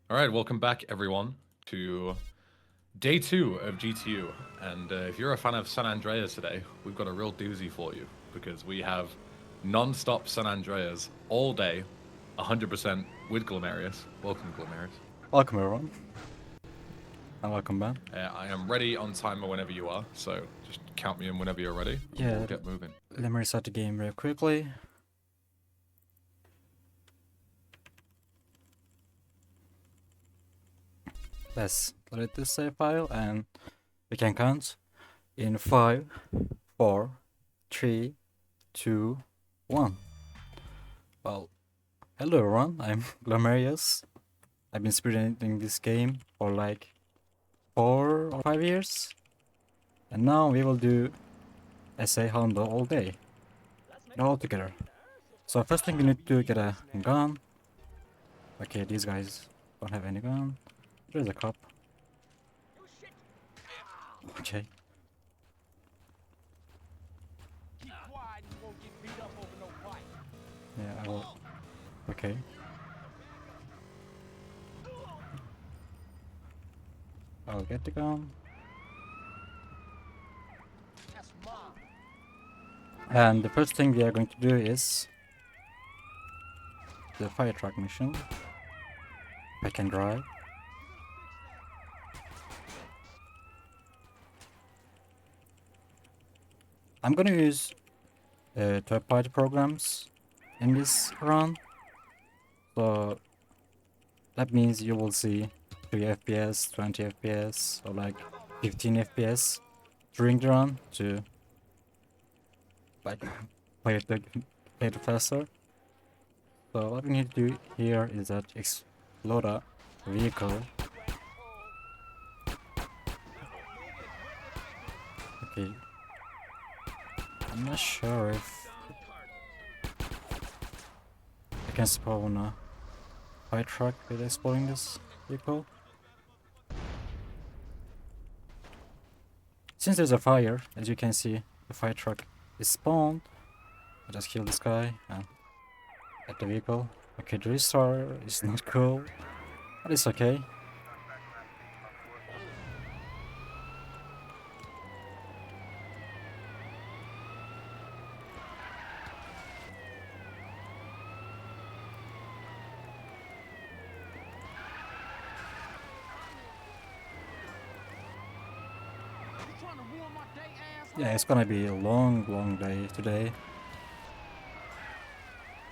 All right, welcome back everyone to day 2 of GTU. And if you're a fan of San Andreas today, we've got a real doozy for you because we have non-stop San Andreas all day, 100% with Glomerius. Welcome, Glomerius. Welcome everyone, and welcome back. I am ready on timer whenever you are, so just count me in whenever you're ready, and we'll get moving. Let me reset the game real quickly. Let's delete this save file and we can count in 5, 4, 3, 2, 1. Well, hello everyone, I'm Glomerius. I've been speedrunning this game for like 4 or 5 years. And now we will do SA Hondo all day. All together. So first thing we need to get a gun. Okay, these guys don't have any gun. There's a cop. Okay. Yeah, I will. Okay. I'll get the gun. And the first thing we are going to do is the fire truck mission. If I can drive. I'm gonna use third-party programs in this run. So that means you will see 3 FPS, 20 FPS, or like 15 FPS during the run to like play it faster. So what we need to do here is that explode a vehicle. Okay. I'm not sure if I can spawn a fire truck with exploding this vehicle. Since there's a fire, as you can see, the fire truck is spawned. I just kill this guy and get the vehicle. Okay, the restart is not cool, but it's okay. Yeah, it's gonna be a long day today.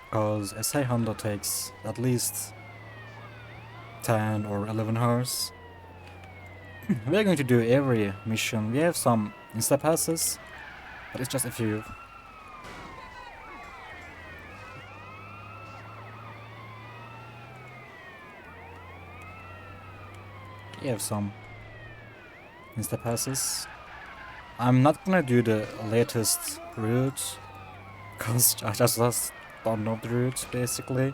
Because SA Honda takes at least 10 or 11 hours. We're going to do every mission. We have some insta passes, but it's just a few. We have some insta passes. I'm not gonna do the latest route, because I just don't know the route basically.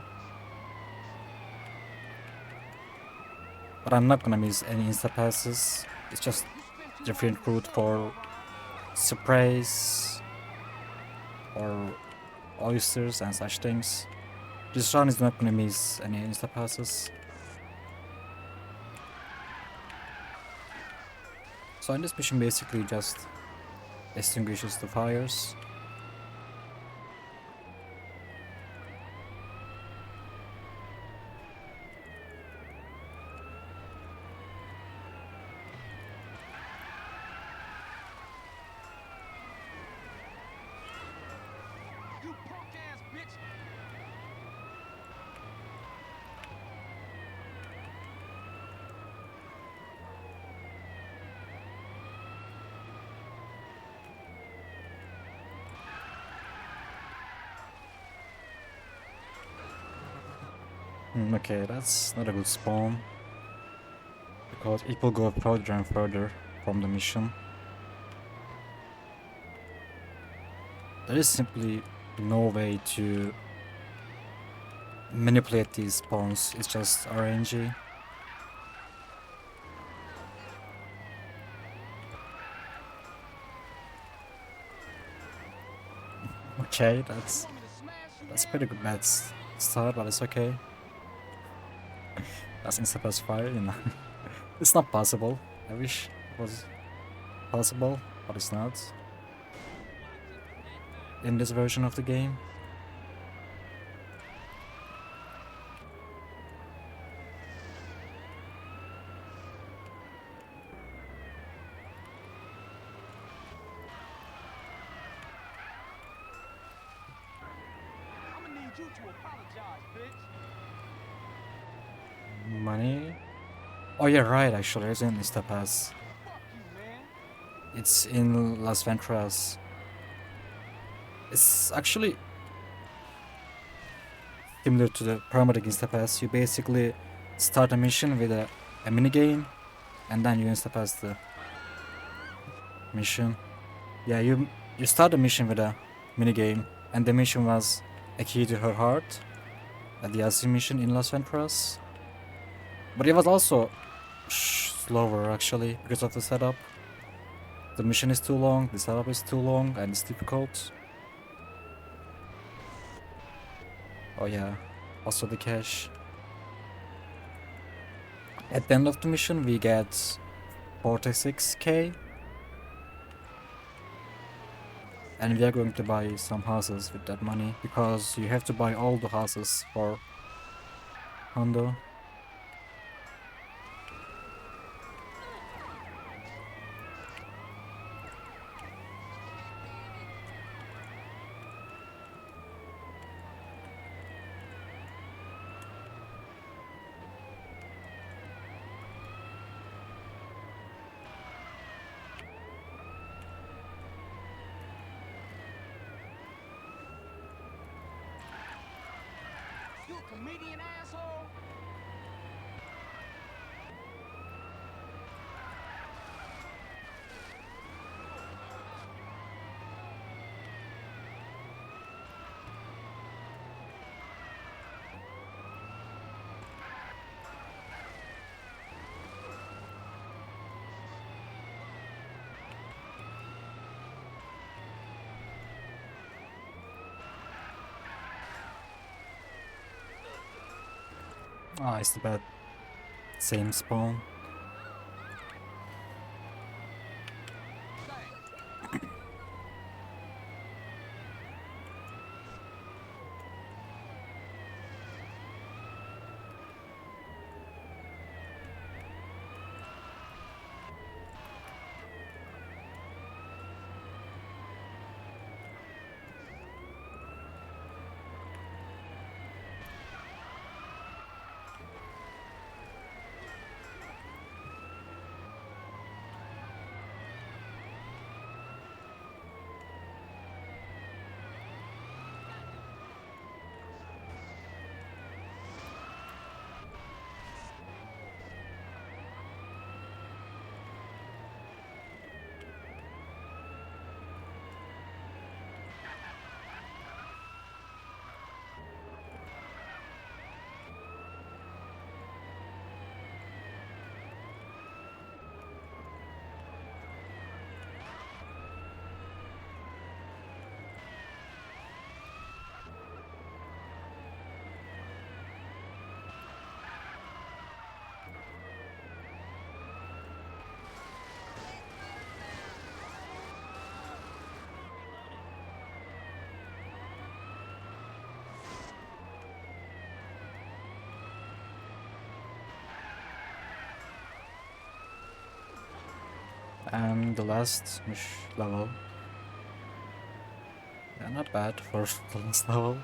But I'm not gonna miss any insta passes. It's just different route for sprays or oysters and such things. This run is not gonna miss any insta passes. So in this mission basically just extinguishes the fires. Okay, that's not a good spawn, because it will go further and further from the mission. There is simply no way to manipulate these spawns, it's just RNG. Okay, that's pretty good bad start, but it's okay. That's Instapass fire, you know. It's not possible. I wish it was possible, but it's not. In this version of the game. I'ma need you to apologize, bitch. Money. Oh yeah, right. Actually, it's in Instapass. Fuck you, man. It's in Las Venturas. It's actually similar to the paramedic Instapass. You basically start a mission with a mini game, and then you Instapass the mission. Yeah, you start the mission with a mini game, and the mission was a key to her heart, a DLC mission in Las Venturas. But it was also slower actually because of the setup. The mission is too long, the setup is too long, and it's difficult. Oh yeah, also the cash. At the end of the mission we get 46k. And we are going to buy some houses with that money, because you have to buy all the houses for Hondo. You a comedian, asshole? Ah, it's about same spawn. And the last level. Yeah, not bad for the last level.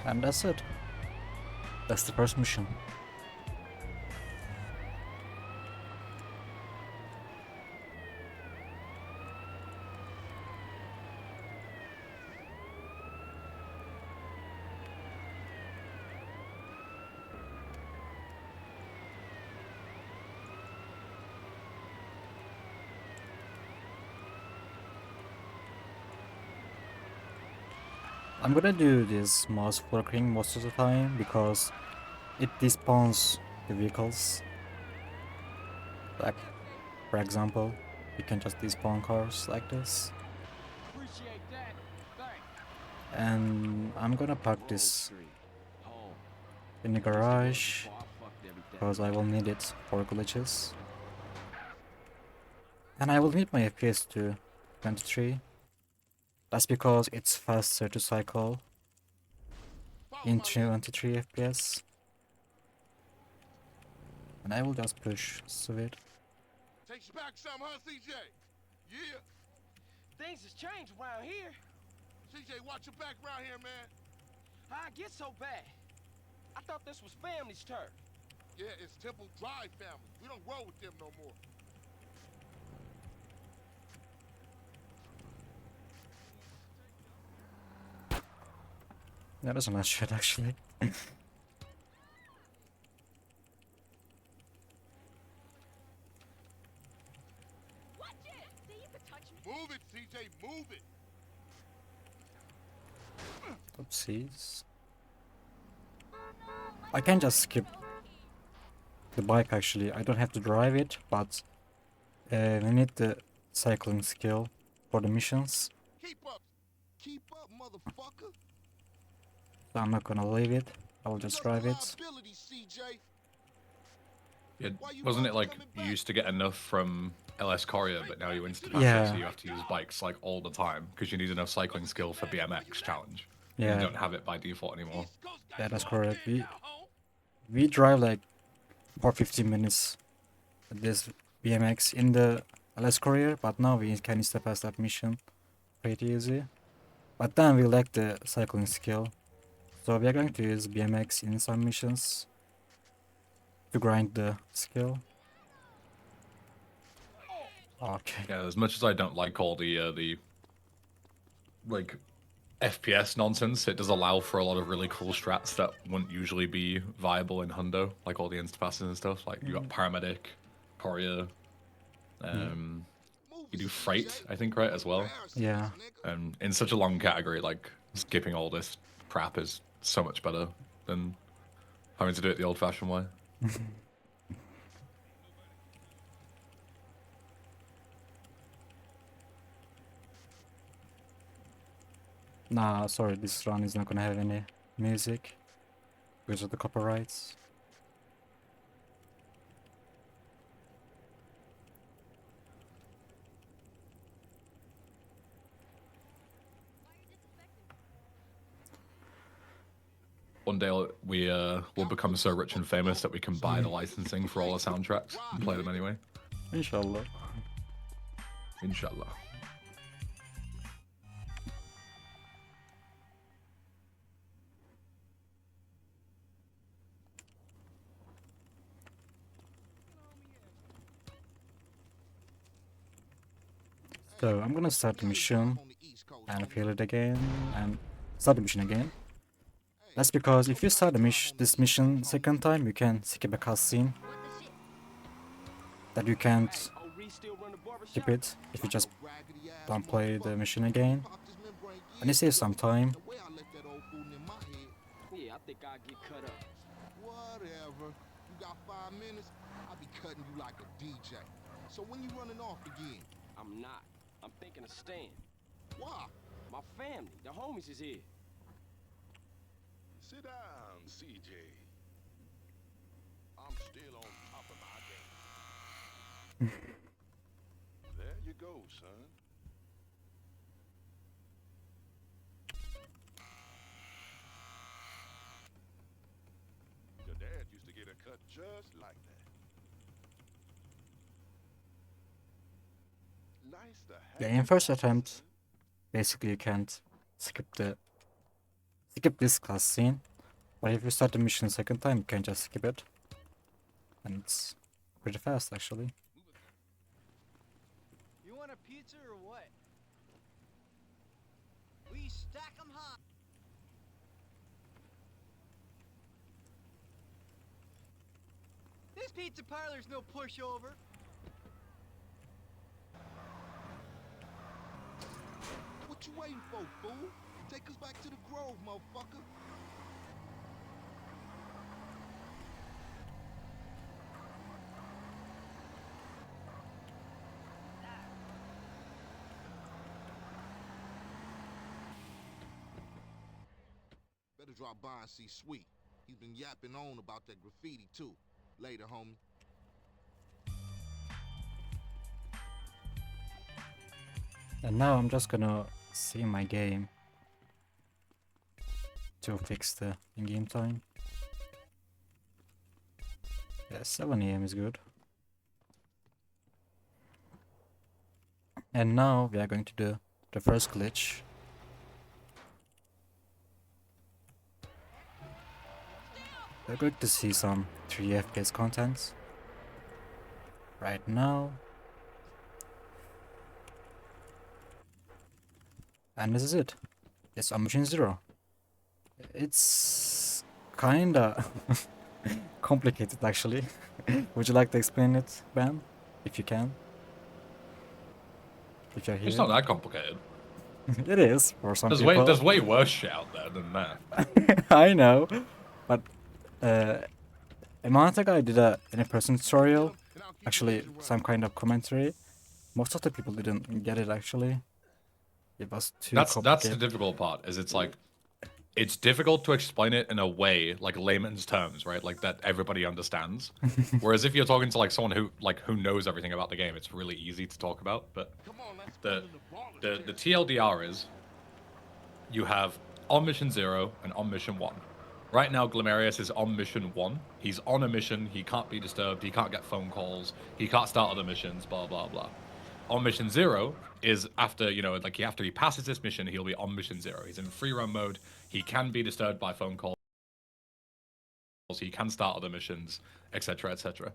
And that's it. That's the first mission. I'm gonna do this mouse flickering most of the time because it despawns the vehicles. Like, for example, you can just despawn cars like this. Appreciate that. Thanks. And I'm gonna park this in the garage because I will need it for glitches. And I will need my FPS to 23. That's because it's faster to cycle in 23 FPS. And I will just push Sweet. Takes you back some, huh, CJ? Yeah. Things has changed around here. CJ, watch your back around here, man. How'd it get so bad? I thought this was family's turf. Yeah, it's Temple Drive family. We don't roll with them no more. That was a nice shot, actually. Move it, CJ, move it. Oopsies. I can just skip the bike actually. I don't have to drive it, but we need the cycling skill for the missions. Keep up, motherfucker. So I'm not gonna leave it. I will just drive it. Liability, CJ. Yeah, wasn't it like you used to get enough from LS Courier, but now you insta pass Yeah. it, so you have to use bikes like all the time because you need enough cycling skill for BMX challenge. Yeah. You don't have it by default anymore. Yeah, that's correct. We drive like for 15 minutes with this BMX in the LS Courier, but now we can insta pass that mission pretty easy. But then we lack the cycling skill, so we are going to use BMX in some missions to grind the skill. Okay. Yeah, as much as I don't like all the like FPS nonsense, it does allow for a lot of really cool strats that wouldn't usually be viable in Hundo, like all the instapasses and stuff. Like you got paramedic, courier, you do freight, I think, right, as well. Yeah. And in such a long category, like skipping all this crap is so much better than having to do it the old-fashioned way. Nah, sorry, this run is not gonna have any music because of the copyrights. One day we will become so rich and famous that we can buy the licensing for all the soundtracks and play them anyway. Inshallah. Inshallah. So I'm gonna start the mission and fail it again and start the mission again. That's because if you start this mission second time, you can skip a cutscene that you can't Oh, Reese still run the barbershop? skip it if you just don't play the mission again. And it saves some time. Yeah, I think I'll get cut up. Whatever. You got 5 minutes, I'll be cutting you like a DJ. So when you running off again? I'm not. I'm thinking of staying. Why? My family, the homies is here. Sit down, CJ. I'm still on top of my game. There you go, son. Your dad used to get a cut just like that. Nice to have Yeah, in first attempt, basically you can't skip this cutscene. But if you start the mission second time, you can just skip it. And it's pretty fast, actually. You want a pizza or what? We stack 'em high. This pizza parlor's no pushover. What you waiting for, fool? Take us back to the Grove, motherfucker. Better drop by and see Sweet. He's been yapping on about that graffiti, too. Later, homie. And now I'm just gonna see my game to fix the in-game time. Yeah, 7 AM is good. And now we are going to do the first glitch. We're going to see some 3 FPS content right now. And this is it. It's on machine 0. It's kinda complicated, actually. Would you like to explain it, Ben? If you can. If you're here. It's not that complicated. It is for some There's people. there's way worse shit out there than that. I know, but a month ago I did a in-person tutorial, actually some kind of commentary. Most of the people didn't get it, actually. It was too That's the complicated. difficult part. Is it's like it's difficult to explain it in a way like layman's terms, right? Like that everybody understands. Whereas if you're talking to like someone who knows everything about the game, it's really easy to talk about. But the TLDR is you have on mission 0 and on mission 1. Right now, Glomerius is on mission 1. He's on a mission. He can't be disturbed. He can't get phone calls. He can't start other missions. Blah blah blah. On mission 0 is after, you know, like after he passes this mission, he'll be on mission 0. He's in free run mode. He can be disturbed by phone calls. He can start other missions, etc., etc.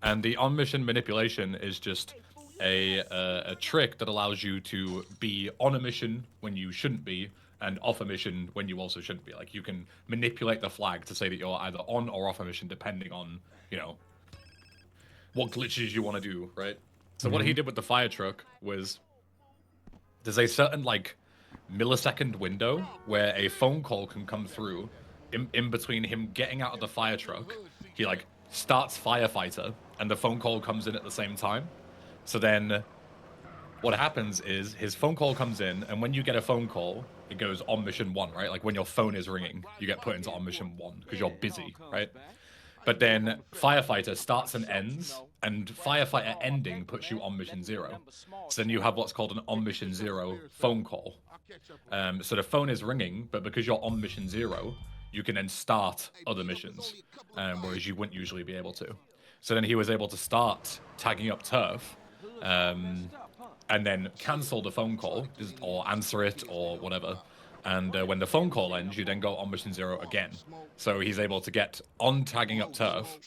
And the on mission manipulation is just a trick that allows you to be on a mission when you shouldn't be, and off a mission when you also shouldn't be. Like you can manipulate the flag to say that you're either on or off a mission depending on, you know, what glitches you want to do, right? So what he did with the fire truck was there's a certain like millisecond window where a phone call can come through in between him getting out of the fire truck. He like starts firefighter and the phone call comes in at the same time. So then what happens is his phone call comes in, and when you get a phone call, it goes on mission 1, right? Like when your phone is ringing, you get put into on mission 1 because you're busy, right? But then firefighter starts and ends, and firefighter ending puts you on mission 0. So then you have what's called an on mission 0 phone call. So the phone is ringing, but because you're on mission 0, you can then start other missions, whereas you wouldn't usually be able to. So then he was able to start tagging up turf, and then cancel the phone call, or answer it, or whatever. And when the phone call ends, you then go on mission 0 again. So he's able to get on tagging up turf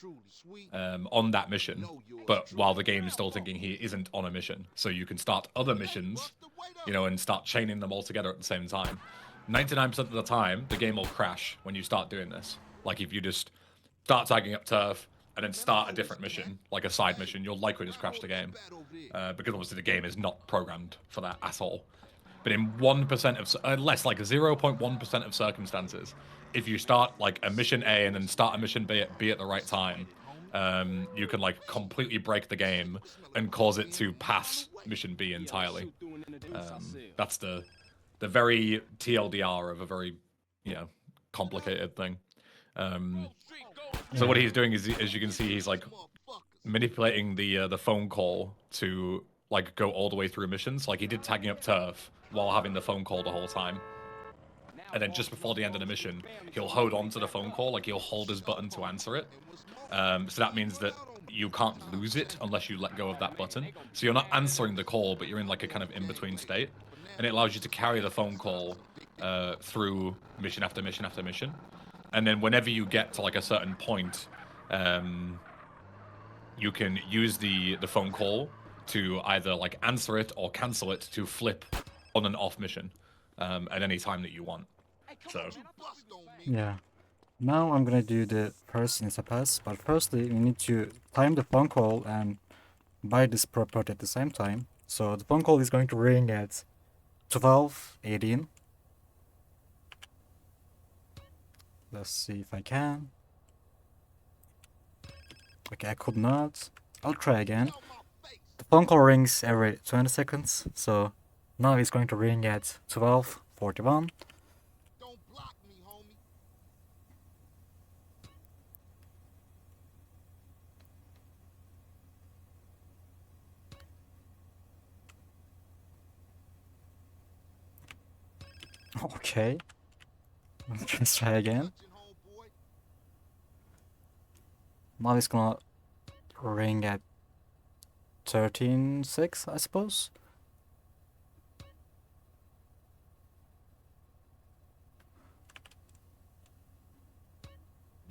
on that mission, but while the game is still thinking he isn't on a mission. So you can start other missions, you know, and start chaining them all together at the same time. 99% of the time, the game will crash when you start doing this. Like if you just start tagging up turf and then start a different mission, like a side mission, you'll likely just crash the game. Because obviously the game is not programmed for that at all. But in 1% of, less like 0.1% of circumstances, if you start like a mission A and then start a mission B at the right time, you can like completely break the game and cause it to pass mission B entirely. That's the very TLDR of a very, you know, complicated thing. So what he's doing is, as you can see, he's like manipulating the phone call to like go all the way through missions. Like he did tagging up turf while having the phone call the whole time. And then just before the end of the mission, he'll hold on to the phone call, like he'll hold his button to answer it. So that means that you can't lose it unless you let go of that button. So you're not answering the call, but you're in like a kind of in-between state. And it allows you to carry the phone call through mission after mission after mission. and then whenever you get to like a certain point, you can use the phone call to either like answer it or cancel it to flip on and off mission at any time that you want. Hey, come So on, man. I thought we was family. Yeah. Now I'm gonna do the first Instapass, but firstly we need to time the phone call and buy this property at the same time. So the phone call is going to ring at 12:18. Let's see if I can. Okay, I could not. I'll try again. Out my face. The phone call rings every 20 seconds, so now it's going to ring at 12:41. Don't block me, homie. Okay. Let's try again. Touching, homeboy. Now it's gonna ring at 13:06, I suppose.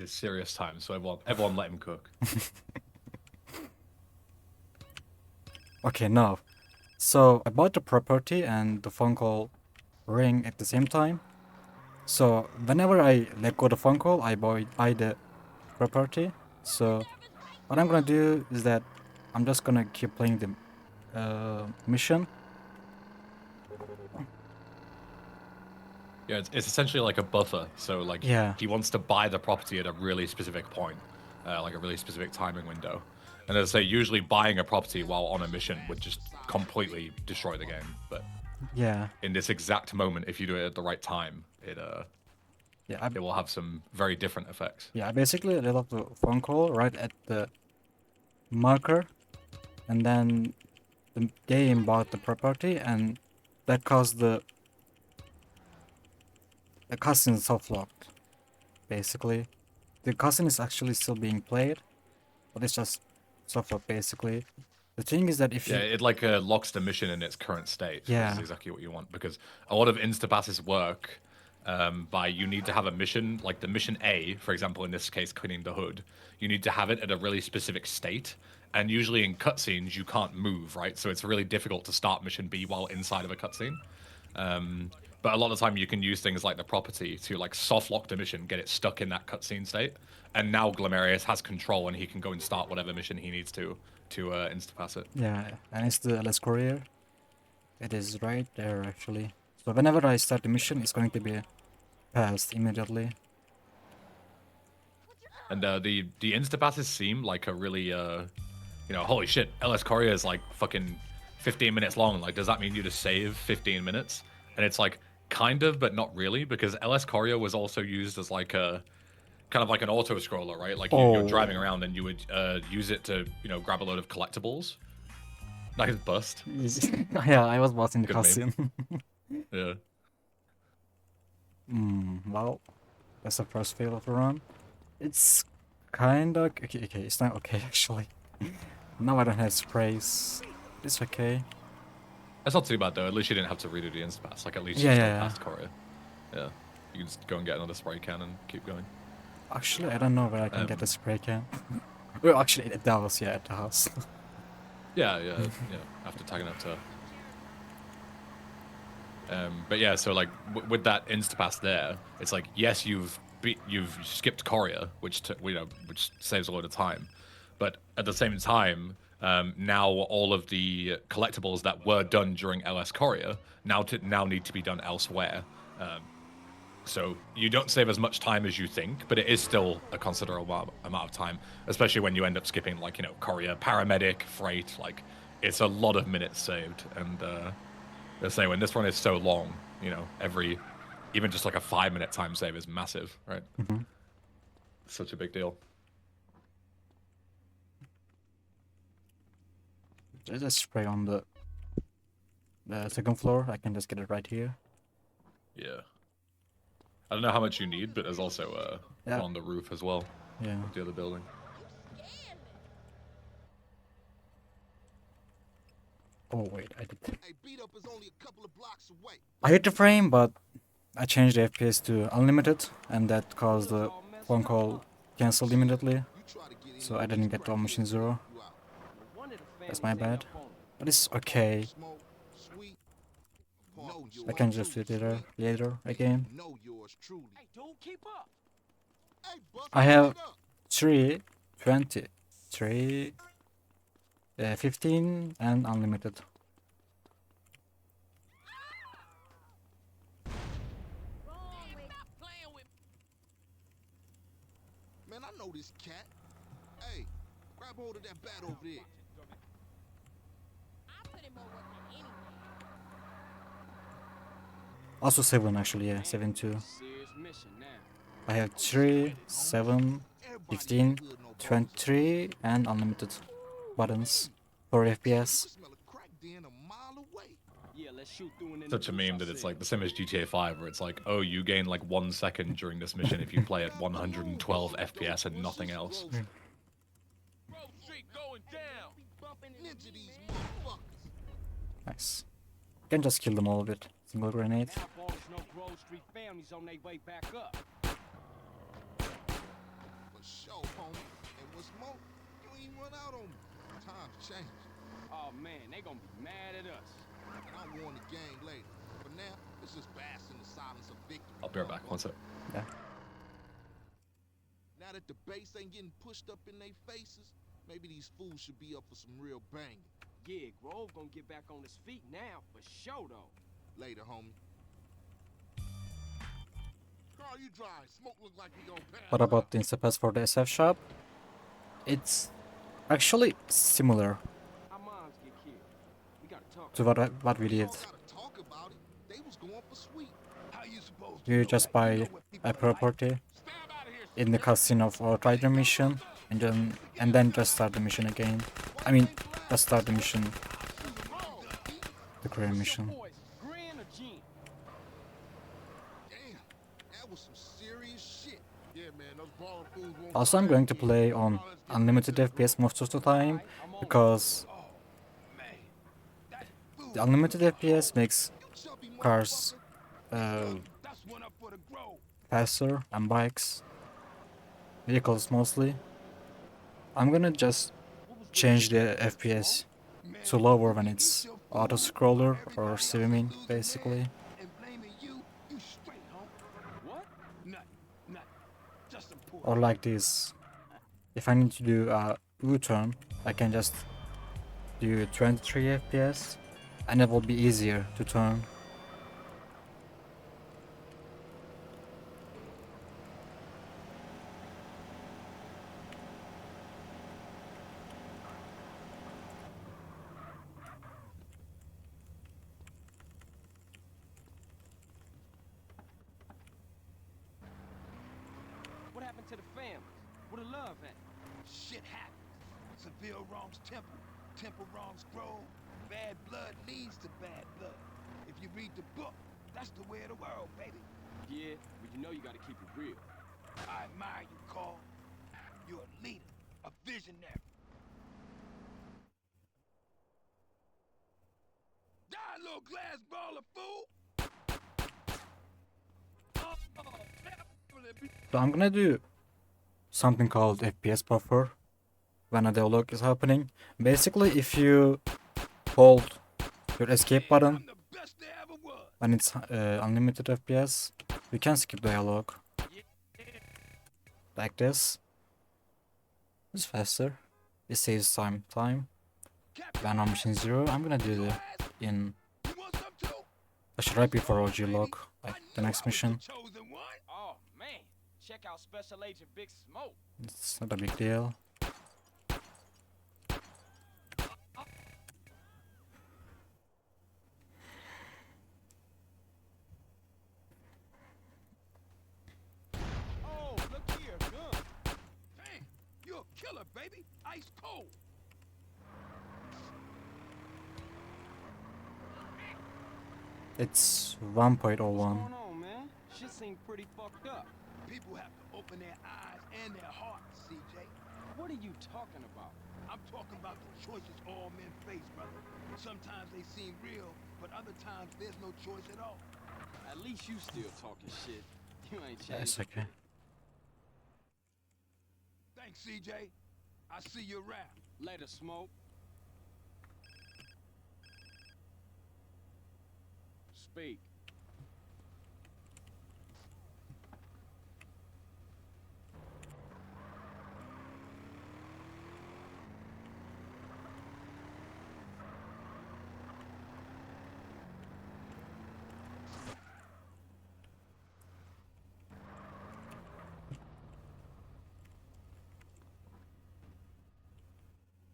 it's serious time, so everyone let him cook. Okay, now. So I bought the property and the phone call ring at the same time. So whenever I let go the phone call, I buy the property. So what I'm gonna do is that I'm just gonna keep playing the mission. Yeah, it's essentially like a buffer. So like Yeah. he wants to buy the property at a really specific point, like a really specific timing window. And as I say, usually buying a property while on a mission would just completely destroy the game. But Yeah. in this exact moment, if you do it at the right time, Yeah. it will have some very different effects. Yeah, I basically let off the phone call right at the marker, and then the game bought the property, and that caused the cutscene soft locked. Basically, the cutscene is actually still being played, but it's just soft locked. Basically, the thing is that if Yeah, you it like locks the mission in its current state, which Yeah. is exactly what you want. Because a lot of instapasses work by you need to have a mission, like the mission A, for example, in this case, cleaning the hood. You need to have it at a really specific state, and usually in cutscenes you can't move, right? So it's really difficult to start mission B while inside of a cutscene. But a lot of the time you can use things like the property to like soft lock the mission, get it stuck in that cutscene state, and now Glomerius has control and he can go and start whatever mission he needs to instapass it. Yeah, and it's the LS courier. It is right there actually. So whenever I start the mission, it's going to be passed immediately. And the instapasses seem like a really holy shit, LS Courier is like fucking 15 minutes long. Like, does that mean you just save 15 minutes? And it's like kind of, but not really, because LS Courier was also used as like a kind of like an auto scroller, right? Like you're driving around and you would use it to grab a load of collectibles. Nice bust. Yeah, I was watching the Good meme. cutscene. Yeah. Well, that's the first fail of the run. It's kinda okay. Okay, it's not okay actually. Now I don't have sprays. It's okay. That's not too bad though. At least you didn't have to redo the instapass. Like at least Yeah, you still yeah, yeah. passed Courier. Yeah. You can just go and get another spray can and keep going. Actually, I don't know where I can get the spray can. Well, actually, at the house. Yeah, at the house. Yeah. After tagging up to. But yeah, so like with that instapass there, it's like yes, you've skipped Courier, which which saves a lot of time, but at the same time, now all of the collectibles that were done during LS Courier now need to be done elsewhere. So you don't save as much time as you think, but it is still a considerable amount of time, especially when you end up skipping like Courier, paramedic, freight. Like it's a lot of minutes saved, and let's say when this one is so long, even just like a 5-minute time save is massive, right? Mhm. Such a big deal. There's a spray on the second floor. I can just get it right here. Yeah. I don't know how much you need, but there's also Yeah. one on the roof as well, Yeah. the other building. Oh wait, I did. Hey, beat up is only a couple of blocks away. I hit the frame, but I changed the FPS to unlimited, and that caused the phone call cancelled immediately, You try to get so in I didn't get to mission 0. That's my bad. But it's okay. Smoke, sweet. Know I yours can just do truly, it sweet. later again. Know yours truly. Hey, dude, keep up. Hey, bust I it have right up. 3, 20, 3, 15, and unlimited. Man, I know this cat. Hey, grab hold of that bat over there. Also 7 actually, yeah, 7 too. Serious mission now. I have 3, 7, 15, 23, and unlimited buttons for You FPS. smell a crack den a mile away. Yeah, let's shoot through and in Such a meme that it's like the same as GTA 5, where it's like, oh, you gain like 1 second during this mission if you play at 112 FPS and nothing else. Grove Street going down. Ninja these motherfuckers. Nice. Can just kill them all with single grenade. Now boys know Grove Street families on their way back up. For sure, homie. And what's more, you ain't run out on me. Times change. Oh man, they gonna be mad at us. And I'll warn the gang later. For now, let's just bask in the silence of victory. I'll be right back. One sec. Yeah. Now that the bass ain't getting pushed up in their faces, maybe these fools should be up for some real banging. Yeah, Grove gonna get back on his feet now, for sure though. Later, homie. Carl, you drive. Smoke look like we gonna pass. What about the Instapass for the SF shop? It's actually similar Our moms get killed. We gotta talk. to what we did. Gotta talk about it. They was going for sweet. How you supposed You just buy a property in the cutscene of Outrider mission, and then just start the mission again. I mean, just start the mission, the career mission. Boys, Grin or Gene? Damn, that was some serious shit. Yeah, man, those baller fools won't. Also, I'm going to play on unlimited FPS most of the time because the unlimited FPS makes cars That's one up for the Grove. faster and bikes, vehicles mostly. I'm gonna just change the FPS to lower when it's auto scroller or swimming basically, And blaming you, you straight, home. What? Nothing. Just some poor. or like this. If I need to do a U-turn, I can just do 23 FPS and it will be easier to turn. What happened to the families? Where the love at? Shit happens. Seville wrongs temple. Temple wrongs grove. Bad blood leads to bad blood. If you read the book, that's the way of the world, baby. Yeah, but you know you gotta keep it real. I admire you, Carl. You're a leader, a visionary. Die, little glass baller, fool! So I'm gonna do something called FPS buffer when a dialogue is happening. Basically, if you hold your escape button I'm the best there ever was. when it's unlimited FPS, you can skip dialogue like this. It's faster. It saves time. When I'm mission 0, I'm gonna do the in You want some too? actually right before OG log, like the next mission. Chosen one. Oh man, check out Special Agent Big Smoke. It's not a big deal. Oh, look here, gun. Dang, you're a killer, baby. Ice cold. It's What's 1.01. going on, man? Shit seems pretty fucked up. People have to open their eyes and their hearts, CJ. What are you talking about? I'm talking about the choices all men face, brother. Sometimes they seem real, but other times there's no choice at all. At At least you still talking shit. You ain't changed. That's okay. Thanks, CJ. I see you around. Later, Smoke. Speak.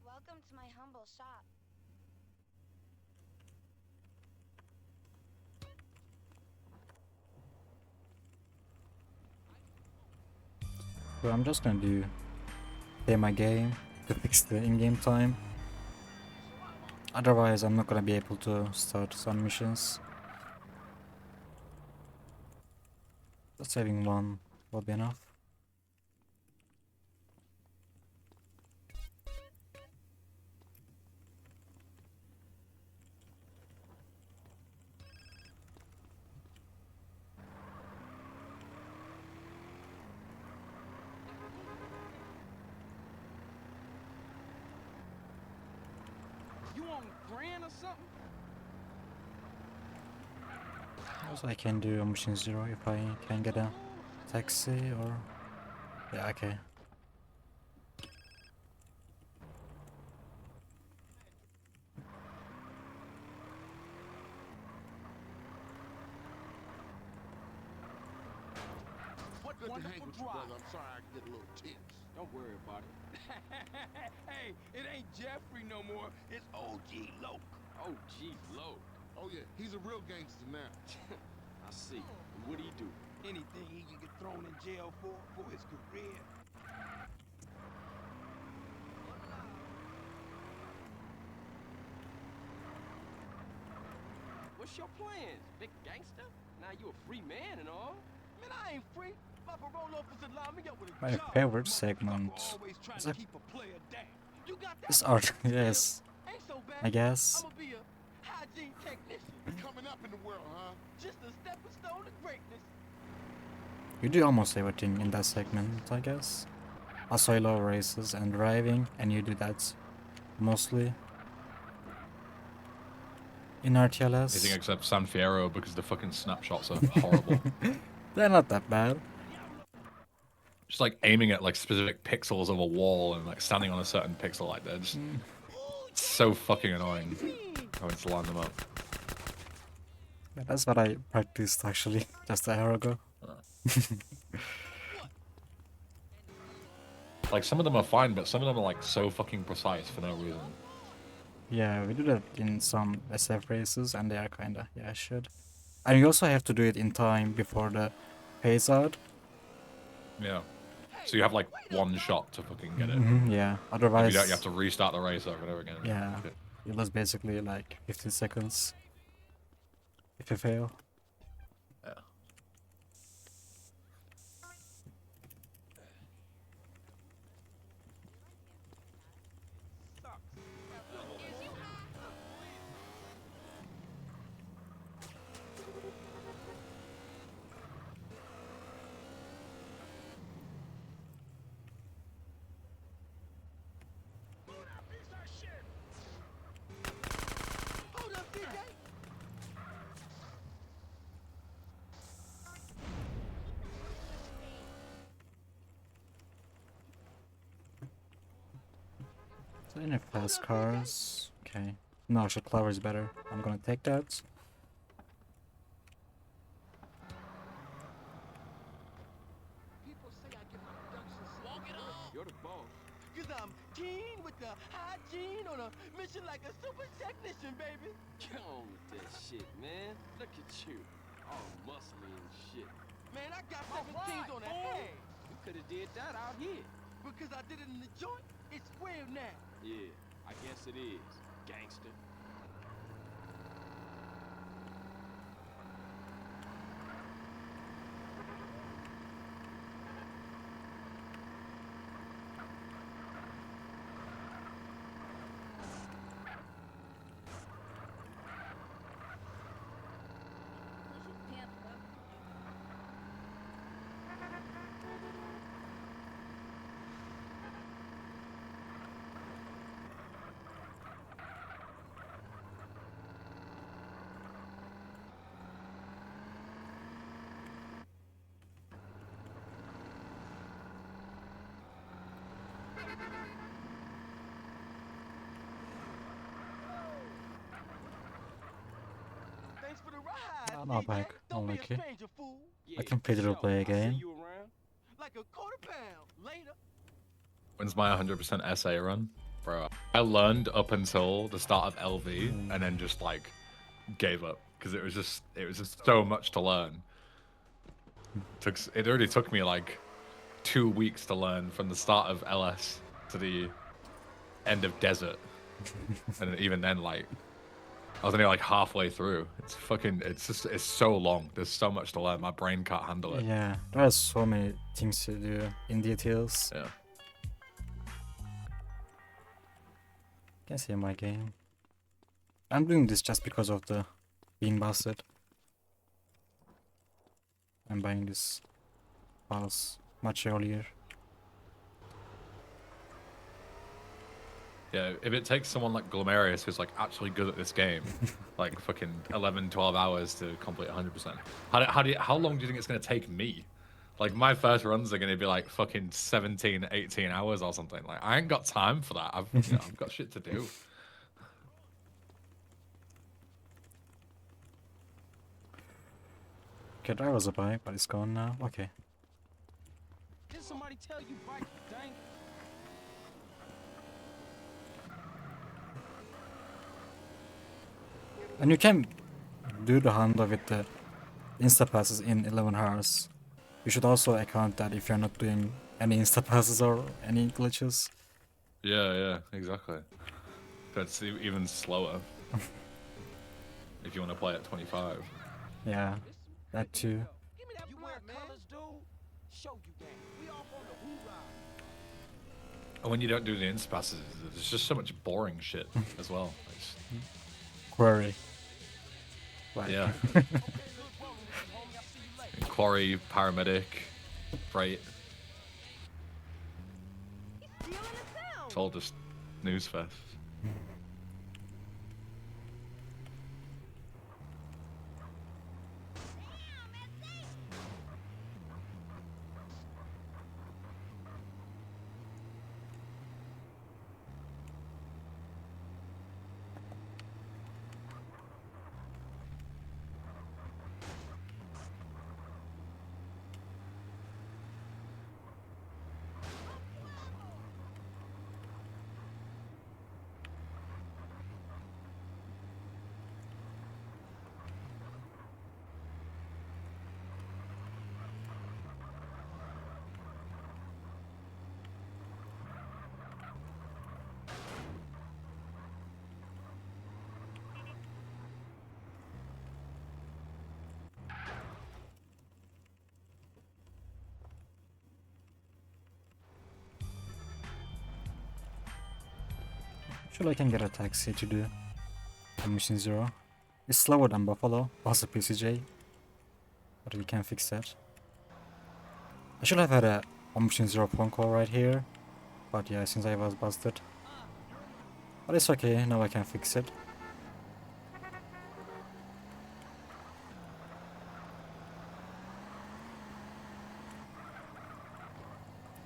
Welcome to my humble shop. So I'm just gonna play my game to fix the in-game time. Otherwise, I'm not gonna be able to start some missions. Just saving one will be enough. You on grand or something? Also, I can do a mission 0 if I can get a taxi or... Yeah, okay. What Good to wonderful hang with you, drive. brother. I'm sorry I can get a little tense. Don't worry about it. Hey, it ain't Jeffrey no more. It's OG Loke. Oh, gee, low. Oh, yeah. He's a real gangster now. I see. And what'd he do? Anything he can get thrown in jail for his career. What's your plans, big gangster? Now you a free man and all. Man, I ain't free. My parole officer lined me up with a My job. favorite Motherfucker segment always trying is to a- keep a player down. You got that? This art, yes, Ain't so bad. I guess. I'ma be a hygiene technician. Coming up in the world, huh? Just a stepping stone to greatness. You do almost everything in that segment, I guess. Also, I love races and driving, and you do that mostly in Anything RTLS. except San Fierro because the fucking snapshots are horrible. They're not that bad. Just like aiming at like specific pixels of a wall and like standing on a certain pixel like that. Just it's so fucking annoying having to line them up. Yeah, that's what I practiced actually just an hour ago. Like some of them are fine, but some of them are like so fucking precise for no reason. Yeah, we do that in some SF races, and they are kinda, yeah, I should. And you also have to do it in time before the phase out. Yeah. So you have like one shot to fucking get it. Yeah, If otherwise, you don't, you have to restart the race over and over again. yeah, Shit. you lose basically like 15 seconds if you fail. Yeah. Hold up, CJ. So any fast cars? Okay. No, actually, Clover is better. I'm gonna take that. People say I get my productions. Walk it off. You're the boss. Cause I'm keen with the hygiene on a mission like a super technician, baby. Get on with that shit, man. Look at you. All muscly and shit. Man, I got 17s on the head. You could have did that out here. Because I did it in the joint, it's real now. Yeah, I guess it is, gangster. Hi, no, DJ. back. Don't Only be a key. stranger, fool. I can pay to play I'll again. see you around. Like a quarter pound. Later. When's my 100% essay run? Bro, I learned up until the start of LV and then just like gave up because it was just so much to learn. It already took me like 2 weeks to learn from the start of LS to the end of Desert. And even then, like, I was only like halfway through. It's so long. There's so much to learn. My brain can't handle it. Yeah, there's so many things to do in details. Yeah. Can see my game. I'm doing this just because of the being busted. I'm buying this house much earlier. Yeah, if it takes someone like Glomerius who's like actually good at this game, like fucking 11, 12 hours to complete 100%. How long do you think it's going to take me? Like my first runs are going to be like fucking 17, 18 hours or something. Like I ain't got time for that. I've got shit to do. Okay, that was a bike, but it's gone now. Okay. Did somebody tell you bike dang? And you can do the handle with the insta passes in 11 hours. You should also account that if you're not doing any insta passes or any glitches. Yeah, exactly. That's even slower. If you want to play at 25. Yeah, that too. Give me that you wear colors, dude. Show you that. We off on the hoorah. And when you don't do the insta passes, there's just so much boring shit as well. Query. Like, Yeah. Quarry, paramedic, freight. It's all just news fest. sure I can get a taxi to do the Mission Zero. It's slower than Buffalo, also PCJ. But we can fix that. I should have had a Mission Zero phone call right here. But yeah, since I was busted. But it's okay, now I can fix it.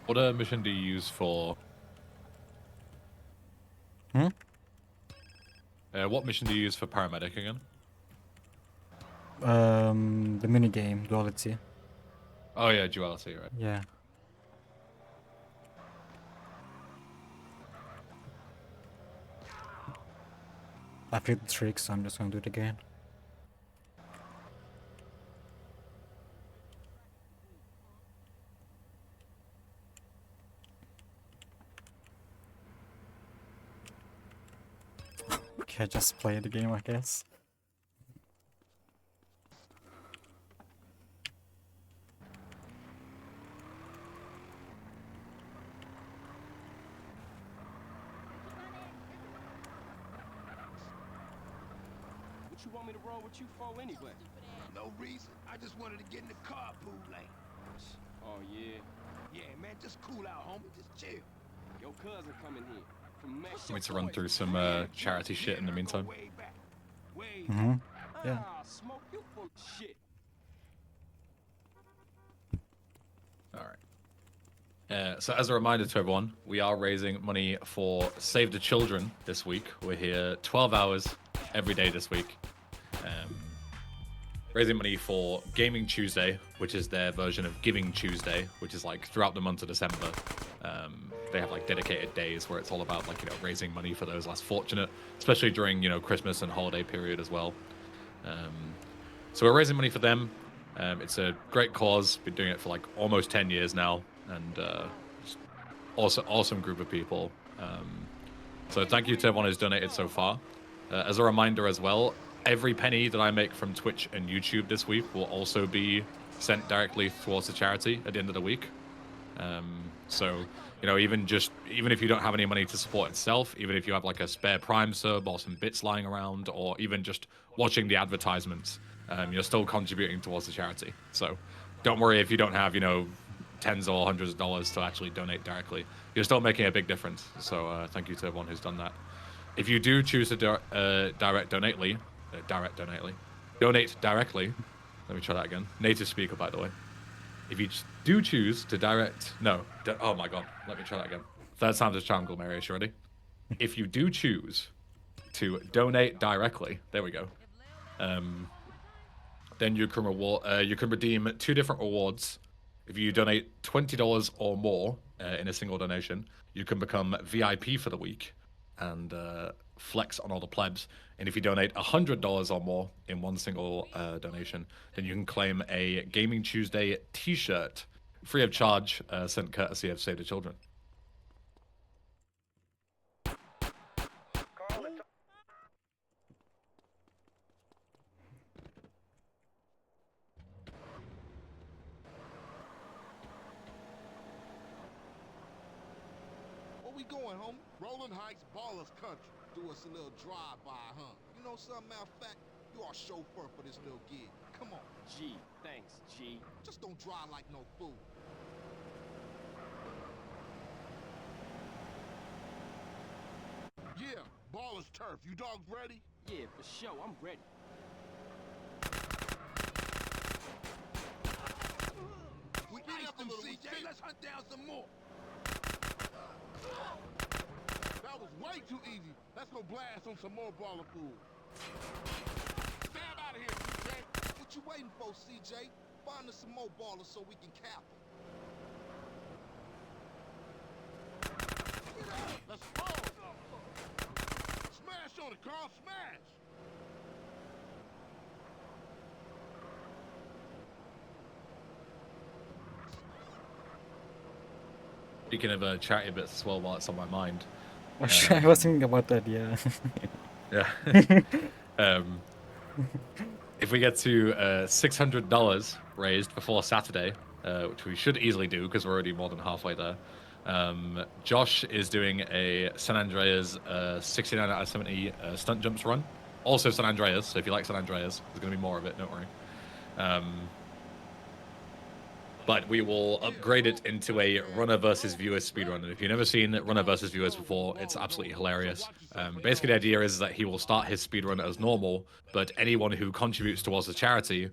What mission do you use for? What mission do you use for paramedic again? The minigame, duality. Oh yeah, duality, right? Yeah. I played the trick, so I'm just gonna do it again. Okay, just play the game, I guess. What you want me to roll with you for anyway? No reason. I just wanted to get in the carpool lane. Oh yeah. Yeah, man, just cool out, homie. Just chill. Your cousin coming here from Mexico. Want me to run through some charity shit in the meantime? Way back. Way Mm-hmm. Yeah. Ah, smoke, you full of shit. All right. So as a reminder to everyone, we are raising money for Save the Children this week. We're here 12 hours every day this week. raising money for Gaming Tuesday, which is their version of Giving Tuesday, which is like throughout the month of December. They have like dedicated days where it's all about like, you know, raising money for those less fortunate, especially during, you know, Christmas and holiday period as well. So we're raising money for them. It's a great cause. Been doing it for like almost 10 years now, and also awesome group of people. So thank you to everyone who's donated so far. As a reminder as well, every penny that I make from Twitch and YouTube this week will also be sent directly towards the charity at the end of the week. So, you know, even if you don't have any money to support itself, even if you have like a spare Prime sub or some bits lying around, or even just watching the advertisements, you're still contributing towards the charity. So don't worry if you don't have, you know, tens or hundreds of dollars to actually donate directly. You're still making a big difference. So thank you to everyone who's done that. If you do choose to donate directly, let me try that again. Native speaker, by the way. If you do choose to oh my god, let me try that again. Third time's a charm, Glomerius, you ready? If you do choose to donate directly, there we go. Then you can redeem 2 different rewards. If you donate $20 or more in a single donation, you can become VIP for the week and flex on all the plebs. And if you donate $100 or more in one single donation, then you can claim a Gaming Tuesday T-shirt free of charge, sent courtesy of Save the Children. Where we going, homie? Rolling Heights, Ballers Country. Do us a little drive-by, huh? You know something, matter of fact, you are chauffeur for this little gig. Come on. G, thanks, G. Just don't drive like no fool. Yeah, Ballers Turf. You dogs ready? Yeah, for sure, I'm ready. We iced them, CJ. Let's hunt down some more. That was way too easy. Let's go blast on some more baller food. Stab out of here, CJ. What you waiting for, CJ? Find us some more ballers so we can cap them. Let's go. Smash on it, Carl. Smash. Speaking of charity bits as well, while it's on my mind. I was thinking about that, yeah. Yeah. If we get to $600 raised before Saturday, which we should easily do because we're already more than halfway there, Josh is doing a San Andreas 69 out of 70 stunt jumps run. Also San Andreas, so if you like San Andreas, there's going to be more of it, don't worry. But we will upgrade it into a runner versus viewers speedrun. And if you've never seen runner versus viewers before, it's absolutely hilarious. Basically, the idea is that he will start his speedrun as normal, but anyone who contributes towards the charity,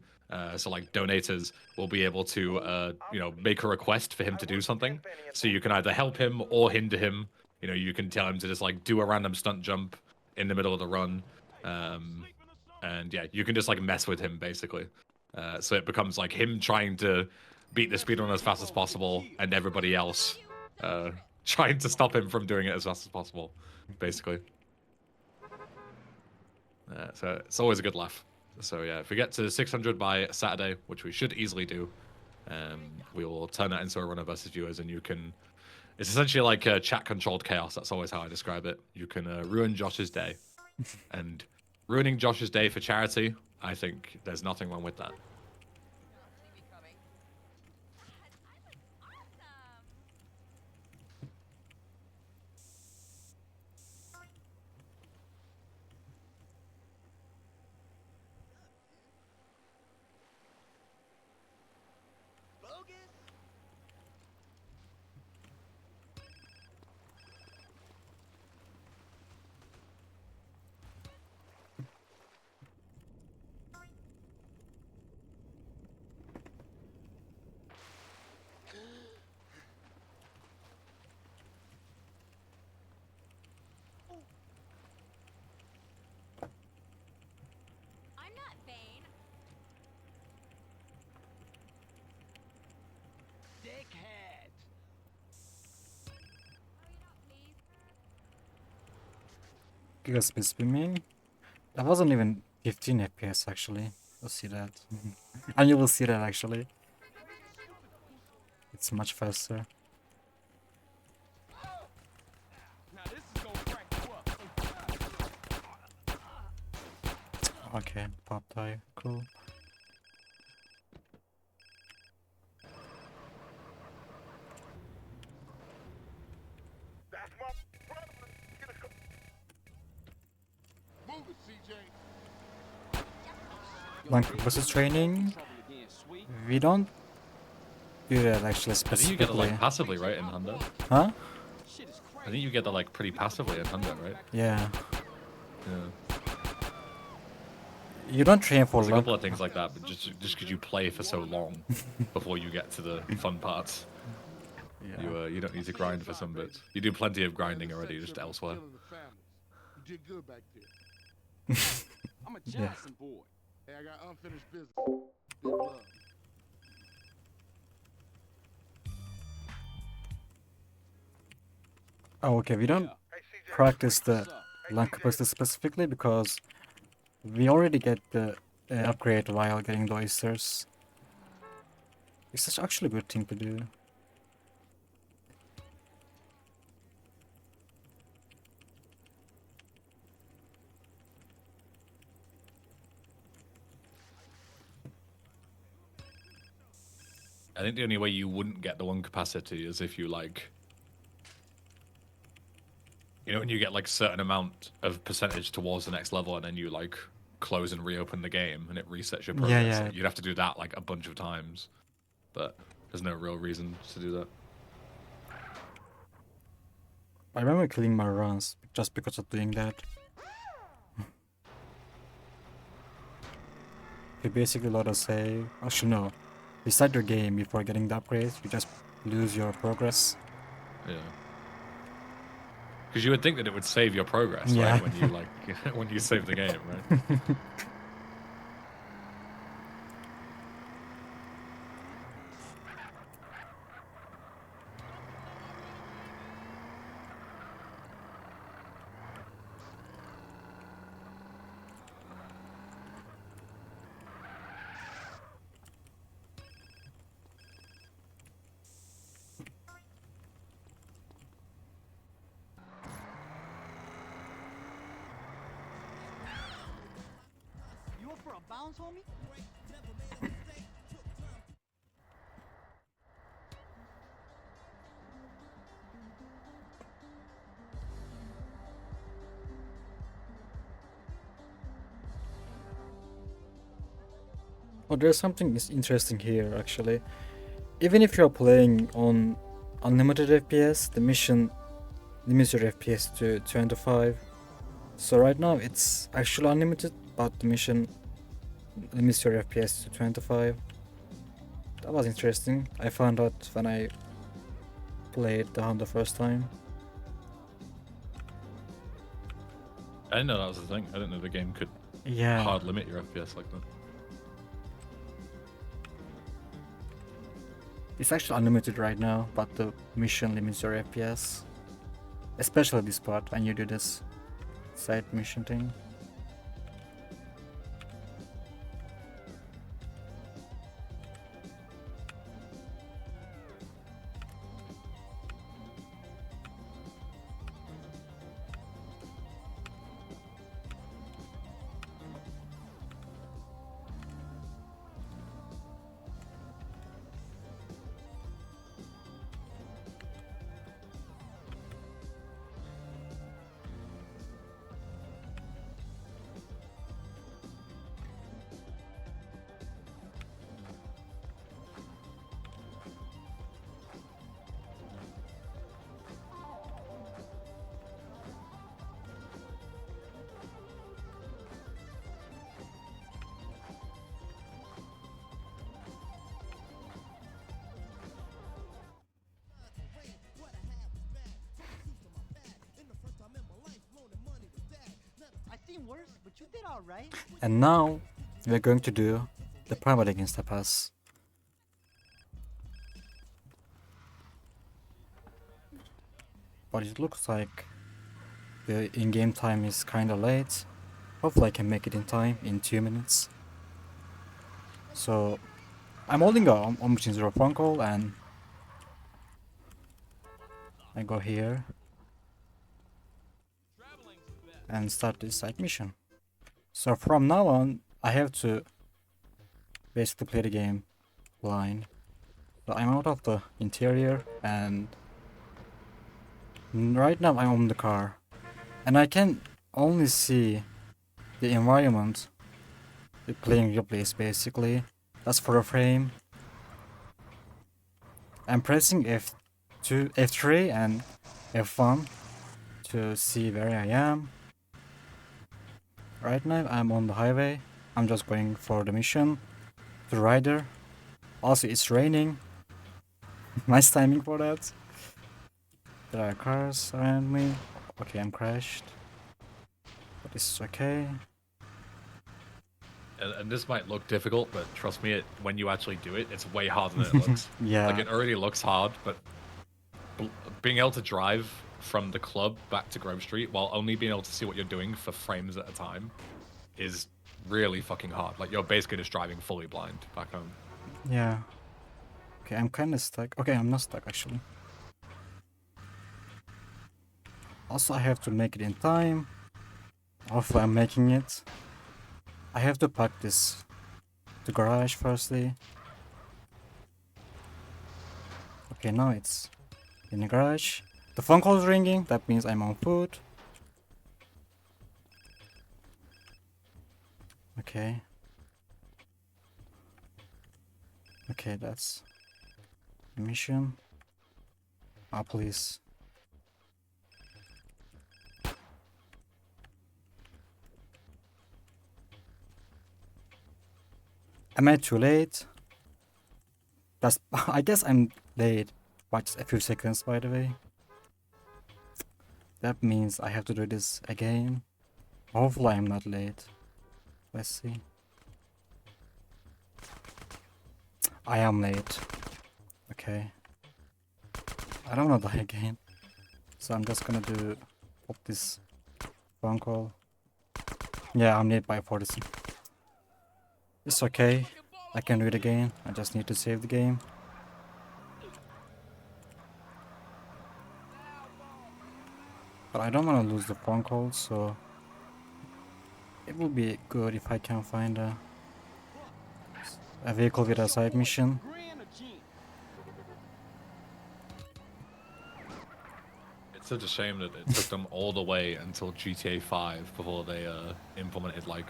so like donators, will be able to, you know, make a request for him to do something. So you can either help him or hinder him. You know, you can tell him to just like do a random stunt jump in the middle of the run. And yeah, you can just like mess with him basically. So it becomes like him trying to beat the speedrun as fast as possible, and everybody else trying to stop him from doing it as fast as possible, basically. So it's always a good laugh. So yeah, if we get to 600 by Saturday, which we should easily do, we will turn that into a runner versus viewers, and you can... It's essentially like chat-controlled chaos. That's always how I describe it. You can ruin Josh's day. And ruining Josh's day for charity, I think there's nothing wrong with that. gigaspeed streaming. That wasn't even 15 FPS actually. You'll see that. And you will see that actually. It's much faster. Now this is gonna crack you up. Okay, pop tie, cool. Move it, CJ. Line versus training. Trouble again, sweet. We don't do that actually I think you get it specifically. like passively, right, in Honda? Huh? Shit is I think you get that like pretty passively in Honda, right? Yeah. Yeah. You don't train for There's a long. couple of things like that, but just because you play for so long before you get to the fun parts, Yeah. you don't need to grind for some bits. You do plenty of grinding already, just elsewhere. Killing the families. You did good back there. I'm a Johnson boy. Hey, I got unfinished business. Big love. Oh, okay. We don't practice the land capacity specifically because we already get the upgrade while getting the oysters. It's such actually a good thing to do. I think the only way you wouldn't get the one capacity is if you like, you know, when you get like certain amount of percentage towards the next level and then you like close and reopen the game and it resets your progress. Yeah. Like, you'd have to do that like a bunch of times, but there's no real reason to do that. I remember killing my runs just because of doing that. You basically let us say, actually no, restart your game before getting the upgrades, you just lose your progress. Yeah. Because you would think that it would save your progress, Yeah. right? When you like when you save the game, right? You up for a bounce, homie? Oh, there's something interesting here actually. Even if you're playing on unlimited FPS, the mission limits your FPS to 25. So right now it's actually unlimited, but the mission limits your FPS to 25. That was interesting. I found out when I played the hunt the first time. I didn't know that was the thing. I didn't know the game could Yeah. hard limit your FPS like that. It's actually unlimited right now, but the mission limits your FPS. Especially this part when you do this side mission thing. I seen worse, but you did all right. And now we're going to do the private against the pass. But it looks like the in-game time is kinda late. Hopefully I can make it in time, in 2 minutes. So, I'm holding a Machine Zero phone call and I go here and start this side mission. So from now on, I have to basically play the game blind. So I'm out of the interior and right now I'm on the car. And I can only see the environment, the playing replays basically. That's for a frame. I'm pressing F2, F3 and F1 to see where I am. Right now I'm on the highway. I'm just going for the mission. The rider. Also it's raining. Nice timing for that. There are cars around me. Okay, I'm crashed. But this is okay. And this might look difficult, but trust me, when you actually do it, it's way harder than it looks. Yeah. Like, it already looks hard, but being able to drive from the club back to Grove Street while only being able to see what you're doing for frames at a time is really fucking hard. Like, you're basically just driving fully blind back home. Yeah. Okay, I'm kinda stuck. Okay, I'm not stuck actually. Also, I have to make it in time. Hopefully I'm making it. I have to park the garage firstly. Okay, now it's in the garage. The phone call is ringing, that means I'm on foot. Okay. Okay, that's the mission. Ah, please. Am I too late? That's I guess I'm late by just a few seconds, by the way. That means I have to do this again. Hopefully I'm not late. Let's see. I am late. Okay. I don't wanna die again. So I'm just gonna pop this phone call. Yeah, I'm late by 40. It's okay. I can do it again. I just need to save the game. But I don't want to lose the phone call, so it would be good if I can find a vehicle with a side mission. Grand or gin? It's such a shame that it took them all the way until GTA 5 before they implemented, like,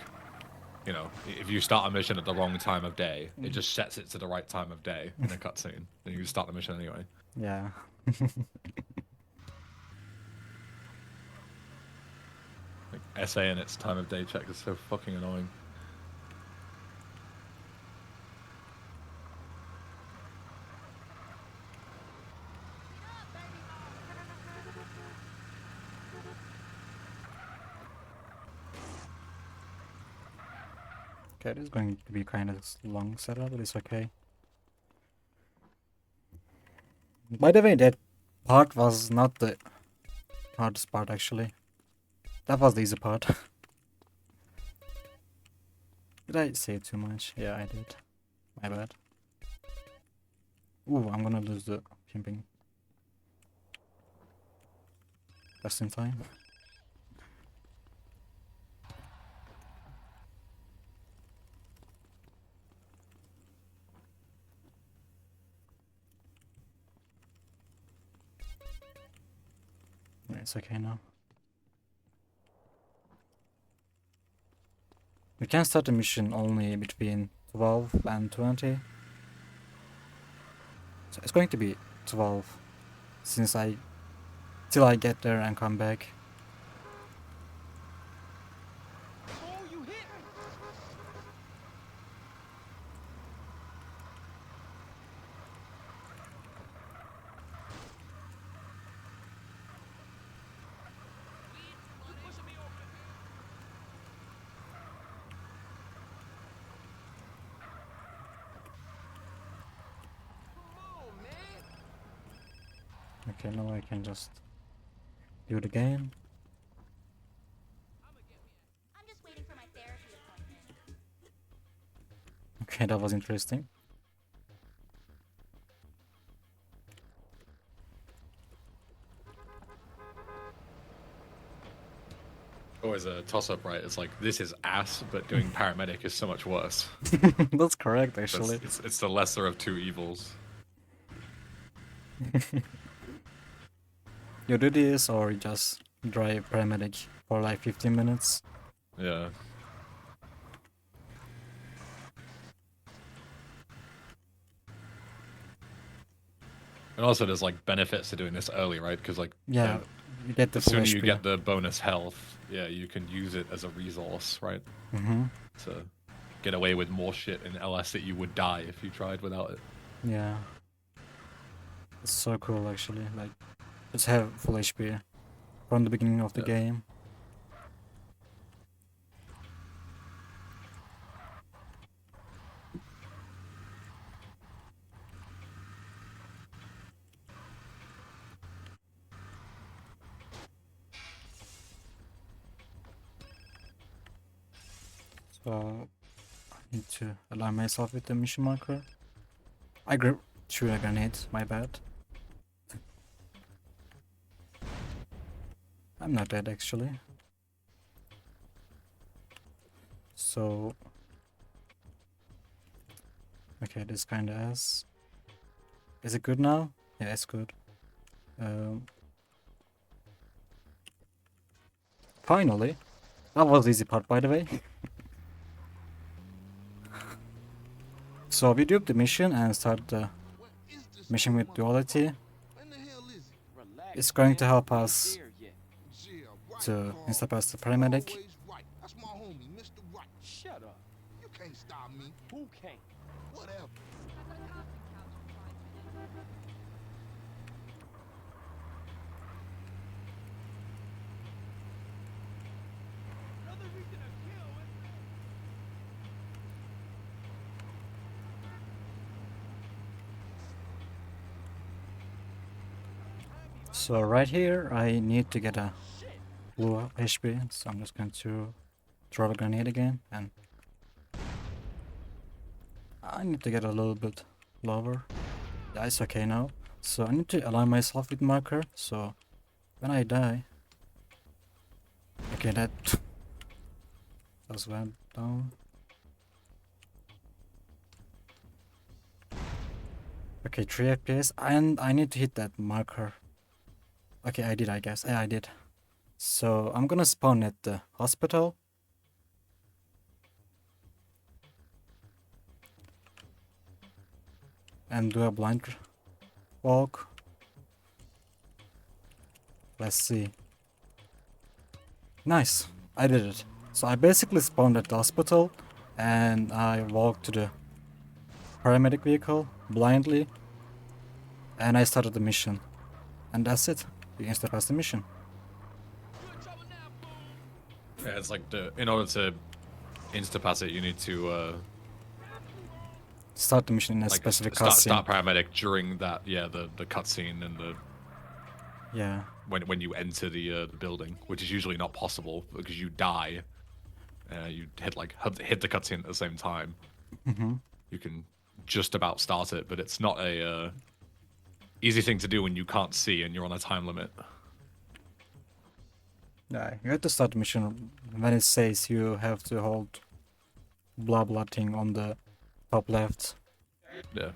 you know, if you start a mission at the wrong time of day, it just sets it to the right time of day in a cutscene. Then you start the mission anyway. Yeah. Like, SA and its time of day check is so fucking annoying. Okay, this is going to be kind of long setup, but it's okay. By the way, that part was not the hardest part actually. That was the easy part. Did I say too much? Yeah, I did. My bad. Ooh, I'm gonna lose the pimping. Just in time. It's okay now. We can start the mission only between 12 and 20. So it's going to be 12 since till I get there and come back. Oh, you hit me. You pushing me over the Come on, man. Okay, now I can just do it again. Okay, that was interesting. Always a toss-up, right? It's like this is ass, but doing paramedic is so much worse. That's correct, That's, actually. it's the lesser of two evils. You do this or you just drive paramedic for like 15 minutes. Yeah. And also, there's like benefits to doing this early, right? Because like, Yeah, you get the the full sooner you HP. get the bonus health, yeah, you can use it as a resource, right? Mm-hmm. To get away with more shit in LS that you would die if you tried without it. Yeah. It's so cool, actually. Like, just have full HP from the beginning of the Yeah. game. So, I need to align myself with the mission marker. I threw a grenade, my bad. I'm not dead, actually. So, okay, this kinda ass. Is it good now? Yeah, it's good. Finally. That was the easy part, by the way. So we do the mission and start the What is this mission old with motherfucker? duality. When the hell is it? Relax, It's going man. to help We ain't us there yet. Yeah, right, to Carl. insta-pass the paramedic. Always right. That's my homie, Mr. Right. Shut up. You can't stop me. Who can't? Whatever. Another reason to kill, isn't it? So right here, I need to get a blue HP. So I'm just going to throw a grenade again, and I need to get a little bit lower. Yeah, it's okay now. So I need to align myself with marker. So when I die, okay, that just went down. Okay, 3 FPS, and I need to hit that marker. Okay, I did, I guess. Yeah, I did. So I'm gonna spawn at the hospital. And do a blind walk. Let's see. Nice, I did it. So I basically spawned at the hospital and I walked to the paramedic vehicle blindly and I started the mission. And that's it. You insta pass the mission. You in trouble now, fool. Yeah, it's like in order to insta pass it, you need to Start the mission in a like specific start cutscene. paramedic during that the cutscene and the Yeah. when you enter the building, which is usually not possible because you die. You hit the cutscene at the same time. Mm-hmm. You can just about start it, but it's not a easy thing to do when you can't see and you're on a time limit. Yeah, you have to start the mission when it says you have to hold blah blah thing on the top left. Yeah,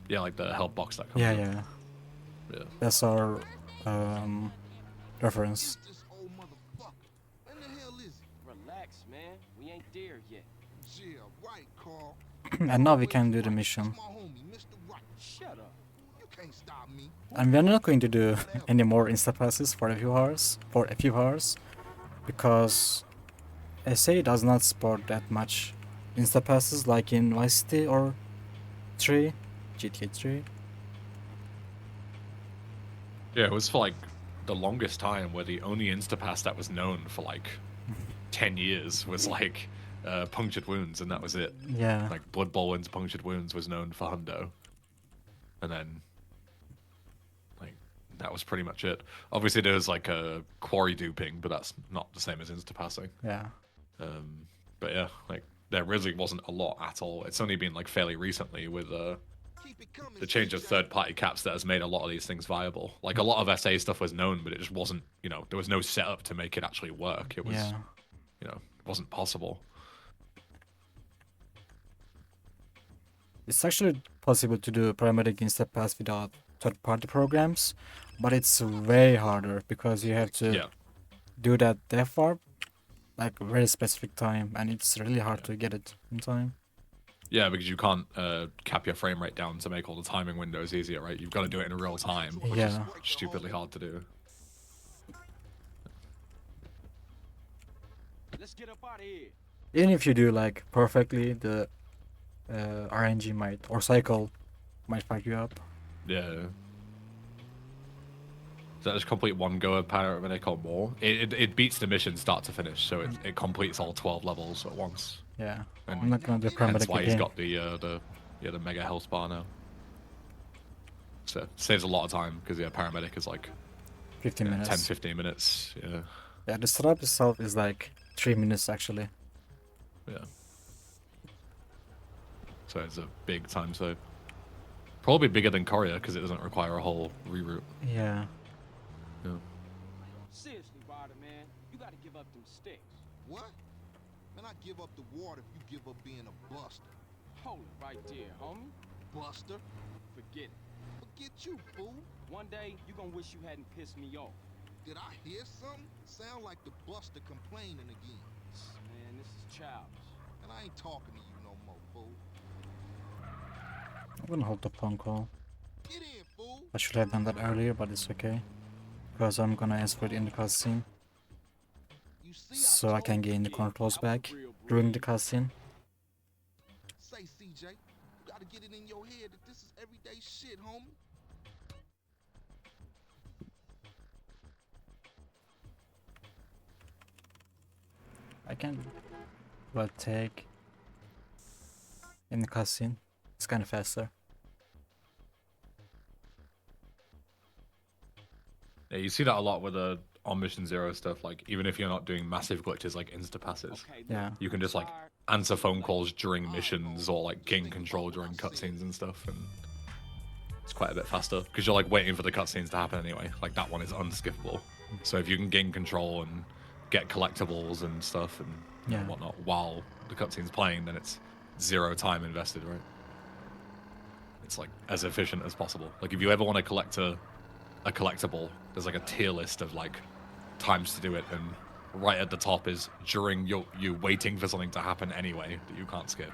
yeah, like the help box that comes. Yeah, up. yeah. Yeah. That's our reference. Is this old motherfucker? When the hell is it? Relax, man. We ain't there yet. Yeah, right, Carl. And now we Always can do the right. mission. That's my homie, Mr. Right. Shut up. You can't stop me. And we're not going to do any more insta passes for a few hours, because SA does not support that much insta passes like in Vice City or GTA 3. Yeah, it was for like the longest time where the only instapass that was known for like 10 years was like punctured wounds, and that was it. Yeah. Like Blood Bowl punctured wounds was known for Hundo, and then like that was pretty much it. Obviously, there was like a quarry duping, but that's not the same as instapassing. Yeah. But yeah, like there really wasn't a lot at all. It's only been like fairly recently with Keep it coming, the change of CJ. third-party caps that has made a lot of these things viable. Like a lot of SA stuff was known, but it just wasn't, you know, there was no setup to make it actually work. It was, Yeah. you know, it wasn't possible. It's actually possible to do paramedic instant pass without third-party programs, but it's way harder because you have to Yeah. do that death warp like very specific time, and it's really hard to get it in time. Yeah, because you can't cap your frame rate down to make all the timing windows easier, right? You've got to do it in real time, which is Yeah. stupidly hard to do. Let's get up out of here. Even if you do like perfectly, the RNG might or cycle might fuck you up. Yeah. So just complete one go of paramedic or more. It beats the mission start to finish, so it completes all 12 levels at once. Yeah, And I'm not gonna do That's paramedic why he's again. got the mega health bar now. So saves a lot of time because paramedic is like 15 10, minutes. 15 minutes. Yeah, Yeah, the setup itself is like 3 minutes actually. yeah. So it's a big time save. Probably bigger than Courier because it doesn't require a whole reroute. Yeah. Yeah. Seriously, Ryder, man. You gotta give up them sticks. What? Man, I give up the water if you give up being a buster. Hold it right there, homie. Buster? Forget it. Forget you, fool. One day, you gonna wish you hadn't pissed me off. Did I hear something? Sound like the buster complaining again. Man, this is childish. And I ain't talking to you no more, fool. I'm gonna hold the phone call. Get in, fool. I should have done that earlier, but it's okay. Because I'm gonna answer it in the cutscene. You see, So I can gain the Yeah, controls that was back real during the brave. cutscene. Say, CJ, you gotta get it in your head that this is everyday shit, homie. I can take in the cutscene. It's kinda faster. Yeah, you see that a lot with the on Mission Zero stuff. Like even if you're not doing massive glitches like insta passes, Okay, look, Yeah. you can just like tired. answer phone calls during missions or like gain control during cutscenes and stuff, and it's quite a bit faster because you're like waiting for the cutscenes to happen anyway. Like that one is unskippable. So if you can gain control and get collectibles and stuff and Yeah. whatnot while the cutscene's playing, then it's zero time invested, right? It's like as efficient as possible. Like if you ever want to collect a collectible, there's like a tier list of like times to do it, and right at the top is during you waiting for something to happen anyway that you can't skip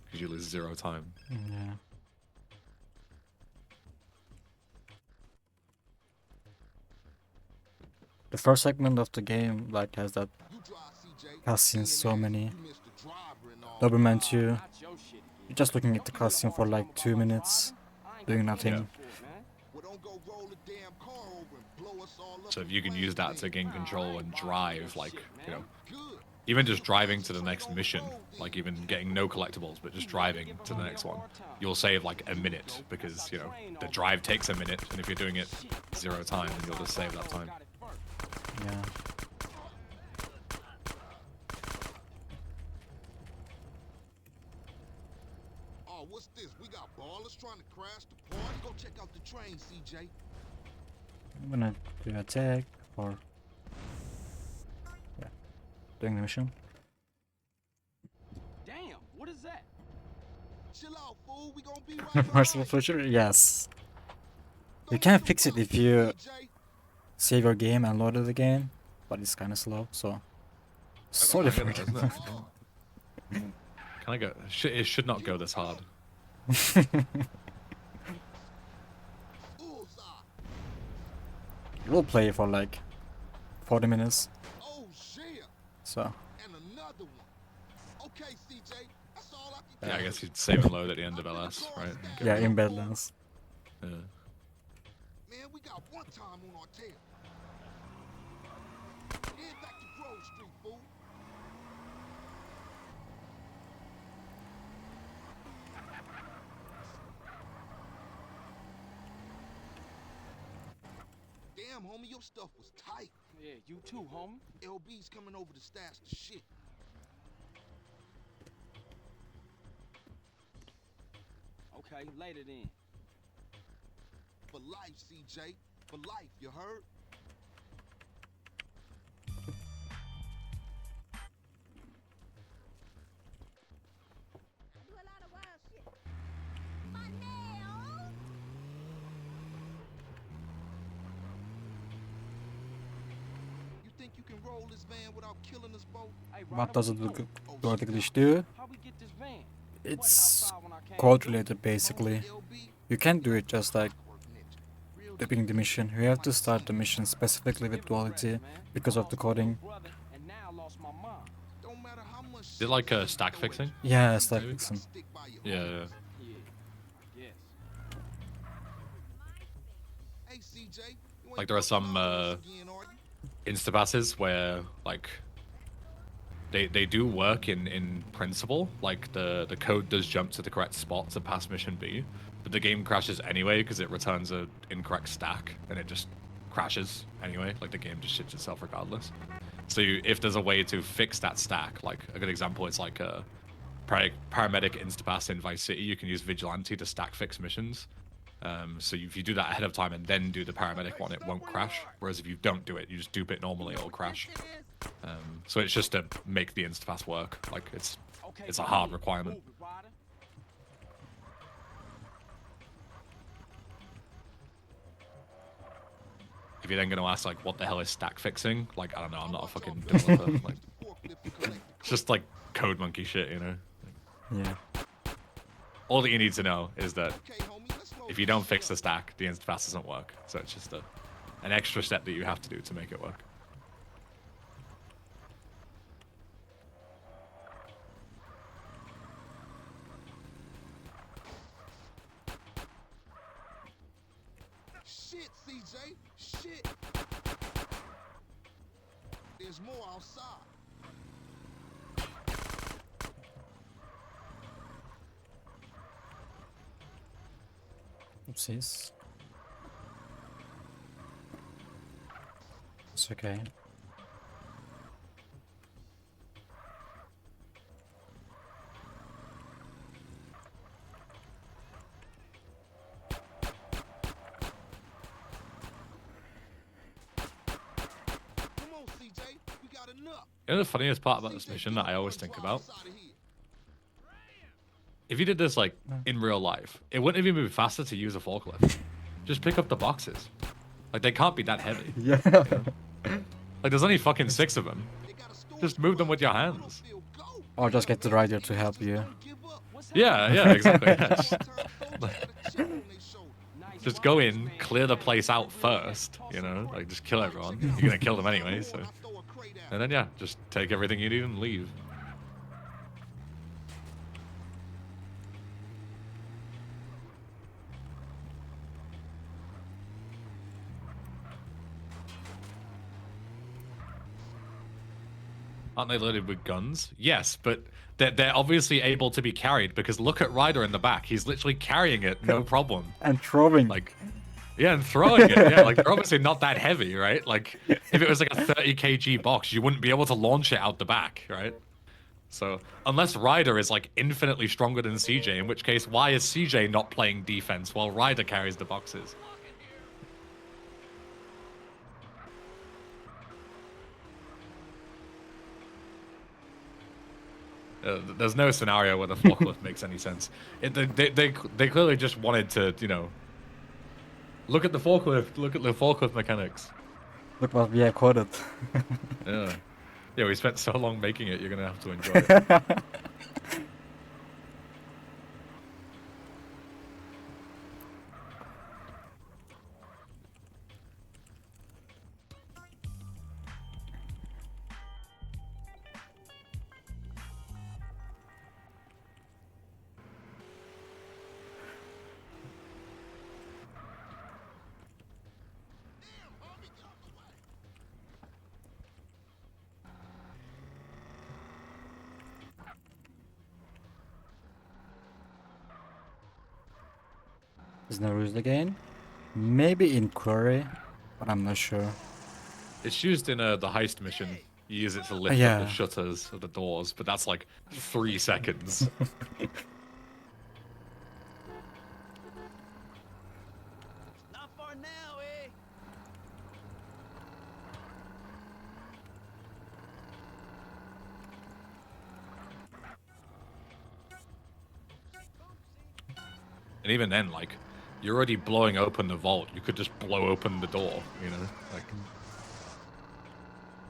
because you lose zero time. Yeah. The first segment of the game like has that You drive, CJ. cutscenes, so many. You missed the driver and all. Doberman Ah, 2. not your shit again. You're just looking at the Don't give me a cutscene for hard like time 2 about my minutes, driving. I ain't doing gonna pay nothing. you for it, man. Well, don't go roll the damn car over and blow us all up. So if in you can use that to flames, gain control and drive, like you know, man. Good. even just driving to the next mission, like even getting no collectibles but just driving to the next one, you'll save like a minute because you know the drive takes a minute, and if you're doing it zero time, then you'll just save that time. Got it first. Yeah. Oh, what's this? We got ballers trying to crash the party. Go check out the train, CJ. I'm gonna do attack or yeah, doing the mission. Damn, what is that? Chill out, fool. We gonna be right Merciful behind you. feature, yes. You Don't can let 'em fix it bust if you CJ. save your game and load it again, but it's kind of slow. So sorry for Isn't it? that. Can I go? It should not go this hard. Bullseye. We'll play for like 40 minutes. Oh, shit. So And another one. Okay, CJ. That's all I can Yeah, I do. guess you'd save and load at the end of LS, right? yeah, in Badlands. Yeah. Man, we got one time on our tail. Head back to Grove Street, fool. Damn, homie, your stuff was tight. Yeah, you too, homie. LB's coming over to stash the shit. Okay, later then. For life, CJ. For life, you heard? I do a lot of wild shit. My nails! You think you can roll this van without killing us both? Hey, What Ryder, does where it you look going? automatically do? How we get this van? It's code related basically. You can't do it just like doing the mission. You have to start the mission specifically with duality because of the coding. And now I lost my mom. Don't matter how much Is it like a stack fixing? Yeah, stack Maybe. fixing. Yeah, yeah. Yeah, I guess. Hey, CJ, you ain't Like there are some again, are you? instapasses where like they do work in principle. Like the code does jump to the correct spot to pass mission B, but the game crashes anyway because it returns a incorrect stack and it just crashes anyway. Like the game just shits itself regardless. So if there's a way to fix that stack, like a good example is like a paramedic instapass in Vice City. You can use vigilante to stack fix missions. So if you do that ahead of time and then do the paramedic one, it won't crash. Whereas if you don't do it, you just dupe it normally, it'll crash. So it's just to make the instapass work. Like it's a hard requirement. Move it, Ryder. If you're then going to ask like what the hell is stack fixing, like I don't know, I'm not a fucking developer. Like it's just like code monkey shit, you know. Yeah. All that you need to know is that Okay, homie, let's load if you don't fix the stack, the instapass doesn't work. So it's just an extra step that you have to do to make it work. Shit, CJ. Shit. There's more outside. Oopsies. It's okay. Come on, CJ. We got enough. You know the funniest part about this mission that I always think about? If you did this like in real life, it wouldn't even be faster to use a forklift. Just pick up the boxes. Like they can't be that heavy. Yeah. Like there's only fucking 6 of them. Just move them with your hands. Or just get the rider to help you. Yeah, exactly. Yeah. Just go in, clear the place out first, you know, like just kill everyone. You're gonna kill them anyway, so. And then yeah, just take everything you need and leave. Aren't they loaded with guns? Yes, but they're obviously able to be carried because look at Ryder in the back. He's literally carrying it, no problem. And throwing. Like, yeah, and throwing it. Yeah, like they're obviously not that heavy, right? Like, if it was like a 30 kg box, you wouldn't be able to launch it out the back, right? So, unless Ryder is like infinitely stronger than CJ, in which case, why is CJ not playing defense while Ryder carries the boxes? There's no scenario where the forklift makes any sense. They clearly just wanted to, you know, look at the forklift mechanics. Look what we have coded. Yeah, we spent so long making it, you're gonna have to enjoy it. Is no ruse again? Maybe inquiry, but I'm not sure. It's used in the heist mission. You use it to lift Yeah. up the shutters of the doors, but that's like 3 seconds. now, eh? And even then, like, you're already blowing open the vault. You could just blow open the door, you know? Like,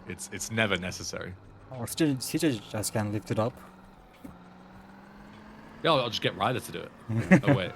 it's never necessary. Or CJ just can lift it up. Yeah, I'll just get Ryder to do it. Oh, wait.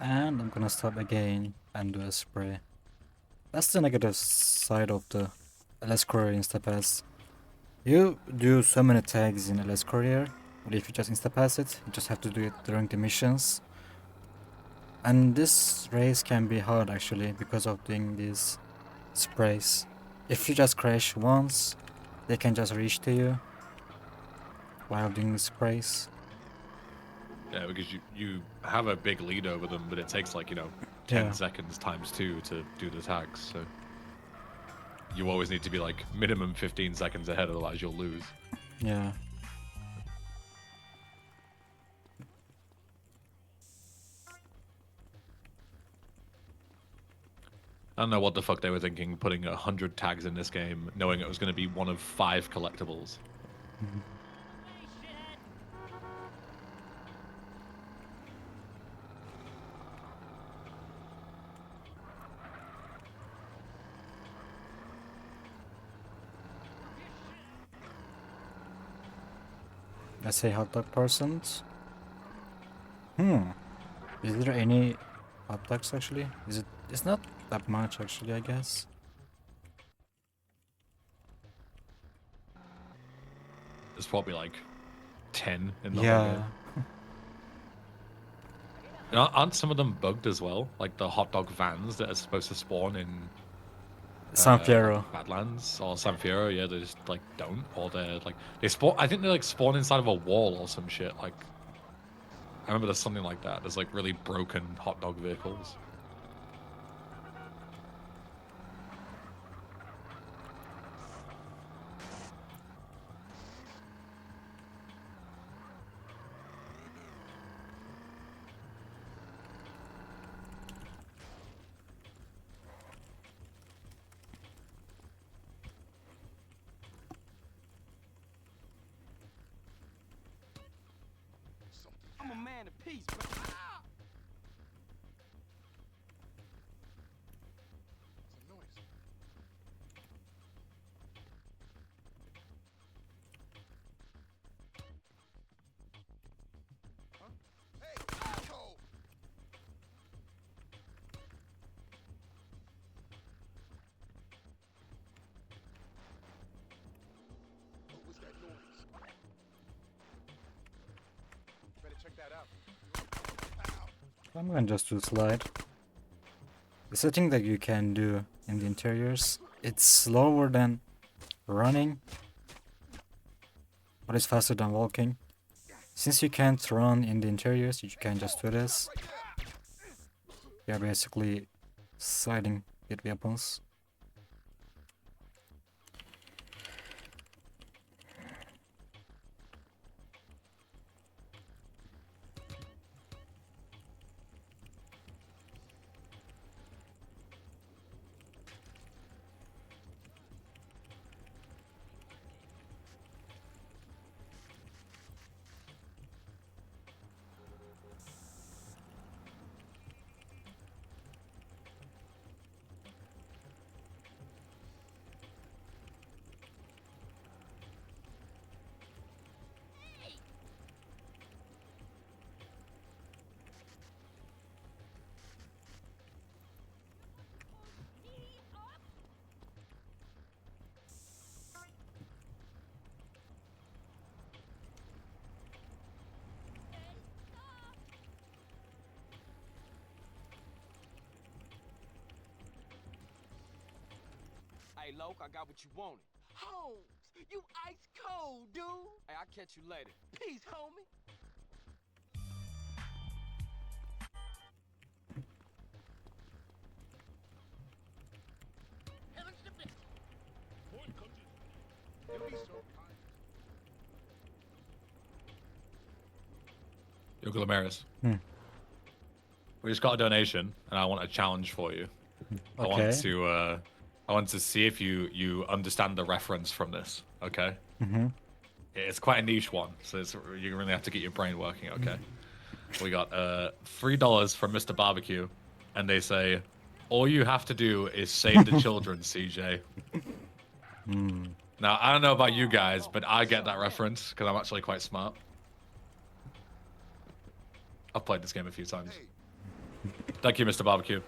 And I'm gonna stop again and do a spray. That's the negative side of the LS Courier Instapass. You do so many tags in LS Courier, but if you just Instapass it, you just have to do it during the missions. And this race can be hard actually because of doing these sprays. If you just crash once, they can just reach to you while doing the sprays. Yeah, because you have a big lead over them, but it takes like, 10 Yeah. seconds times 2 to do the tags, so you always need to be like minimum 15 seconds ahead, otherwise you'll lose. Yeah. I don't know what the fuck they were thinking, putting 100 tags in this game, knowing it was going to be one of 5 collectibles. Let's say hot dog persons. Is there any hot dogs actually? Is it? It's not that much actually, I guess. There's probably like 10 in the whole Yeah. game. Aren't some of them bugged as well? Like the hot dog vans that are supposed to spawn in San Fierro. like Badlands or San Fierro, yeah, they just like don't, or they're like they spawn. I think they like spawn inside of a wall or some shit. Like I remember there's something like that. There's like really broken hot dog vehicles. I'm a man of peace, bro. Ah! What's the noise? Huh? Hey, asshole! What was that noise? Better check that out. I'm gonna just do slide. The setting that you can do in the interiors, it's slower than running, but it's faster than walking. Since you can't run in the interiors, you can just do this. You're basically sliding with weapons. Hey, Loke, I got what you wanted. Holmes, you ice cold, dude. Hey, I'll catch you later. Peace, homie. Yo, Glomerius. Hmm. We just got a donation, and I want a challenge for you. I want to see if you understand the reference from this. Okay. Mm-hmm. It's quite a niche one, so you really have to get your brain working. Okay. We got $3 from Mr. Barbecue, and they say, "All you have to do is save the children, CJ." Now I don't know about you guys, but I get that reference because I'm actually quite smart. I've played this game a few times. Thank you, Mr. Barbecue.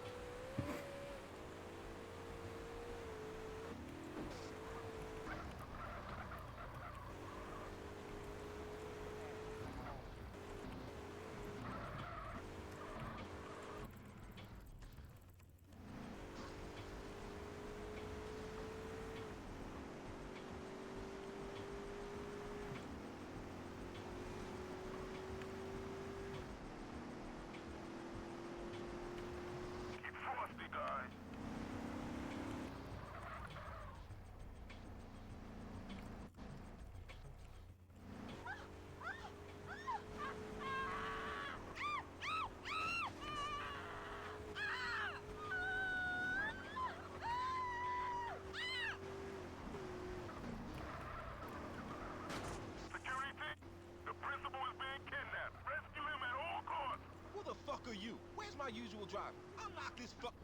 Who the fuck are you? Where's my usual driver? Unlock this fuck.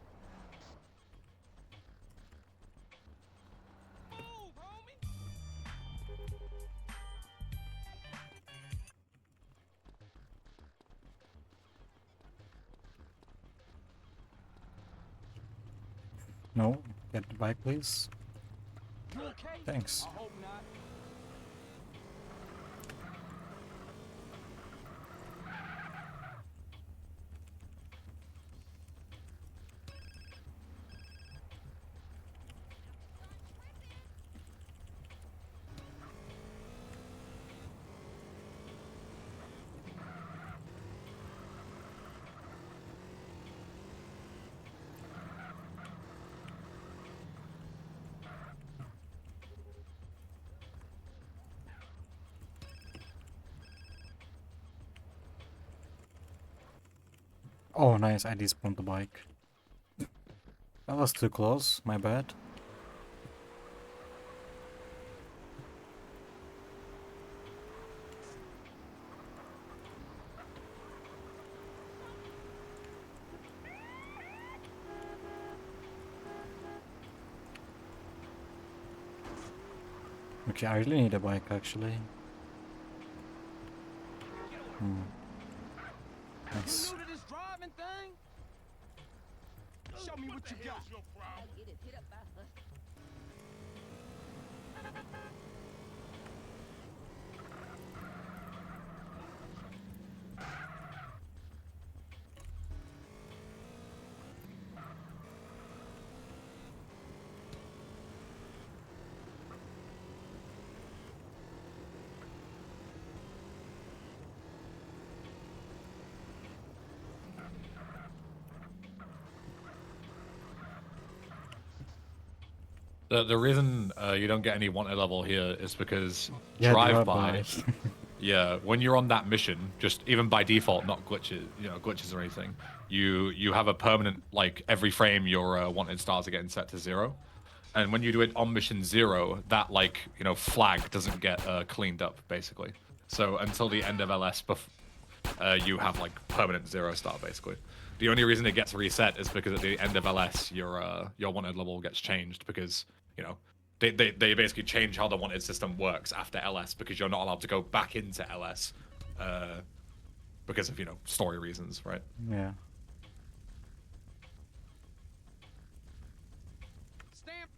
Move, homie! No, get the bike, please. You okay? Thanks. I hope not. Oh, nice. I despawned the bike. That was too close. My bad. Okay, I really need a bike actually. Nice. You new to this driving thing? Show me what you got. I get it hit up by her. The reason you don't get any wanted level here is because Yeah, drive-by, yeah, when you're on that mission, just even by default, not glitches or anything, you have a permanent, like, every frame your wanted stars are getting set to 0. And when you do it on mission 0, that, like, flag doesn't get cleaned up, basically. So until the end of LS, you have, like, permanent 0 star, basically. The only reason it gets reset is because at the end of LS, your wanted level gets changed because, they basically change how the wanted system works after LS because you're not allowed to go back into LS because of, story reasons, right? Yeah. Stand.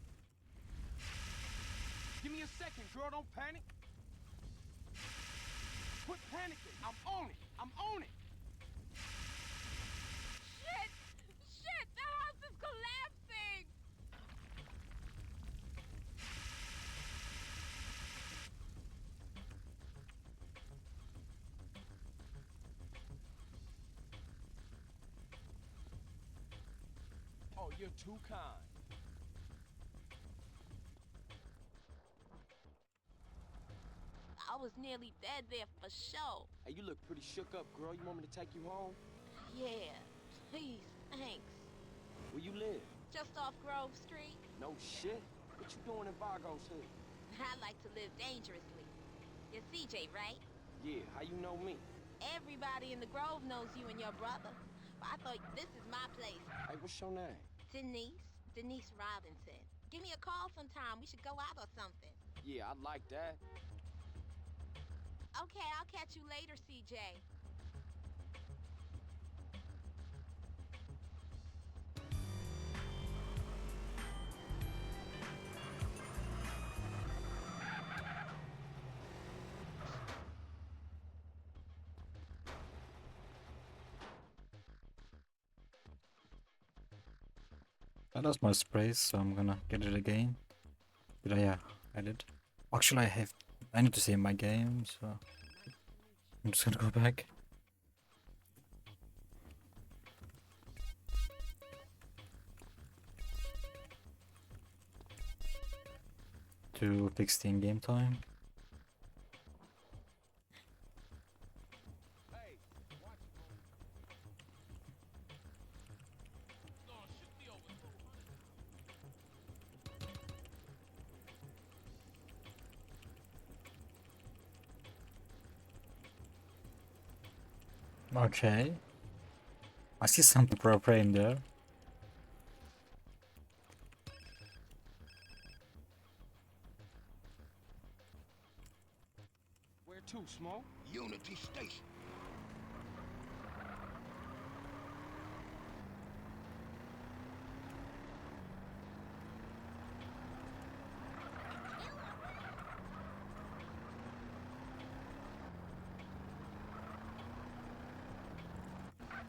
Give me a second, girl. Don't panic. Quit panicking. I'm on it. I'm on it. Shit! Shit! The house is collapsing! You're too kind. I was nearly dead there for sure. Hey, you look pretty shook up, girl. You want me to take you home? Yeah, please, thanks. Where you live? Just off Grove Street. No shit. What you doing in Vargo's hood? I like to live dangerously. You're CJ, right? Yeah, how you know me? Everybody in the Grove knows you and your brother. But I thought this is my place. Hey, what's your name? Denise Robinson. Give me a call sometime. We should go out or something. Yeah, I like that. Okay, I'll catch you later, CJ. I lost my sprays, so I'm gonna get it again. But yeah, I did. Actually, I need to save my game, so I'm just gonna go back. To fix the in-game time. Okay. I see some propane in there. Where to, Smoke? Unity Station.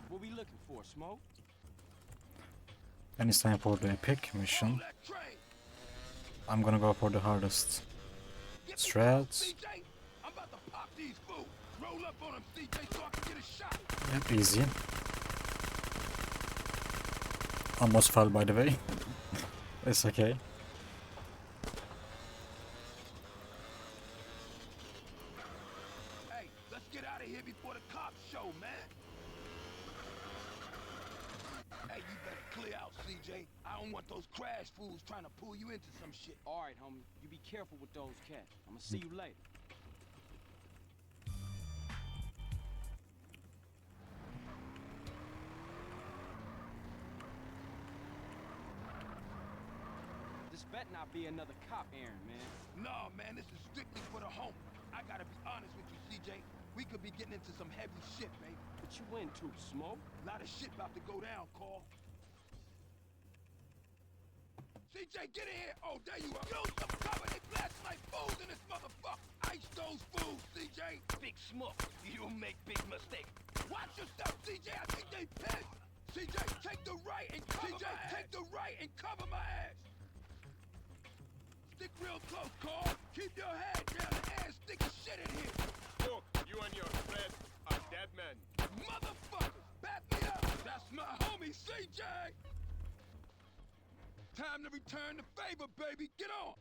What we looking for, Smoke? And it's time for the epic mission. That train. I'm gonna go for the hardest Get me strats. CJ. I'm about to pop these fools. Roll up on them, CJ, so I can get a shot. Yep, easy. Almost fell, by the way. It's okay. Hey, let's get out of here before the cops show, man. Hey, you better clear out, CJ. I don't want those crash fools trying to pull you into some shit. All right, homie. You be careful with those cats. I'ma see you later. This better not be another cop errand, man. No, man, this is strictly for the home. I gotta be honest with you, CJ. We could be getting into some heavy shit, man. What you into, Smoke? A lot of shit about to go down, Carl. CJ, get in here! Oh, there you are! Use some cover! They blasting like fools in this motherfucker! Ice those fools, CJ! Big Smoke, you make big mistake. Watch yourself, CJ! I think they pissed! CJ, take the right and cover my ass! Take the right and cover my ass! Stick real close, Carl! Keep your head down and stick shit in here! Look, you and your friend are dead men. Motherfuckers! Back me up! That's my homie, CJ! Time to return the favor, baby! Get on!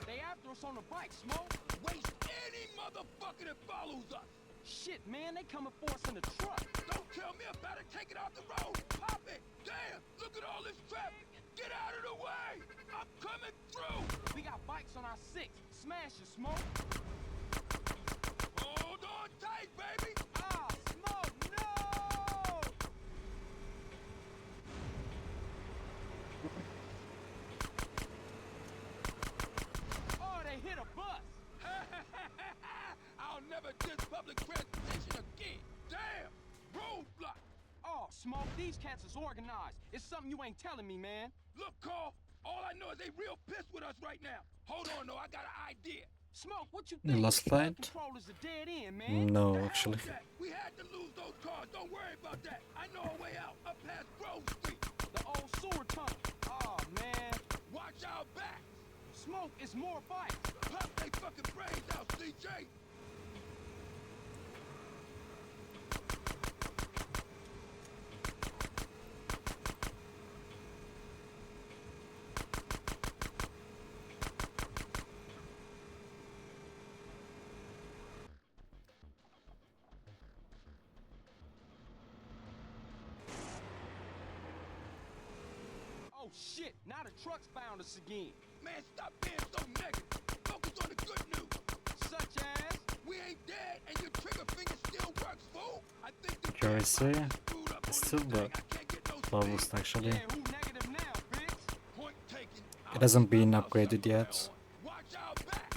They after us on the bike, Smoke. Waste any motherfucker that follows us! Shit, man, they coming for us in the truck. Don't tell me about it! Take it off the road! Pop it! Damn! Look at all this traffic! Get out of the way! I'm coming through! We got bikes on our six. Smash it, Smoke. Hold on tight, baby! Ah, Smoke, no! Oh, they hit a bus. I'll never diss public transportation again! Damn! Roadblock! Oh, Smoke, these cats is organized. It's something you ain't telling me, man. Look, Carl, all I know is they real pissed with us right now. Hold on, though, I got an idea. Smoke, what you The think? last Gun fight? control is a dead end, man. No, The hell actually. with that. We had to lose those cars. Don't worry about that. I know a way out, up past Grove Street. The old sewer tunnel. Oh, man. Watch our backs. smoke, it's more fights. Pop they fucking brains out, CJ! Oh shit, now the truck's found us again. Man, stop being so negative. Focus on the good news. Such as? We ain't dead, and your trigger finger still works, fool. I think the Accuracy gas screwed up is on still this the thing. I can't get no lowest speed. actually. Yeah, who negative now, bitch? Point taken. It hasn't been I'll upgraded suffer yet. that one. Watch out back.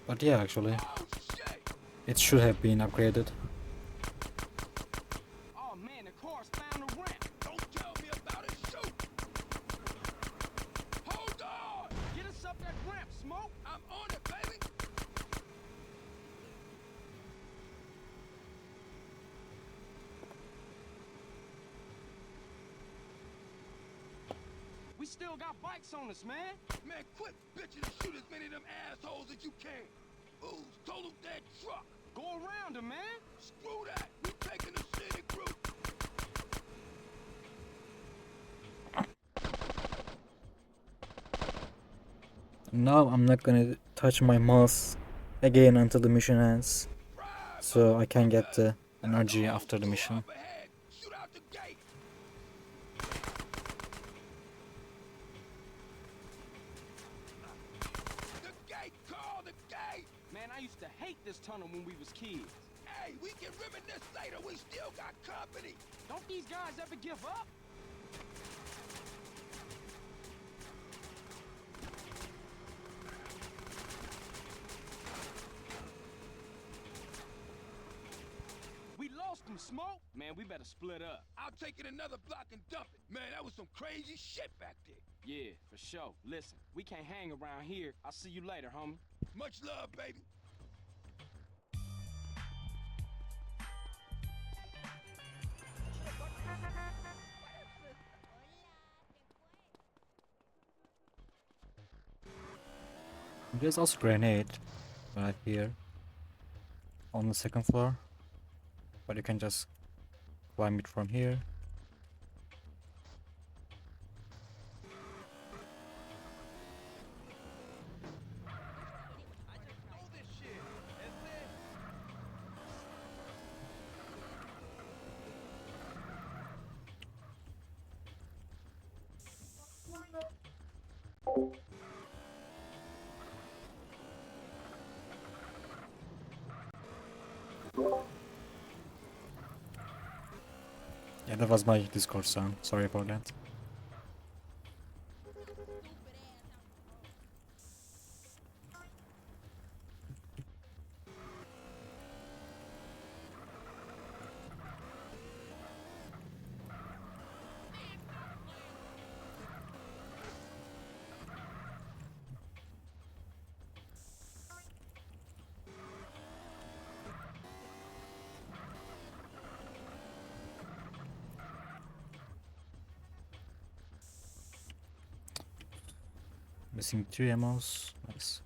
But yeah, actually, Oh shit! it should have been upgraded. Oh man, the car's found the ramp. Don't tell me about it. Shoot! Hold on! Get us up that ramp, Smoke. I'm on it, baby. We still got bikes on us, man. Man, quit bitching and shoot as many of them assholes as you can. Ooh, total dead truck. Go around him, man. Screw that. We taking the city group. Now I'm not gonna touch my mouse again until the mission ends, so I can get the energy after the mission. Up ahead. Shoot out the gate. The gate, Carl, the gate. Man, I used to hate this tunnel when we was kids. Hey, we can reminisce later. We still got company. Don't these guys ever give up? We lost them, Smoke. Man, we better split up. I'll take it another block and dump it. Man, that was some crazy shit back there. Yeah, for sure. Listen, we can't hang around here. I'll see you later, homie. Much love, baby. There's also grenade right here on the second floor, but you can just climb it from here. I just know this shit. And then Yeah, that was my Discord sound. Sorry about that. Missing 2 ammos. Nice.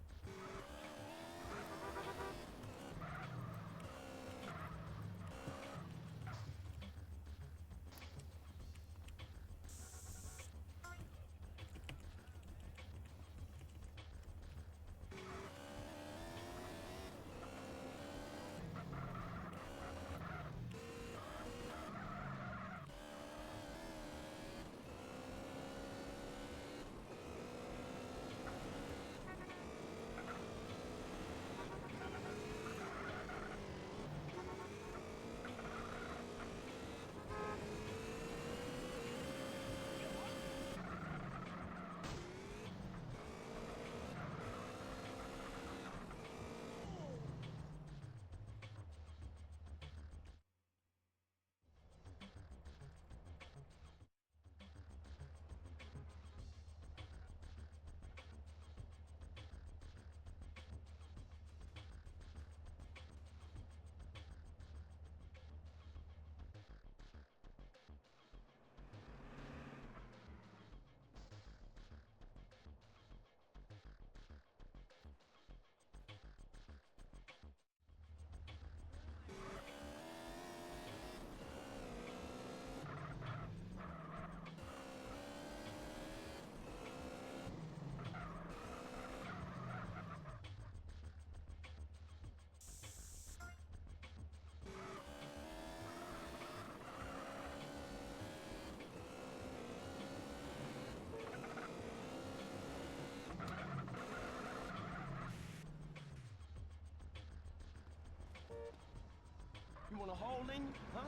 want a hole in you, huh?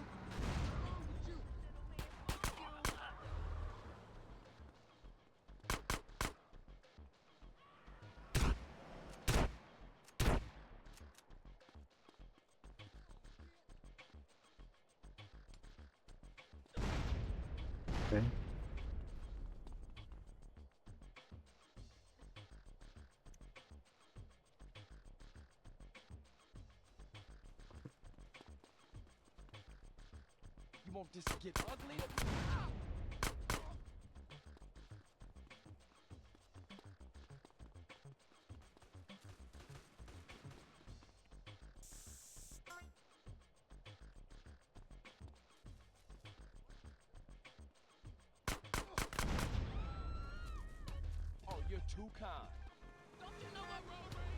Okay. You want this to get ugly? Oh, you're too kind. Don't you know my road rage?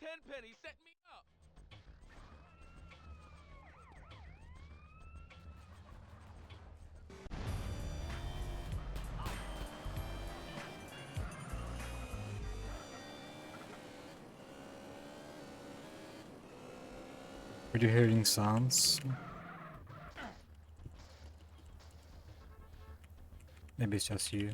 Tenpenny set me up. Are you hearing sounds? Maybe it's just you.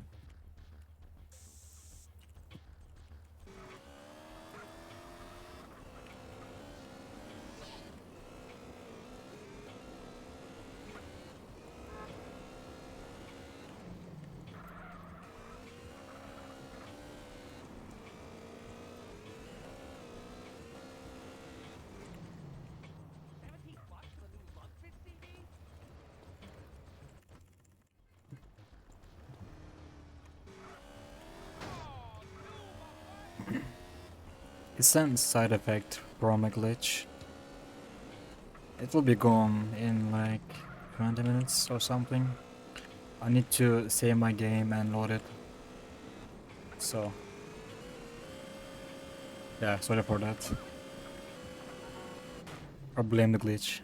$17 for the new Luxfit CD? It sends side effect from a glitch. It will be gone in like 20 minutes or something. I need to save my game and load it. So yeah, sorry for that. Or blame the glitch.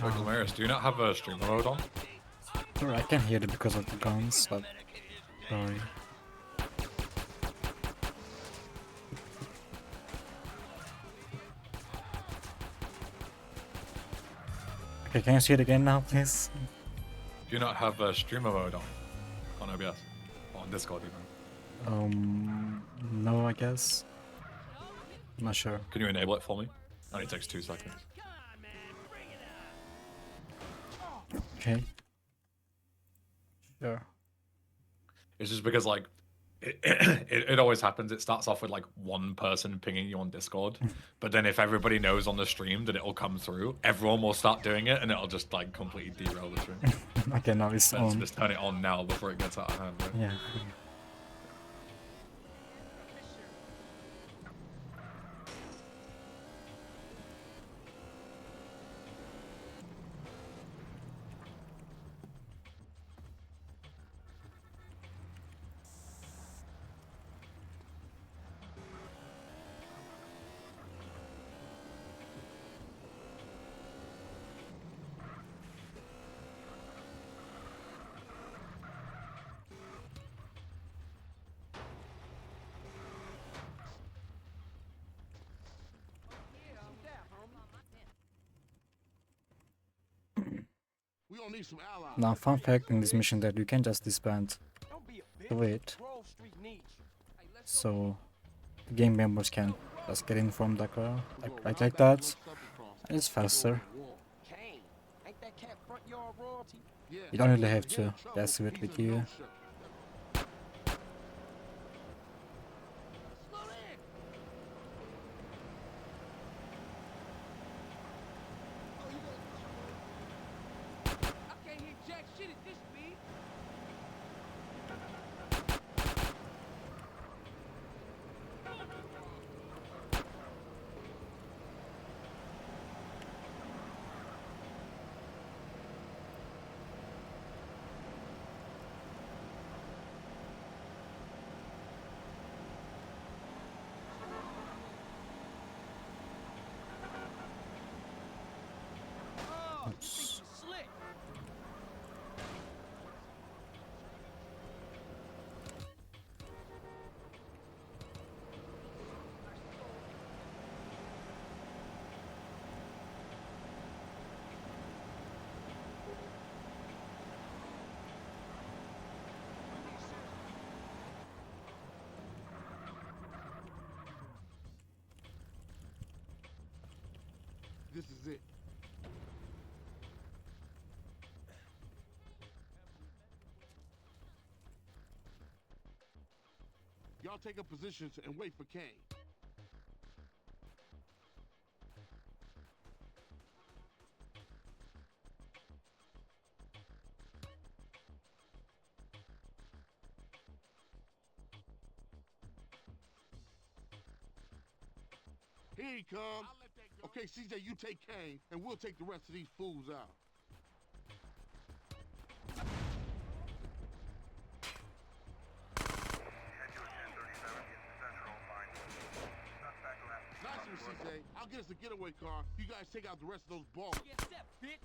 Wait, Glomerius, do you not have a streamer mode on? Or I can hear it because of the guns, but sorry. Okay, can you see it again now, please? Do you not have a streamer mode on OBS? Or on Discord even? No, I guess. I'm not sure. Can you enable it for me? Only takes 2 seconds. Come on, man, bring it on. Okay. Sure. It's just because like It always happens. It starts off with like one person pinging you on Discord, but then if everybody knows on the stream that it'll come through, everyone will start doing it, and it'll just like completely derail the stream. Okay, now it's Let's on. just turn it on now before it gets out of hand. Right? Yeah. We don't need some allies. Now, fun fact in this mission that you can just disband Don't be a bitch. the wait, Grove Street needs you. Hey, let's go. so the game members can just get in from the car, like that, and it's faster. Kane, ain't that cat front yard royalty? You don't really have to passive it with you. Slow down. I can't hear jack shit at this speed. Oh, you think you slick. This is it. Y'all take up positions and wait for Kane. Here he comes. Okay, CJ, you take Kane, and we'll take the rest of these fools out. Nice one, CJ. I'll get us a getaway car. You guys take out the rest of those balls. Get that, bitch.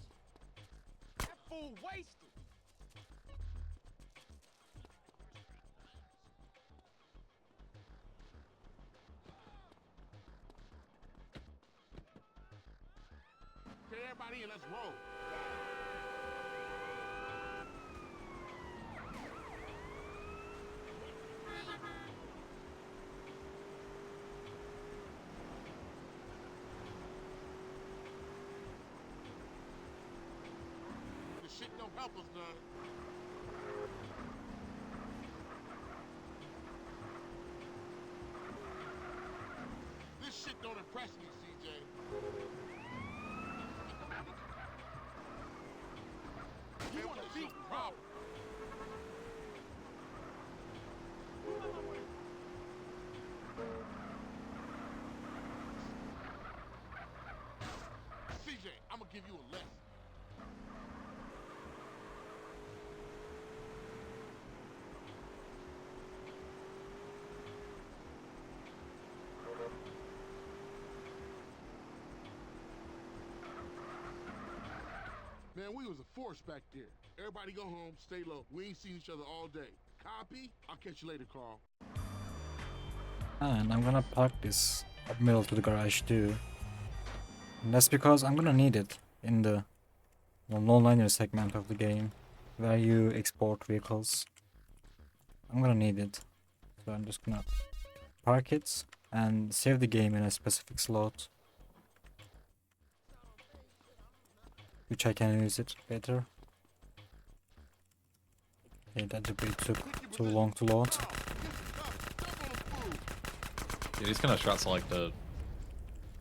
That fool wasted. Okay, everybody in, let's roll. This shit don't help us none. This shit don't impress me, CJ. You want to beat problem. CJ, I'm gonna give you a lesson. Man, we was a force back there. Everybody go home, stay low. We ain't seen each other all day. Copy? I'll catch you later, Carl. And I'm gonna park this up middle to the garage too. And that's because I'm gonna need it in the non-linear segment of the game where you export vehicles. I'm gonna need it. So I'm just gonna park it and save the game in a specific slot, which I can use it better. Okay, that debris took too long to load. Yeah, these kind of strats are like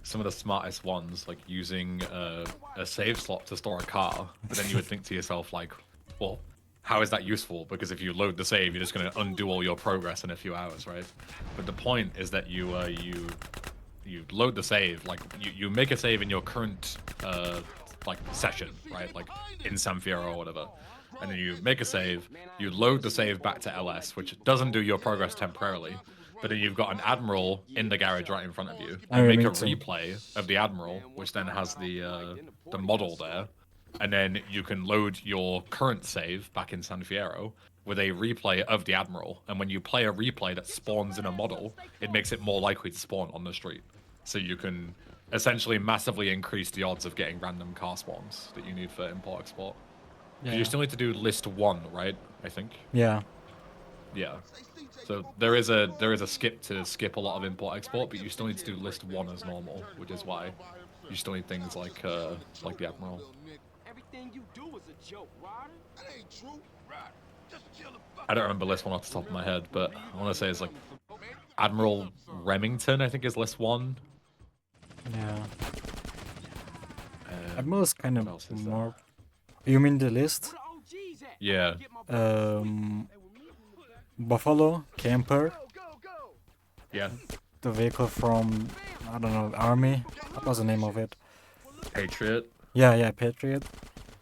some of the smartest ones, like using a save slot to store a car. But then you would think to yourself, like, well, how is that useful? Because if you load the save, you're just going to undo all your progress in a few hours, right? But the point is that you load the save, like you make a save in your current like session, right? Like in San Fierro or whatever. And then you make a save, you load the save back to LS, which doesn't do your progress temporarily. But then you've got an Admiral in the garage right in front of you. You make a replay of the Admiral, which then has the model there. And then you can load your current save back in San Fierro with a replay of the Admiral. And when you play a replay that spawns in a model, it makes it more likely to spawn on the street. So you can essentially massively increase the odds of getting random car spawns that you need for import-export. Because you still need to do list 1, right? I think. Yeah. Yeah. So there is a skip to skip a lot of import-export, but you still need to do list 1 as normal, which is why you still need things like the Admiral. Everything you do is a joke, Ryder. That ain't true. Right. Just chill the fuck I don't remember list 1 off the top of my head, but I want to say it's like Admiral Remington, I think is list 1. Yeah. Admiral is kind what of else is there? more. You mean the list? Yeah. Buffalo, Camper, Yeah. the vehicle from, I don't know, Army. What was the name of it? Patriot. Yeah, Patriot.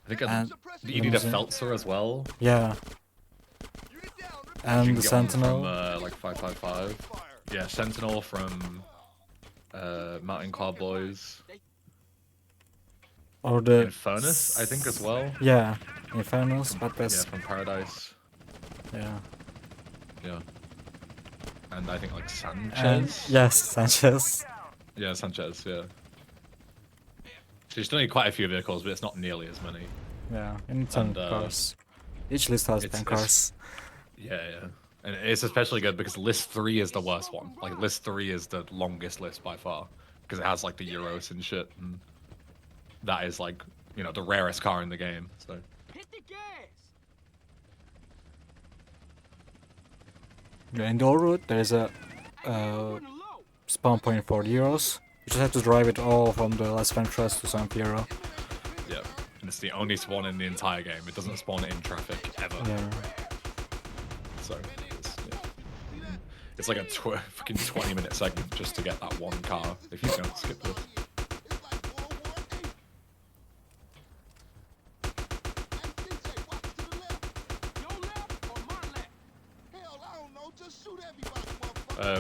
I think And you need a Feltzer as well. Yeah. You And can the get one Sentinel. from like 555. Yeah, Sentinel from Mountain Cowboys. Or the Infernus, I think, as well. Yeah, Infernus, but Yeah, that's from Paradise. yeah. Yeah. And I think like And Sanchez. yes, Sanchez. Yeah, Sanchez, yeah. So you still need quite a few vehicles, but it's not nearly as many. Yeah, and 10 cars. Each list has 10 cars. Yeah. And it's especially good because list 3 is the worst one. Like list 3 is the longest list by far. Because it has like the Euros and shit. And that is like, you know, the rarest car in the game. So Hit the gas. Yeah, in the old route, there's a spawn point for Euros. You just have to drive it all from the Las Ventras to San Piero. yeah. And it's the only spawn in the entire game. It doesn't spawn in traffic ever. Yeah. So it's like a fucking 20-minute segment just to get that one car if you don't skip this.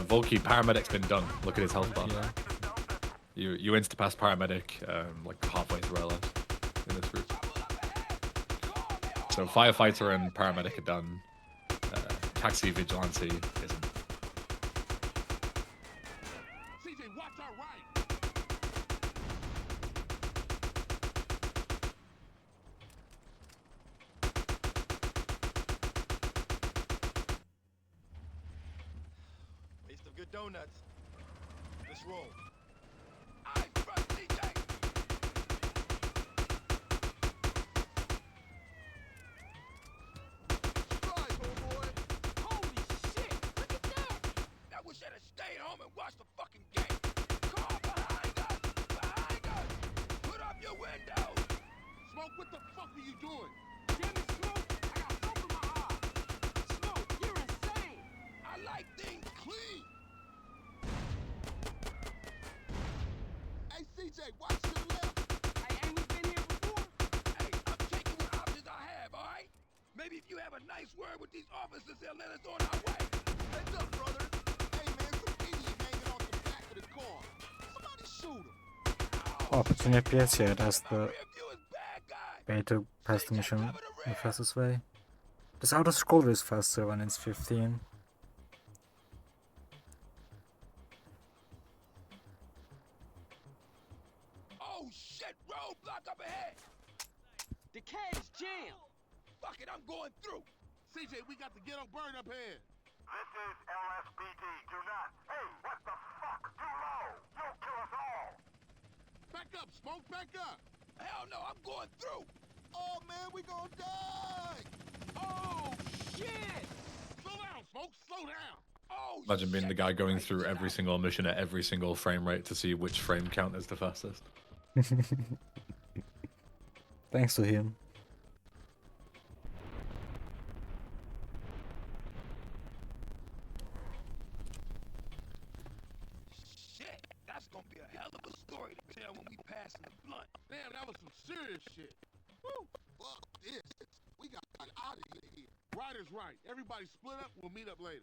Volky, paramedic's been done. Look at his health bar. Yeah. You insta-pass paramedic like halfway through LS in this route. So firefighter and paramedic are done. Taxi vigilante isn't. CJ, watch our right. Waste of good donuts. Let's roll. I front CJ. Strike, homeboy. Holy shit! Look at that! I wish I'd have stayed home and watched the fucking game. Car behind us! Behind us! Put up your window! Smoke, what the fuck are you doing? Damn it, Smoke! I got soap in my eye. Smoke, you're insane. I like things clean. Hey, CJ, watch to the left. Hey, ain't we been here before? Hey, I'm taking what options I have, all right? Maybe if you have a nice word with these officers, they'll let us on our way. Heads up, brother. Hey, man, some idiot hanging off the back of the car. Somebody shoot him. Oh, 15 FPS, yeah, that's the Rear view is bad guy. way to pass the mission the fastest way. This auto scroller is faster when it's 15. Oh, shit, roadblock up ahead. The cat is jammed. Fuck it, I'm going through. CJ, we got to get on burn up here. This is LSBT. Do not. Hey, what the fuck? Too low. You'll kill us all. Back up, Smoke, back up. Hell no, I'm going through. Oh, man, we gonna die. Oh, shit! Slow down, Smoke, slow down. Oh, Oh, Imagine being the shit. guy going through every single mission at every single frame rate to see which frame count is the fastest. Thanks to him. Shit, that's gonna be a hell of a story to tell when we pass in the blunt. Damn, that was some serious shit. Woo. Fuck this. We got to get out of here. Right is right. Everybody split up. We'll meet up later.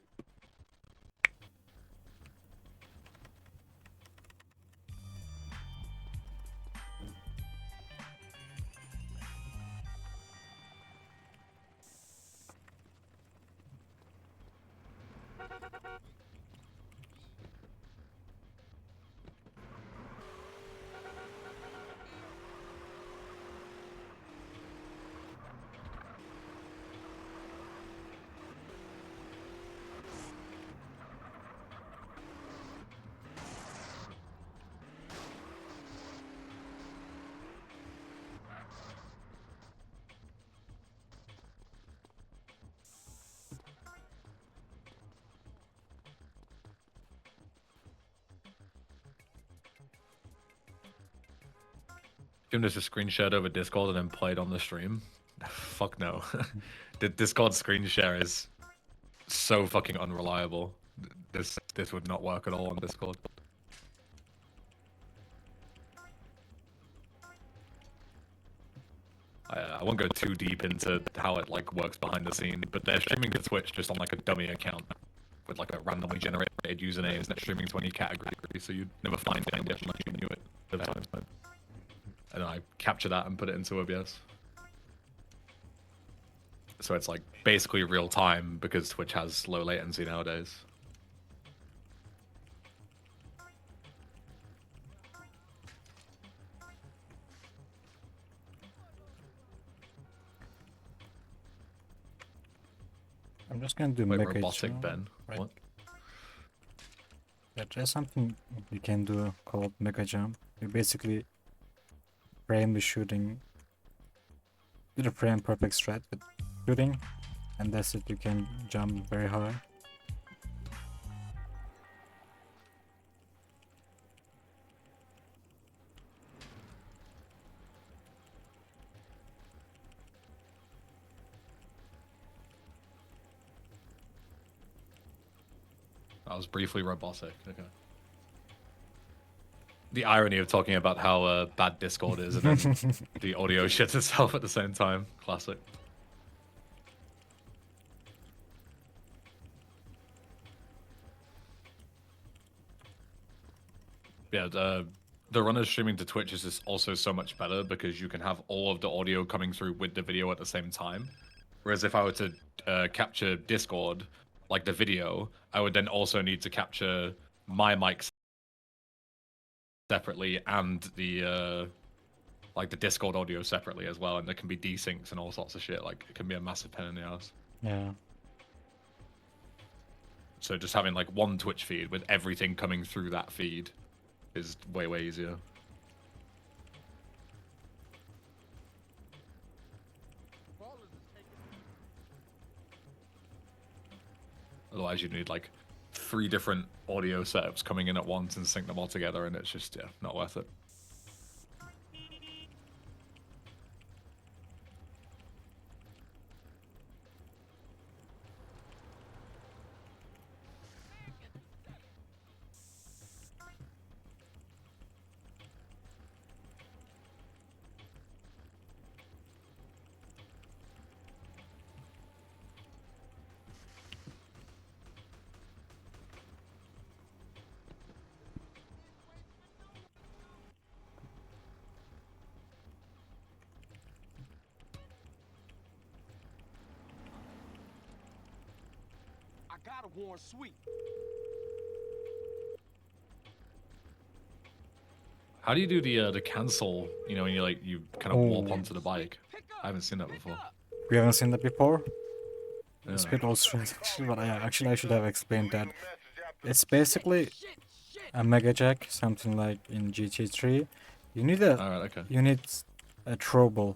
Jim just screen shared over Discord and then played on the stream. Fuck no. The Discord screen share is so fucking unreliable. This would not work at all on Discord. I won't go too deep into how it like works behind the scene, but they're streaming to Twitch just on like a dummy account with like a randomly generated username, and they're streaming to any category, so you'd never find it unless you knew it. And I capture that and put it into OBS. So it's like basically real time because Twitch has low latency nowadays. I'm just gonna do Wait, mega robotic jump, Ben? right? What? Yeah, there's something you can do called mega jump. You basically frame the shooting, do the frame perfect strat with shooting, and that's it. You can jump very high. I was briefly robotic. Okay. The irony of talking about how bad Discord is and then the audio shits itself at the same time. Classic. Yeah, the runners streaming to Twitch is just also so much better because you can have all of the audio coming through with the video at the same time. Whereas if I were to capture Discord, like the video, I would then also need to capture my mic separately and the like the Discord audio separately as well, and there can be desyncs and all sorts of shit. Like it can be a massive pain in the ass. Yeah. So just having like one Twitch feed with everything coming through that feed is way easier. Otherwise, you'd need like 3 different audio setups coming in at once and sync them all together, and it's just, yeah, not worth it. I gotta warn Sweet. How do you do the cancel? You know, when you kind of warp onto the bike. I haven't seen that before. We haven't seen that before. Yeah. It's a bit old strategy, but I should have explained that. It's basically a mega jack, something like in GT3. You need a Alright, okay. you need a throwable,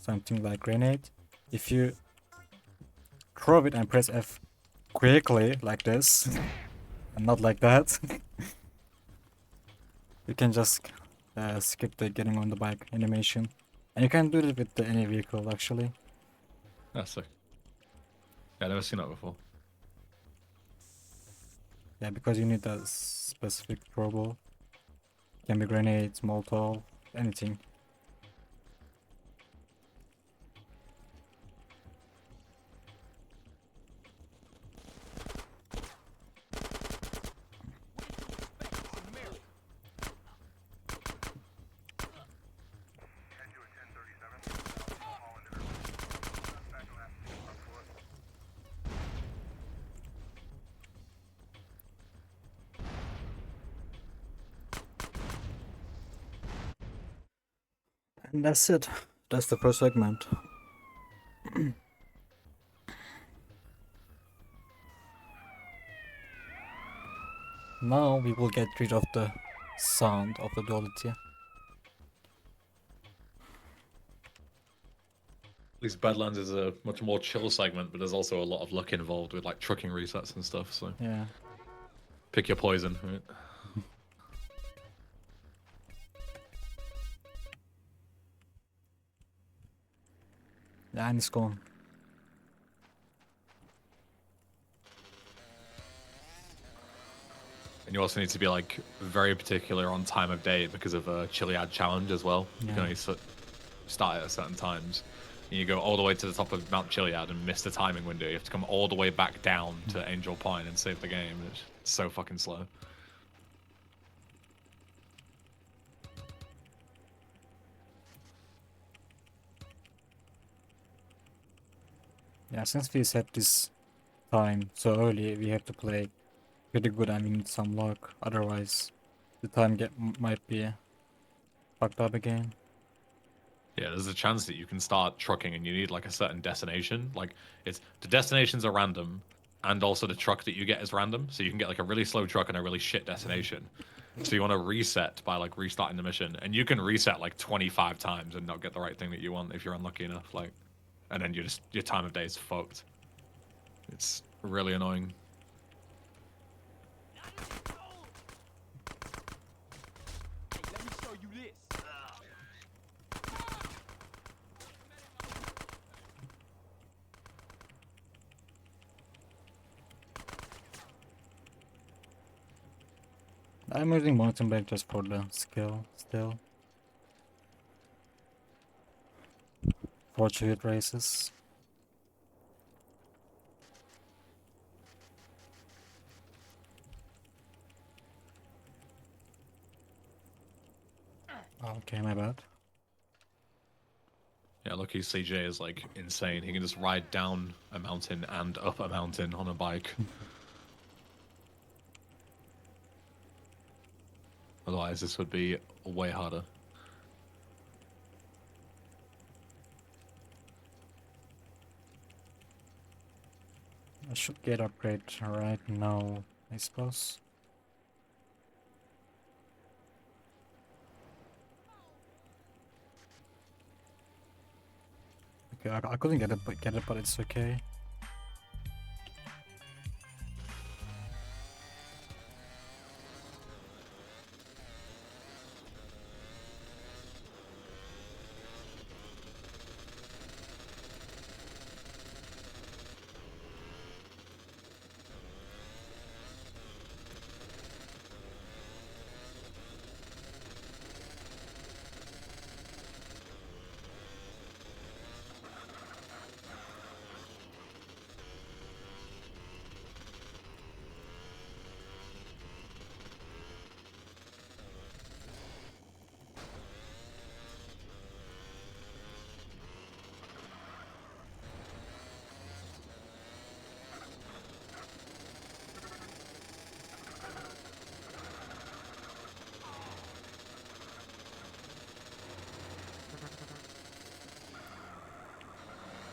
something like grenade. If you throw it and press F quickly like this and not like that. You can just skip the getting on the bike animation, and you can do it with any vehicle actually. That's sick. Yeah, I've never seen that before. Yeah, because you need a specific turbo. Can be grenades, Molotov, anything. And that's it. That's the first segment. Now we will get rid of the sound of the duality. At least Badlands is a much more chill segment, but there's also a lot of luck involved with like trucking resets and stuff. So Yeah. pick your poison. Right? Yeah, and it's gone. And you also need to be like very particular on time of day because of a Chiliad challenge as well. You can Yeah. only start at certain times. And you go all the way to the top of Mount Chiliad and miss the timing window. You have to come all the way back down to Angel Pine and save the game. It's so fucking slow. Yeah, since we set this time so early, we have to play pretty good and we need some luck. Otherwise, the time might be fucked up again. Yeah, there's a chance that you can start trucking and you need like a certain destination. Like the destinations are random and also the truck that you get is random. So you can get like a really slow truck and a really shit destination. So you want to reset by like restarting the mission, and you can reset like 25 times and not get the right thing that you want if you're unlucky enough. Like, and then your time of day is fucked. It's really annoying. Hey, let me show you this. I'm using mountain bike just for the skill still. For cheat races. Okay, my bad. Yeah, lucky CJ is like insane. He can just ride down a mountain and up a mountain on a bike. Otherwise, this would be way harder. I should get upgrade right now, I suppose. Okay, I couldn't get it, but it's okay.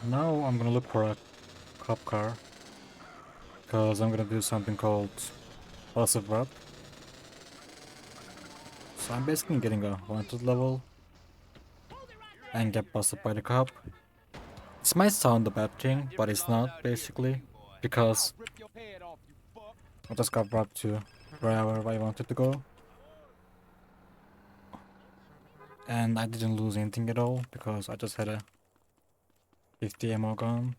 Now I'm gonna look for a cop car. Because I'm gonna do something called passive wrap. So I'm basically getting a wanted level and get busted by the cop. This might sound a bad thing, but it's not basically, because I just got brought to wherever I wanted to go. And I didn't lose anything at all because I just had a 50 ammo gun.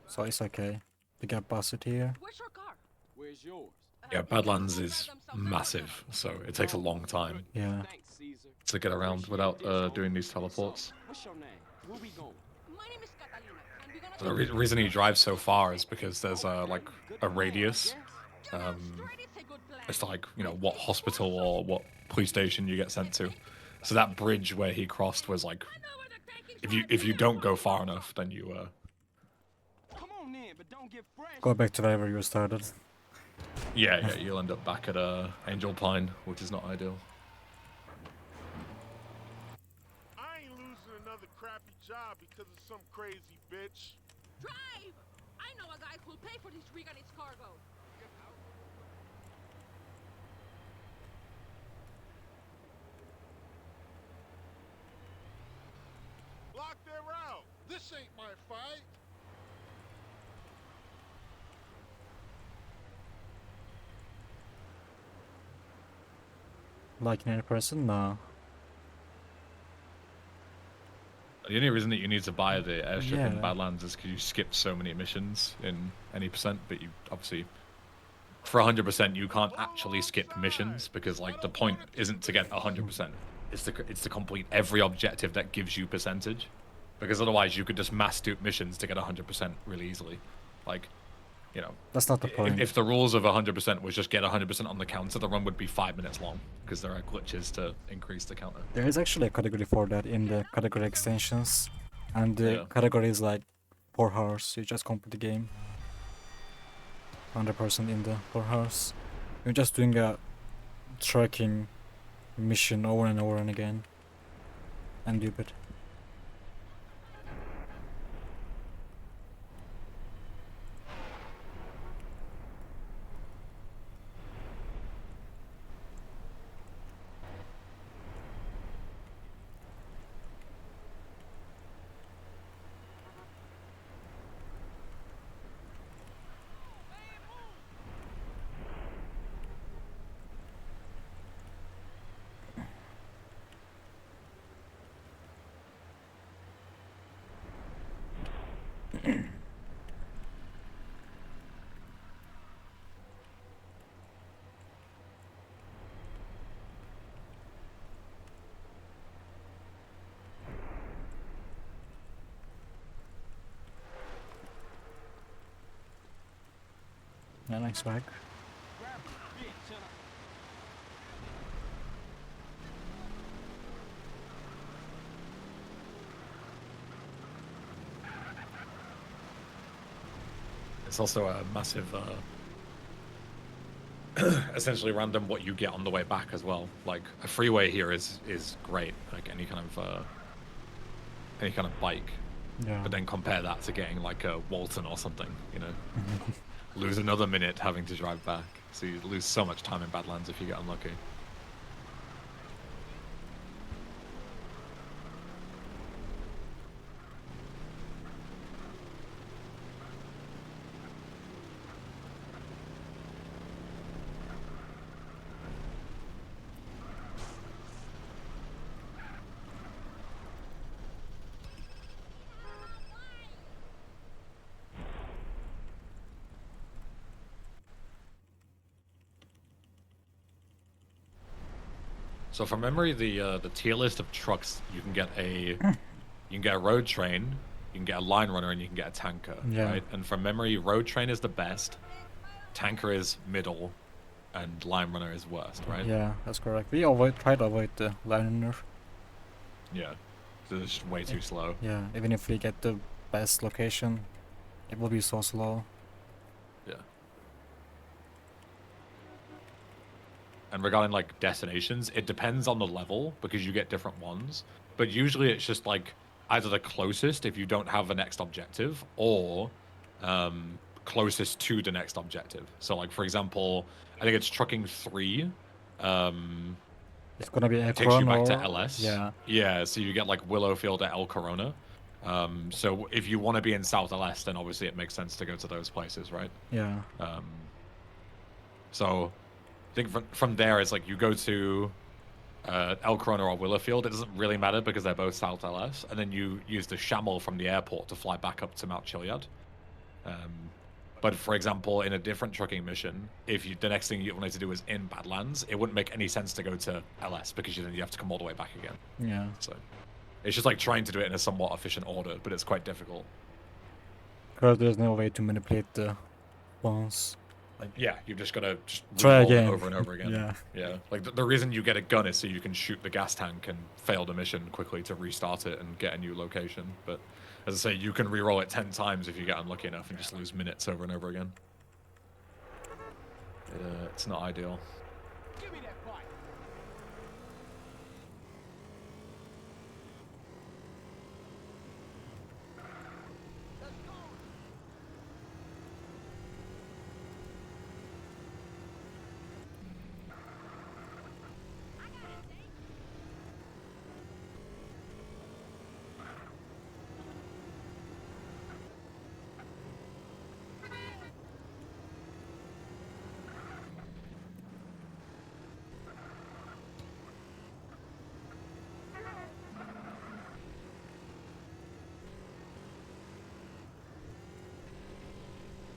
So it's okay to get busted here. Where's your car? Where's yours? Yeah, Badlands is massive, so it takes a long time Yeah. Thanks, Caesar. to get around without doing these teleports. What's your name? Where we going? My name is Catalina, and we're gonna So the reason he drives so far is because there's like a radius. It's like, you know, what hospital or what police station you get sent to. So that bridge where he crossed was like, if you don't go far enough, then you Come on in, but don't get fresh. Go back to wherever you started. yeah, you'll end up back at Angel Pine, which is not ideal. I ain't losing another crappy job because of some crazy bitch. Drive! I know a guy who'll pay for this rig and its cargo. Block their route. This ain't my fight. Like in any person? No. The only reason that you need to buy the airship in Yeah. Badlands is because you skip so many missions in any percent, but you obviously, for 100%, you can't actually skip missions because like the point isn't to get 100%. It's to complete every objective that gives you percentage, because otherwise you could just mass dupe missions to get 100% really easily. Like, you know, That's not the point. if the rules of 100% was just get 100% on the counter, the run would be 5 minutes long because there are glitches to increase the counter. There is actually a category for that in the category extensions. And the Yeah. category is like 4 hours. You just complete the game. 100% in the 4 hours. You're just doing a tracking mission over and over and again. And do it. Yeah, nice back. Grab a bitch, and It's also a massive, essentially random what you get on the way back as well. Like a freeway here is great, like any kind of bike. Yeah. But then compare that to getting like a Walton or something, you know. Lose another minute having to drive back. So you lose so much time in Badlands if you get unlucky. So from memory, the tier list of trucks you can get a road train, you can get a line runner, and you can get a tanker. Yeah. Right? And from memory, road train is the best, tanker is middle, and line runner is worst. Right? Yeah, that's correct. We try to avoid the liner. Yeah. So it's just way too slow. Yeah, even if we get the best location, it will be so slow. Yeah. And regarding like destinations, it depends on the level because you get different ones. But usually it's just like either the closest if you don't have the next objective, or closest to the next objective. So like for example, I think it's trucking 3. It's gonna be Takes you back or, to LS. Yeah. Yeah, so you get like Willowfield at El Corona. So if you want to be in South LS, then obviously it makes sense to go to those places, right? Yeah. So I think from there, it's like you go to El Corona or Willowfield. It doesn't really matter because they're both South LS. And then you use the Shamel from the airport to fly back up to Mount Chiliad. But for example, in a different trucking mission, if the next thing you wanted to do was in Badlands, it wouldn't make any sense to go to LS because then you have to come all the way back again. Yeah. So it's just like trying to do it in a somewhat efficient order, but it's quite difficult. Because there's no way to manipulate the ones. Like, yeah, you've just got to Try re-roll it again. over and over again. Yeah. Yeah. Like the reason you get a gun is so you can shoot the gas tank and fail the mission quickly to restart it and get a new location. But as I say, you can re-roll it 10 times if you get unlucky enough and just lose minutes over and over again. It's not ideal. Give me that bike. Let's go.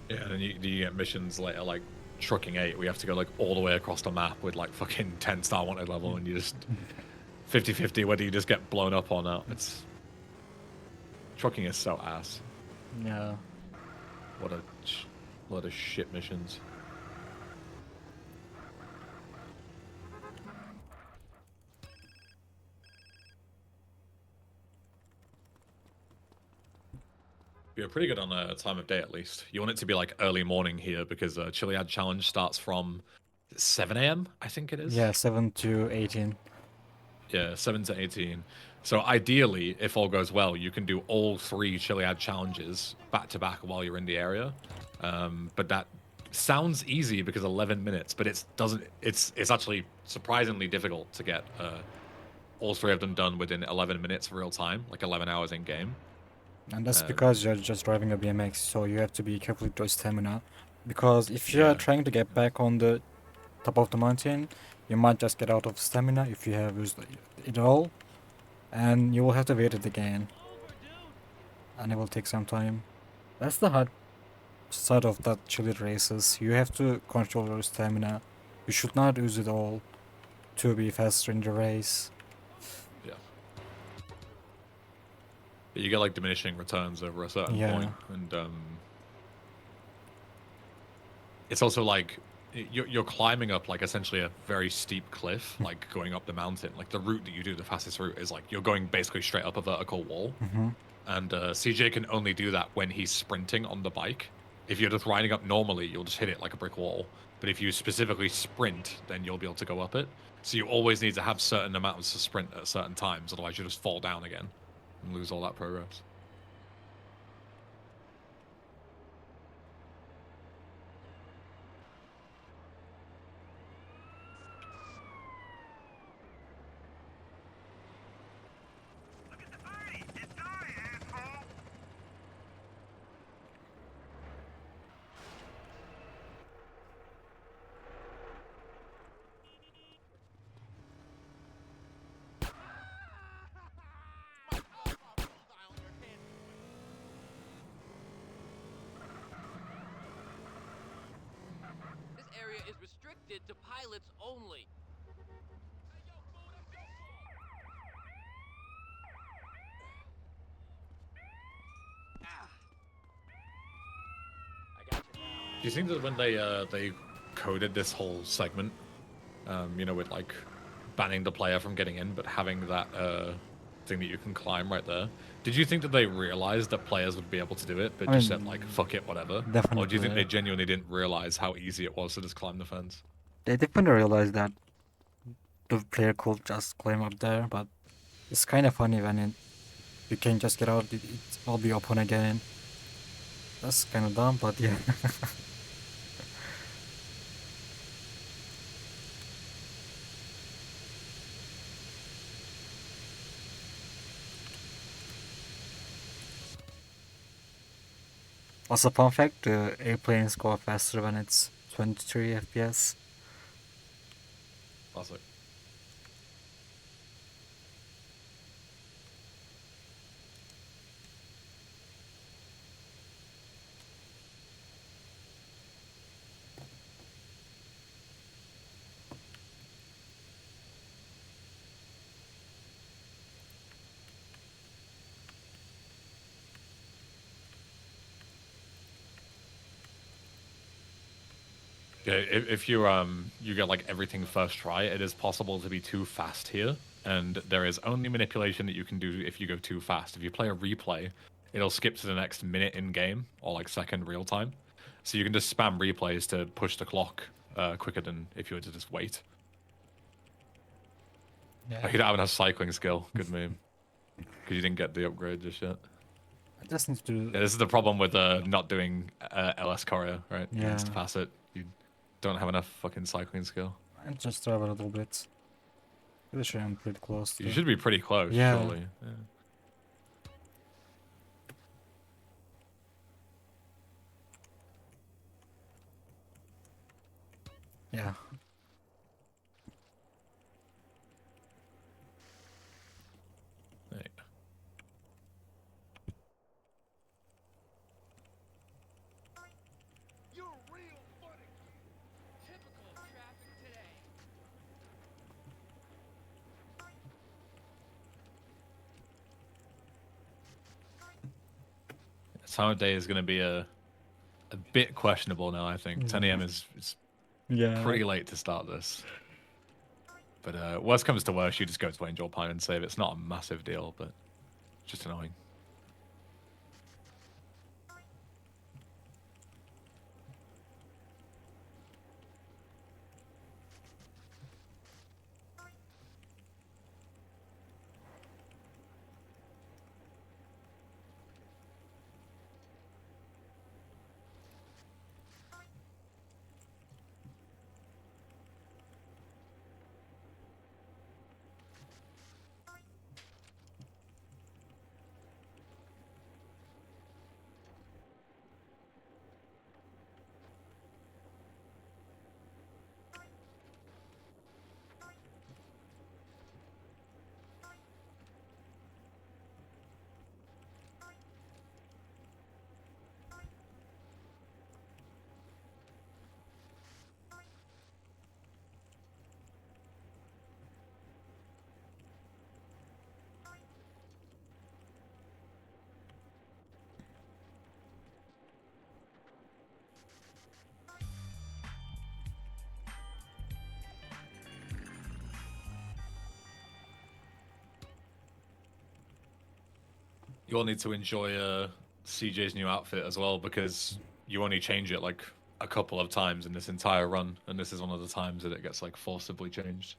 Yeah, and then you get missions later, like Trucking 8, we have to go like all the way across the map with like fucking 10 star wanted level, and you just 50-50 whether you just get blown up or not. It's Trucking is so ass. Yeah. What a lot of shit missions. You're pretty good on a time of day at least. You want it to be like early morning here because Chiliad Challenge starts from 7 a.m. I think it is. Yeah, 7 to 18. Yeah, 7 to 18. So ideally, if all goes well, you can do all 3 Chiliad challenges back to back while you're in the area. But that sounds easy because 11 minutes, but it's actually surprisingly difficult to get all 3 of them done within 11 minutes real time, like 11 hours in game. And that's because you're just driving a BMX, so you have to be careful with your stamina. Because if you're trying to get back on the top of the mountain, you might just get out of stamina if you have used it all. And you will have to wait it again. And it will take some time. That's the hard side of that chili races. You have to control your stamina. You should not use it all to be faster in the race. Yeah. But you get like diminishing returns over a certain point, and it's also like you're climbing up like essentially a very steep cliff, like going up the mountain. Like the route that you do, the fastest route is like you're going basically straight up a vertical wall. And CJ can only do that when he's sprinting on the bike. If you're just riding up normally, you'll just hit it like a brick wall. But if you specifically sprint, then you'll be able to go up it. So you always need to have certain amounts to sprint at certain times, otherwise you just fall down again and lose all that progress. This area is restricted to pilots only. Do you think that when they coded this whole segment, you know, with like banning the player from getting in, but having that thing that you can climb right there, did you think that they realized that players would be able to do it, but just said like fuck it, whatever? Definitely. Or do you think they genuinely didn't realize how easy it was to just climb the fence? They definitely realized that the player could just climb up there, but it's kind of funny when you can just get out, it will be open again. That's kind of dumb, but yeah. Also, fun fact, airplanes go faster when it's 23 FPS. Classic. Yeah, if you get like everything first try, it is possible to be too fast here, and there is only manipulation that you can do if you go too fast. If you play a replay, it'll skip to the next minute in game or like second real time, so you can just spam replays to push the clock quicker than if you were to just wait. Yeah. Like you don't have enough cycling skill. Good move, because you didn't get the upgrade just yet. I just need to. Yeah, this is the problem with not doing LS Courier, right? You Yeah. just pass it. You don't have enough fucking cycling skill. I just drive a little bit. Pretty sure I'm pretty close. You should be pretty close, Yeah. surely. Yeah. Yeah. There you go. You're real funny. Typical traffic today. Time of day is going to be a bit questionable now, I think. 10 a.m. is Yeah. pretty late to start this. But worst comes to worst, you just go to Angel Pine and save. It's not a massive deal, but just annoying. You all need to enjoy CJ's new outfit as well, because you only change it like a couple of times in this entire run, and this is one of the times that it gets like forcibly changed.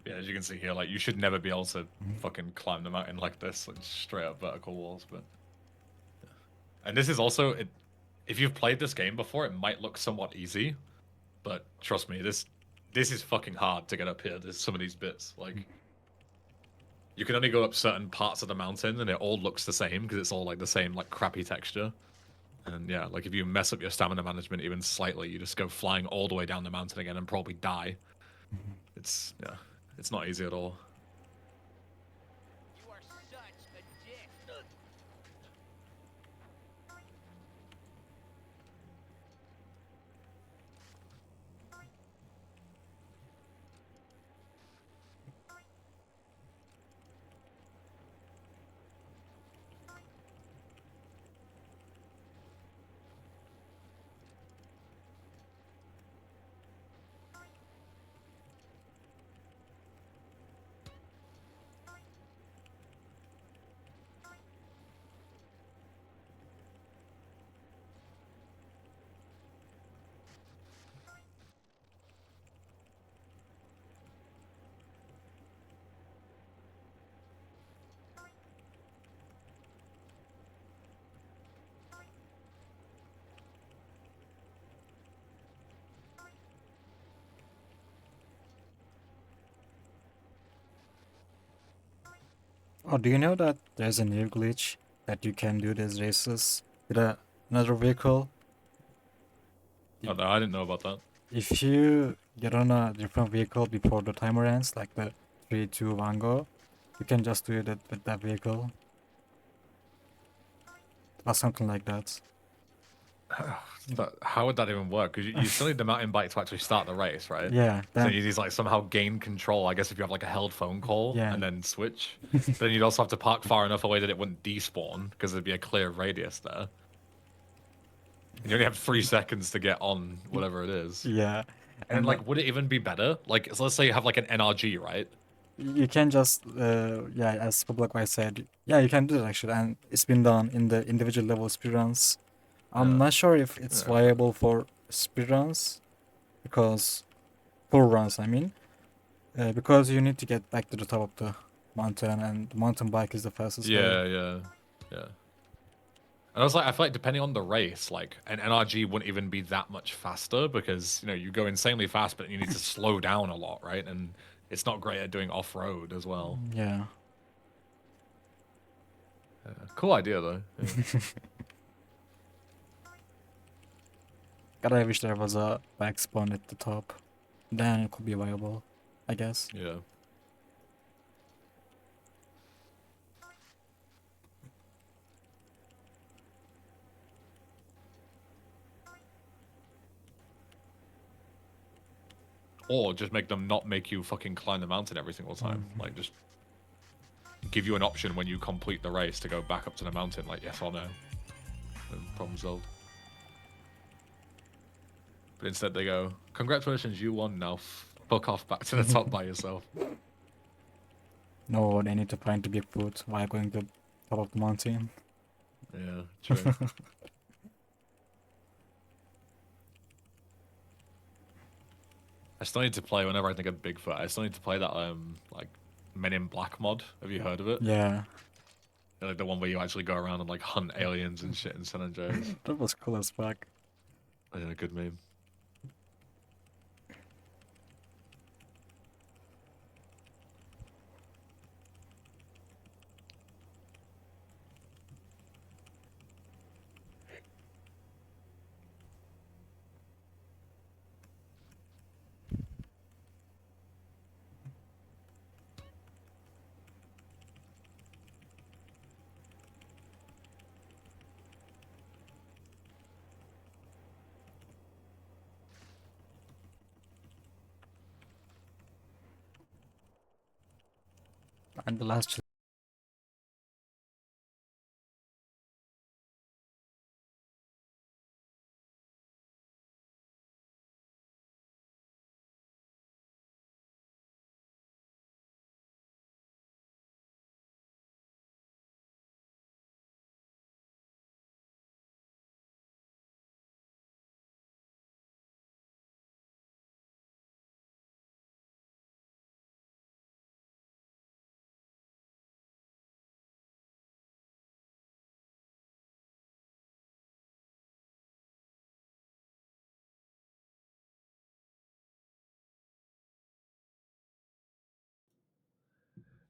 Yeah, as you can see here, like you should never be able to fucking climb the mountain like this, like straight up vertical walls. But yeah. And this is also if you've played this game before, it might look somewhat easy, but trust me, this is fucking hard to get up here. There's some of these bits like you can only go up certain parts of the mountain, and it all looks the same because it's all like the same like crappy texture. And yeah, like if you mess up your stamina management even slightly, you just go flying all the way down the mountain again and probably die. It's not easy at all. You are such a dick. Oh, do you know that there's a new glitch that you can do these races with another vehicle? Oh no, I didn't know about that. If you get on a different vehicle before the timer ends, like the 3, 2, 1 go, you can just do it with that vehicle. Or something like that. But how would that even work? Because you still need the mountain bike to actually start the race, right? Yeah, So then you need to like somehow gain control. I guess if you have like a held phone call Yeah. and then switch, then you'd also have to park far enough away that it wouldn't despawn because there'd be a clear radius there. And you only have 3 seconds to get on whatever it is. yeah, And then like, would it even be better? Like, so let's say you have like an NRG, right? you can just yeah, as Public said, yeah, you can do that actually, and it's been done in the individual level speedruns. I'm Yeah. not sure if it's Yeah. viable for speedruns, because full runs, I mean, because you need to get back to the top of the mountain, and the mountain bike is the fastest way. Yeah. And I was like, I feel like depending on the race, like an NRG wouldn't even be that much faster because you go insanely fast, but you need to slow down a lot, right? And it's not great at doing off road as well. Yeah. Cool idea though. Yeah. God, I wish there was a back spawn at the top. Then it could be viable, I guess. Yeah. Or just make them not make you fucking climb the mountain every single time. Like just give you an option when you complete the race to go back up to the mountain, like yes or no. And problem solved. But instead they go, congratulations, you won now. Fuck off back to the top by yourself. No, they need to find the Bigfoot while going to top of the mountain. Yeah, true. I still need to play whenever I think of Bigfoot. I still need to play that like Men in Black mod. Have you heard of it? Yeah, Like the one where you actually go around and like hunt aliens and shit in San Andreas. that was cool as fuck. Yeah, good meme. And the last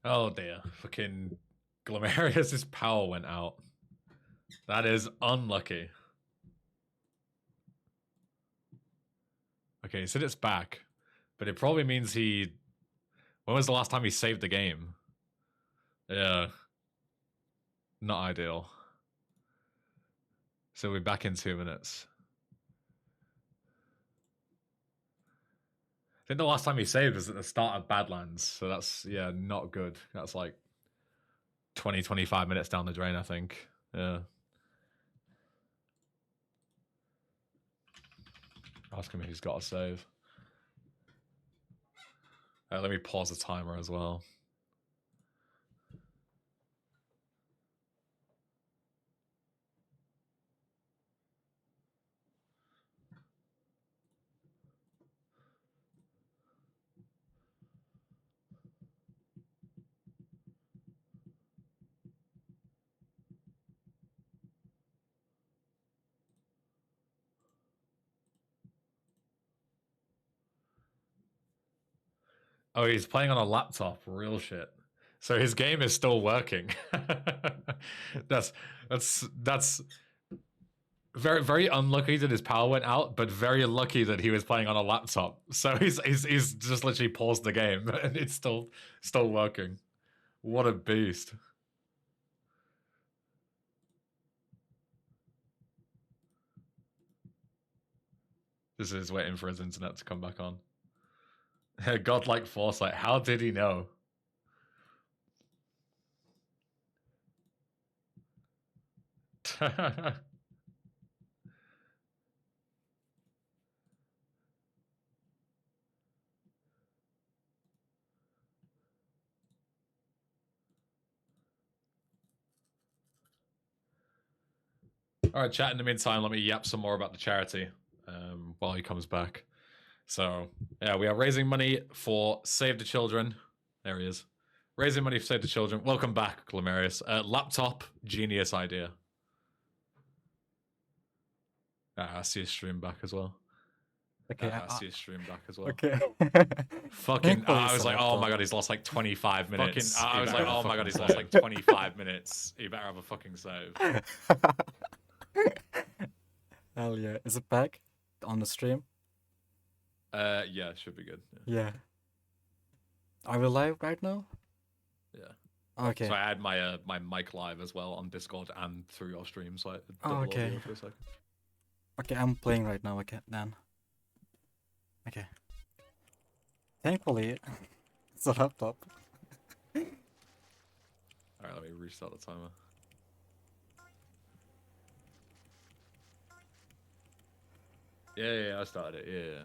Oh dear. Fucking Glomerius' power went out. That is unlucky. Okay, he said it's back. But it probably means he... When was the last time he saved the game? Yeah. Not ideal. So we're back in 2 minutes. I think the last time he saved was at the start of Badlands. So that's, yeah, not good. That's like 20, 25 minutes down the drain, I think. Yeah. Ask him if he's got a save. Let me pause the timer as well. Oh, he's playing on a laptop. Real shit. So his game is still working. that's very very unlucky that his power went out, but very lucky that he was playing on a laptop. So he's just literally paused the game and it's still working. What a beast. This is waiting for his internet to come back on. Godlike foresight. How did he know? All right, chat. In the meantime, let me yap some more about the charity while he comes back. So, yeah, we are raising money for Save the Children. There he is. Raising money for Save the Children. Welcome back, Glomerius. Laptop, genius idea. I see his stream back as well. Okay, I see his stream back as well. Okay. Fucking, I was like, oh my god, he's lost like 25 minutes. I was like, oh my god, he's lost like 25 minutes. You better have a fucking save. Hell yeah. Is it back on the stream? Yeah, it should be good. Yeah. Are we live right now? Yeah. Okay. So I had my my mic live as well on Discord and through your stream, so I Oh, okay. for a second. Okay, I'm playing right now. Okay, then. Okay. Thankfully, it's a laptop. Alright, let me restart the timer. Yeah, I started it. Yeah.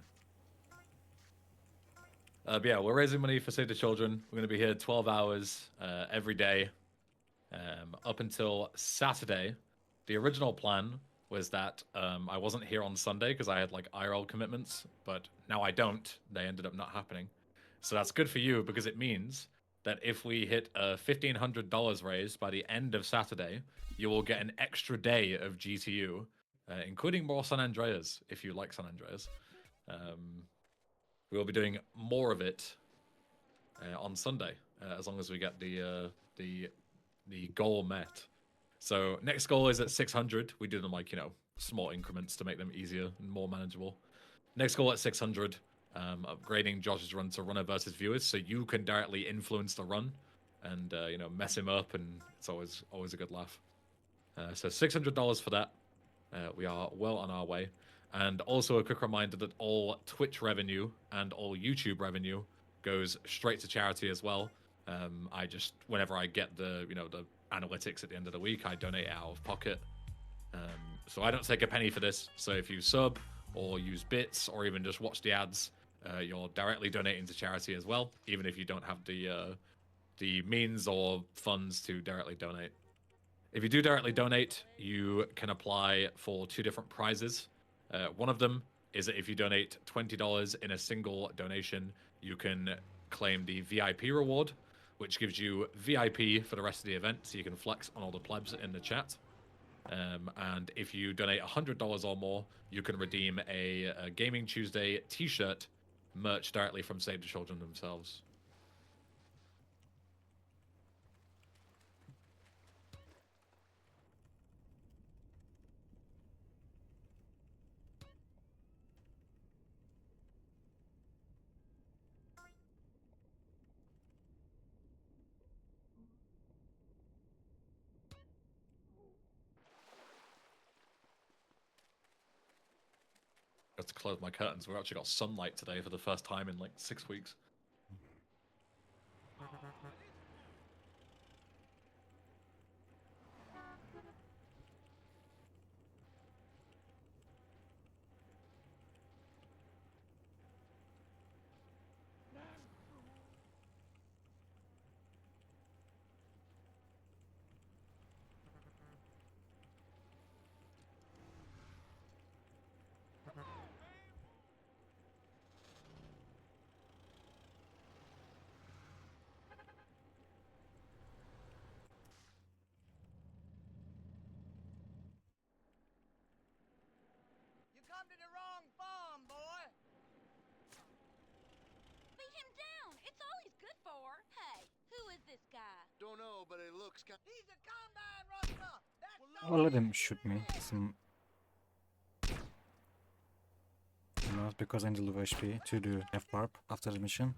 But yeah, we're raising money for Save the Children. We're going to be here 12 hours every day up until Saturday. The original plan was that I wasn't here on Sunday because I had like IRL commitments, but now I don't. They ended up not happening. So that's good for you because it means that if we hit $1,500 raised by the end of Saturday, you will get an extra day of GTU, including more San Andreas if you like San Andreas. We will be doing more of it on Sunday, as long as we get the goal met. So next goal is at 600. We do them like, you know, small increments to make them easier and more manageable. Next goal at 600, upgrading Josh's run to runner versus viewers, so you can directly influence the run and you know, mess him up, and it's always a good laugh. So $600 for that. We are well on our way. And also a quick reminder that all Twitch revenue and all YouTube revenue goes straight to charity as well. I just, whenever I get the, you know, the analytics at the end of the week, I donate out of pocket. So I don't take a penny for this. So if you sub or use bits or even just watch the ads, you're directly donating to charity as well, even if you don't have the means or funds to directly donate. If you do directly donate, you can apply for 2 different prizes. One of them is that if you donate $20 in a single donation, you can claim the VIP reward, which gives you VIP for the rest of the event, so you can flex on all the plebs in the chat. And if you donate $100 or more, you can redeem a Gaming Tuesday t-shirt merch directly from Save the Children themselves. I have to close my curtains. We've actually got sunlight today for the first time in like 6 weeks. You come to the wrong farm, boy. Beat him down. It's all he's good for. Hey, who is this guy? He's a combine rustler. That's Well, let him shoot me. Not because I need low HP to do F-warp after the mission.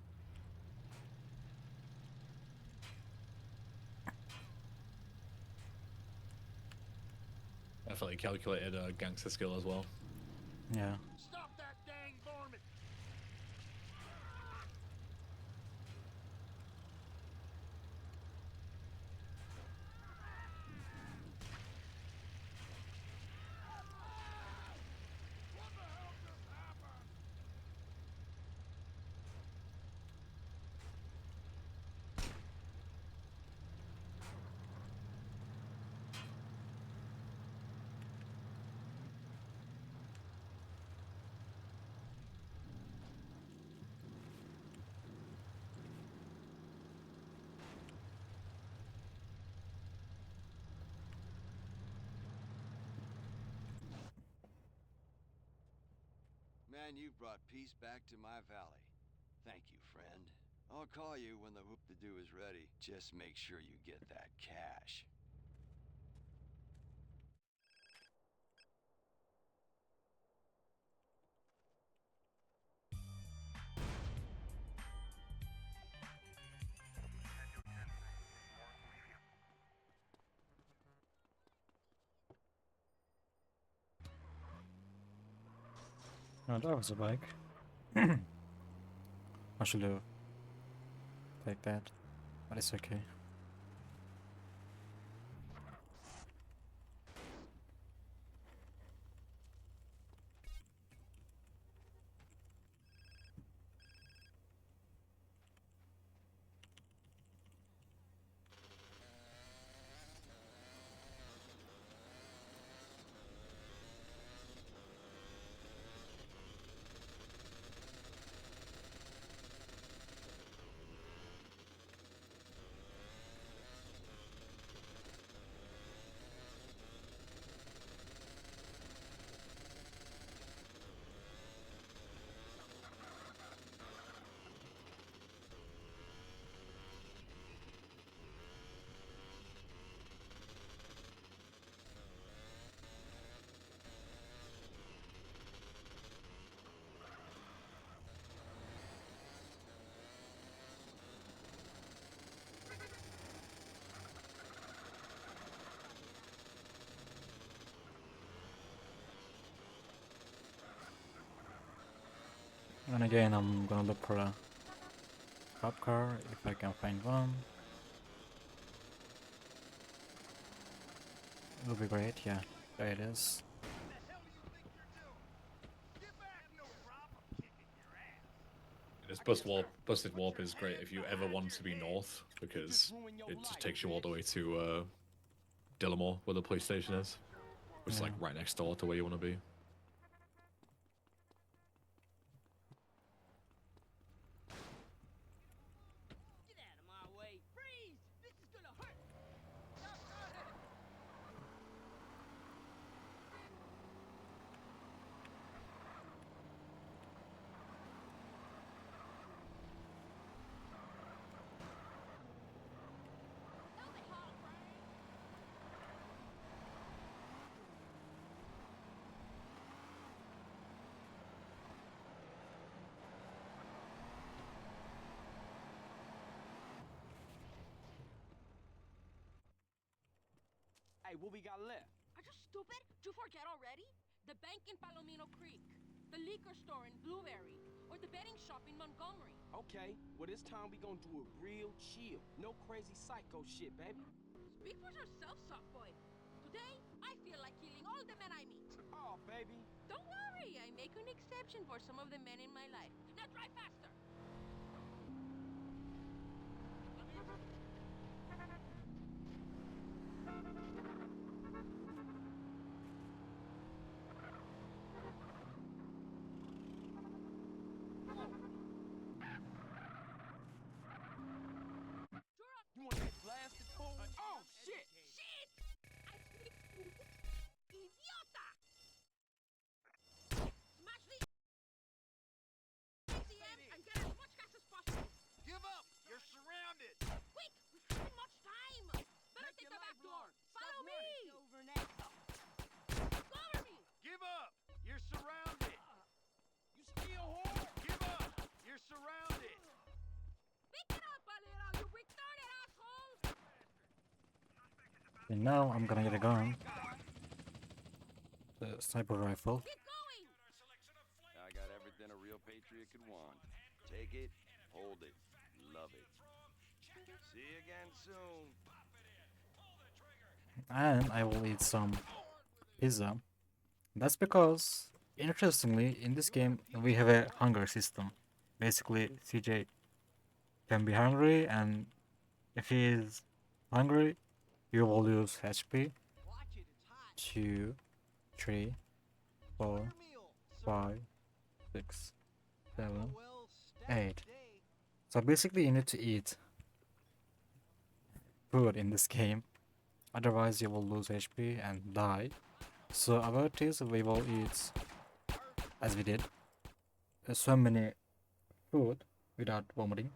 Definitely calculated gangster skill as well. Yeah. Stop that dang varmint! What the hell just happened? Man, you've brought peace back to my valley. Thank you, friend. I'll call you when the whoop-de-doo is ready. Just make sure you get that cash. No, that was a bike. I should have take that, but it's okay. And again, I'm gonna look for a cop car if I can find one. It'll be great, yeah. There it is. This busted warp is great if you ever want to be north, because it just takes you all the way to Dillamore, where the police station is, which is like right next door to where you want to be. Get out of my way. Freeze! This is gonna hurt. Stop running. Hey, what we got left? Are you stupid? Did you forget already? The bank in Palomino Creek, the liquor store in Blueberry, or the betting shop in Montgomery. Okay, well this time we gonna do it real chill. No crazy psycho shit, baby. Speak for yourself, softboy. Today, I feel like killing all the men I meet. Oh, baby. Don't worry, I make an exception for some of the men in my life. Now drive faster! You wanna get blasted, fool? Oh, shit! Shit! I speak idiota! Smash the ATM and get And now I'm gonna get a gun. The sniper rifle. Keep going! I got everything a real patriot could want. Take it, hold it, love it. See you again soon. And I will eat some pizza. That's because, interestingly, in this game we have a hunger system. Basically, CJ can be hungry, and if he is hungry, you will lose HP. Watch it, it's hot. 2, 3, 4, Your meal, sir. 5, 6, Have a 7. well-stacked 8. day. So basically, you need to eat food in this game, otherwise you will lose HP and die. So about this, we will eat, as we did, so many food without vomiting,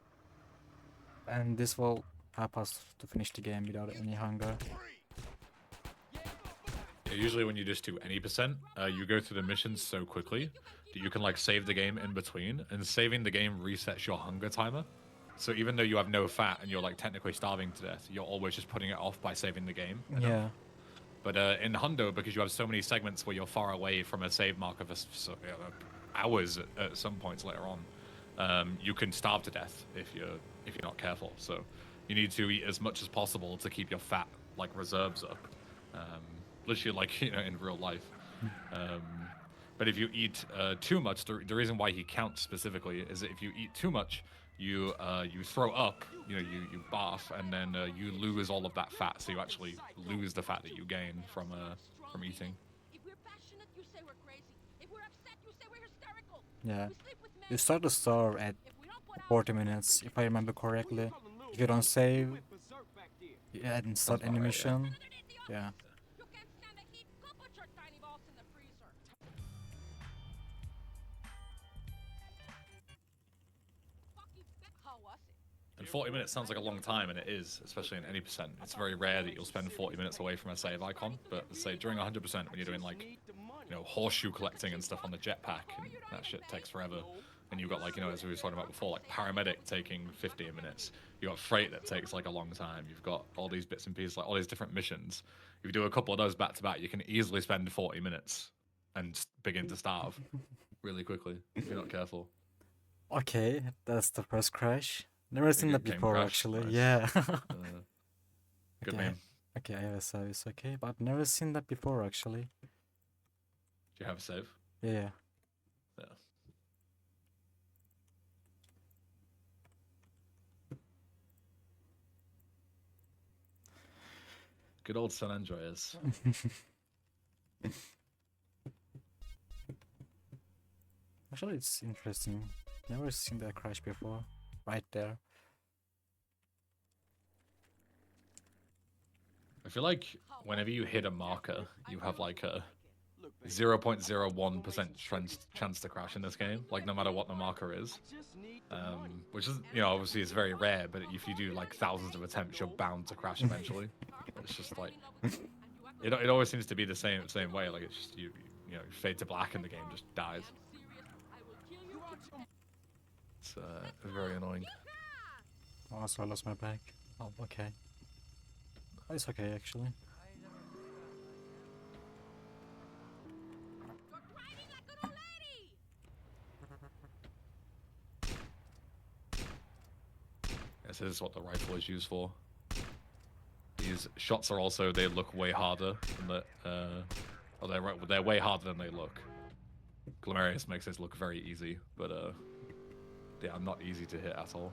and this will help us to finish the game without any hunger. Yeah, usually when you just do any percent, you go through the missions so quickly that you can like save the game in between, and saving the game resets your hunger timer. So even though you have no fat and you're like technically starving to death, you're always just putting it off by saving the game. You know? Yeah. But in Hundo, because you have so many segments where you're far away from a save marker for hours at some points later on, you can starve to death if you're not careful. So you need to eat as much as possible to keep your fat like reserves up, literally like in real life. But if you eat too much, the reason why he counts specifically is that if you eat too much, you throw up, you barf, and then you lose all of that fat. So you actually lose the fat that you gain from eating. If we're passionate, you say we're crazy. If we're upset, you say we're hysterical. Yeah. We sleep with men. You start to starve at If we don't put out 40 minutes, if I remember correctly. If you don't save, you hadn't start Sounds any about right, yeah. mission. Yeah. You can't stand the heat. Go put your tiny balls in the freezer. How was it? And 40 minutes sounds like a long time, and it is, especially in any percent. It's very rare that you'll spend 40 minutes away from a save icon, but say during 100% when you're doing like, horseshoe collecting and stuff on the jetpack, and that shit takes forever. And you've got like, as we were talking about before, like paramedic taking 15 minutes. You got freight that takes like a long time. You've got all these bits and pieces, like all these different missions. If you do a couple of those back to back, you can easily spend 40 minutes and begin to starve really quickly if you're not careful. Okay, that's the first crash. Never seen that game before, crash, actually. nice. Yeah. Good Okay. name. Okay, I have a service, okay, but I've never seen that before, actually. Do you have a save? Yeah. Yeah. Good old San Andreas. Actually, it's interesting. Never seen that crash before. Right there. I feel like whenever you hit a marker, you have like a 0.01% chance to crash in this game, like no matter what the marker is. Which is, obviously it's very rare, but if you do like thousands of attempts, you're bound to crash eventually. It's just like, it always seems to be the same way, like it's just, you fade to black and the game just dies. It's very annoying. Oh, so I lost my bag. Oh, okay. Oh, it's okay, actually. You're driving like an old lady. This is what the rifle is used for. These shots are also, they look way harder than they're way harder than they look. Glomerius makes this look very easy, but they are not easy to hit at all.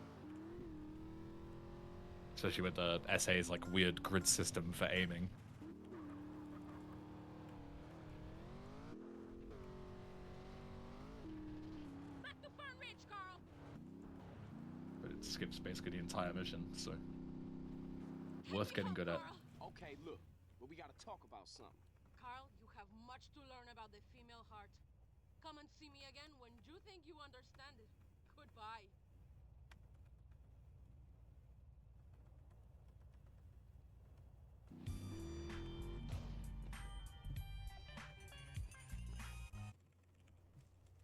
Especially with the SA's like weird grid system for aiming. Back to Fern Ridge, Carl. But it skips basically the entire mission, so worth getting good at. Okay, look, but we gotta talk about something. Carl, you have much to learn about the female heart. Come and see me again when you think you understand it. Goodbye.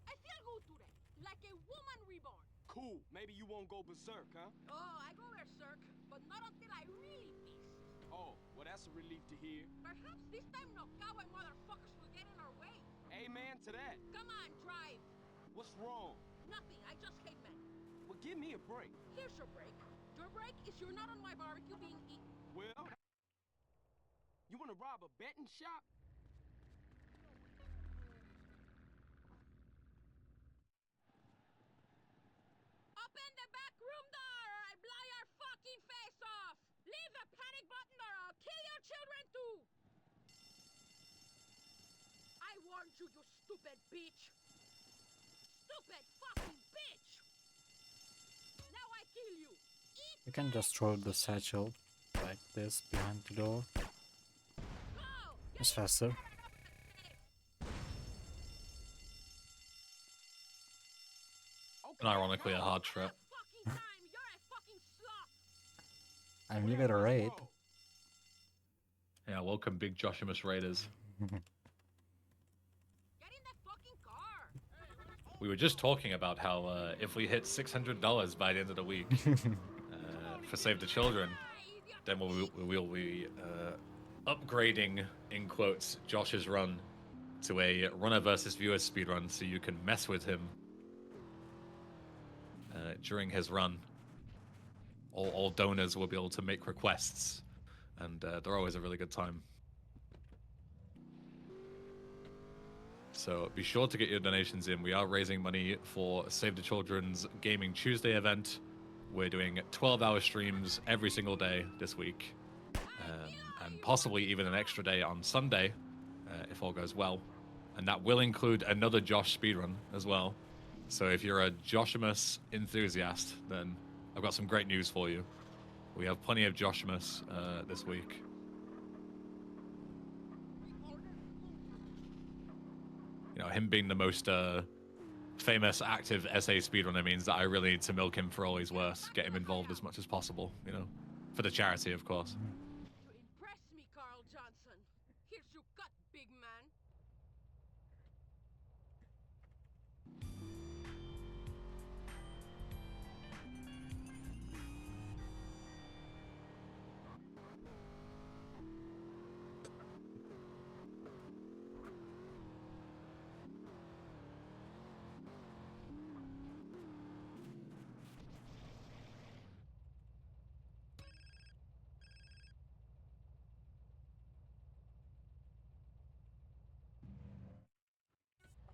I feel good today, like a woman reborn. Cool, maybe you won't go berserk, huh? Oh, I go berserk, but not until I really feast. Oh, Well, that's a relief to hear. Perhaps this time no cowboy motherfuckers will get in our way. Amen to that. Come on, drive. What's wrong? Nothing, I just hate men. Well, give me a break. Here's your break. Your break is you're not on my barbecue being eaten. Well, you want to rob a betting shop? Open the back room door or I blow your fucking face off! Leave the panic button or I'll kill your children too! I warned you, you stupid bitch! Stupid fucking bitch! Now I kill you! Eat You can just throw the satchel like this behind the door. go! It's faster. And ironically, a hard trip. Fucking time! You're a fucking sloth! And you get a raid. Yeah, welcome, big Joshimus Raiders. Get in the fucking car! We were just talking about how if we hit $600 by the end of the week for Save the Children, then we'll be upgrading, in quotes, Josh's run to a runner versus viewer speedrun, so you can mess with him during his run. All donors will be able to make requests, and they're always a really good time. So be sure to get your donations in. We are raising money for Save the Children's Gaming Tuesday event. We're doing 12-hour streams every single day this week, and possibly even an extra day on Sunday, if all goes well. And that will include another Josh speedrun as well. So if you're a Joshimus enthusiast, then I've got some great news for you. We have plenty of Joshimus this week. You know, him being the most famous active SA speedrunner means that I really need to milk him for all he's worth, get him involved as much as possible, you know, for the charity, of course. You impress me, Carl Johnson. Here's your cut, big man.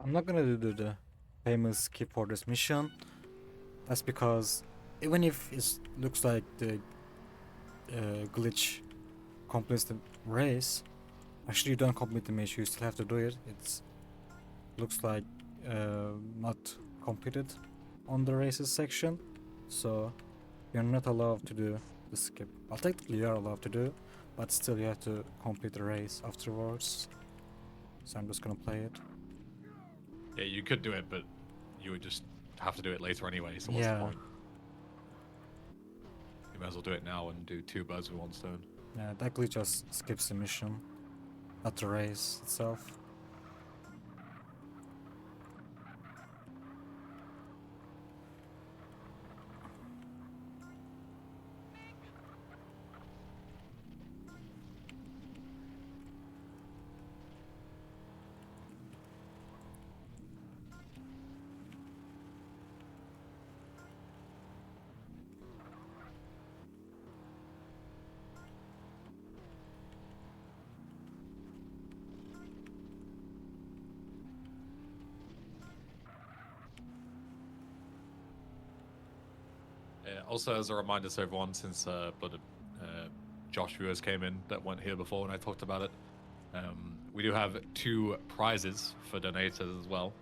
I'm not gonna do the famous skip orders mission. That's because even if it looks like the glitch completes the race, actually you don't complete the mission, you still have to do it. It looks like not completed on the races section, so you're not allowed to do the skip. Well, technically you are allowed to do, but still you have to complete the race afterwards. So I'm just gonna play it. Yeah, you could do it, but you would just have to do it later anyway, so what's the point? You might as well do it now and do two birds with one stone. Yeah, that glitch just skips the mission, not the race itself. Also, as a reminder to everyone, since Josh viewers came in that weren't here before when I talked about it, we do have two prizes for donators as well.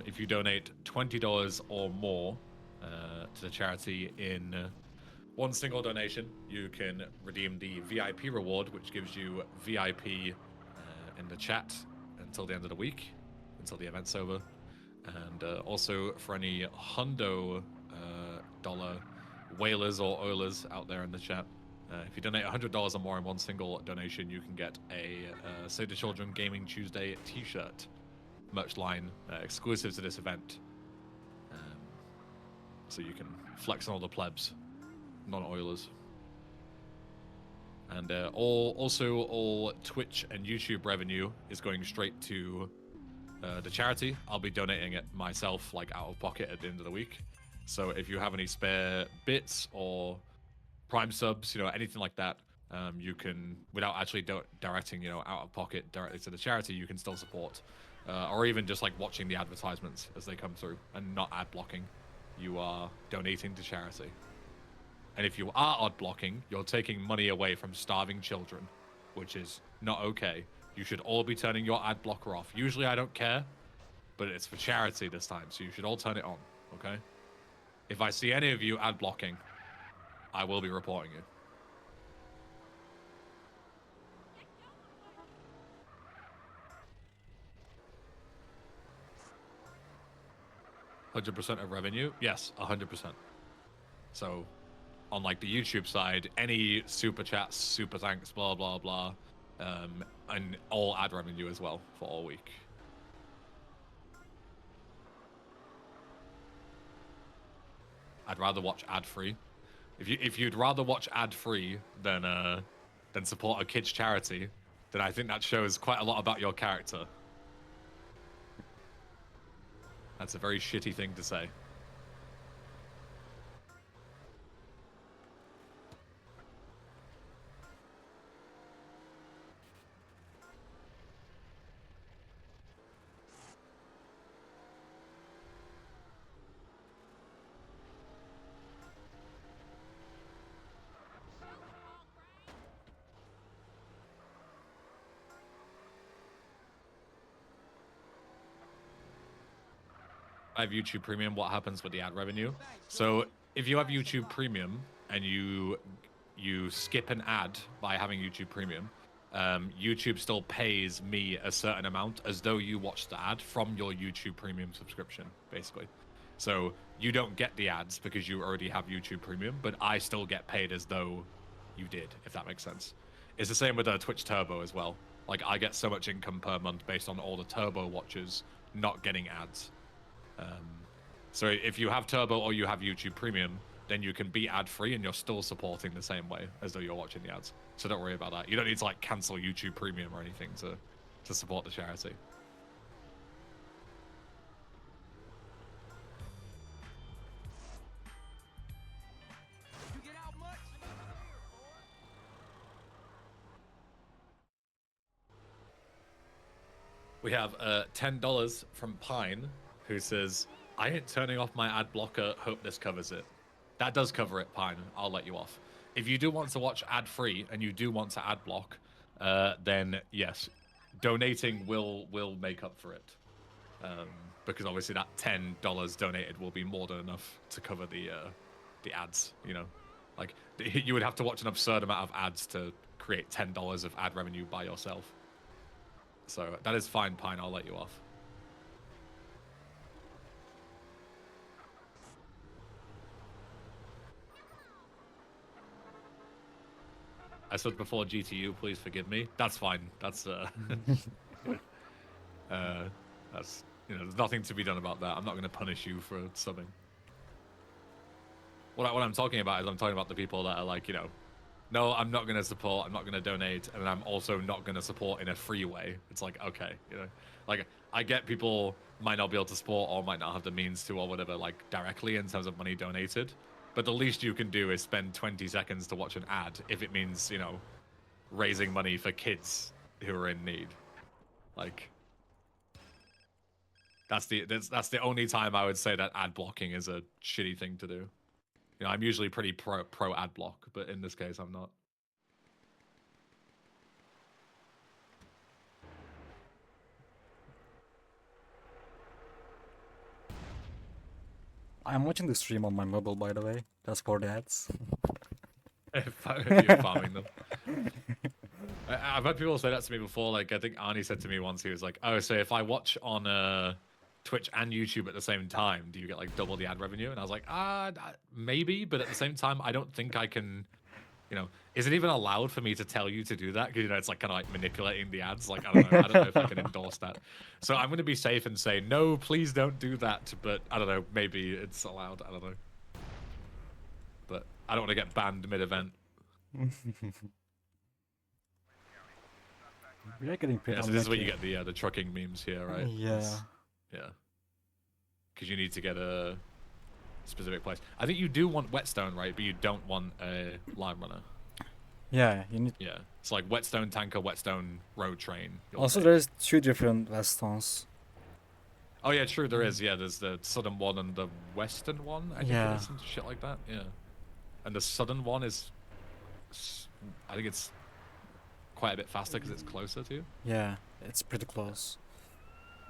If you donate $20 or more to the charity in one single donation, you can redeem the VIP reward, which gives you VIP in the chat until the end of the week, until the event's over. And also for any hundo dollar whalers or oilers out there in the chat, if you donate $100 or more in one single donation, you can get a Save the Children Gaming Tuesday t-shirt merch line exclusive to this event. So you can flex on all the plebs, non-oilers. And all Twitch and YouTube revenue is going straight to the charity. I'll be donating it myself, like out of pocket at the end of the week. So if you have any spare bits or Prime subs, you know, anything like that, you can, without actually directing, you know, out of pocket directly to the charity, you can still support. Or even just like watching the advertisements as they come through and not ad blocking. You are donating to charity. And if you are ad blocking, you're taking money away from starving children, which is not okay. You should all be turning your ad blocker off. Usually I don't care, but it's for charity this time, so you should all turn it on, okay? If I see any of you ad blocking, I will be reporting you. %100% of revenue? Yes, 100%. So, on like the YouTube side, any super chats, super thanks, blah, blah, blah, and all ad revenue as well for all week. I'd rather watch ad-free. If you'd rather watch ad-free than support a kids charity, then I think that shows quite a lot about your character. That's a very shitty thing to say. I have YouTube Premium. What happens with the ad revenue? So if you have YouTube Premium and you skip an ad by having YouTube Premium, YouTube still pays me a certain amount as though you watched the ad from your YouTube Premium subscription, basically. So you don't get the ads because you already have YouTube Premium, but I still get paid as though you did, if that makes sense. It's the same with Twitch Turbo as well. Like, I get so much income per month based on all the Turbo watchers not getting ads. So if you have Turbo or you have YouTube Premium, then you can be ad-free and you're still supporting the same way as though you're watching the ads. So don't worry about that. You don't need to like cancel YouTube Premium or anything to support the charity. You get out much? We have $10 from Pine, who says, I ain't turning off my ad blocker, hope this covers it. That does cover it, Pine. I'll let you off. If you do want to watch ad-free and you do want to ad block, then yes, donating will make up for it. Because obviously that $10 donated will be more than enough to cover the ads, you know? Like, you would have to watch an absurd amount of ads to create $10 of ad revenue by yourself. So that is fine, Pine. I'll let you off. I said before GTU, please forgive me. That's fine. That's that's, you know, there's nothing to be done about that. I'm not going to punish you for subbing. What I'm talking about is I'm talking about the people that are like, you know, no, I'm not going to support, I'm not going to donate, and I'm also not going to support in a free way. It's like, okay, you know, like, I get people might not be able to support or might not have the means to or whatever, like, directly in terms of money donated. But the least you can do is spend 20 seconds to watch an ad if it means, you know, raising money for kids who are in need. Like, that's the only time I would say that ad blocking is a shitty thing to do. You know, I'm usually pretty pro ad block, but in this case, I'm not. I'm watching the stream on my mobile, by the way. That's for the ads. You're farming them. I've had people say that to me before. Like, I think Arnie said to me once, he was like, oh, so if I watch on Twitch and YouTube at the same time, do you get like double the ad revenue? And I was like, maybe, but at the same time, I don't think I can, you know, is it even allowed for me to tell you to do that? Because, you know, it's like kind of like manipulating the ads. Like, I don't know if I can endorse that. So I'm going to be safe and say, no, please don't do that. But I don't know, maybe it's allowed. I don't know. But I don't want to get banned mid-event. We are getting pretty Yeah, so this is where you unlucky. get the trucking memes here, right? Yeah. Yeah. Because you need to get a specific place. I think you do want whetstone, right? But you don't want a lime runner. Yeah, you need. Yeah. It's like whetstone tanker, whetstone road train. you'll Also, take. there's 2 different Westons. Oh yeah, true. There is. Yeah, there's the southern one and the western one. I think Yeah. it is, and shit like that. Yeah. And the southern one is, I think it's quite a bit faster because it's closer to you. Yeah, it's pretty close.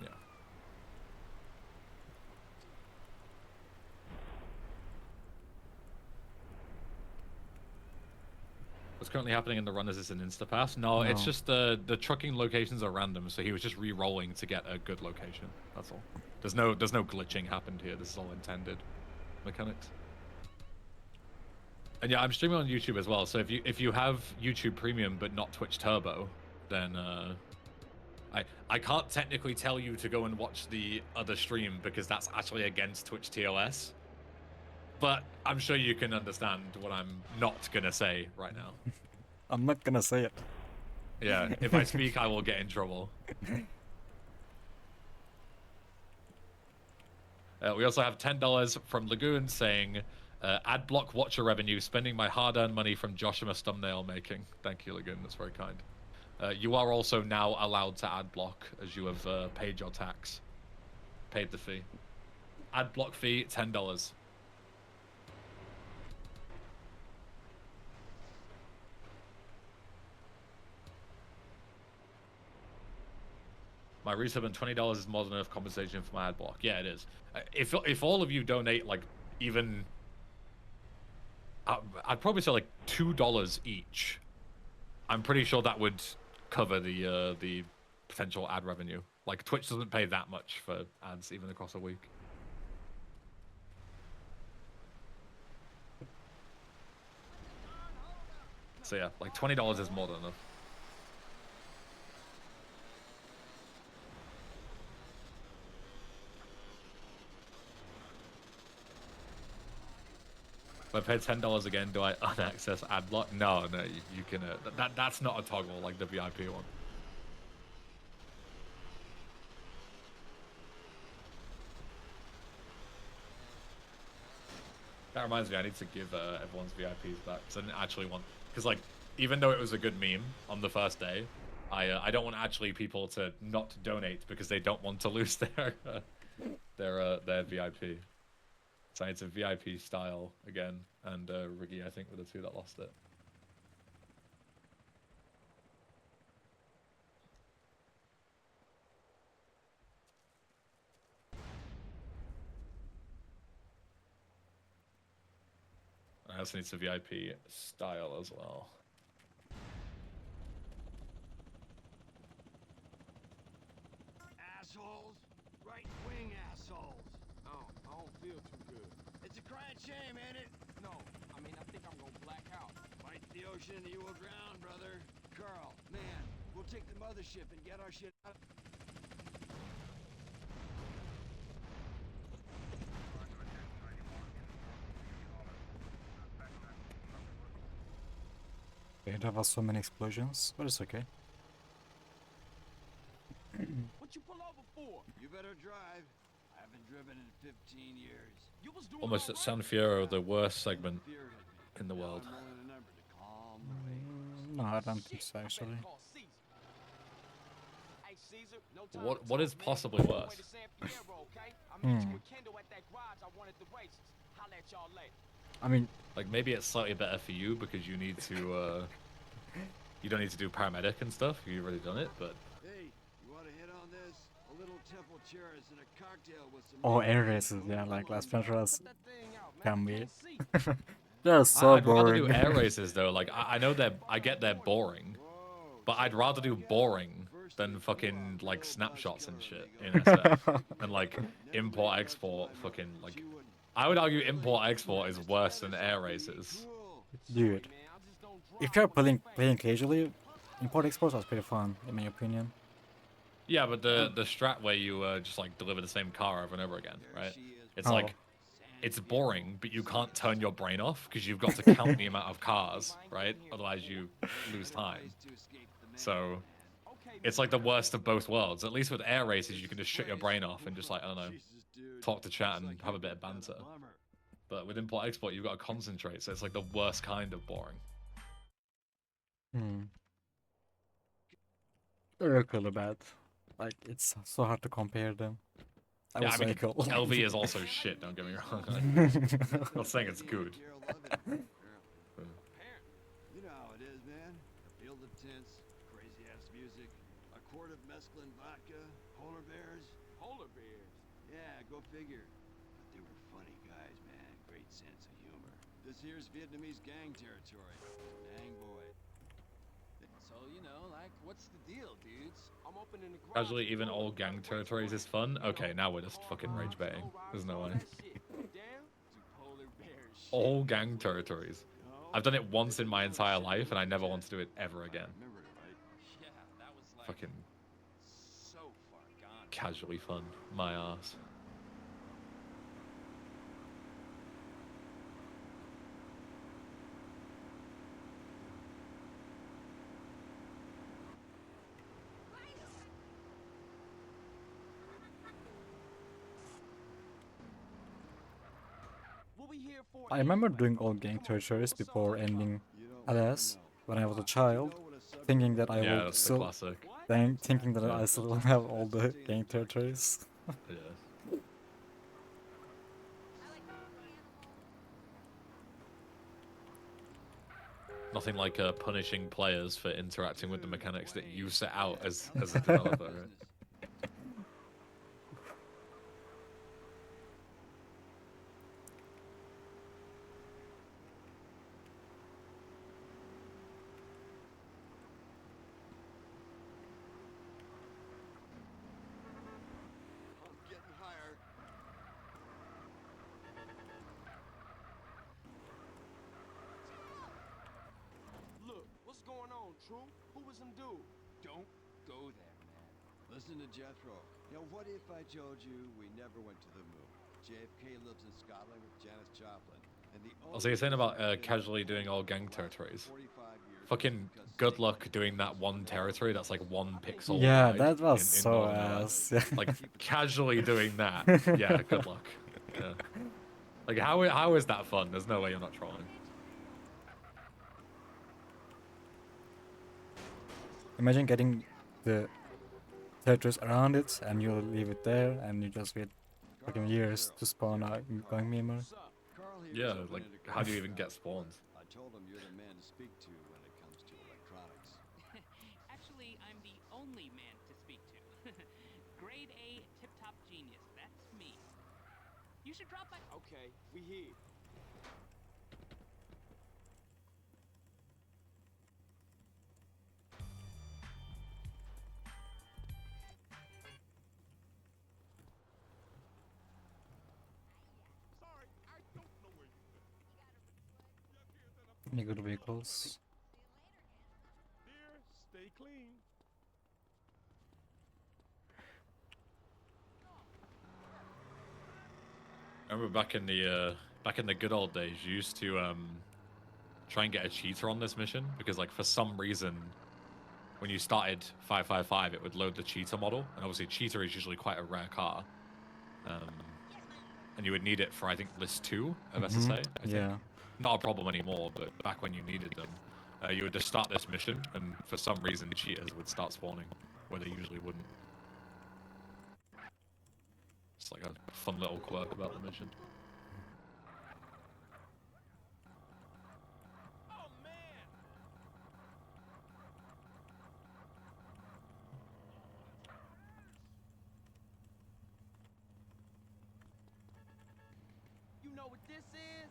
Yeah. What's currently happening in the run is this an Instapass? No, it's No. just the trucking locations are random, so he was just re-rolling to get a good location. That's all. There's no glitching happened here. This is all intended mechanics. And yeah, I'm streaming on YouTube as well. So if you have YouTube Premium but not Twitch Turbo, then I can't technically tell you to go and watch the other stream because that's actually against Twitch TOS. But I'm sure you can understand what I'm not gonna say right now. I'm not gonna say it. Yeah, if I speak, I will get in trouble. We also have $10 from Lagoon saying, ad block watcher revenue, spending my hard-earned money from Joshima's thumbnail making. Thank you, Lagoon, that's very kind. You are also now allowed to ad block as you have paid your tax. Paid the fee. Ad block fee, $10. My resub and $20 is more than enough compensation for my ad block. Yeah, it is. If all of you donate like even, I'd probably say like $2 each. I'm pretty sure that would cover the potential ad revenue. Like Twitch doesn't pay that much for ads even across a week. So yeah, like $20 is more than enough. If I pay $10 again, do I unaccess ad block? No, you can. That's not a toggle like the VIP one. That reminds me, I need to give everyone's VIPs back because I didn't actually want. Because like, even though it was a good meme on the first day, I don't want actually people to not donate because they don't want to lose their VIP. So it's a VIP style again, and Riggy, I think, were the two that lost it. I also need some VIP style as well. Assholes! Right-wing assholes! I don't feel too good. It's a crying shame, ain't it? No, I mean, I think I'm gonna black out. Fight the ocean and you will drown, brother. Carl, man, we'll take the mothership and get our shit out. Okay, there was so many explosions, but it's okay. What you pull over for? You better drive. I haven't driven in 15 years. You was doing Almost at all San right. Fierro, the worst segment Fear hit me. in the Now world. I'm rolling a number to calm the waves. No, I don't think Shit, so I better actually. call Caesar. Hey, Caesar, no time to What talk, is man. possibly On the way worse? to San Fierro, okay? I'll meet you Hmm. with Kendall at that garage I wanted the races. Holla at y'all later. I mean, Like maybe it's slightly better for you because you need to. You don't need to do paramedic and stuff. You've already done it, but. Hey, you want to hit on this? A little temple chairs and a cocktail with some. oh, meat. air races, yeah, like Las Venturas Put that thing out, man. can I be. can't see. They're so I'd rather do boring. air races though. Like I know I get they're boring, Whoa, but I'd rather do check it out. boring First than thing fucking for like real snapshots and buzz shit killer in legal. SF and like Never import made export much of my fucking mother. like. She wouldn't. I would argue import export is worse than air races. Cool. Dude, Man, I just don't if drive you're with no playing casually, import exports are pretty fun, in my opinion. Yeah, but the strat where you just like deliver the same car over and over again, There right? she is. It's Oh. like it's boring, but you can't turn your brain off because you've got to count the amount of cars, right? Otherwise you lose time. Ways to escape the man. So Okay, it's like the worst of both worlds. At least with air races, you can just shut your brain off and just like, I don't know, talk to chat and have a bit of banter. But with import-export, you've got to concentrate, so it's like the worst kind of boring. They're equally bad. Like, it's so hard to compare them. Yeah, I mean, cool. LV is also shit, don't get me wrong. I'm not saying it's good. You know how it is, man. A field of tents, crazy-ass music, a quart of mescaline vodka, polar bears. Polar bears. Yeah, go figure. But they were funny guys, man. Great sense of humor. This here's Vietnamese gang territory. Dang boy. So, you know, like, what's the deal, dudes? I'm opening the garage Casually, even door. old gang territories is fun. Okay, now we're just fucking rage baiting. There's no way. Damn. Polar bears. All gang territories. I've done it once in my entire life, and I never want to do it ever again. Remember it, right? Yeah, that was like Fucking so far gone. casually fun. My ass. What we here for I remember anyway? doing all gang territories before ending LS when I was a child, thinking that I Yeah, would that's the still classic. thinking that Yeah. I still will have all the gang territories. Yeah. Nothing like punishing players for interacting with the mechanics that you set out as a developer. Right? I'm getting higher. Look, what's going on, True? Who was him dude? Don't go there, man. Listen to Jethro. Now, what if I told you we never went to the moon? JFK lives in Scotland with Janis Joplin. And the Also, you're saying about casually doing all gang territories. Fucking good luck doing that one territory that's like 1 pixel Yeah, wide that was in so Northern Ireland. ass. Like casually doing that. Yeah, good luck. Yeah. Like how is that fun? There's no way you're not trolling. Imagine getting the territories around it and you leave it there and you just wait fucking years to spawn a gang member. Yeah, like how do you even get spawns? I told him you're the man to speak to when it comes to electronics. Actually, I'm the only man to speak to. Grade A tip-top genius, that's me. You should drop by. Okay, we here. Sorry, I don't know where you've been. Any good vehicles? Dear, stay clean. I remember back in the good old days, you used to try and get a cheater on this mission because like for some reason when you started 555 it would load the cheater model, and obviously cheater is usually quite a rare car. And you would need it for I think list 2 of SSA. I think. Yeah. Not a problem anymore, but back when you needed them, you would just start this mission, and for some reason cheaters would start spawning where they usually wouldn't. It's like a fun little quirk about the mission. Oh man! You know what this is?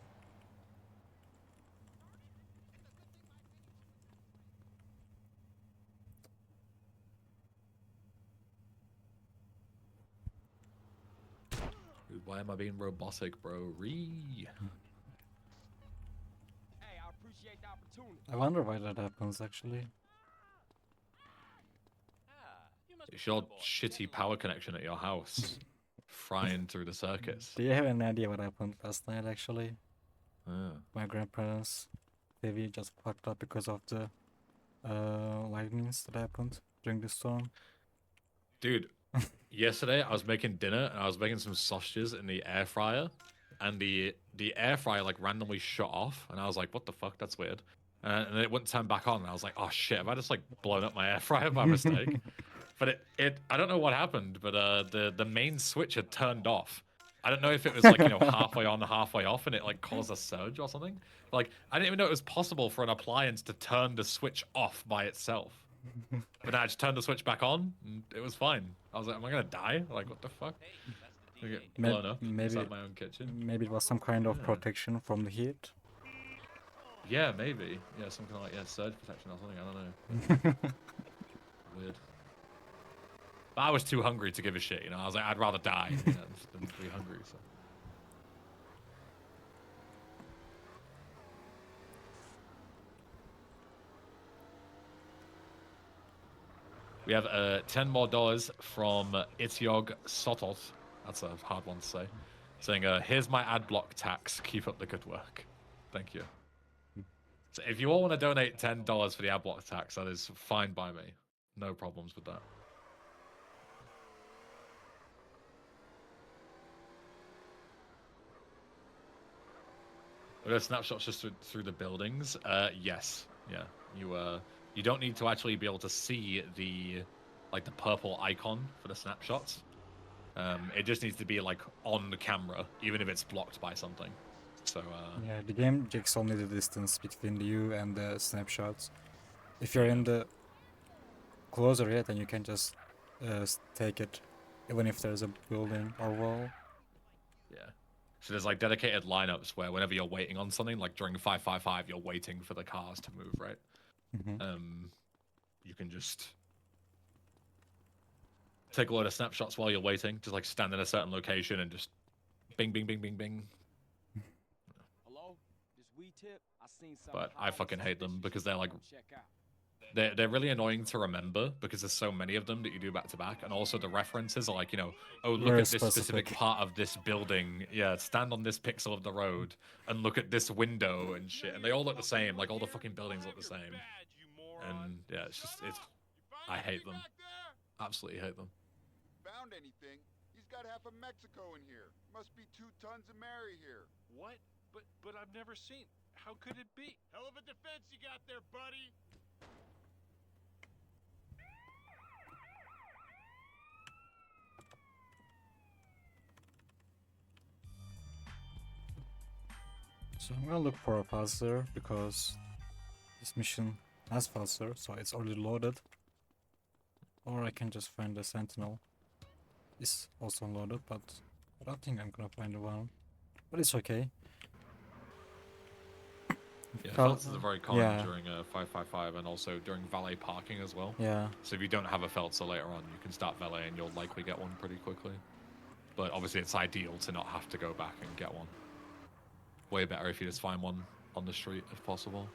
Dude, why am I being robotic, bro? Hey, I appreciate the opportunity. I wonder why that happens actually. It's your shitty power connection at your house frying through the circuits. Do you have any idea what happened last night actually? Ah. My grandparents' TV just fucked up because of the lightnings that happened. during the storm? Dude, yesterday I was making dinner and I was making some sausages in the air fryer, and the air fryer like randomly shut off, and I was like, "What the fuck? That's weird." And it wouldn't turn back on. And I was like, "Oh shit! Have I just like blown up my air fryer by mistake?" But it I don't know what happened, but the main switch had turned off. I don't know if it was like, you know, halfway on, halfway off, and it like caused a surge or something. Like, I didn't even know it was possible for an appliance to turn the switch off by itself. But I just turned the switch back on, and it was fine. I was like, am I gonna die? Like, what the fuck? I get blown up inside my own kitchen. Maybe it was some kind of protection from the heat. Yeah, maybe. Yeah, some kind of like surge protection or something. I don't know. Weird. But I was too hungry to give a shit. You know, I was like, I'd rather die than be hungry. So. We have $10 more from Itiog Sotot. That's a hard one to say. Saying, here's my ad block tax. Keep up the good work. Thank you. So if you all want to donate $10 for the ad block tax, that is fine by me. No problems with that. Are there snapshots just through the buildings? Yes. Yeah. You don't need to actually be able to see the purple icon for the snapshots. It just needs to be like on the camera, even if it's blocked by something. So yeah, the game checks only the distance between you and the snapshots. If you're in the close area, then you can just take it, even if there's a building or wall. Yeah. So there's like dedicated lineups where whenever you're waiting on something, like during 555, you're waiting for the cars to move, right? You can just take a load of snapshots while you're waiting, just like stand in a certain location and just bing, bing, bing, bing, bing. Hello? This weed tip? I seen But I fucking hate them because they're like they're really annoying to remember because there's so many of them that you do back to back, and also the references are like, you know, oh, look Very at this specific part of this building. Yeah, stand on this pixel of the road and look at this window and shit, and they all look the same. Like all the fucking buildings look the same. And yeah, it's I hate them. Absolutely hate them. Found anything? He's got half of Mexico in here. Must be 2 tons of Mary here. What? But I've never seen. How could it be? Hell of a defense you got there, buddy. So I'm gonna look for a pulsar because this mission has pulsar, so it's already loaded. Or I can just find the sentinel. It's also loaded, but I don't think I'm gonna find the one. But it's okay. Yeah, Feltzers are very common during 555 and also during valet parking as well. Yeah. So if you don't have a Feltzer later on, you can start valet and you'll likely get one pretty quickly. But obviously it's ideal to not have to go back and get one. Way better if you just find one on the street if possible.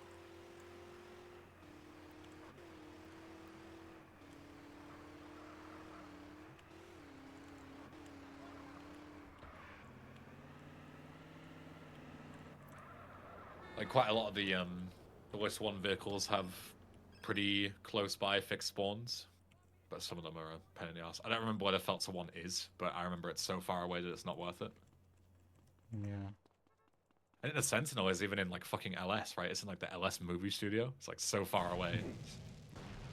Like quite a lot of the List 1 vehicles have pretty close by fixed spawns, but some of them are a pain in the ass. I don't remember where the Feltzer one is, but I remember it's so far away that it's not worth it. Yeah. I think the Sentinel is even in like fucking LS, right? It's in like the LS movie studio. It's like so far away.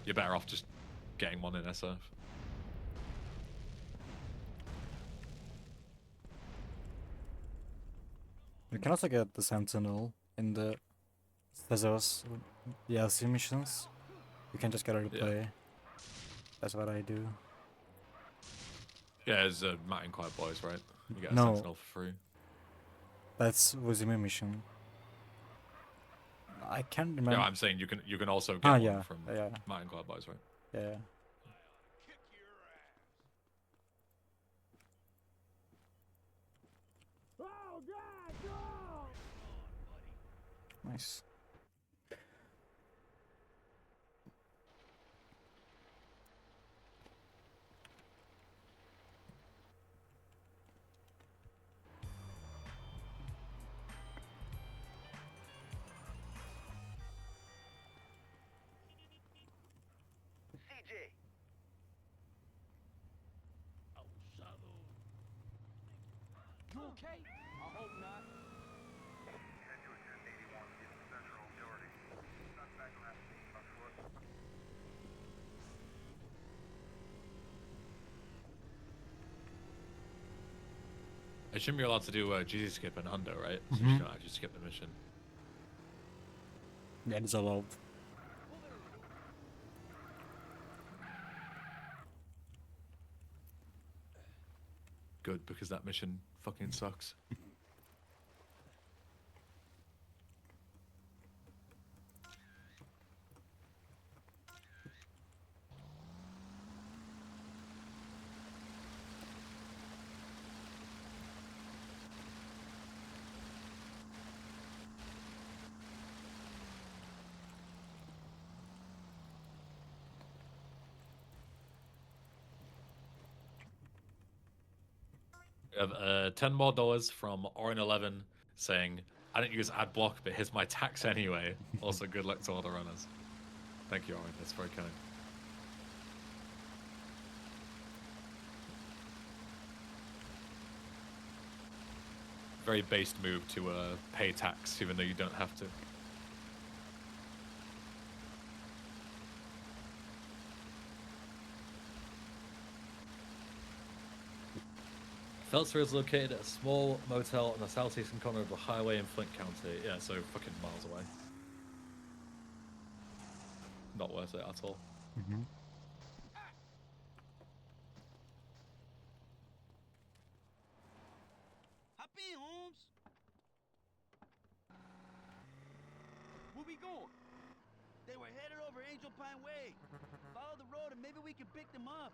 You're better off just getting one in SF. You can also get the Sentinel in the Thesaurus DLC missions. You can just get a replay. Yeah. That's what I do. Yeah, it's Matt and Quiet Boys, right? You get a Sentinel for free. That's Wuzimi mission. I can't remember. Yeah, I'm saying you can also get one from Matt and Quiet Boys, right? Yeah. Oh God, no! Nice. CJ, okay? I hope not. I shouldn't be allowed to do GZ skip and Hundo, right? So Mhm. you can't actually skip the mission. Yeah, it's allowed. Good, because that mission fucking sucks. We have $10 more from Orin11 saying, I didn't use ad block, but here's my tax anyway. Also, good luck to all the runners. Thank you, Orin. That's very kind. Very based move to pay tax, even though you don't have to. Felser is located at a small motel on the southeastern corner of the highway in Flint County. Yeah, so fucking miles away. Not worth it at all. Mm-hmm. Hop in, Holmes. Where we going? They were headed over Angel Pine Way. Follow the road and maybe we can pick them up.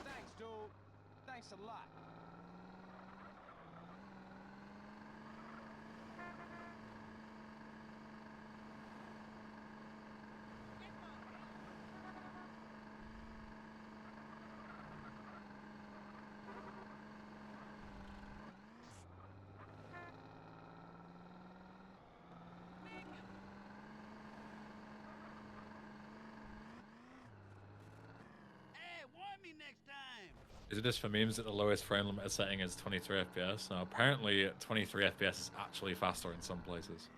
Thanks, dude. Thanks a lot. Hey, warn me next time. Is it just for memes that the lowest frame limit setting is 23 FPS? Now, apparently 23 FPS is actually faster in some places.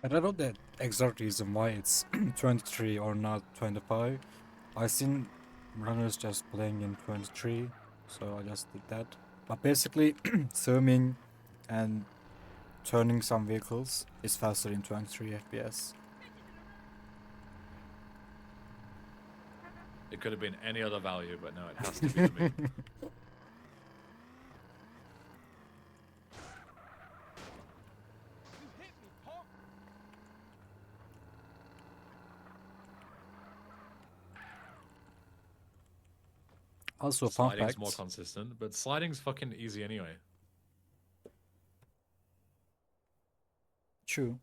I don't know the exact reason why it's 23 or not 25. I seen runners just playing in 23, so I just did that. But basically, zooming and turning some vehicles is faster in 23 FPS. It could have been any other value, but no, it has to be the meme. You hit me, punk. Also, fun Sliding's fact. more consistent, but sliding's fucking easy anyway. True.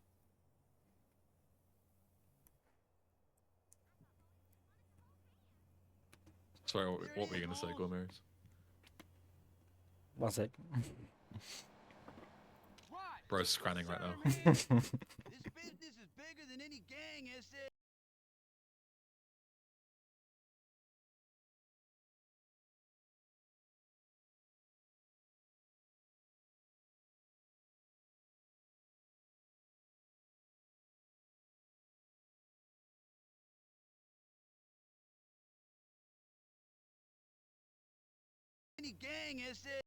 Sorry, what were you going to say, Glomerius? One sec. Bro's scranning right now. This business is bigger than any gang has said. Any gang has said.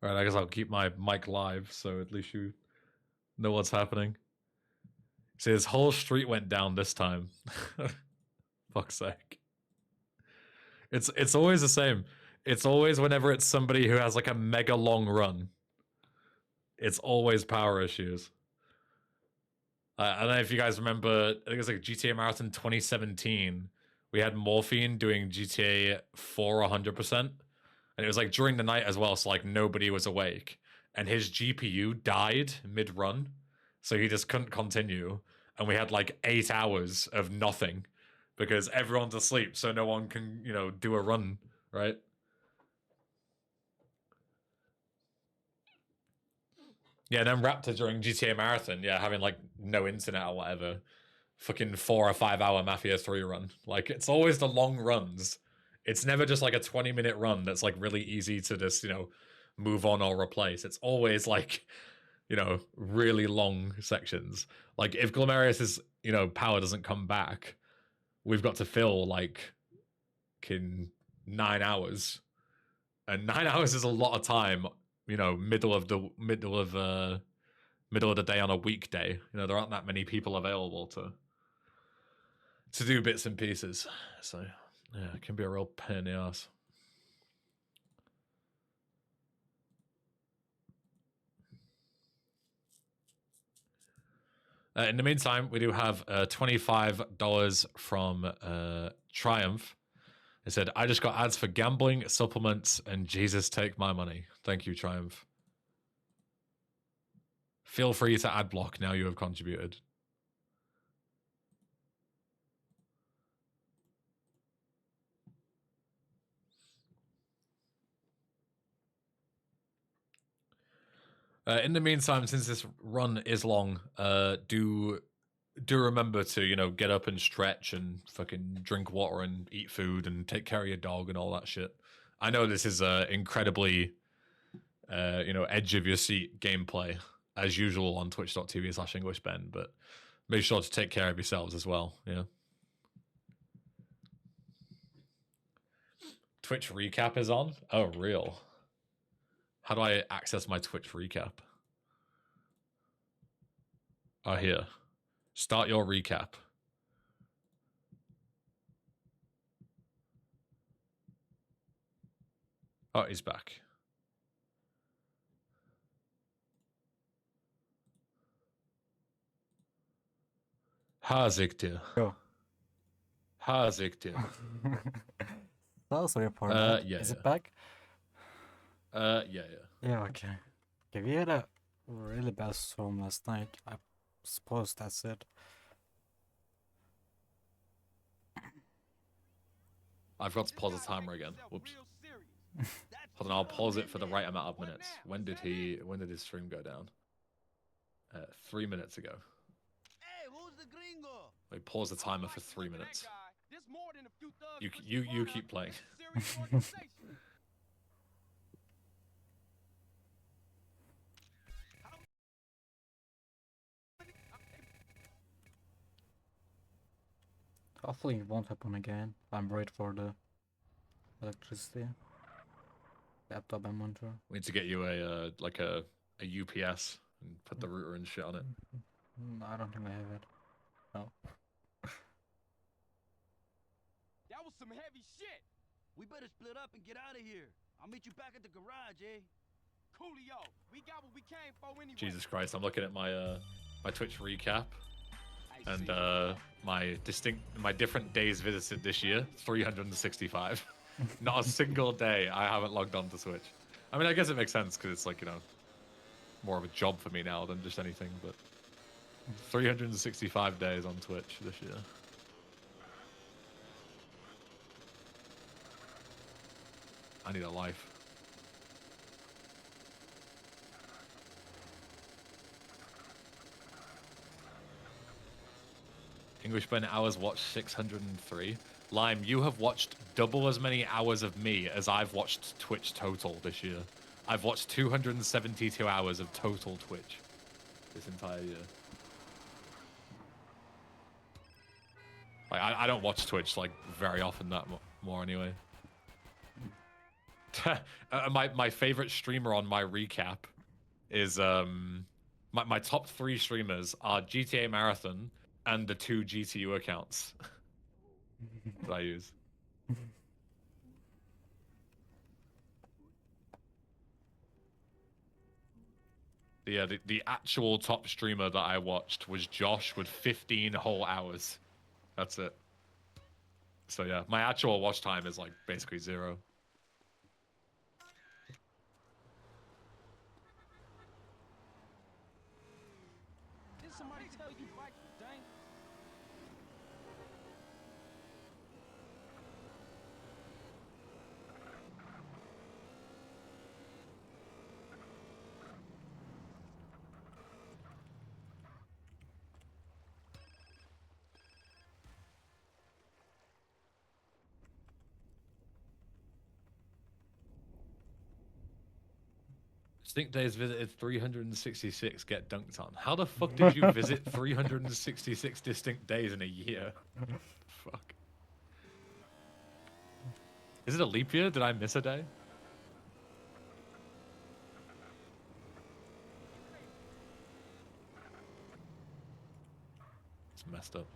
Alright, I guess I'll keep my mic live, so at least you know what's happening. See, this whole street went down this time. Fuck's sake. It's always the same. It's always whenever it's somebody who has like a mega long run. It's always power issues. I don't know if you guys remember, I think it was like GTA Marathon 2017. We had Morphine doing GTA 4 100%. And it was like during the night as well, so like nobody was awake. and his GPU died mid-run, so he just couldn't continue, and we had like 8 hours of nothing because everyone's asleep, so no one can, you know, do a run, right? Yeah, and then Raptor during GTA Marathon, yeah, having like no internet or whatever, fucking 4 or 5 hour Mafia 3 run. Like, it's always the long runs. It's never just like a 20-minute run that's like really easy to just, you know, move on or replace. It's always like, you know, really long sections. Like, if Glomerius's, you know, power doesn't come back, we've got to fill like in 9 hours. And 9 hours is a lot of time, you know, middle of the day on a weekday. You know, there aren't that many people available to do bits and pieces. So yeah, it can be a real pain in the ass. In the meantime, we do have $25 from Triumph. It said, I just got ads for gambling, supplements, and Jesus take my money. Thank you, Triumph. Feel free to ad block now you have contributed. In the meantime, since this run is long, do remember to, you know, get up and stretch and fucking drink water and eat food and take care of your dog and all that shit. I know this is incredibly, you know, edge of your seat gameplay as usual on twitch.tv/englishben, but make sure to take care of yourselves as well. Yeah. Twitch recap is on? Oh, real. How do I access my Twitch recap? Oh, here. Start your recap. Oh, he's back. Haziktir. Go. Haziktir. Oh, sorry for that. Yeah, Is yeah. it back? Yeah. Yeah, okay. Okay, we had a really bad storm last night. I suppose that's it. I've got to pause the timer again. Whoops. Hold on, I'll pause it for the right amount of minutes. When did his stream go down? 3 minutes ago. Hey, who's the gringo? We pause the timer for 3 minutes. You keep playing. Hopefully it won't happen again. I'm worried for the electricity. Laptop and monitor. We need to get you a like a UPS and put the router and shit on it. I don't think I have it. No. That was some heavy shit. We better split up and get out of here. I'll meet you back at the garage, eh? Coolio, we got what we came for anyway. Jesus Christ, I'm looking at my my Twitch recap, and my different days visited this year, 365. Not a single day I haven't logged on to Twitch. I mean, I guess it makes sense because it's like, you know, more of a job for me now than just anything, but 365 days on Twitch this year. I need a life. Englishben hours watched 603. Lime, you have watched double as many hours of me as I've watched Twitch total this year. I've watched 272 hours of total Twitch this entire year. Like, I don't watch Twitch like very often that more anyway. My favorite streamer on my recap is my top 3 streamers are GTA Marathon and the 2 GTU accounts that I use. Yeah, the actual top streamer that I watched was Josh with 15 whole hours. That's it. So yeah, my actual watch time is like basically 0. Distinct days visited 366 get dunked on. How the fuck did you visit 366 distinct days in a year? Fuck. Is it a leap year? Did I miss a day? It's messed up.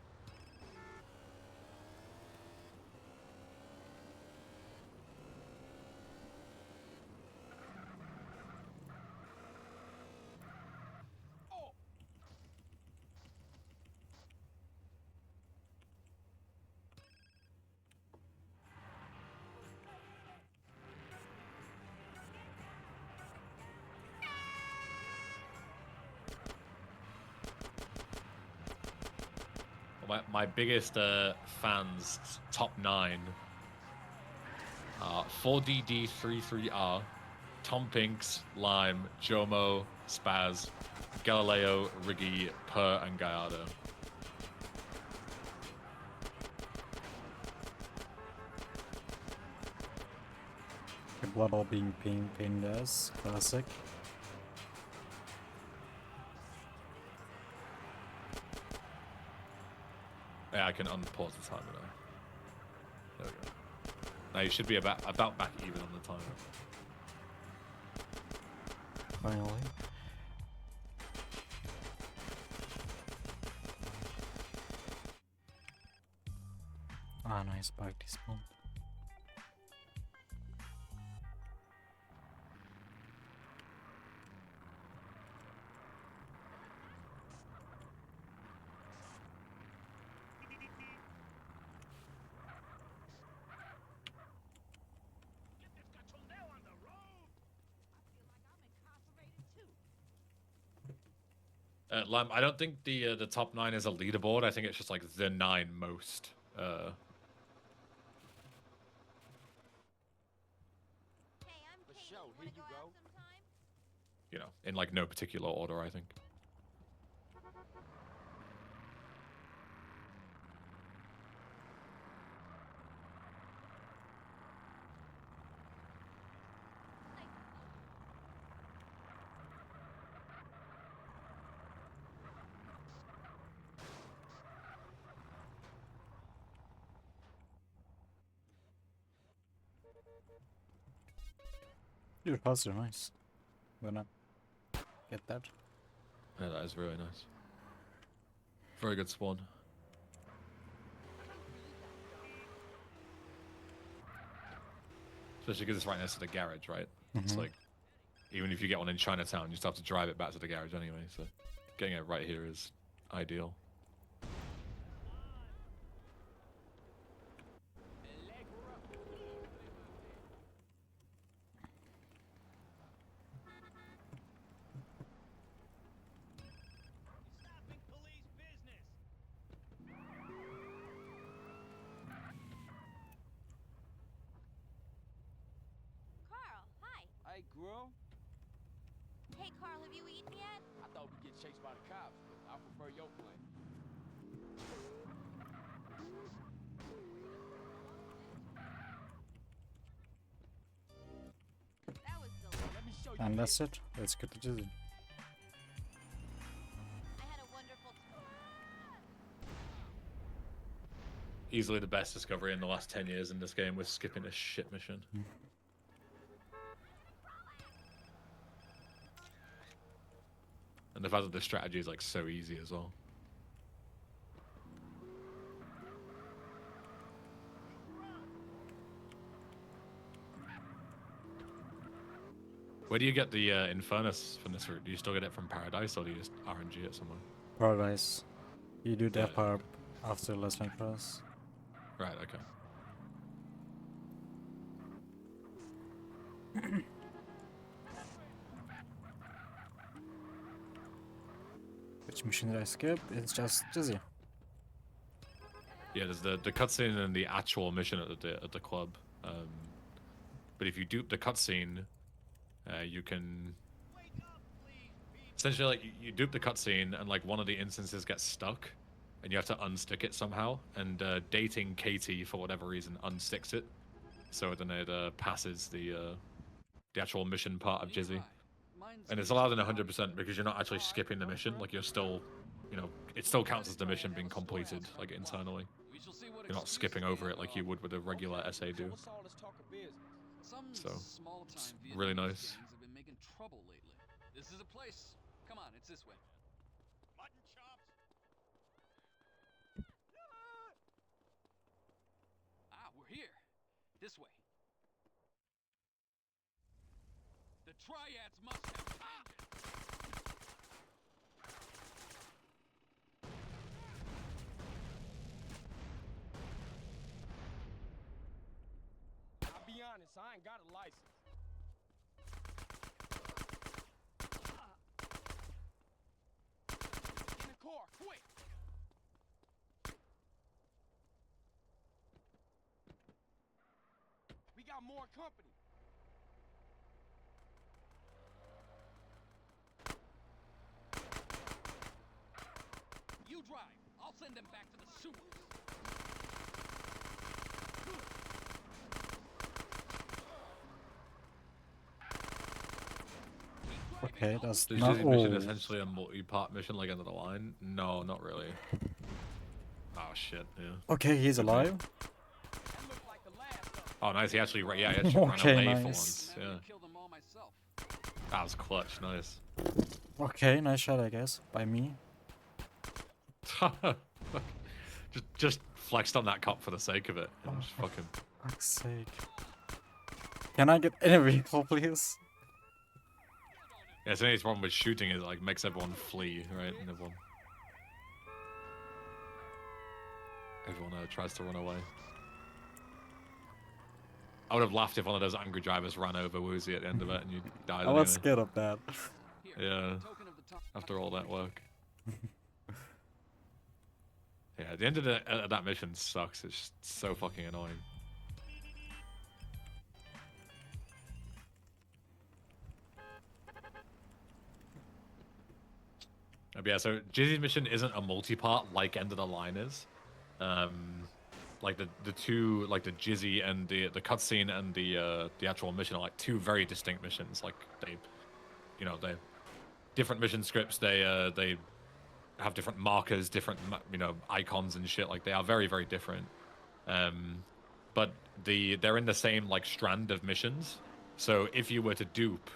My biggest fans, top 9, are 4DD33R, Tom Pinks, Lime, Jomo, Spaz, Galileo, Riggy, Per, and Gallardo. The blood all being pinned as classic. Yeah, I can unpause the timer now. There we go. Now you should be about back even on the timer. Finally. Ah, nice back despawn. Lime, I don't think the top 9 is a leaderboard. I think it's just like the 9 most. You know, in like no particular order, I think. Your paths are nice. Gonna get that. Yeah, that is really nice. Very good spawn. Especially because it's right next to the garage, right? It's like, even if you get one in Chinatown, you still have to drive it back to the garage anyway, so getting it right here is ideal. Hey, girl. Hey, Carl, have you eaten yet? I thought we'd get chased by the cops, but I prefer your plan. That was delicious. Let me show you. And that's it. Let's get to Disney. I had a wonderful Easily the best discovery in the last 10 years in this game was skipping a shit mission. And the fact that the strategy is like so easy as well. Where do you get the Infernus from this route? Do you still get it from Paradise, or do you just RNG it somewhere? Paradise. You do that Yeah. part after Last Night Pass. Right, okay. Which mission did I skip? It's just Dizzy. Yeah, there's the cutscene and the actual mission at the club. But if you dupe the cutscene, you can essentially like you dupe the cutscene and like one of the instances gets stuck, and you have to unstick it somehow. And dating Katie for whatever reason unsticks it, so then it passes the actual mission part of Jizzy. My And it's allowed in 100% because you're not actually skipping the mission. Like you're still, you know, it still counts as the mission being completed, like internally. You're not skipping over it like you would with a regular SA do. So, it's really nice. Have been making trouble lately. This is a place. Come on, it's this way. Mutton chops. Ah, we're here. This way. The triads must have found it. I'll be honest, I ain't got a license. In the car, quick! We got more company. You drive. I'll send them back to the sewers. Okay, that's Is not this mission all. essentially a multi-part mission like End of the Line? No, not really. Oh shit, yeah. Okay, he's alive. Oh nice, he actually, yeah, he actually Okay, ran away for nice. once, yeah. That was clutch, nice. Okay, nice shot, I guess, by me. just flexed on that cop for the sake of it. And just fucking... Fuck's sake. Can I get in a vehicle, please? Yeah, it's the only problem with shooting is like makes everyone flee, right? And everyone tries to run away. I would have laughed if one of those angry drivers ran over Woozy at the end of it and you died I anyway. was scared of that. Yeah, after all that work. Yeah, the end of that mission sucks. It's just so fucking annoying. But yeah, so Jizzy's mission isn't a multi-part like End of the Line is. Like the two, like the Jizzy and the cutscene and the actual mission are like two very distinct missions. Like they different mission scripts. They have different markers, different icons and shit. Like they are very very different. But they're in the same like strand of missions. So if you were to dupe,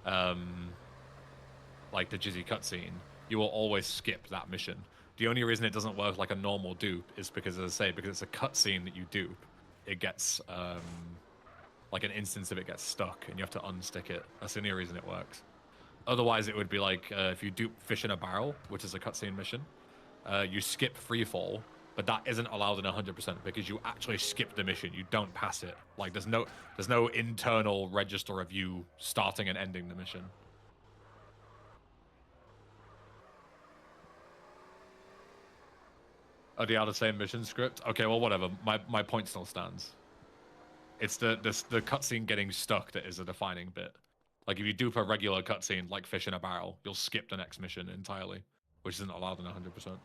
like the Jizzy cutscene, you will always skip that mission. The only reason it doesn't work like a normal dupe is because, as I say, because it's a cutscene that you dupe, it gets like an instance of it gets stuck, and you have to unstick it. That's the only reason it works. Otherwise, it would be like if you dupe Fish in a Barrel, which is a cutscene mission, you skip Freefall, but that isn't allowed in 100% because you actually skip the mission. You don't pass it. Like there's no internal register of you starting and ending the mission. Oh, they are the same mission script? Okay, well, whatever. My point still stands. It's the cutscene getting stuck that is a defining bit. Like, if you dupe a regular cutscene, like Fish in a Barrel, you'll skip the next mission entirely, which isn't allowed in 100%.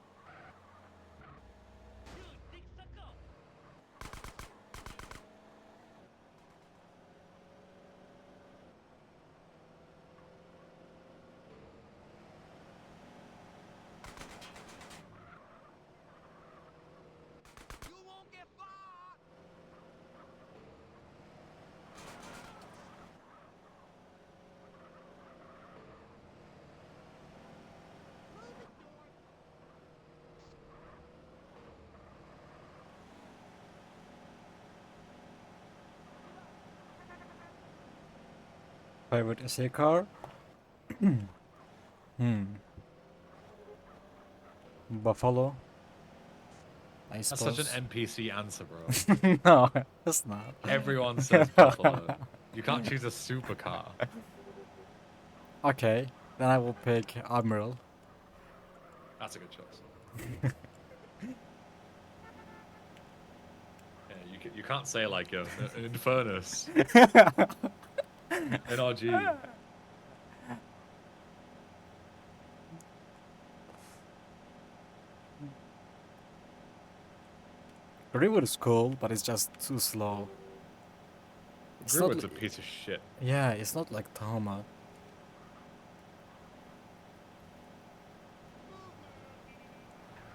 Private essay car. Buffalo. I That's suppose. such an NPC answer, bro. No, it's not. Everyone says Buffalo. You can't choose a supercar. Okay, then I will pick Admiral. That's a good choice. Yeah, you can't say like Infernus. NRG. Greenwood is cool, but it's just too slow. It's Greenwood's not a piece of shit. Yeah, it's not like Tahoma.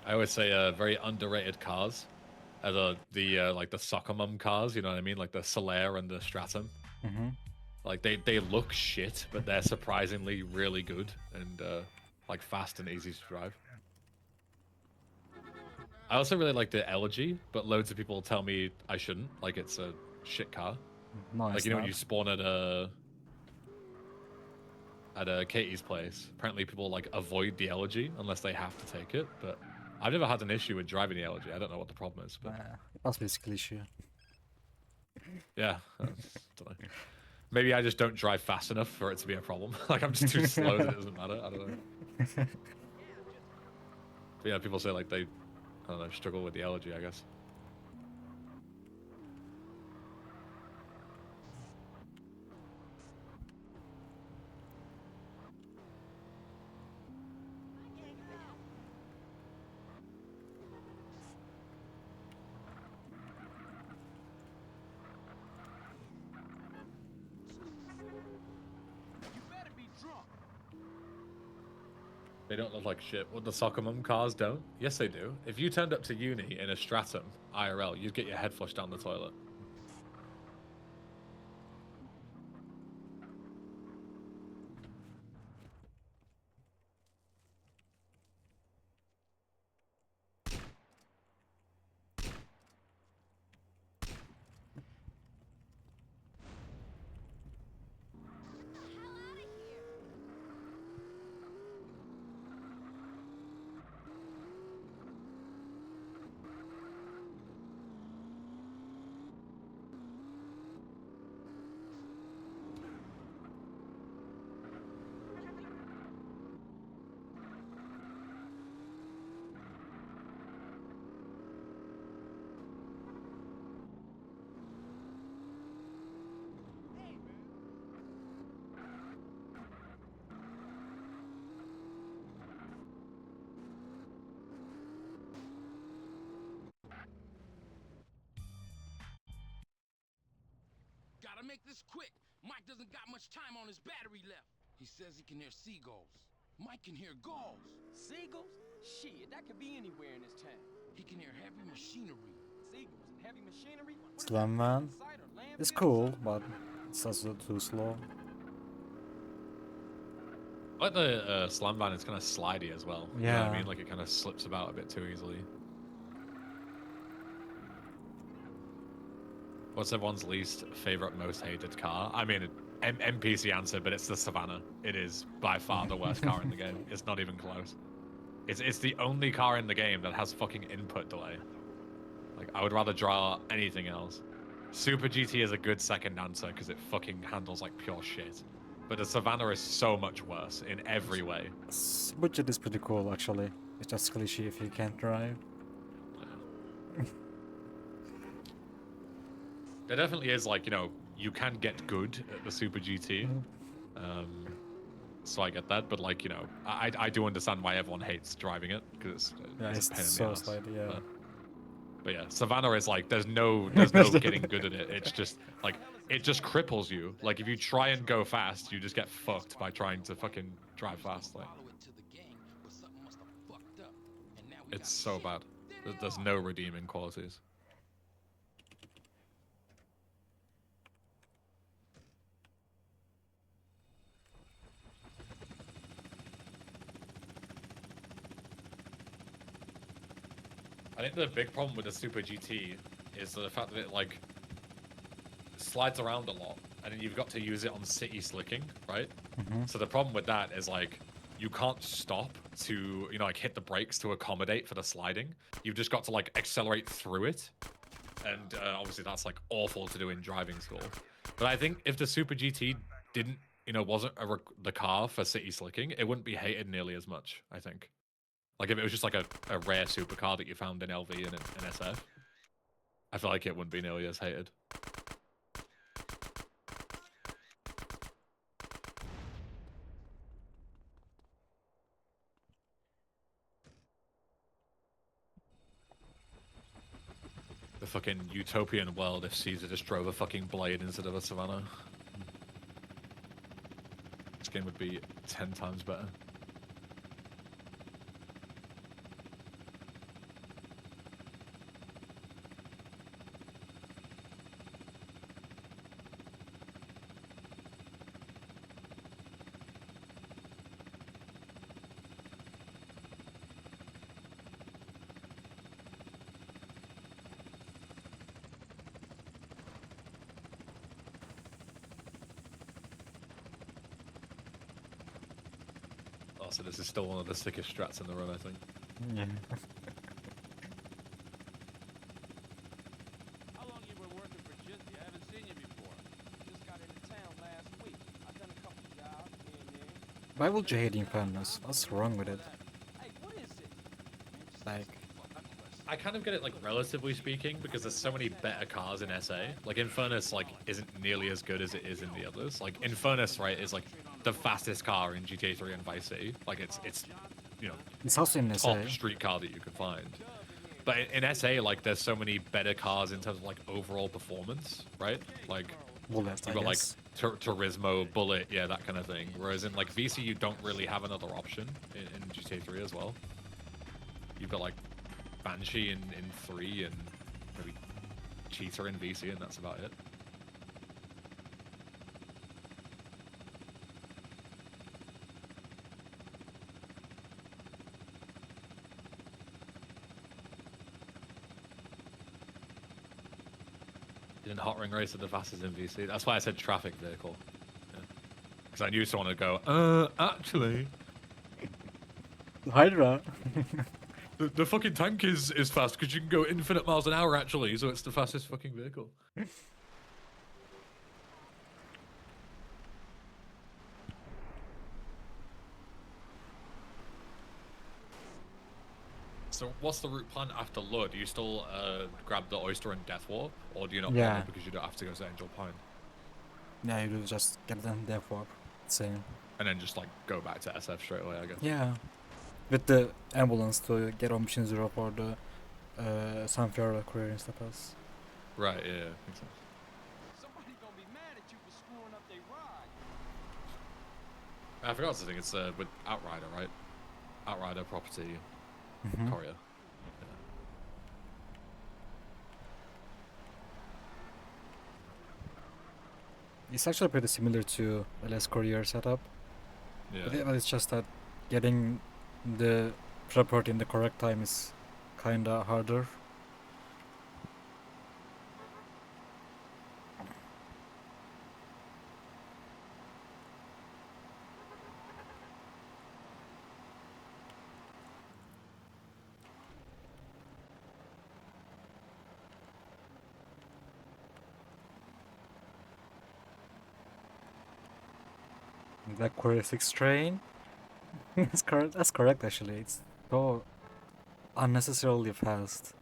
I always say very underrated cars are the like the soccer mum cars. You know what I mean? Like the Solaire and the Stratum. Mm-hmm. Like they look shit, but they're surprisingly really good and like fast and easy to drive. I also really like the Elegy, but loads of people tell me I shouldn't. Like it's a shit car. No, Like it's you know when not. you spawn at Katie's place, apparently people like avoid the Elegy unless they have to take it. But I've never had an issue with driving the Elegy. I don't know what the problem is, but It must be a skill issue. yeah, don't know. Maybe I just don't drive fast enough for it to be a problem. Like I'm just too slow that it doesn't matter. I don't know. But yeah, people say like they, I don't know, struggle with the Elegy, I guess. You better be drunk. They don't look like shit. What the soccer mum cars don't? Yes, they do. If you turned up to uni in a Stratum IRL, you'd get your head flushed down the toilet. Gotta make this quick. Mike doesn't got much time on his battery left. He says he can hear seagulls. Mike can hear gulls. Seagulls? Shit, that could be anywhere in this town. He can hear heavy machinery. Seagulls and heavy machinery? What is Slam that, Van. site or land It's bill or cool, something? but it's also too slow. I like the Slam Van, it's kind of slidey as well. You know what I Yeah. mean? Like it kind of slips about a bit too easily. What's everyone's least favorite, most hated car? I mean, NPC answer, but it's the Savannah. It is by far the worst car in the game. It's not even close. It's the only car in the game that has fucking input delay. Like, I would rather draw anything else. Super GT is a good second answer because it fucking handles like pure shit. But the Savannah is so much worse in every way. Budget is pretty cool, actually. It's just cliche if you can't drive. There definitely is, like, you know, you can get good at the Super GT. So I get that, but, like, you know, I do understand why everyone hates driving it, because it's a pain in the so ass. slidey, yeah. But yeah, Savannah is like, there's no getting good at it. It's just, like, it just cripples you. Like, if you try and go fast, you just get fucked by trying to fucking drive fast. Like, Follow it to the gang, but something must have fucked up. And now we it's got so shit. bad. There they There's are. no redeeming qualities. I think the big problem with the Super GT is the fact that it, like, slides around a lot, and then you've got to use it on city slicking, right? So the problem with that is, like, you can't stop to, you know, like, hit the brakes to accommodate for the sliding. You've just got to, like, accelerate through it. And obviously that's, like, awful to do in driving school. But I think if the Super GT didn't, you know, wasn't the car for city slicking, it wouldn't be hated nearly as much, I think. Like, if it was just like a rare supercar that you found in LV and in SF, I feel like it wouldn't be nearly as hated. The fucking utopian world if Caesar just drove a fucking blade instead of a Savannah. This game would be 10 times better. Oh, so this is still one of the sickest strats in the run, I think. Yeah. How long you been working for Jizzy? I haven't seen you before. Just got into town last week. I've done a couple jobs here and there. Why would you hate Infernus? What's wrong with it? Hey, what is it? Like, I kind of get it, like, relatively speaking, because there's so many better cars in SA. Like, Infernus, like, isn't nearly as good as it is in the others. Like, Infernus, right, is, like, the fastest car in GTA 3 and Vice City. Like, it's you know, it's also in top SA. street car that you can find. But in SA, like, there's so many better cars in terms of, like, overall performance, right? Like, Bullet, I you've got, like, guess. Turismo, Bullet, yeah, that kind of thing. Whereas in, like, VC, you don't really have another option in GTA 3 as well. You've got, like, Banshee in 3 and maybe Cheetah in VC, and that's about it. In Hot Ring Racer, the fastest in VC. That's why I said traffic vehicle. Because I knew someone would go, actually, Hydra. the fucking tank is fast because you can go infinite miles an hour, actually, so it's the fastest fucking vehicle. So what's the route plan after Lud? Do you still grab the Oyster and Death Warp? Or do you not Yeah. bother because you don't have to go to Angel Pine? Yeah, you do just get them there for same. And then just, like, go back to SF straight away, I guess. Yeah. With the ambulance to get on Mission Zero for the Sunflower career and stuff else. Right, yeah, makes sense. Somebody gonna be mad at you for screwing up their ride. I forgot the thing, it's with Outrider, right? Outrider, Property, Mhm. Courier. It's actually pretty similar to LS Courier setup. Yeah. But it's just that getting the property in the correct time is kinda harder. Black Courier 6 train. That's correct actually. It's so unnecessarily fast.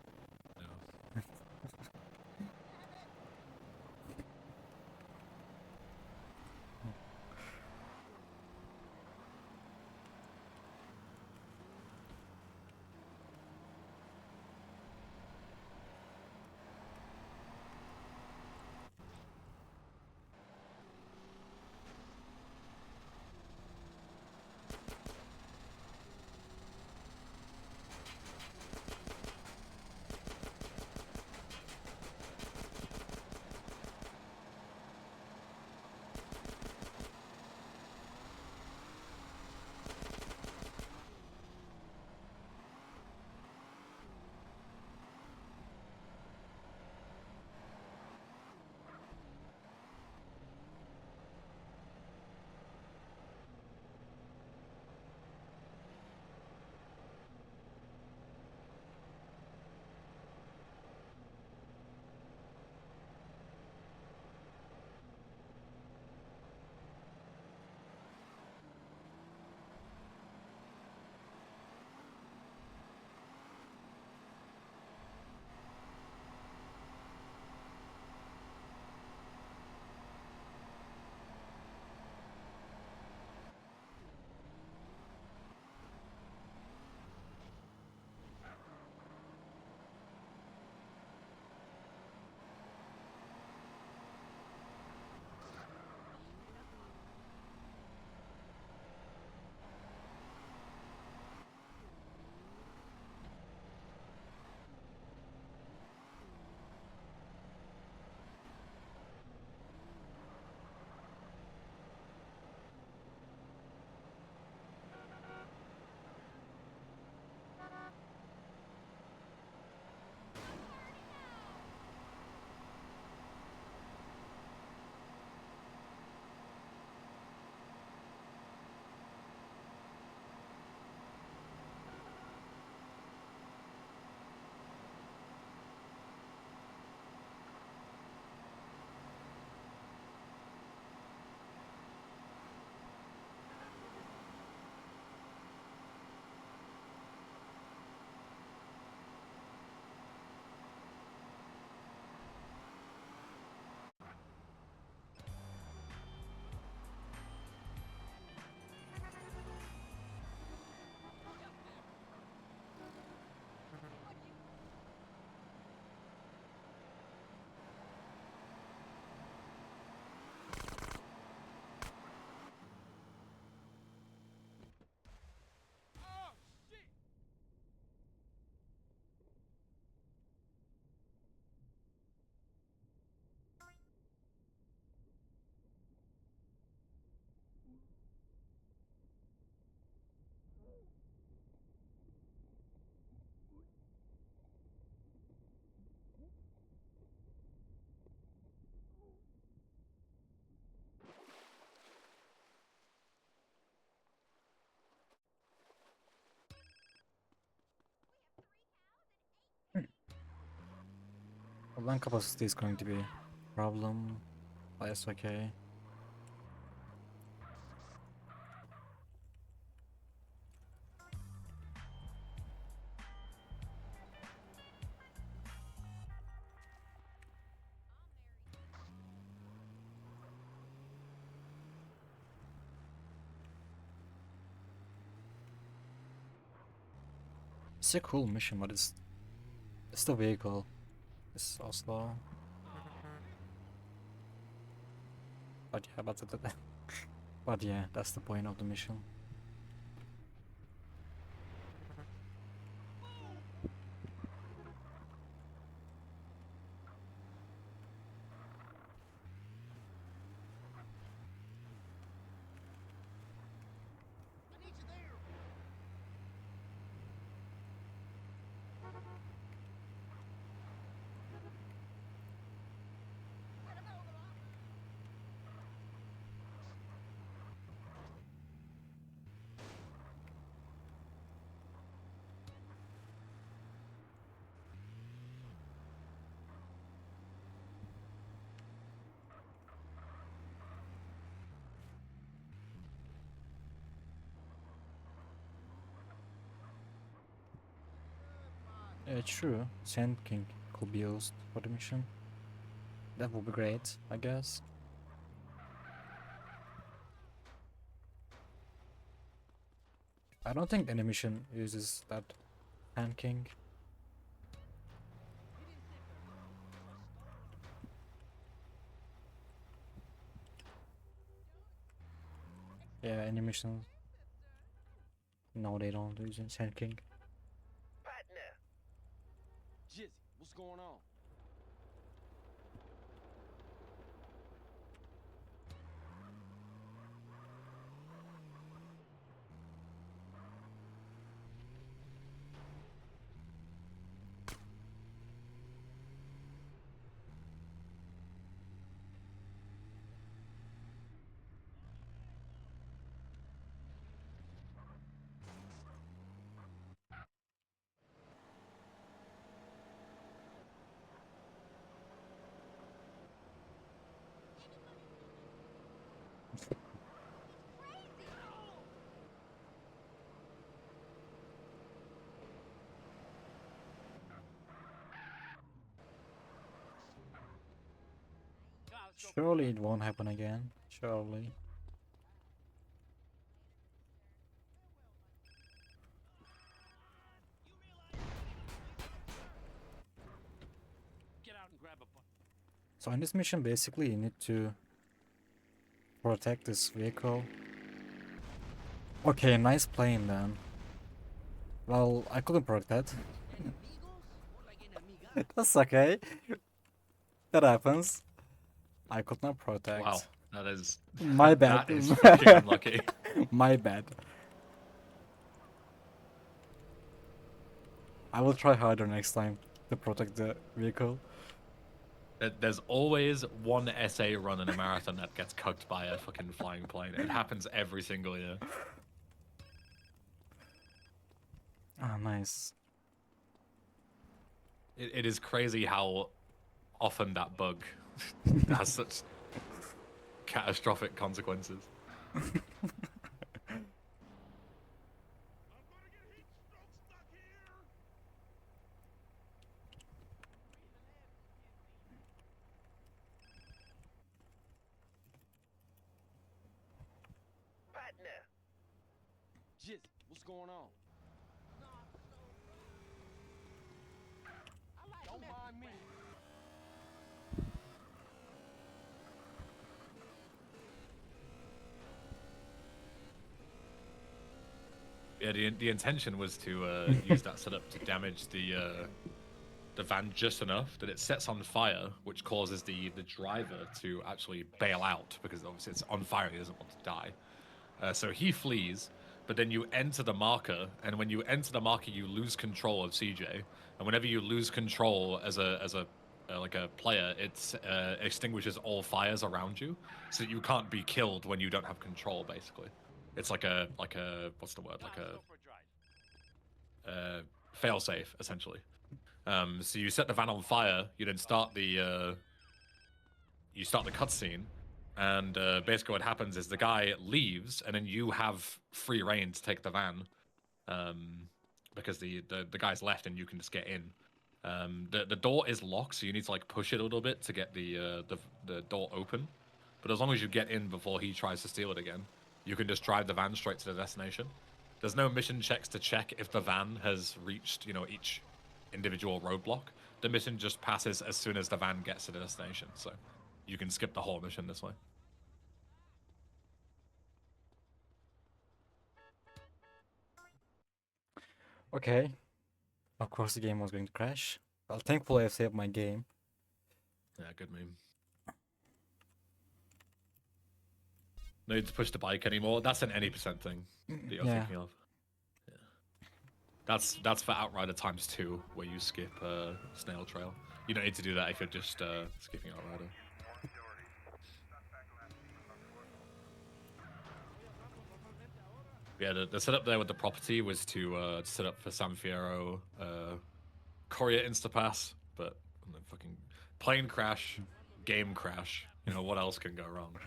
Well, land capacity is going to be a problem. But it's okay. It's a cool mission, but it's the vehicle. It's so slow. But yeah, but yeah, that's the point of the mission. Yeah, true. Sand King could be used for the mission. That would be great, I guess. I don't think any mission uses that Sand King. Yeah, any missions. No, they don't use Sand King. Jizzy, what's going on? Surely it won't happen again. Surely. Get out and grab a bucket. So in this mission, basically, you need to protect this vehicle. Okay, nice plane then. Well, I couldn't protect. That's okay. That happens. I could not protect. Wow, that is My bad. that is fucking unlucky. My bad. I will try harder next time to protect the vehicle. There's always one SA run in a marathon that gets cooked by a fucking flying plane. It happens every single year. Ah, nice. It is crazy how often that bug has such catastrophic consequences. Jizzy, what's going on? Don't mind me. Yeah, the intention was to use that setup to damage the van just enough that it sets on fire, which causes the driver to actually bail out because obviously it's on fire. He doesn't want to die. So he flees, but then you enter the marker, and when you enter the marker, you lose control of CJ. And whenever you lose control as a like a player, it extinguishes all fires around you, so you can't be killed when you don't have control. Basically, it's like a what's the word? Like a fail-safe, essentially. So you set the van on fire. You then start the cutscene, and basically what happens is the guy leaves, and then you have free reign to take the van, because the guy's left, and you can just get in. The door is locked, so you need to like push it a little bit to get the door open. But as long as you get in before he tries to steal it again, you can just drive the van straight to the destination. There's no mission checks to check if the van has reached, each individual roadblock. The mission just passes as soon as the van gets to the destination, so you can skip the whole mission this way. Okay. Of course the game was going to crash. Well, thankfully I saved my game. Yeah, good meme. No need to push the bike anymore. That's an any percent thing that you're thinking of. Yeah. That's for Outrider ×2, where you skip Snail Trail. You don't need to do that if you're just skipping Outrider. Yeah, the setup there with the property was to set up for San Fierro Courier Instapass, but fucking plane crash, game crash. What else can go wrong? Right?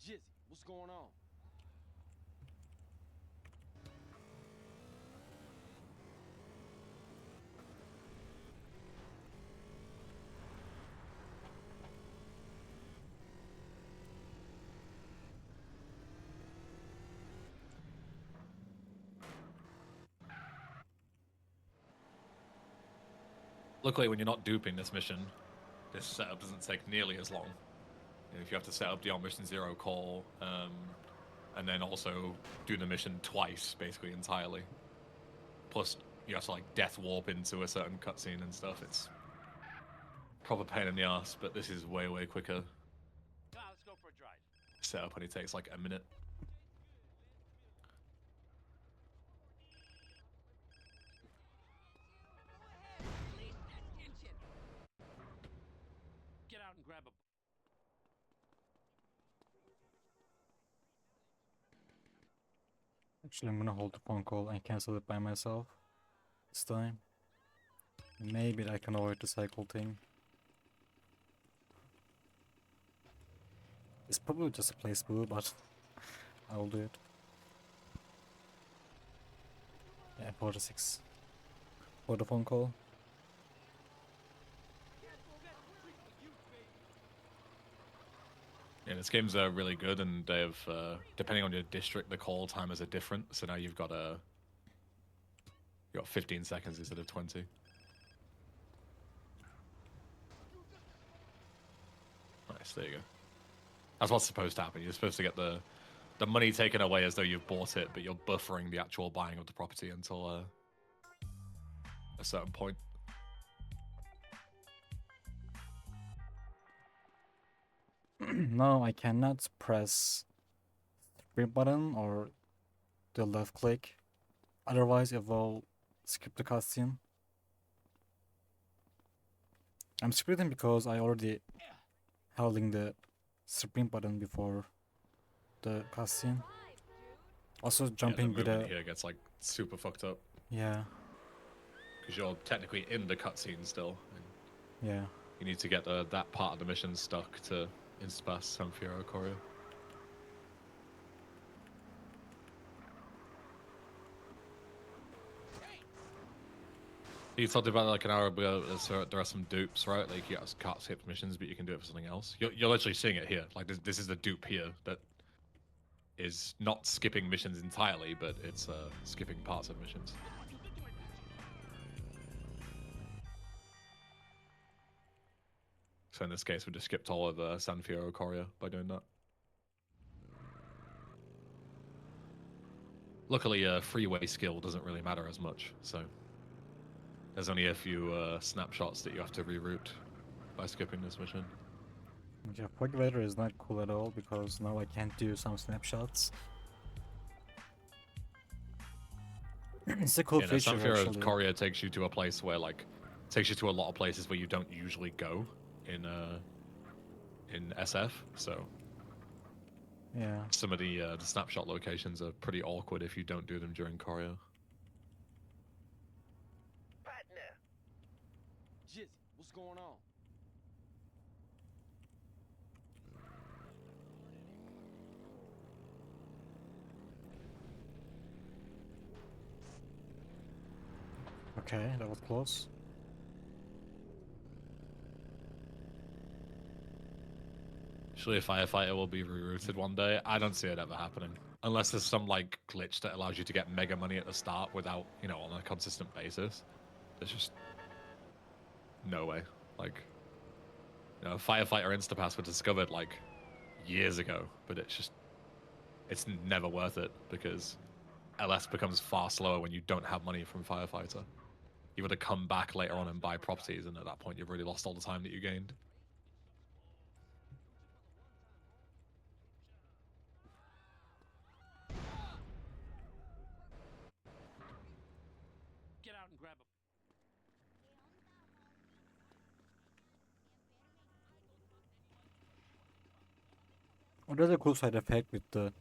Jizzy, what's going on? Luckily, when you're not duping this mission, this setup doesn't take nearly as long. If you have to set up the on mission 0 call, and then also do the mission twice, basically entirely. Plus, you have to like death warp into a certain cutscene and stuff. It's proper pain in the ass, but this is way, way quicker. Let's go for a drive. Setup only takes like a minute. Get out and grab a... Actually, I'm gonna hold the phone call and cancel it by myself this time. Maybe I can avoid the cycle thing. It's probably just a place boo, but I will do it. Yeah, 46. For the phone call. Yeah, this game's really good, and they have, depending on your district, the call timers are different. So now you've got 15 seconds instead of 20. Nice, there you go. That's what's supposed to happen. You're supposed to get the money taken away as though you've bought it, but you're buffering the actual buying of the property until a certain point. No, I cannot press sprint button or the left click. Otherwise, it will skip the cutscene. I'm sprinting because I already holding the sprint button before the cutscene. Also, jumping with the here gets like super fucked up. Yeah. Because you're technically in the cutscene still. Yeah. You need to get that part of the mission stuck to Instapass San Fierro Courier. You talked about like an hour ago, so there are some dupes, right? Like you can't skip missions, but you can do it for something else. You're literally seeing it here. Like this is the dupe here that is not skipping missions entirely, but it's skipping parts of missions. So in this case, we just skipped all of San Fierro Courier by doing that. Luckily, freeway skill doesn't really matter as much, so there's only a few snapshots that you have to reroute by skipping this mission. Yeah, Pugvader is not cool at all because now I can't do some snapshots. It's a cool feature, San Fierro actually. Courier takes you to a place where, like, takes you to a lot of places where you don't usually go in SF, so Yeah. Some of the snapshot locations are pretty awkward if you don't do them during choreo. Jizzy, what's going on? Okay, that was close. Actually, a firefighter will be rerouted one day. I don't see it ever happening. Unless there's some, like, glitch that allows you to get mega money at the start without, you know, on a consistent basis. There's just no way. Like, you know, firefighter Instapass were discovered, like, years ago, but it's never worth it because LS becomes far slower when you don't have money from firefighter. You got to come back later on and buy properties, and at that point, you've really lost all the time that you gained. Get out and grab a... Oh, there's a cool side effect with the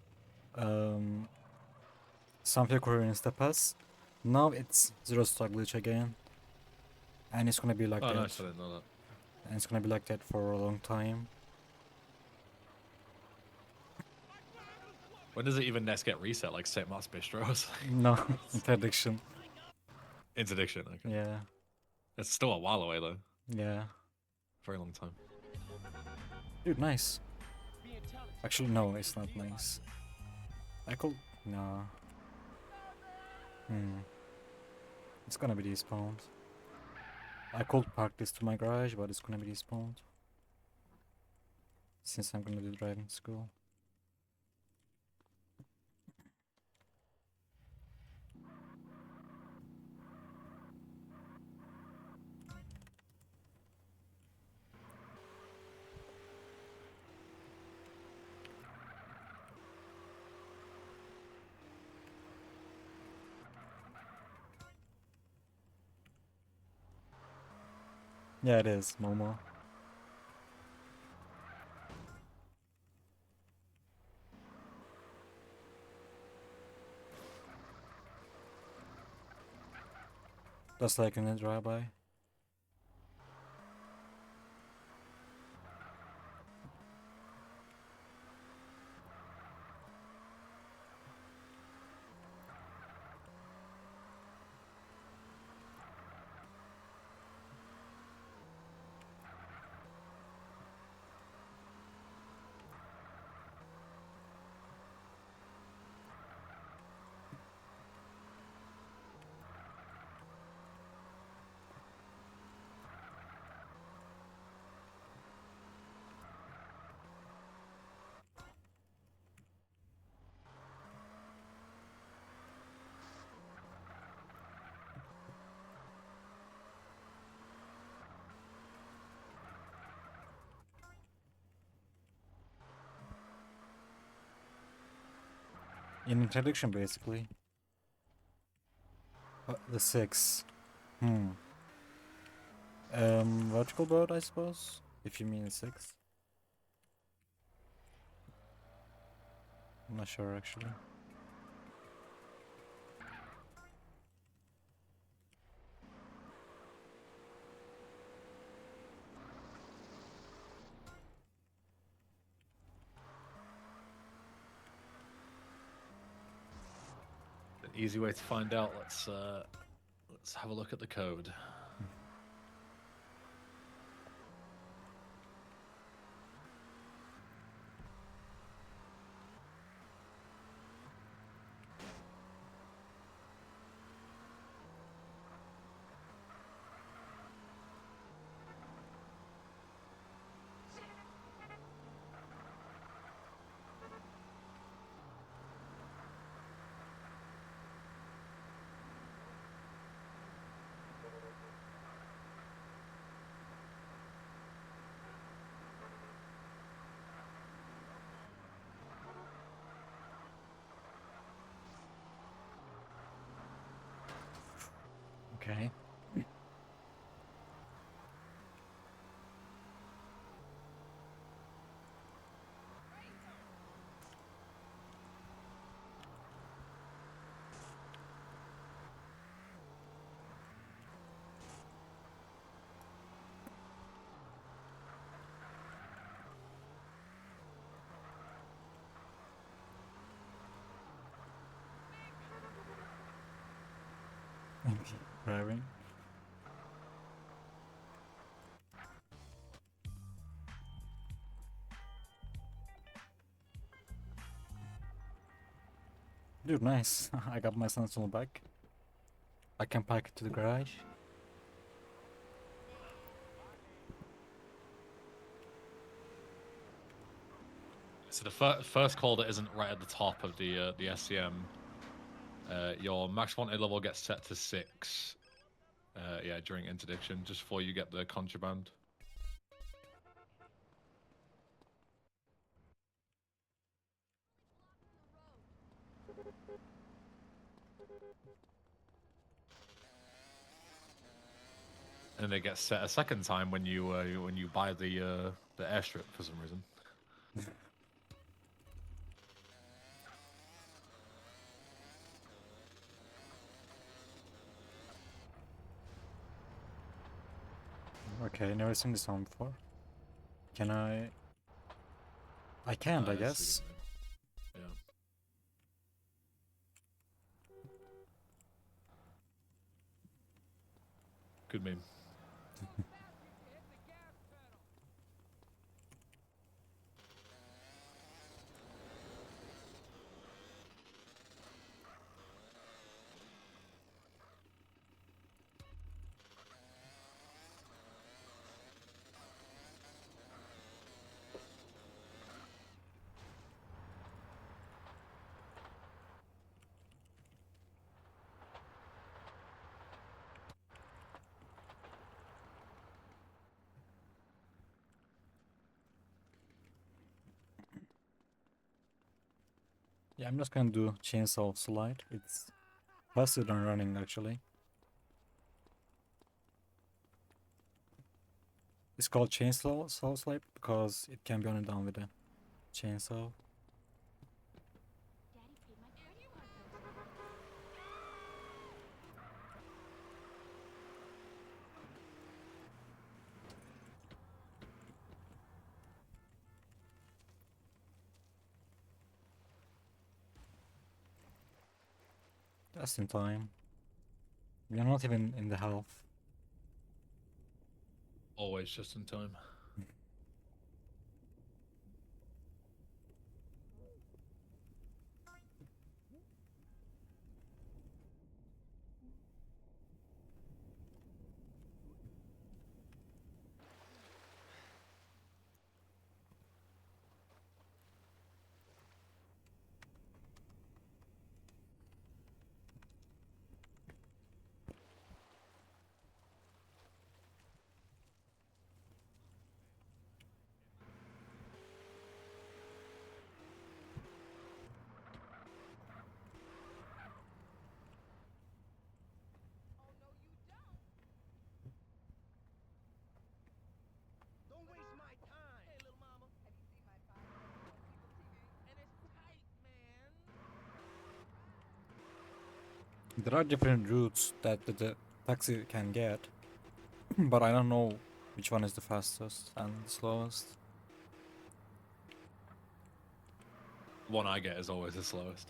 Sample Courier Instapass. Now it's zero stock glitch again. And it's gonna be like Oh, that. nice, I didn't know that. And it's gonna be like that for a long time. When does it even next get reset? Like St. Mark's Bistros? No, interdiction. Interdiction, okay. Yeah. It's still a while away, though. Yeah. Very long time. Dude, nice. Actually, no, it's not nice. I could... No. It's gonna be despawned. I could park this to my garage, but it's gonna be despawned. Since I'm gonna do driving school. Yeah, it is, Momo. Just like in the drive-by. In introduction, basically. The 6. Vertical boat, I suppose? If you mean 6. I'm not sure, actually. An easy way to find out. Let's have a look at the code. Okay. Driving. Dude, nice. I got my Sentinel back. I can park it to the garage. So the first call that isn't right at the top of the SCM, your max wanted level gets set to 6. Yeah, during interdiction, just before you get the contraband. And it gets set a second time when you buy the airstrip for some reason. Okay, never seen this one before. Can I? I can't, I That's guess. yeah. Good meme. Yeah, I'm just gonna do chainsaw slide. It's faster than running actually. It's called chainsaw slide because it can be only done with a chainsaw. Just in time. We're not even in the half. Always just in time. Don't waste my time. Hey, little mama. Have you seen my fire on TV? And it's tight, man. There are different routes that the taxi can get, but I don't know which one is the fastest and the slowest. One I get is always the slowest.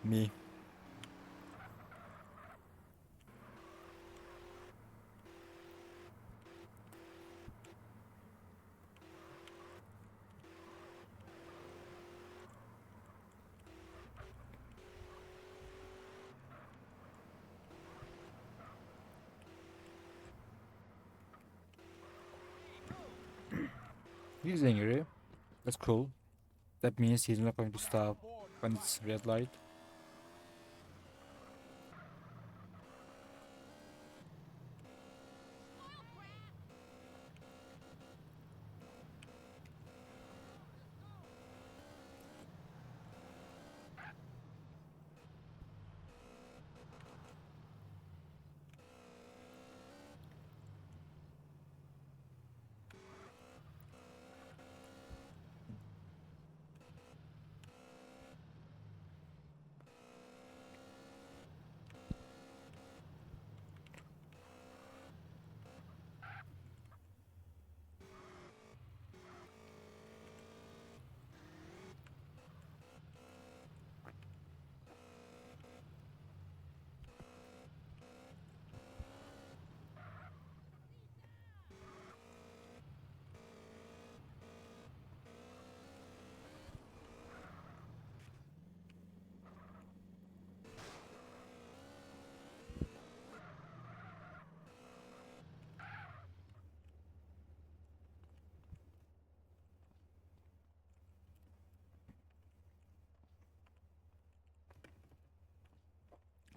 Me. He's angry. That's cool. That means he's not going to stop when it's red light.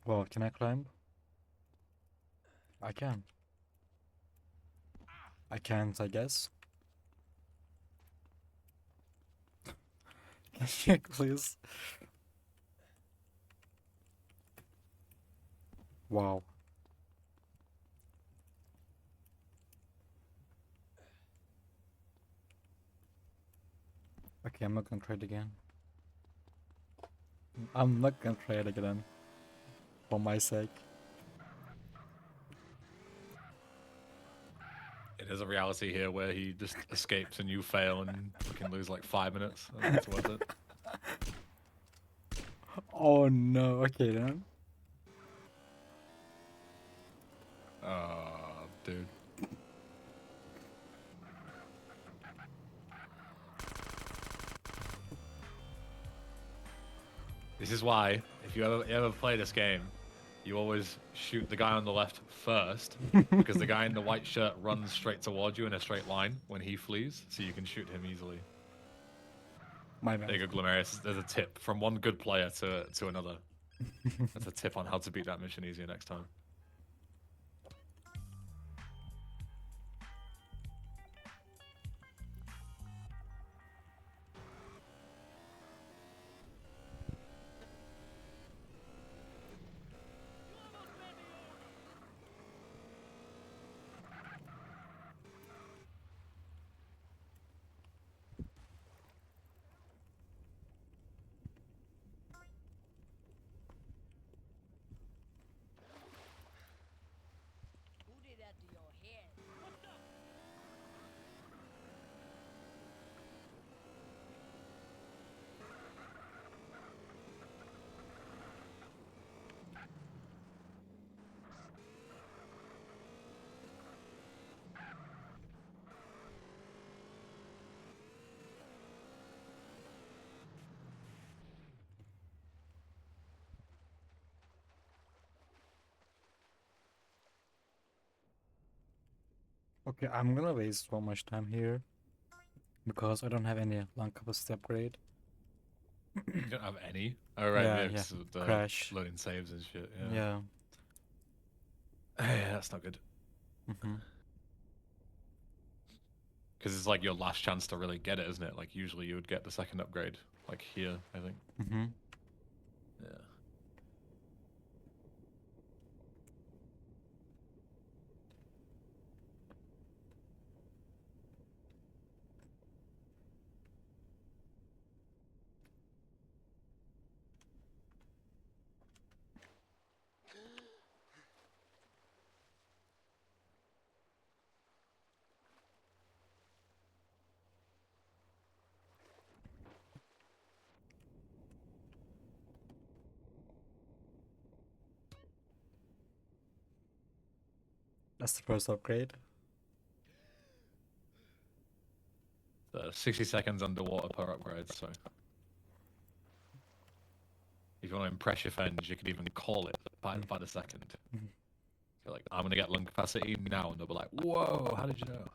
Well, can I climb? I can. I can't, I guess. Can you please? Wow. Okay, I'm not gonna try it again. I'm not gonna try it again. For my sake. It is a reality here where he just escapes and you fail and fucking lose like 5 minutes. I think it's worth it. Oh no, okay then. Dude. This is why, if you ever play this game, you always shoot the guy on the left first, because the guy in the white shirt runs straight towards you in a straight line when he flees, so you can shoot him easily. My bad. There you go, Glomerius. There's a tip from one good player to another. That's a tip on how to beat that mission easier next time. Who did that to your head? What the? Okay, I'm gonna waste so much time here because I don't have any lung capacity upgrade. You don't have any? Oh, right, Yeah, yeah, yeah. because of the Crash. loading saves and shit. Yeah. Yeah. Yeah, that's not good. Mm-hmm. Because it's like your last chance to really get it, isn't it? Like, usually you would get the second upgrade, like here, I think. Mm-hmm. Yeah. That's the first upgrade. 60 seconds underwater per upgrade, so. If you want to impress your friends, you could even call it by the second. Mhm. You're like, I'm going to get lung capacity now, and they'll be like, whoa, how did you know?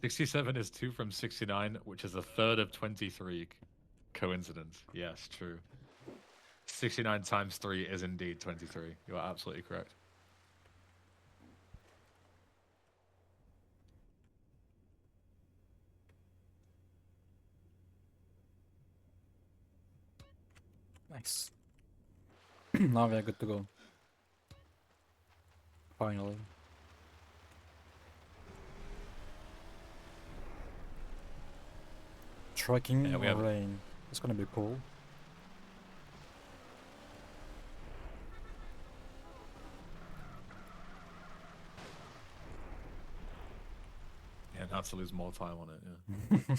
"67 is 2 from 69, which is a third of 23. Coincidence. Yes, true. 69 times 3 is indeed 23. You are absolutely correct. Nice. Now we are good to go. Finally. Trekking Yeah, we in have- rain. It's gonna be cool. Yeah, not to lose more time on it.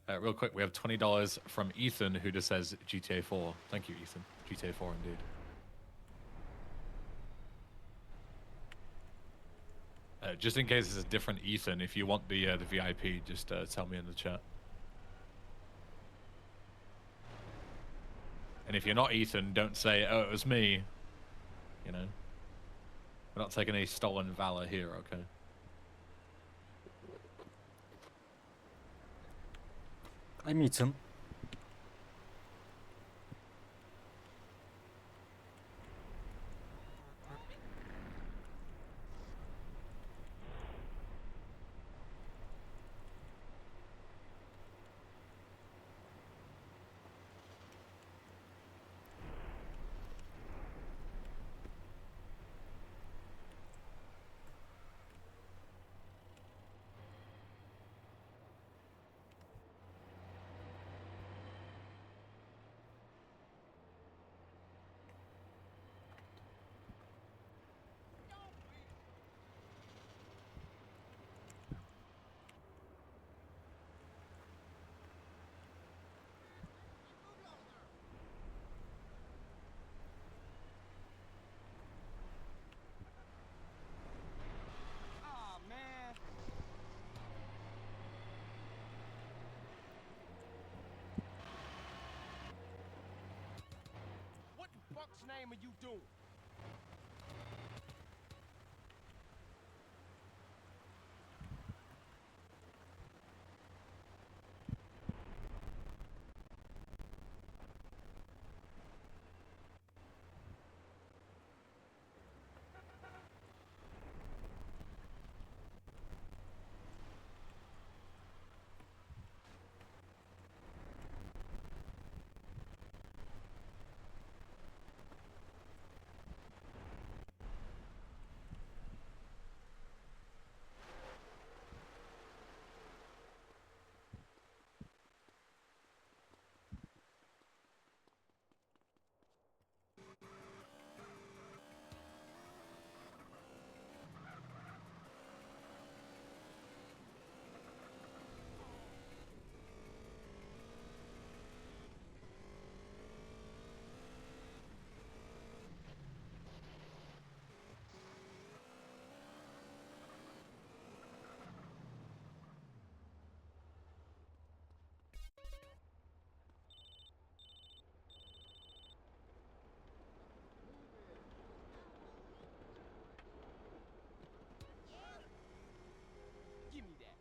Yeah. Real quick, we have $20 from Ethan, who just says GTA 4. Thank you, Ethan. GTA 4 indeed. Just in case it's a different Ethan, if you want the VIP, just tell me in the chat. And if you're not Ethan, don't say, "Oh, it was me." You know, we're not taking any stolen valor here, okay? I'm Ethan. Ah, man. What in fuck's name are you doing? Give me that.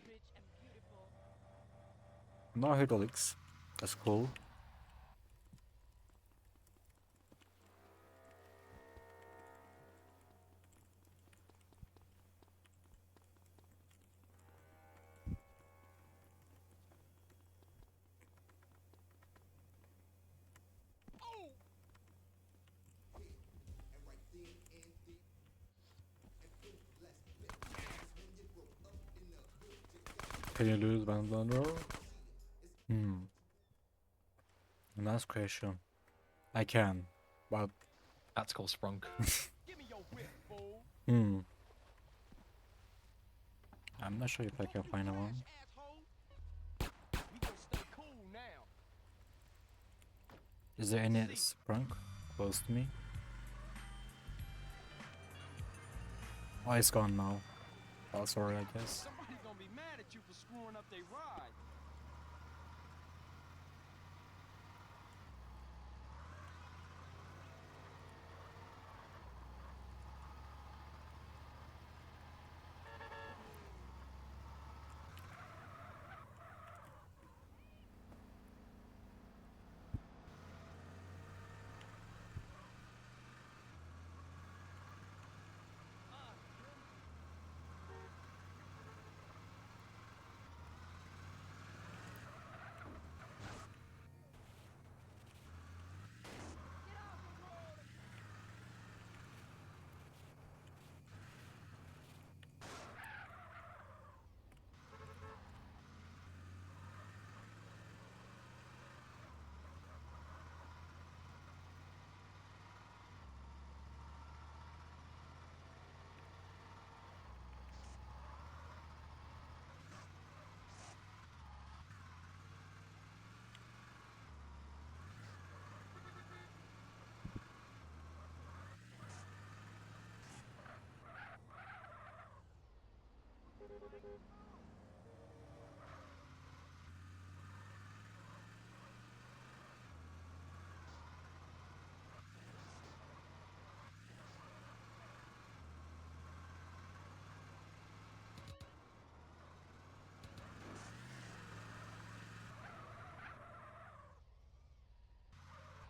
Rich and beautiful. No hydraulics. That's cool. Can you lose one row? Nice question. I can, but That's called Sprunk. Give me your whip, fool. I'm not sure if I can find one. Asshole. We gonna stay cool now. Is there any sprunk close to me? Oh, it's gone now. Oh, sorry, I guess. Somebody gonna be mad at you for screwing up their ride.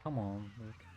Come on, Rick.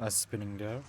Nice spinning there.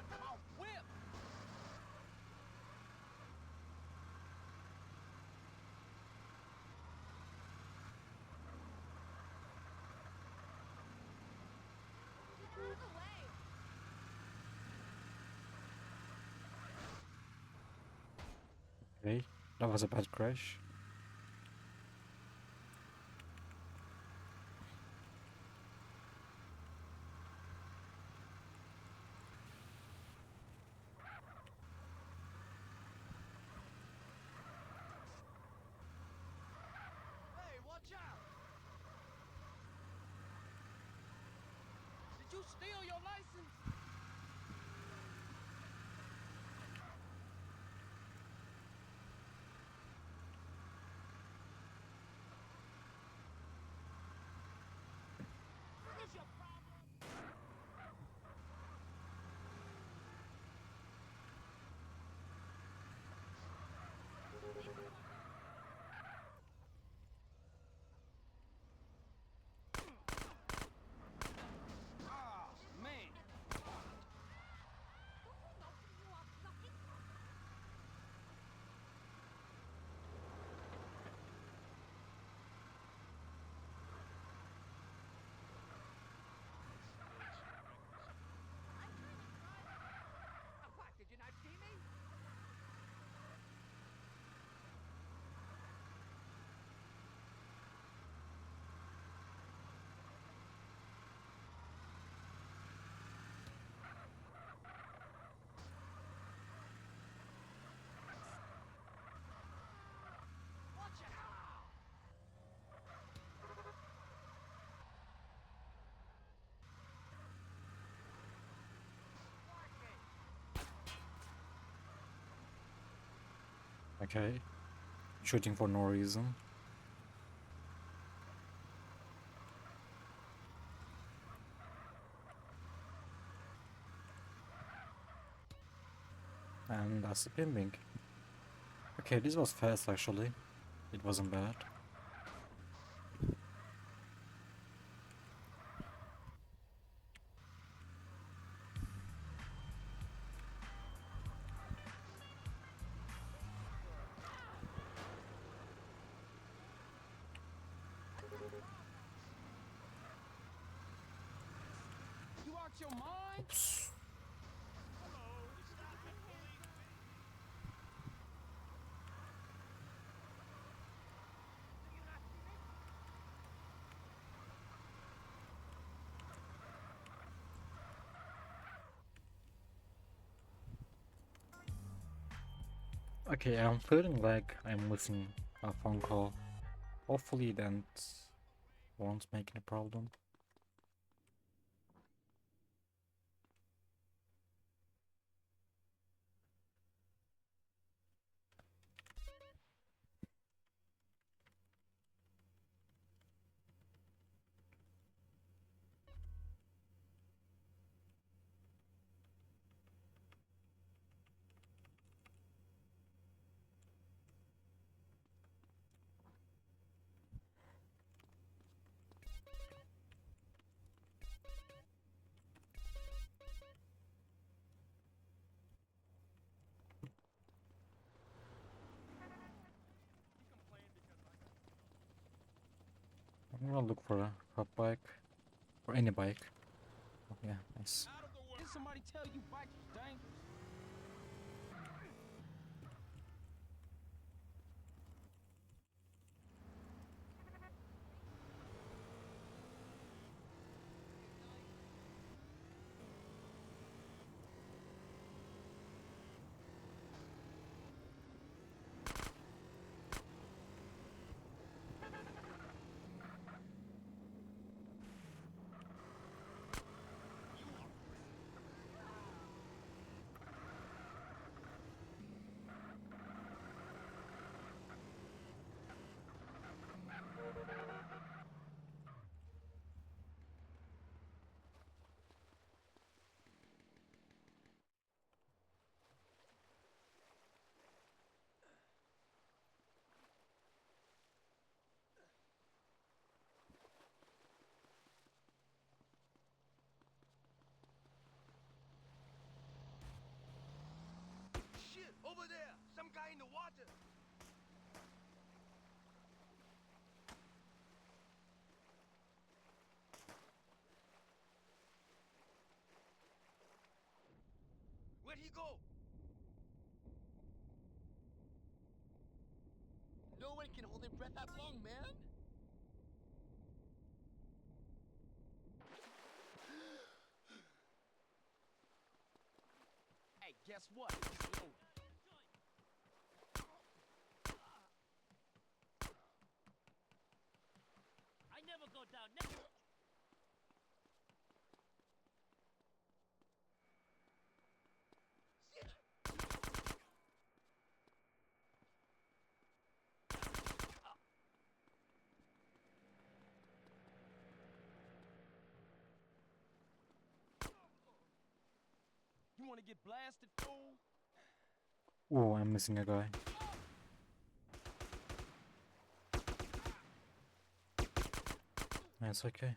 My whip! Get out of the way! Okay, that was a bad crash. Hey, watch out! Did you steal your license? What is your problem? Ah, man! Knocking you off nothing? I'm trying to drive. What, did you not see me? Watch out! Okay. Shooting for no reason. And that's the pimping. Okay, this was fast actually. It wasn't bad. You out your mind? Oops. Okay, I'm feeling like I'm missing a phone call. Hopefully that won't make any problem. I'm gonna look for a hot bike. Or any bike. Oh, yeah, nice. Did somebody tell you bikes was dangerous? Shit, over there! Some guy in the water! Where'd he go? No one can hold their breath that long, man. Hey, guess what? It's loaded. I never go down. Never. You wanna get blasted, fool? Oh, I'm missing a guy. That's okay.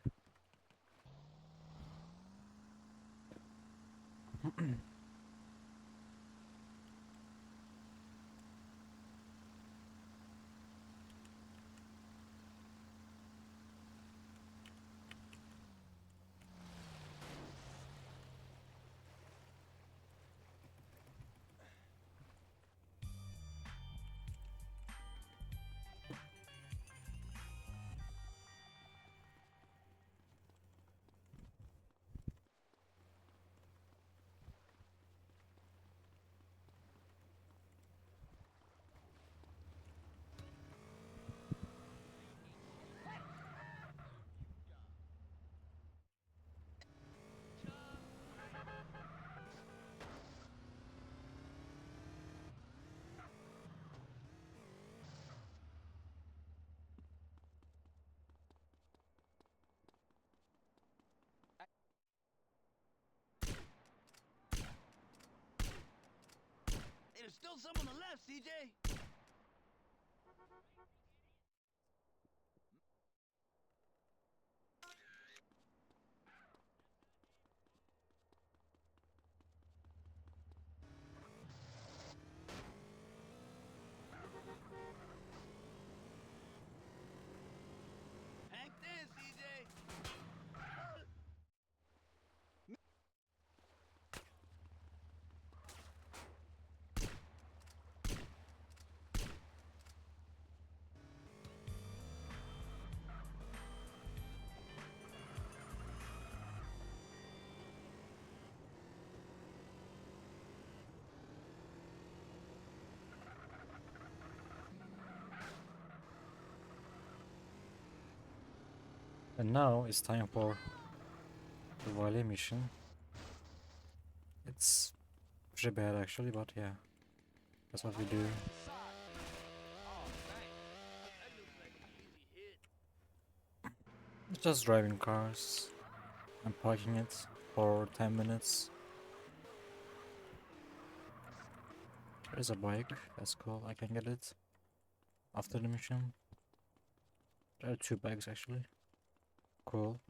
Hey, there's still some on the left, CJ! Hang there, CJ! And now it's time for the Valley mission. It's pretty bad actually, but yeah, that's what we do. It's just driving cars and parking it for 10 minutes. There's a bike, that's cool, I can get it after the mission. There are 2 bikes actually. Cool.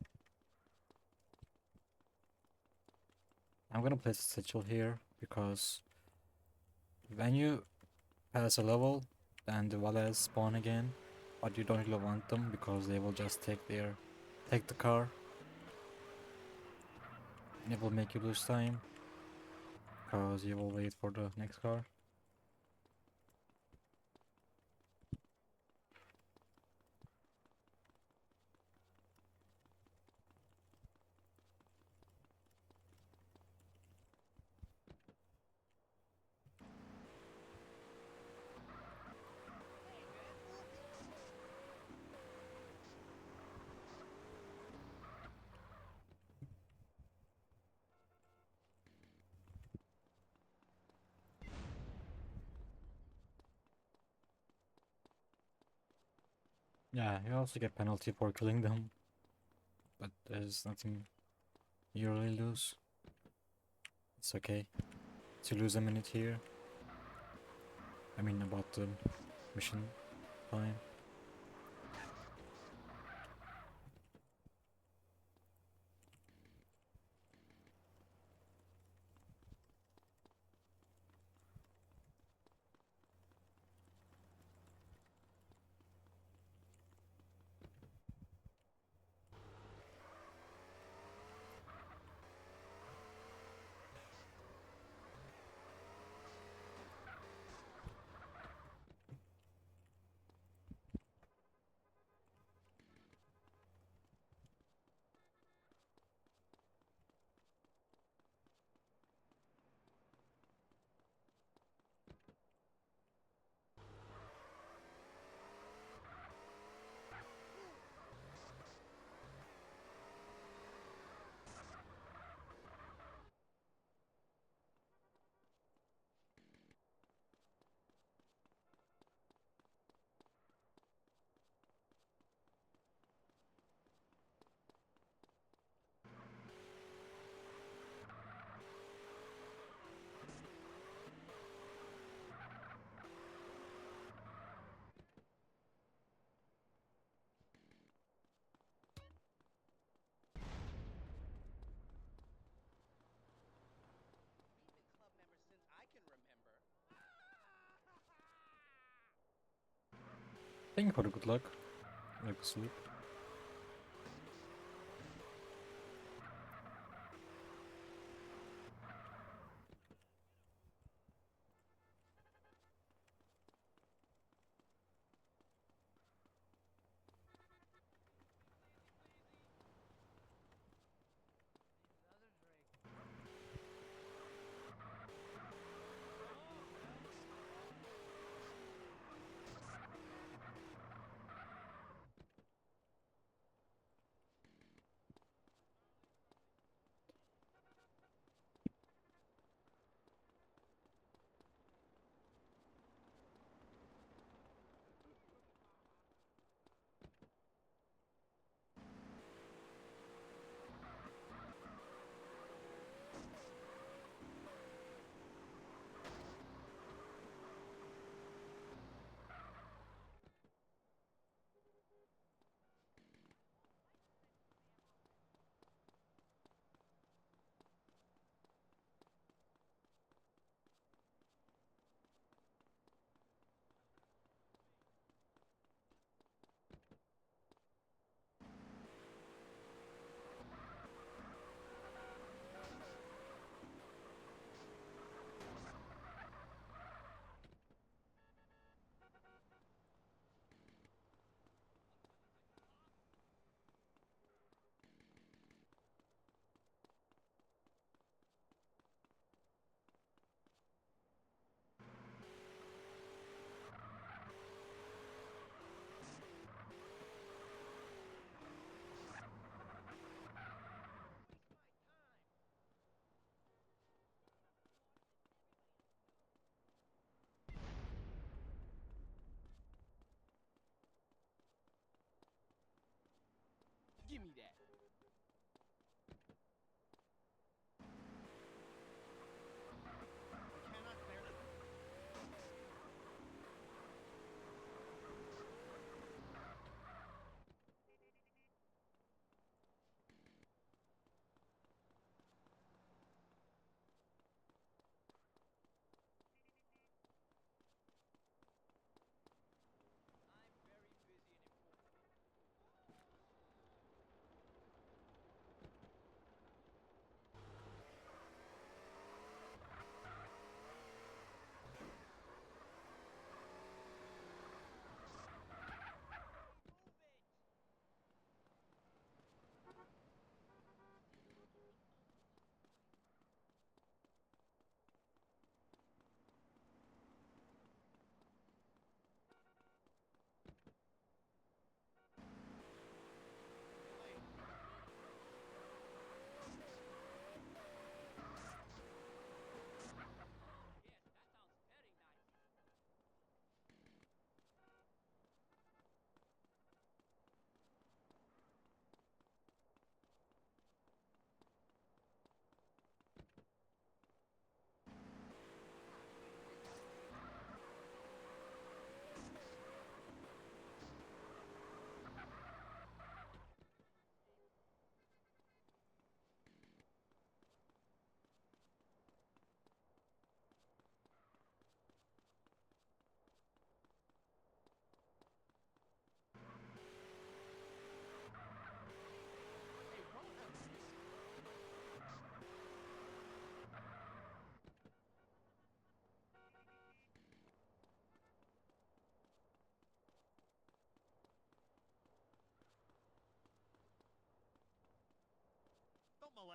I'm gonna place a satchel here because when you pass a level, then the valets spawn again, but you don't really want them because they will just take the car. And it will make you lose time because you will wait for the next car. Yeah, you also get penalty for killing them, but there's nothing you really lose. It's okay to lose a minute here. I mean about the mission time. Thank you for the good luck. Like sleep.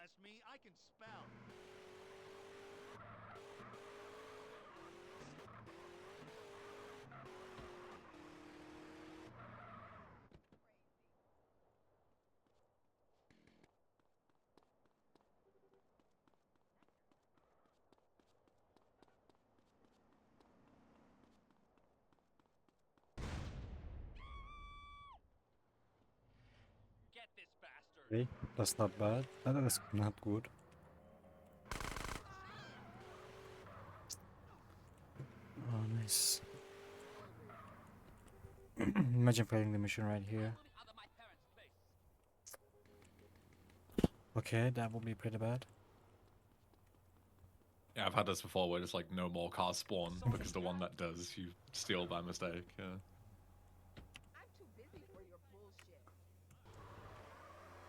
ask me. I can spell. Get this bastard. Okay, that's not bad. That is not good. Oh, nice. Imagine failing the mission right here. Okay, that would be pretty bad. Yeah, I've had this before where it's like no more cars spawn because the one that does, you steal by mistake. Yeah. I'm too busy for your bullshit.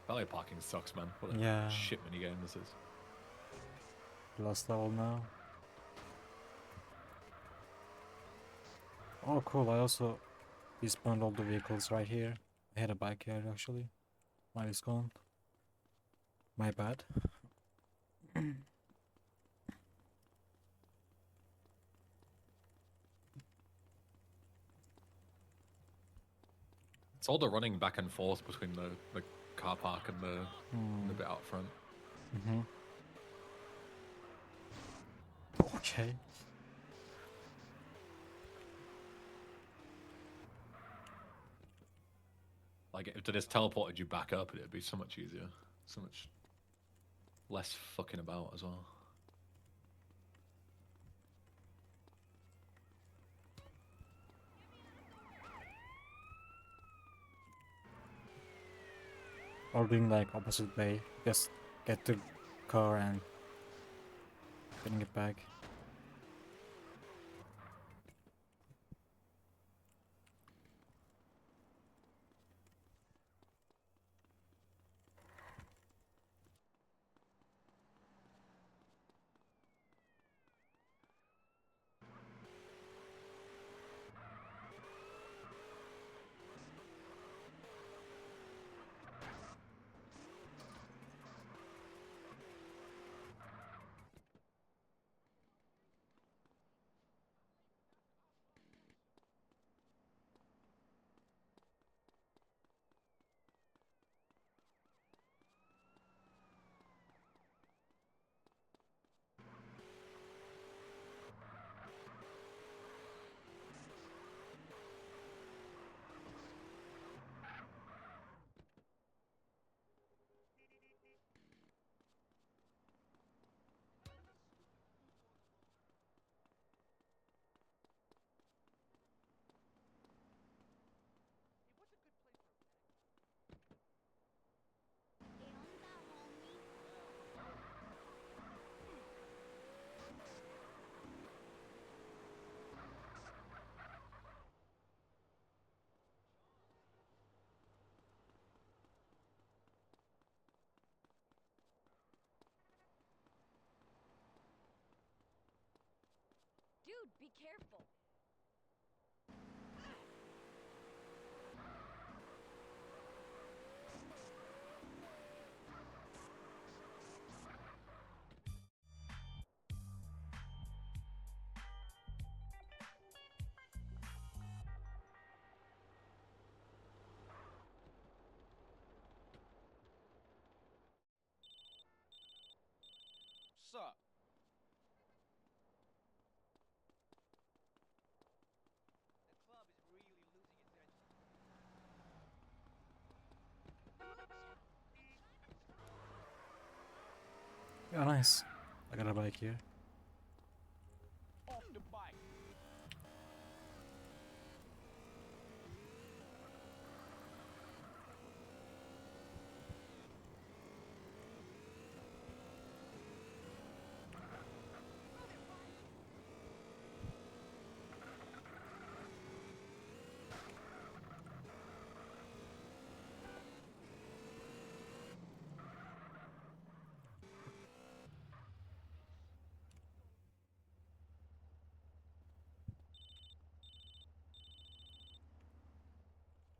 Valet parking sucks, man. What a Yeah. shit minigame this is. Last level now. Oh, cool. I also despawned all the vehicles right here. I had a bike here actually. Mine is gone. My bad. It's all the running back and forth between the car park and the bit out front. Mm-hmm. Okay. Like, if they just teleported you back up, it'd be so much easier. So much less fucking about as well. Or doing like opposite way. Just get the car and getting it back. Dude, be careful. Sup? The club is really losing its edge. Yeah, nice. I got a bike here. Off the bike.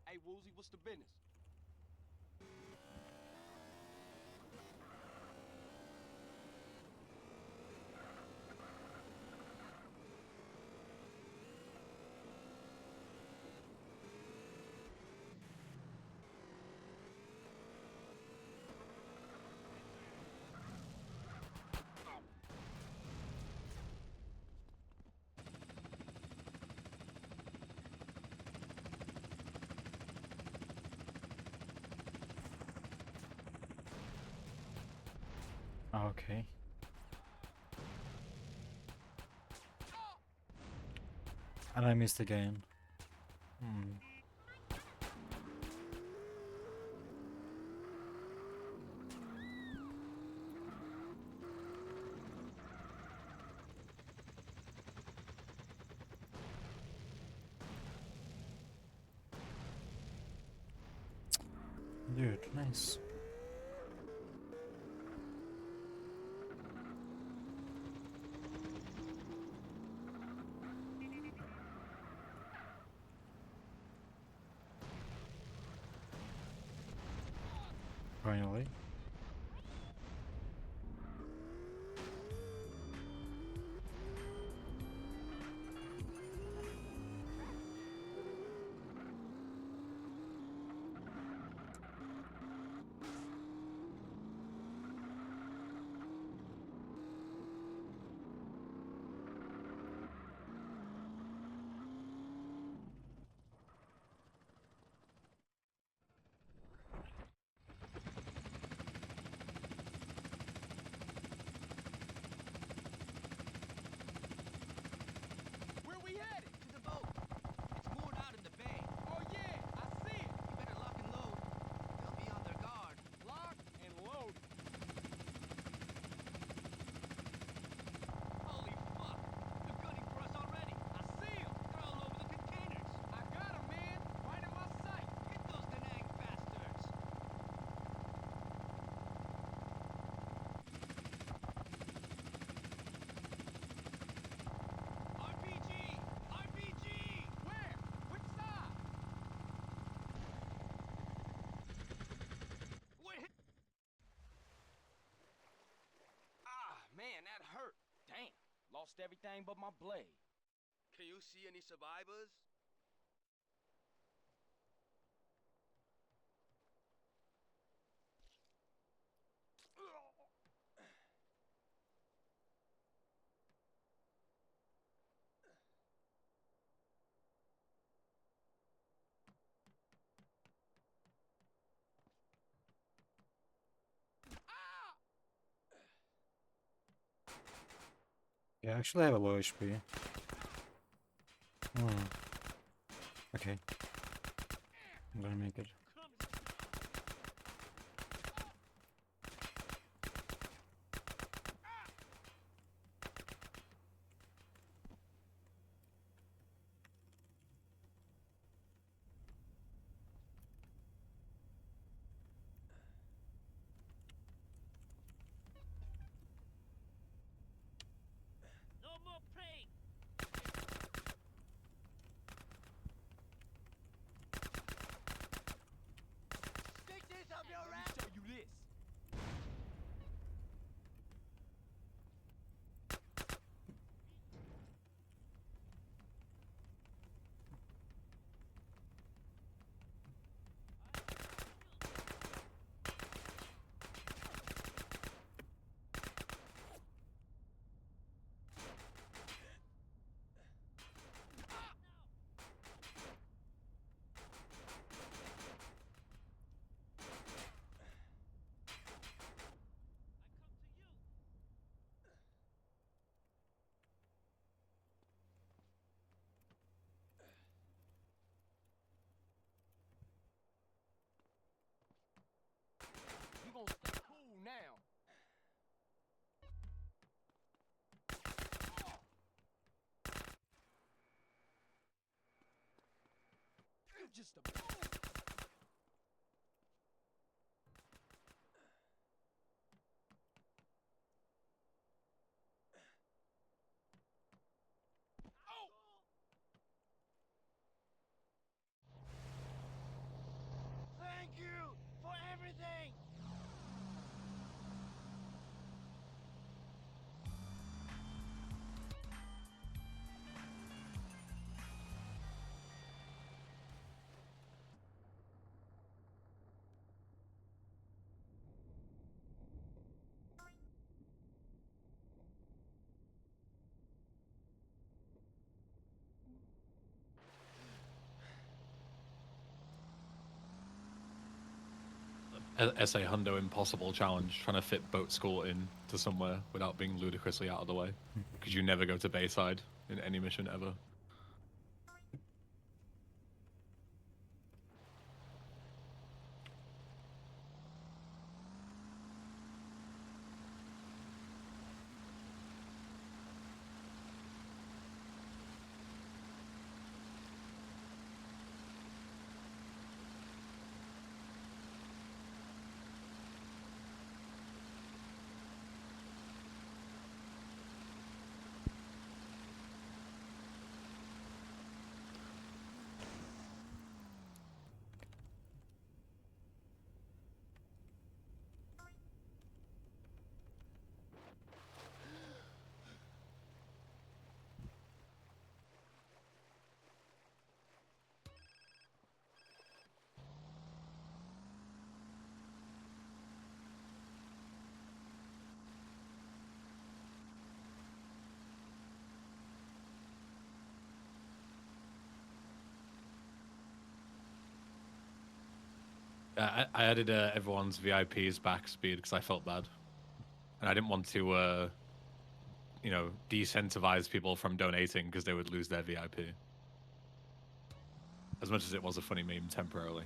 Hey, Woozy, what's the business? Okay. And I missed again. Hmm. Dude, nice. Finally. Where we headed? To the boat. It's moored out in the bay. Oh yeah, I see it. You better lock and load. They'll be on their guard. Lock and load. Holy fuck! They're gunning for us already. I see them. They're all over the containers. I got him, man. Right in my sight. Hit those Da Nang bastards. RPG! RPG! Where? Which side? We're hit. Ah, man, that hurt. Damn. Lost everything but my blade. Can you see any survivors? Yeah, I actually have a low HP. Hmm. Okay. I'm gonna make it. No more prey! Stick this up your Let ass! me show you this. You gonna stay cool now. You just a Thank you for everything! SA Hundo Impossible challenge, trying to fit Boat School in to somewhere without being ludicrously out of the way. Because you never go to Bayside in any mission ever. I added everyone's VIPs back speed because I felt bad, and I didn't want to, you know, decentivize people from donating because they would lose their VIP. As much as it was a funny meme temporarily.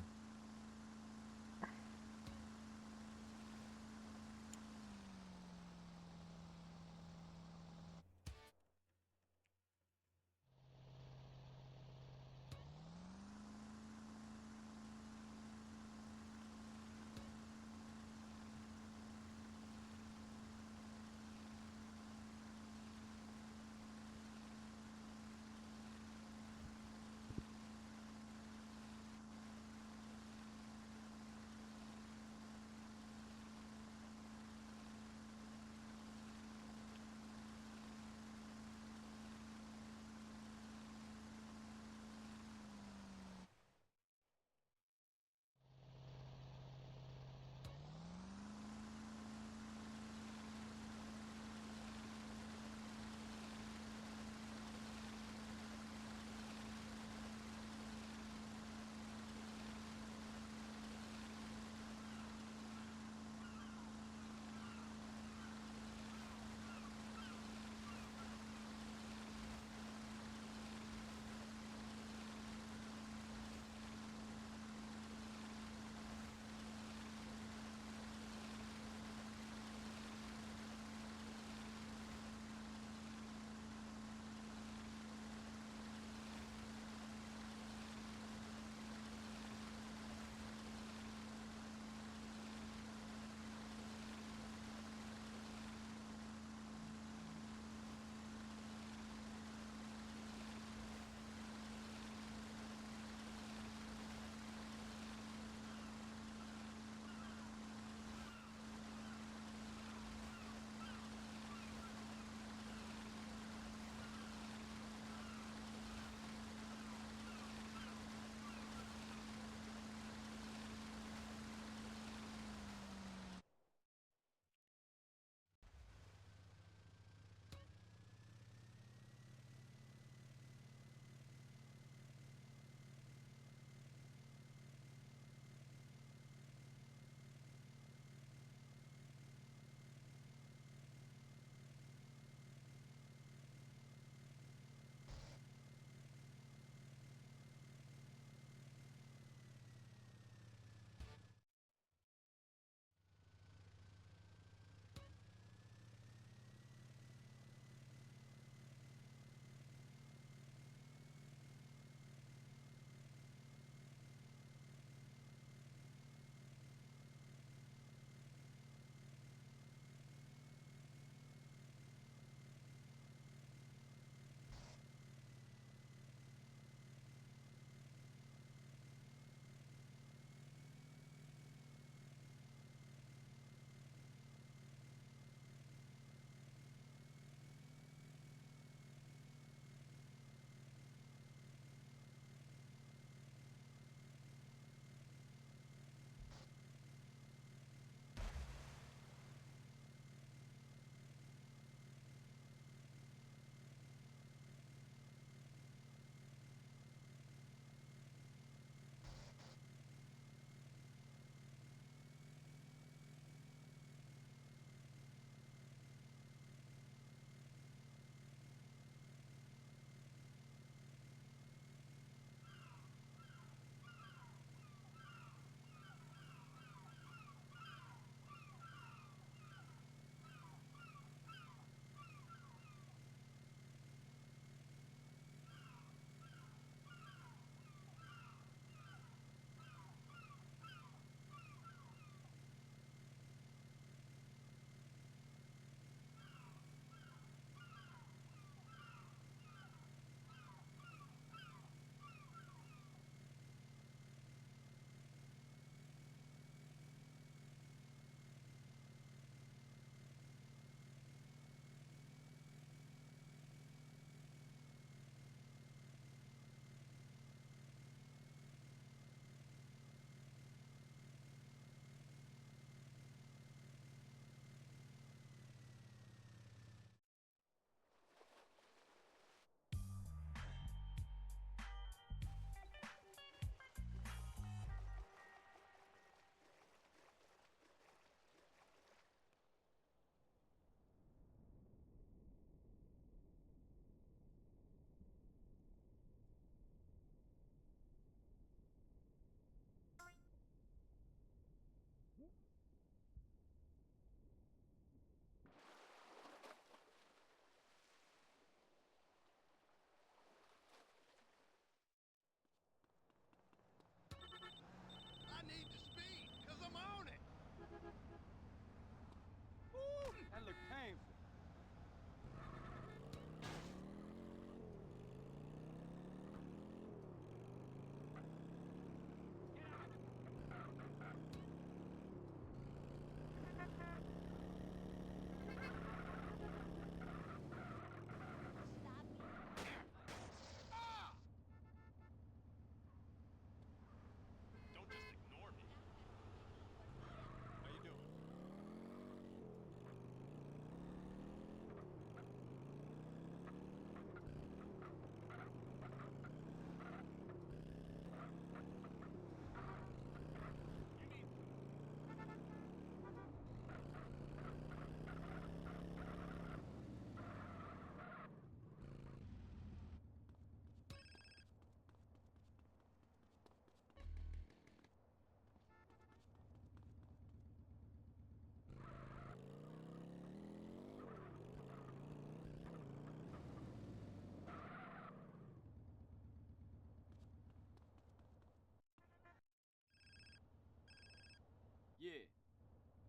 Yeah.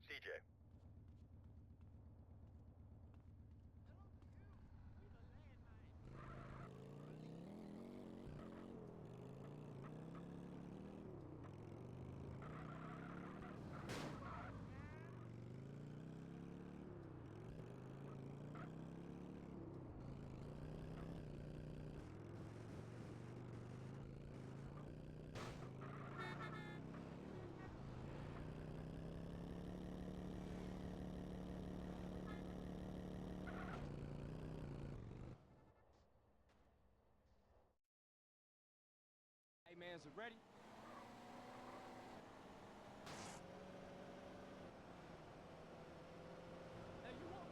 CJ. Hey, man, is it ready? Hey, you want?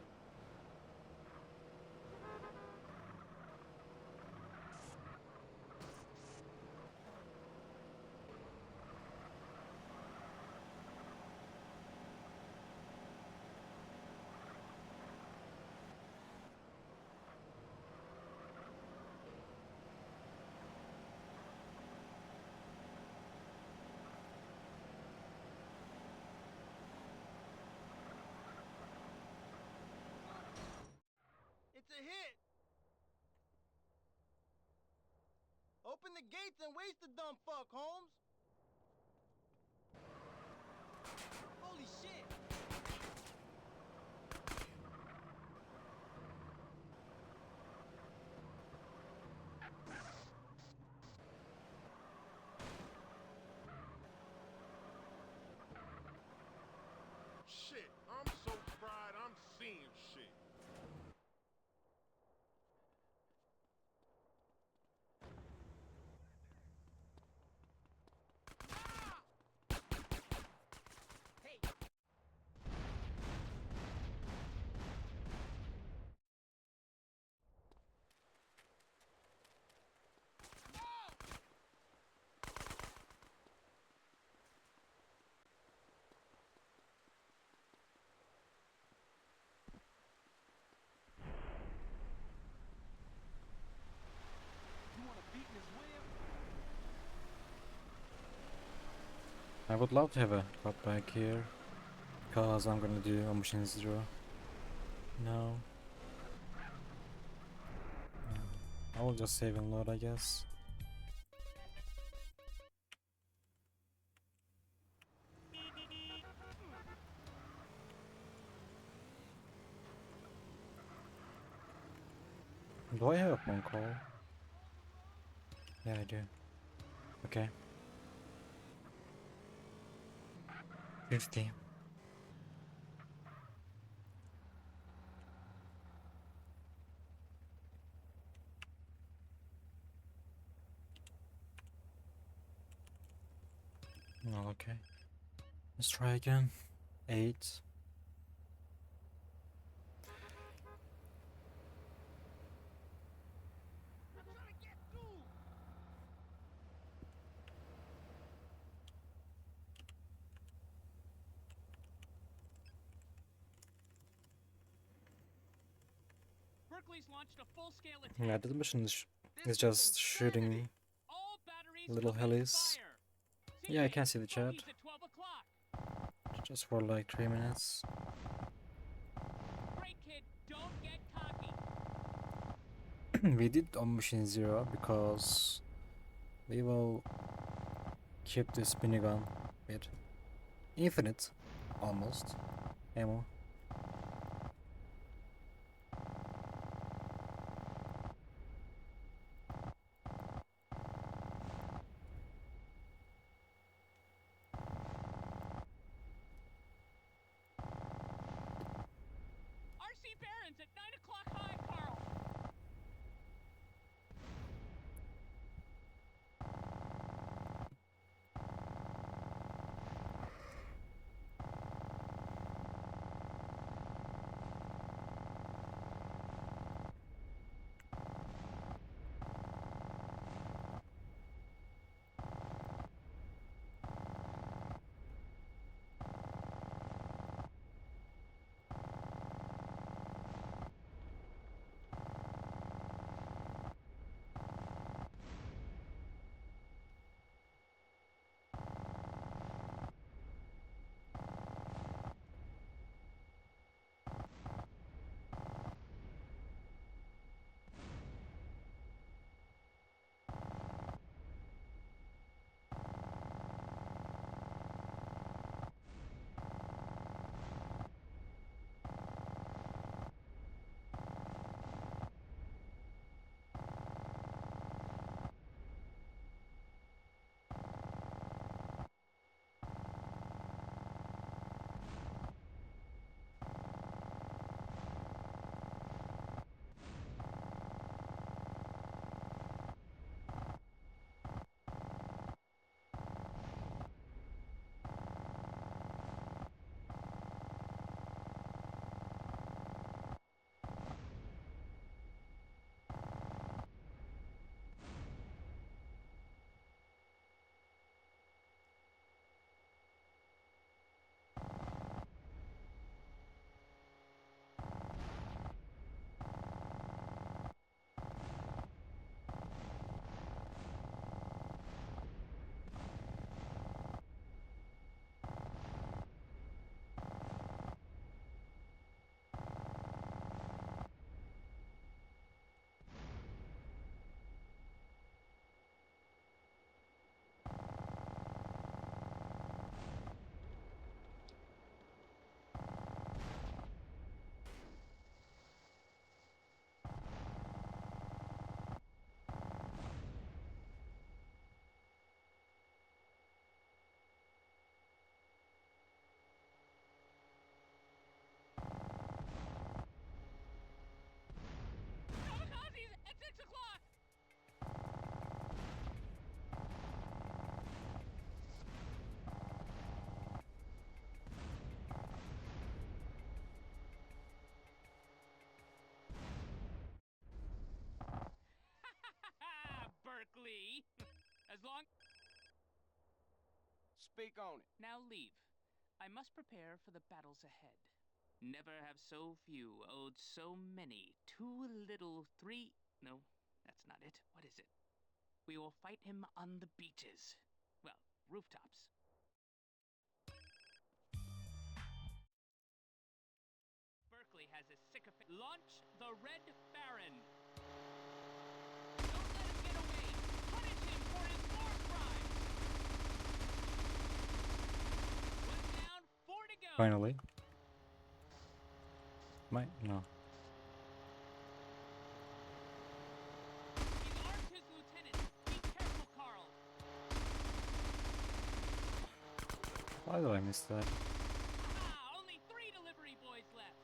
It's a hit! Open the gates and waste the dumb fuck, Holmes! Holy shit! Shit, I'm so fried, I'm seeing shit. You want to beat in his wheel? I would love to have a cut back here, because I'm gonna do a machine 0. No. I will just save and load, I guess. Do I have a phone call? Yeah, I do. Okay. 50. Oh, okay. Let's try again. 8. Berkeley's launched a full-scale attack. Yeah, the mission is just shooting All batteries little will helis. fire. Yeah, I CJ, can see the chat. bogeys at 12 o'clock. Just for like 3 minutes. Great kid, don't get cocky. We did on machine 0 because we will keep this minigun with infinite, almost, ammo. RC Barons at 9 o'clock high, Carl. As long. Speak on it. Now leave. I must prepare for the battles ahead. Never have so few owed so many. Too little, three. No, that's not it. What is it? We will fight him on the beaches. Well, rooftops. Berkeley has a sycophant. Launch the Red Baron. Don't let him get away. Punish him for his war crimes. One down, 4 to go. Finally. No. He's armed his lieutenant. Be careful, Carl. Why did I miss that? Ah, only 3 delivery boys left.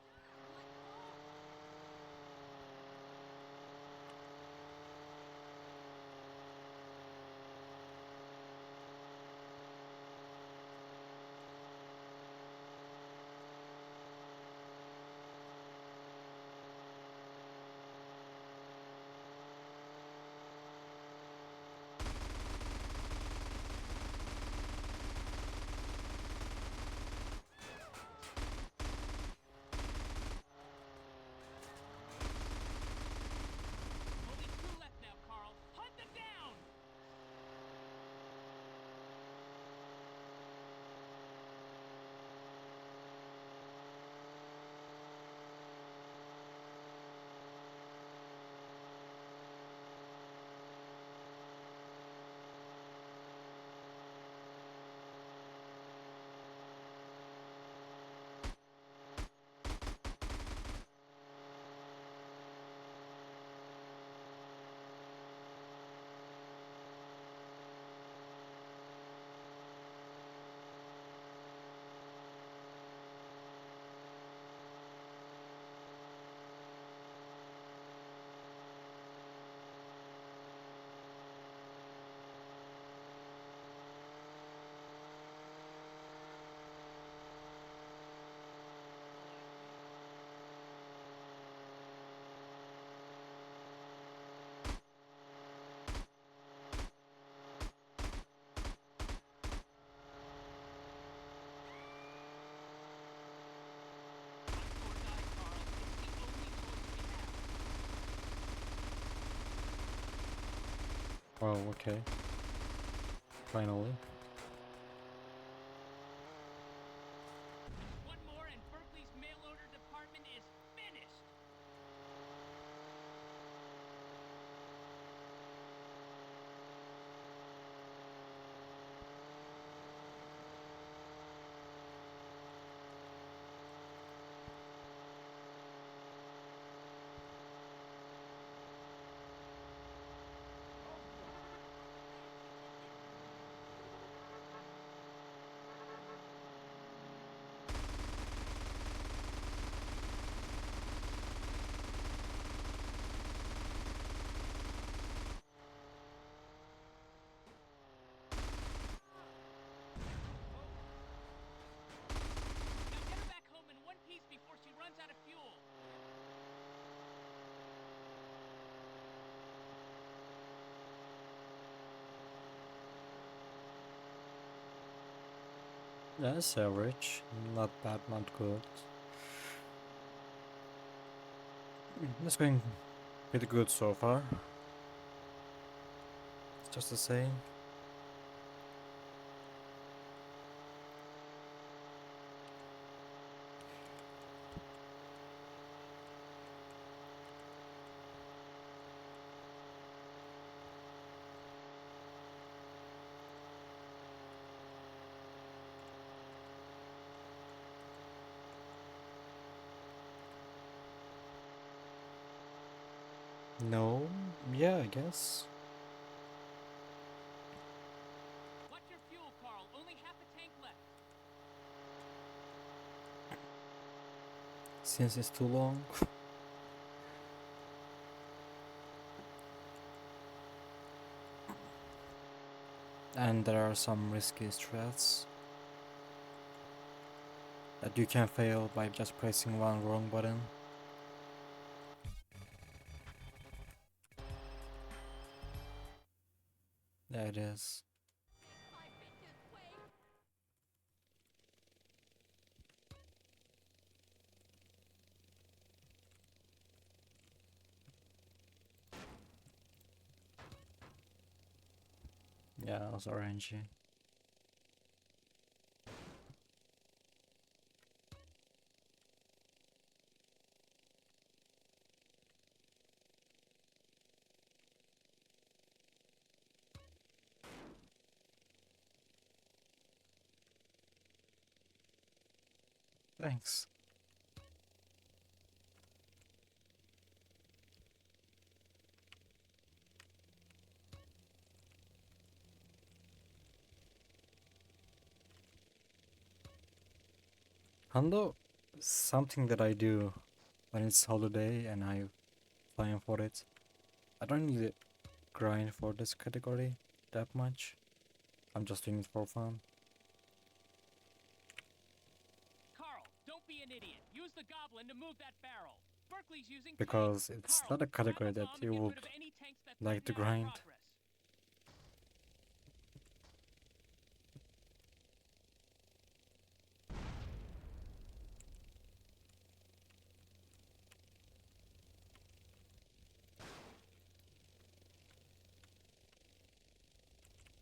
Only 2 left now, Carl. Hunt them down! Oh, okay. Finally. One more and Berkeley's mail order department is finished! Now get her back home in one piece before she runs out of fuel! That's average. Not bad, not good. It's going pretty good so far. It's just the same. No, yeah, I guess. Watch your fuel, Carl. Only half a tank left. Since it's too long. And there are some risky strats that you can fail by just pressing one wrong button. Yeah, it is. Yeah, it was orangey. Thanks. Hundo, something that I do when it's holiday and I'm playing for it. I don't need to grind for this category that much. I'm just doing it for fun. Carl, don't be an idiot. Use the goblin to move that barrel. Berkeley's using Because tanks. it's Carl, not a grab category a that bomb you and get would rid of any tanks that like to threaten our grind. progress.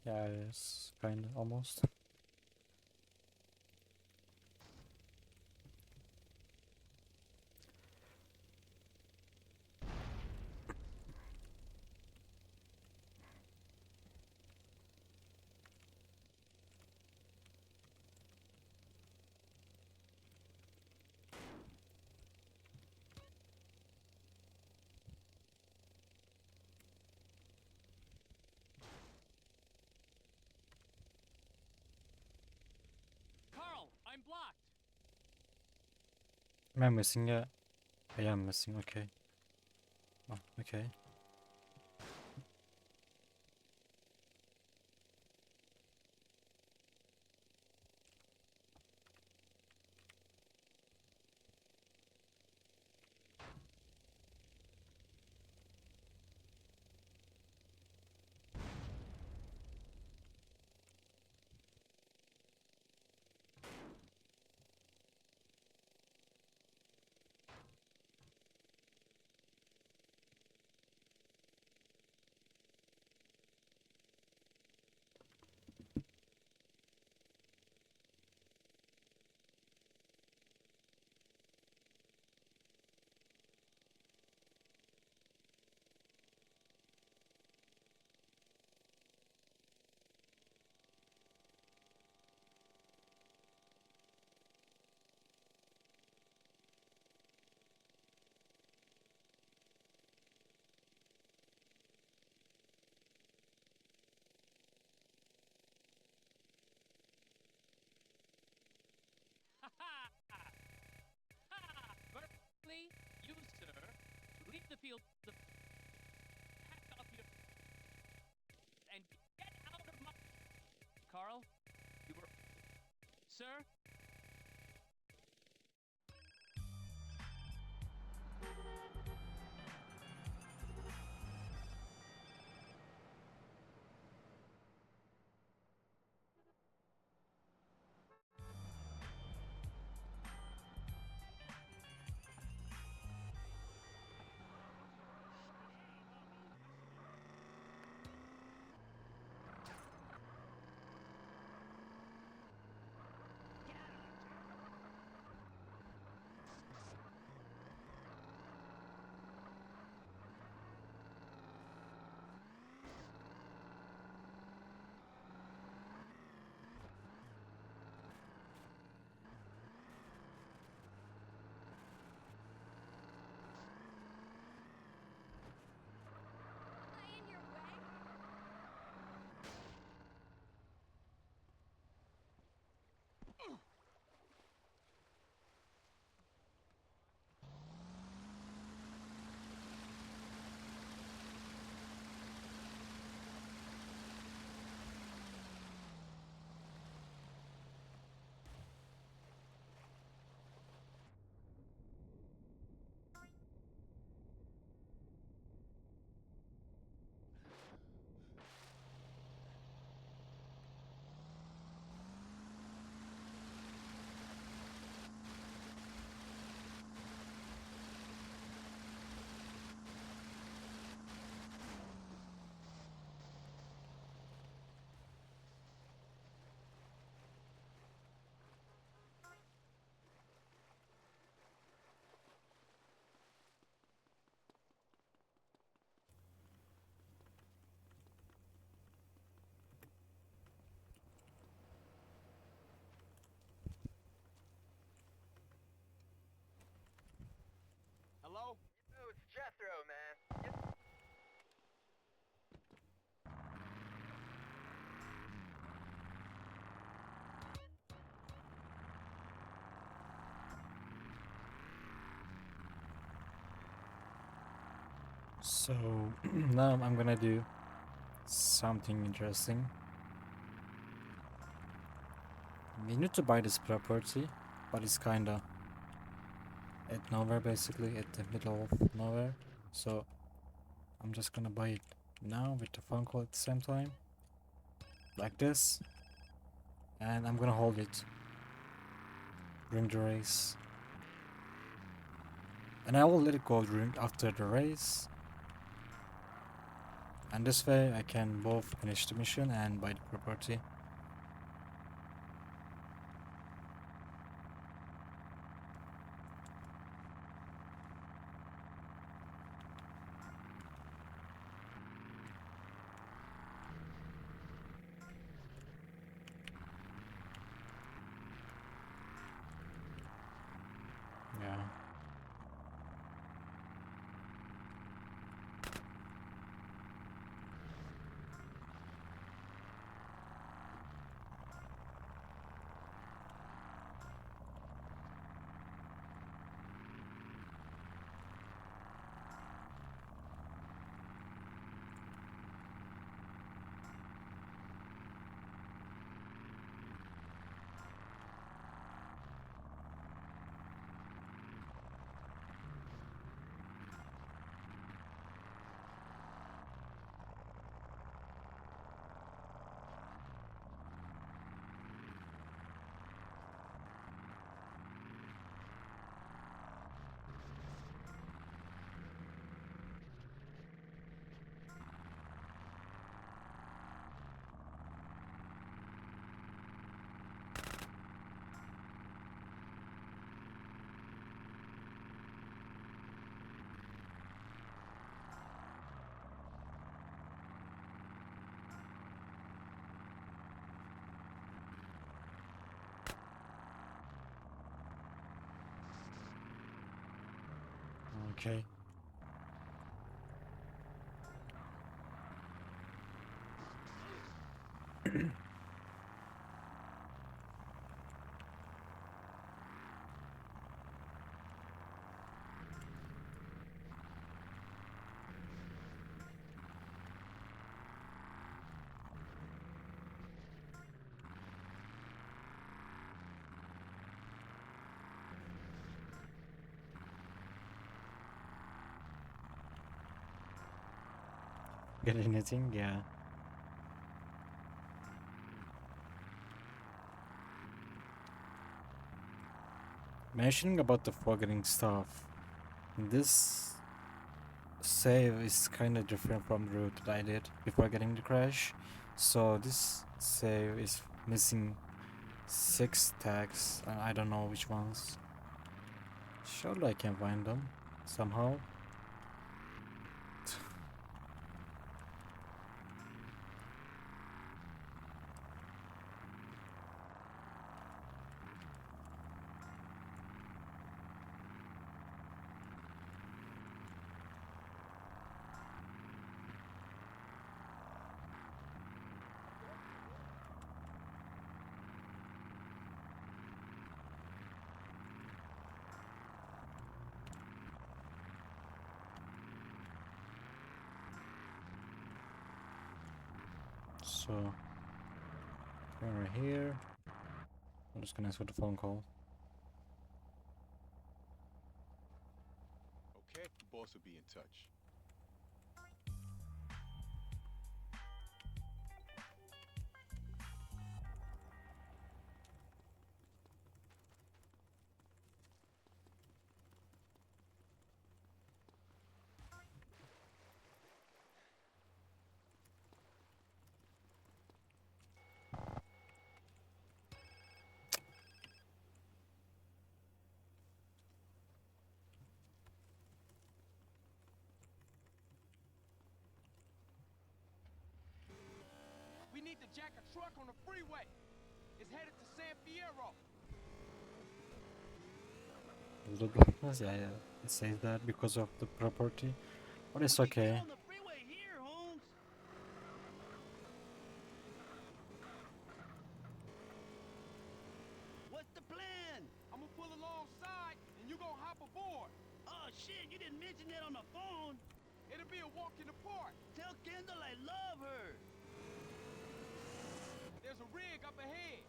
Yeah, it is kinda almost. Carl, I'm blocked. Am I missing it? I am missing, okay. Oh, okay. Ha ha! Ha! Berkeley, you, sir, leave the field, pack up your, and get out of my... Carl, you were... Sir? Get So now I'm gonna do something interesting. We need to buy this property, but it's kinda at nowhere, basically at the middle of nowhere. So I'm just gonna buy it now with the phone call at the same time, like this, and I'm gonna hold it during the race, and I will let it go during after the race, and this way I can both finish the mission and buy the property. Yeah. Okay. Get anything? Yeah. Mentioning about the forgetting stuff, this save is kind of different from the route that I did before getting the crash. So this save is missing 6 tags, and I don't know which ones. Surely I can find them somehow. So, going right here. I'm just gonna answer the phone call. Okay, the boss will be in touch. We need to jack a truck on the freeway. It's headed to San Fierro. Yeah, yeah, it says that because of the property, but it's okay. On the freeway here, Holmes. What's the plan? I'm gonna pull alongside, and you gonna hop aboard. Oh shit, you didn't mention that on the phone. It'll be a walk in the park. Tell Kendall I love her. There's a rig up ahead.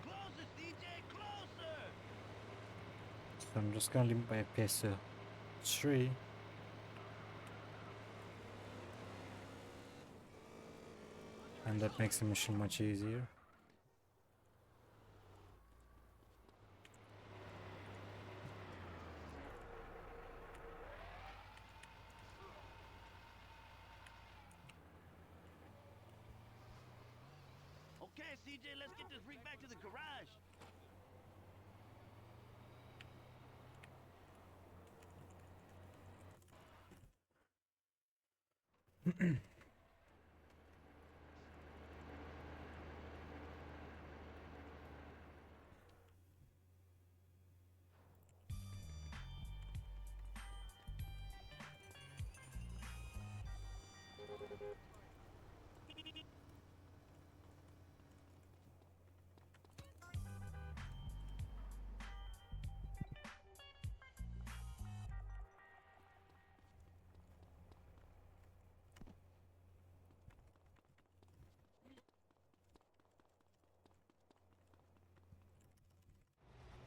Closer, CJ, closer. So I'm just gonna limit my FPS to 3. And that makes the mission much easier. Okay, CJ, let's get this rig back to the garage.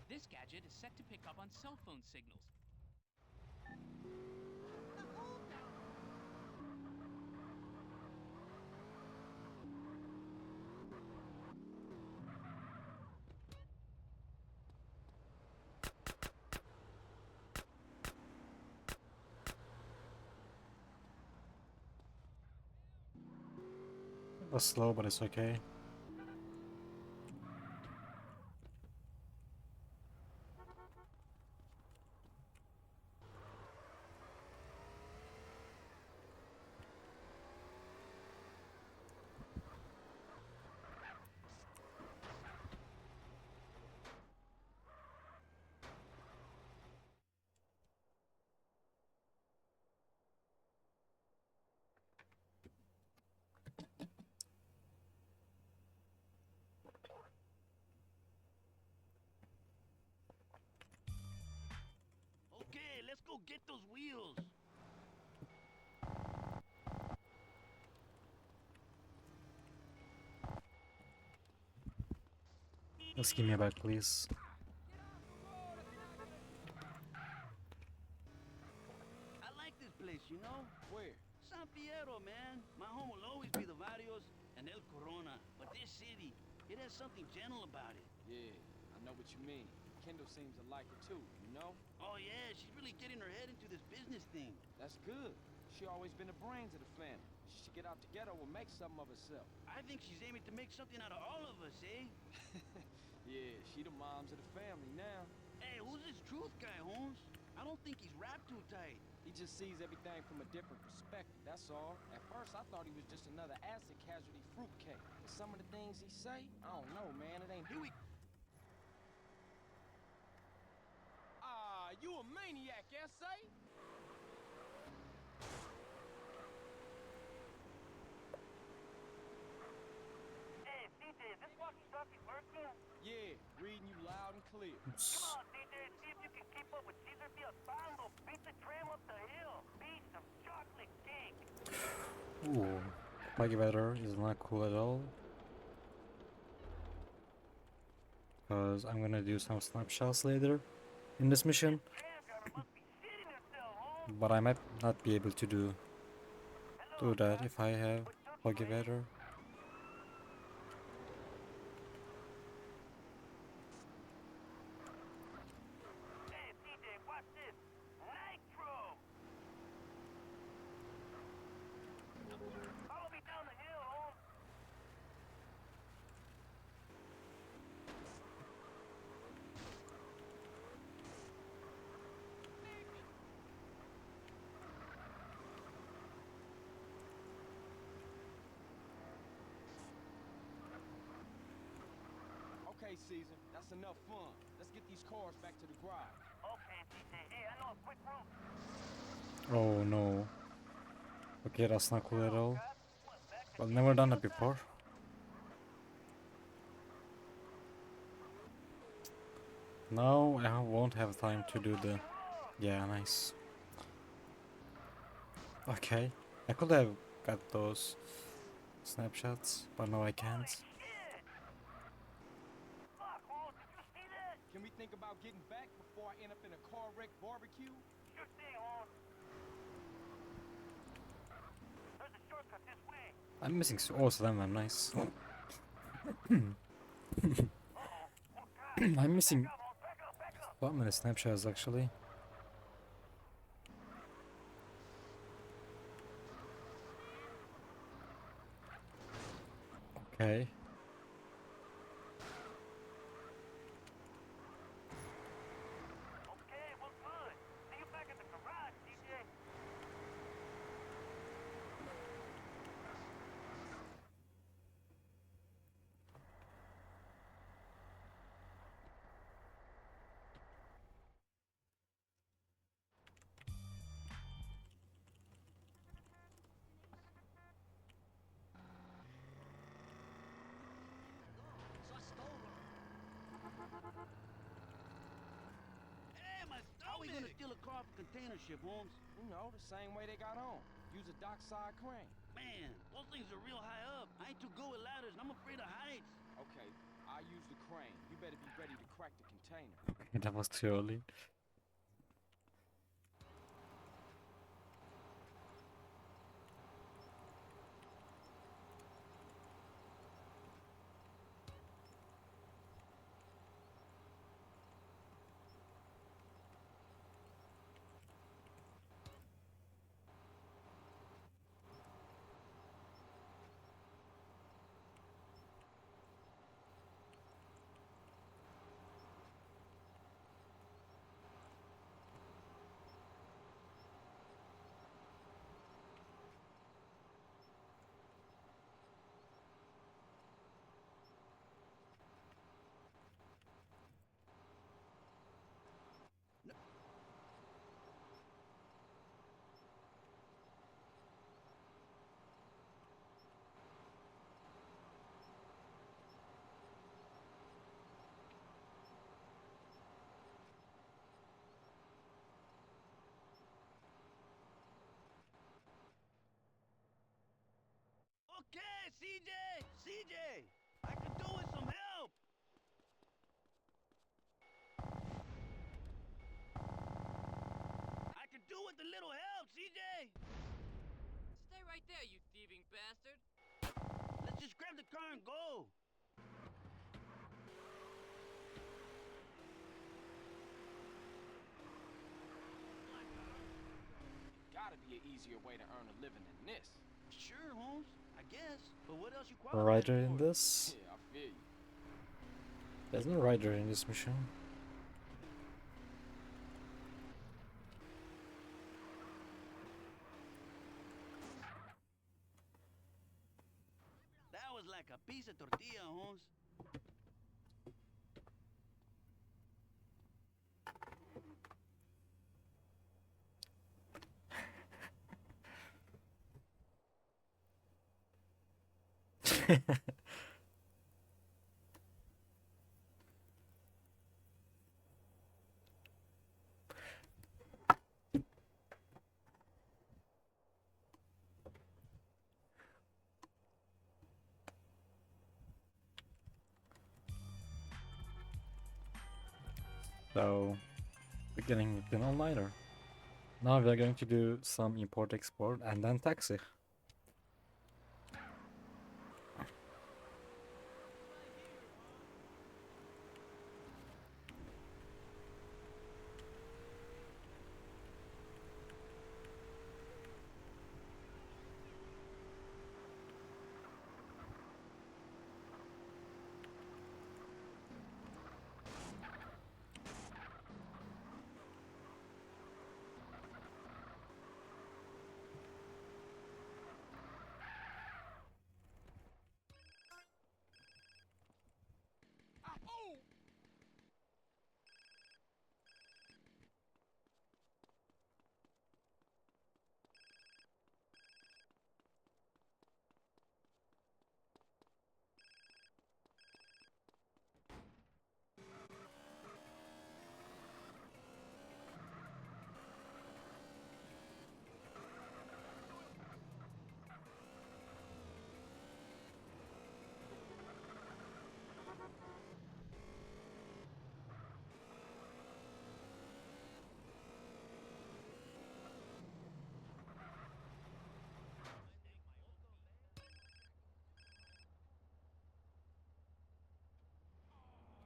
This gadget is set to pick up on cell phone signals. It was slow, but it's okay. Okay, let's go get those wheels. Just give me a back, please. I like this place, you know? Where? San Fierro, man. My home will always be the Barrios and El Corona. But this city, it has something gentle about it. Yeah, I know what you mean. Kendall seems to like it too, you know? Oh yeah, she's really getting her head into this business thing. That's good. She always been the brains of the family. She should get out the ghetto and make something of herself. I think she's aiming to make something out of all of us, eh? Yeah, she the moms of the family now. Hey, who's this truth guy, Holmes? I don't think he's wrapped too tight. He just sees everything from a different perspective, that's all. At first, I thought he was just another acid casualty fruitcake. But some of the things he say, I don't know, man. It ain't... Here we... Ah, you a maniac, S.A.? Hey, CJ, is this walkie-talkie working? Yeah, reading you loud and clear. Come on, CJ, see if you can keep up with Caesar Fiaspango. Beat the tram up the hill. Beat some chocolate cake. Ooh, buggy weather is not cool at all. Because I'm gonna do some snapshots later in this mission. Tram driver must be shitting herself, Holmes. But I might not be able to do that if I have buggy weather. Hey, CJ, watch this. Nitro. Follow me down the hill, Holmes. Okay, Caesar, that's enough fun. Let's get these cars back to the garage. Okay, CJ. Hey, I know a quick route. Oh no. Okay, that's not cool at all. I've never done that before. No, I won't have time to do the... Yeah, nice. Okay, I could have got those snapshots, but no I can't. Can we think about getting back before I end up in a car wreck barbecue? Sure thing, Holmes. There's a shortcut this way. I'm missing also them, nice. I'm missing so many snapshots actually. Okay. Okay, well, good. See you back at the garage, CJ. Hey, my stomach! How we gonna steal a car off a container ship, Holmes? You know, the same way they got on. Use a dockside crane. Man, those things are real high up. I ain't too good with ladders, and I'm afraid of heights. Okay, I'll use the crane. You better be ready to crack the container. That was too early. Okay, CJ! CJ! I could do with some help! I could do with a little help, CJ! Stay right there, you thieving bastard. Let's just grab the car and go! Gotta be an easier way to earn a living than this. Sure, Holmes. I guess. But what else you A qualify rider in for? this? Yeah, I feel you. There's no rider in this mission. That was like a piece of tortilla, Holmes. So, beginning with an all-nighter. Now we are going to do some import-export and then taxi.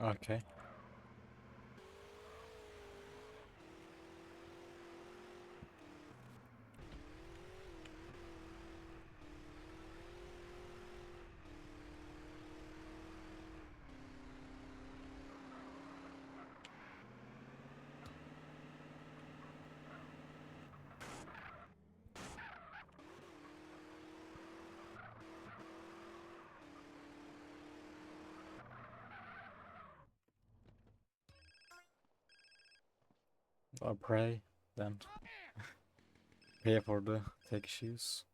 Okay. I'll pray then. Pay for the tech issues.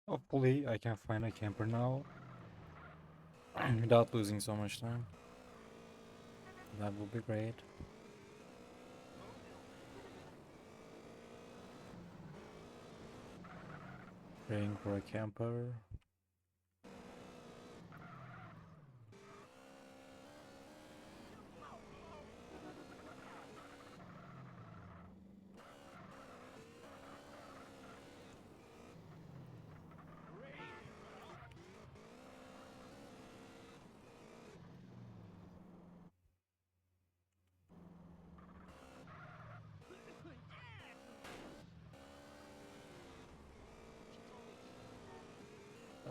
Hopefully I can find a camper now without losing so much time. That would be great. Praying for a camper.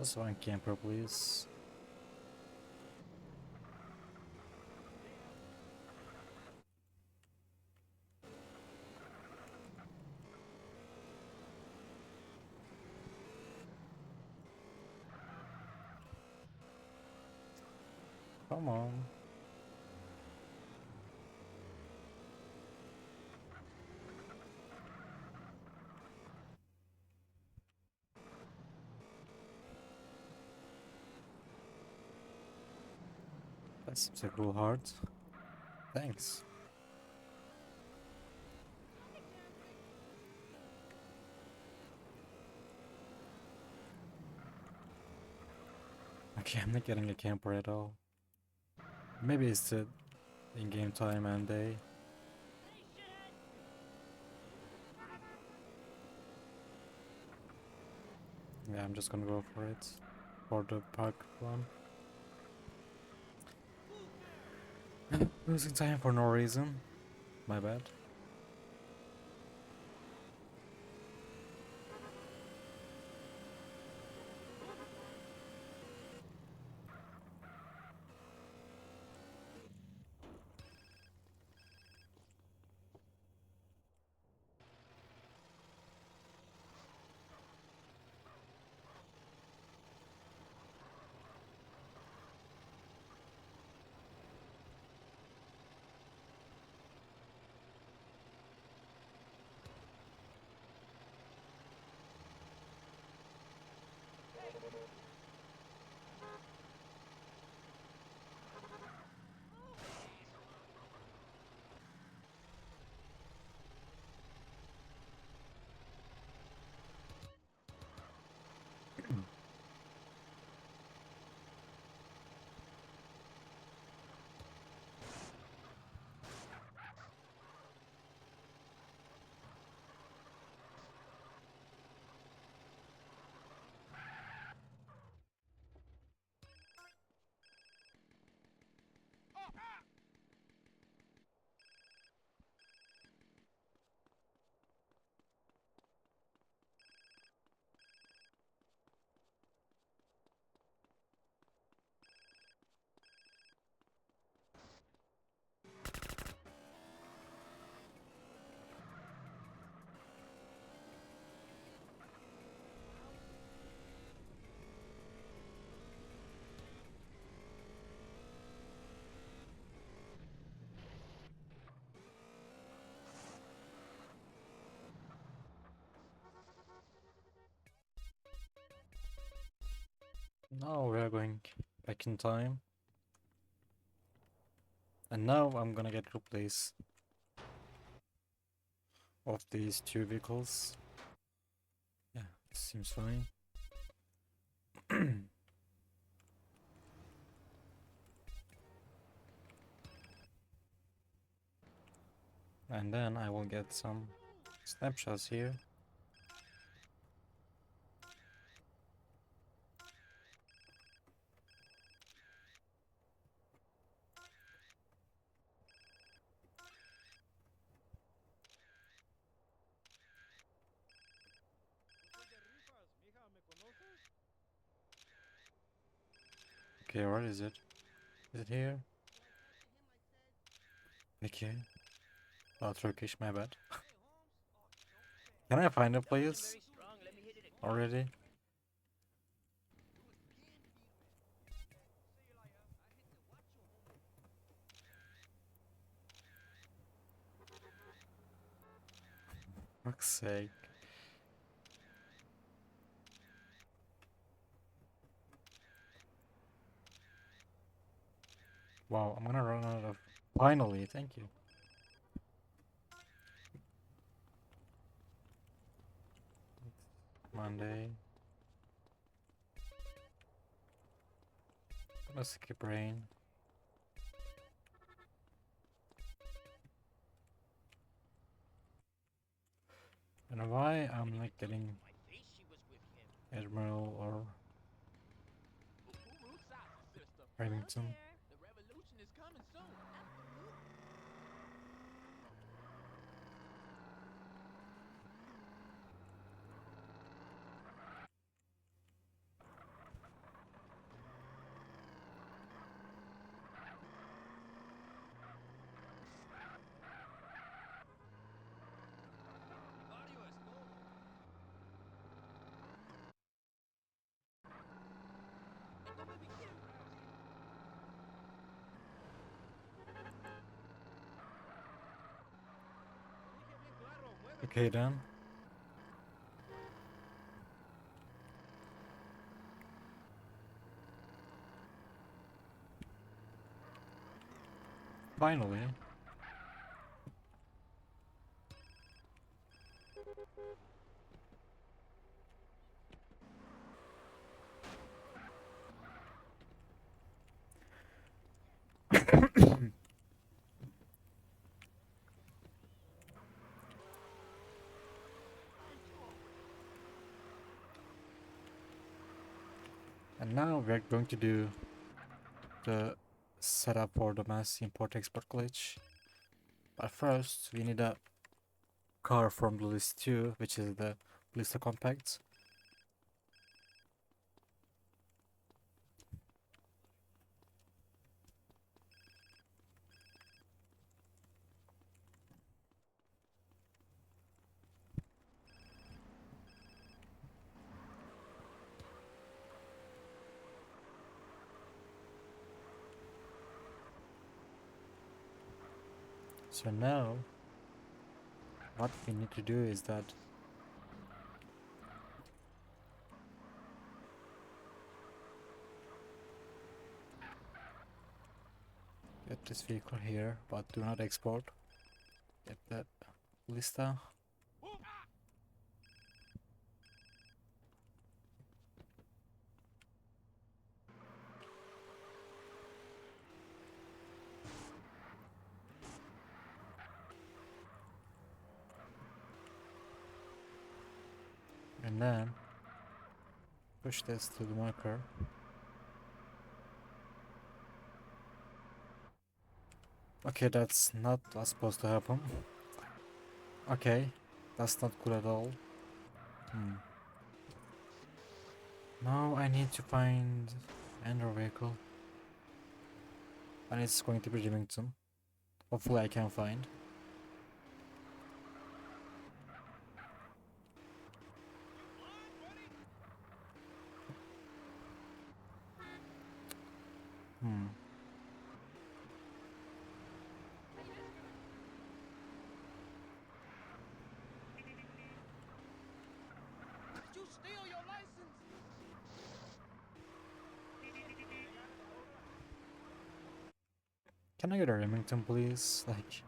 That's one camper, please. Come on. That seems a cool heart. Thanks. Okay, I'm not getting a camper at all. Maybe it's the in-game time and day. Yeah, I'm just gonna go for it. For the park one. Losing time for no reason. My bad. Now we are going back in time. And now I'm gonna get replaced of these two vehicles. Yeah, seems fine. And then I will get some snapshots here. Okay, where is it? Is it here? Okay. Oh, Turkish, my bad. Can I find a place already? Fuck's sake. Wow, I'm gonna run out of... Finally, thank you. Monday. Let's skip rain. And why I'm not getting Admiral or Remington? The revolution is coming soon. Okay then. Finally. And now we're going to do the setup for the mass import-export glitch. But first, we need a car from the list 2, which is the list of compacts. So now, what we need to do is that get this vehicle here, but do not export. Get that lista. And then push this to the marker. Okay, that's not what's supposed to happen. Okay, that's not good at all. Now I need to find another vehicle. And it's going to be Remington. Hopefully I can find. Did you steal your license? Can I get a Remington, please? Like,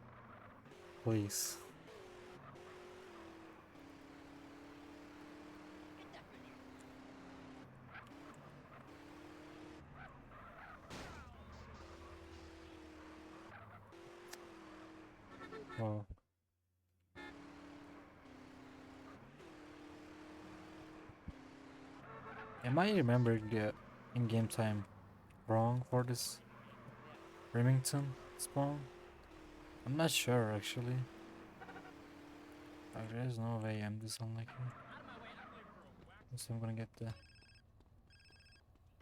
please. Well, am I remembering the in-game time wrong for this Remington spawn? I'm not sure actually. Like, there's no way I'm this unlucky. So I'm gonna get the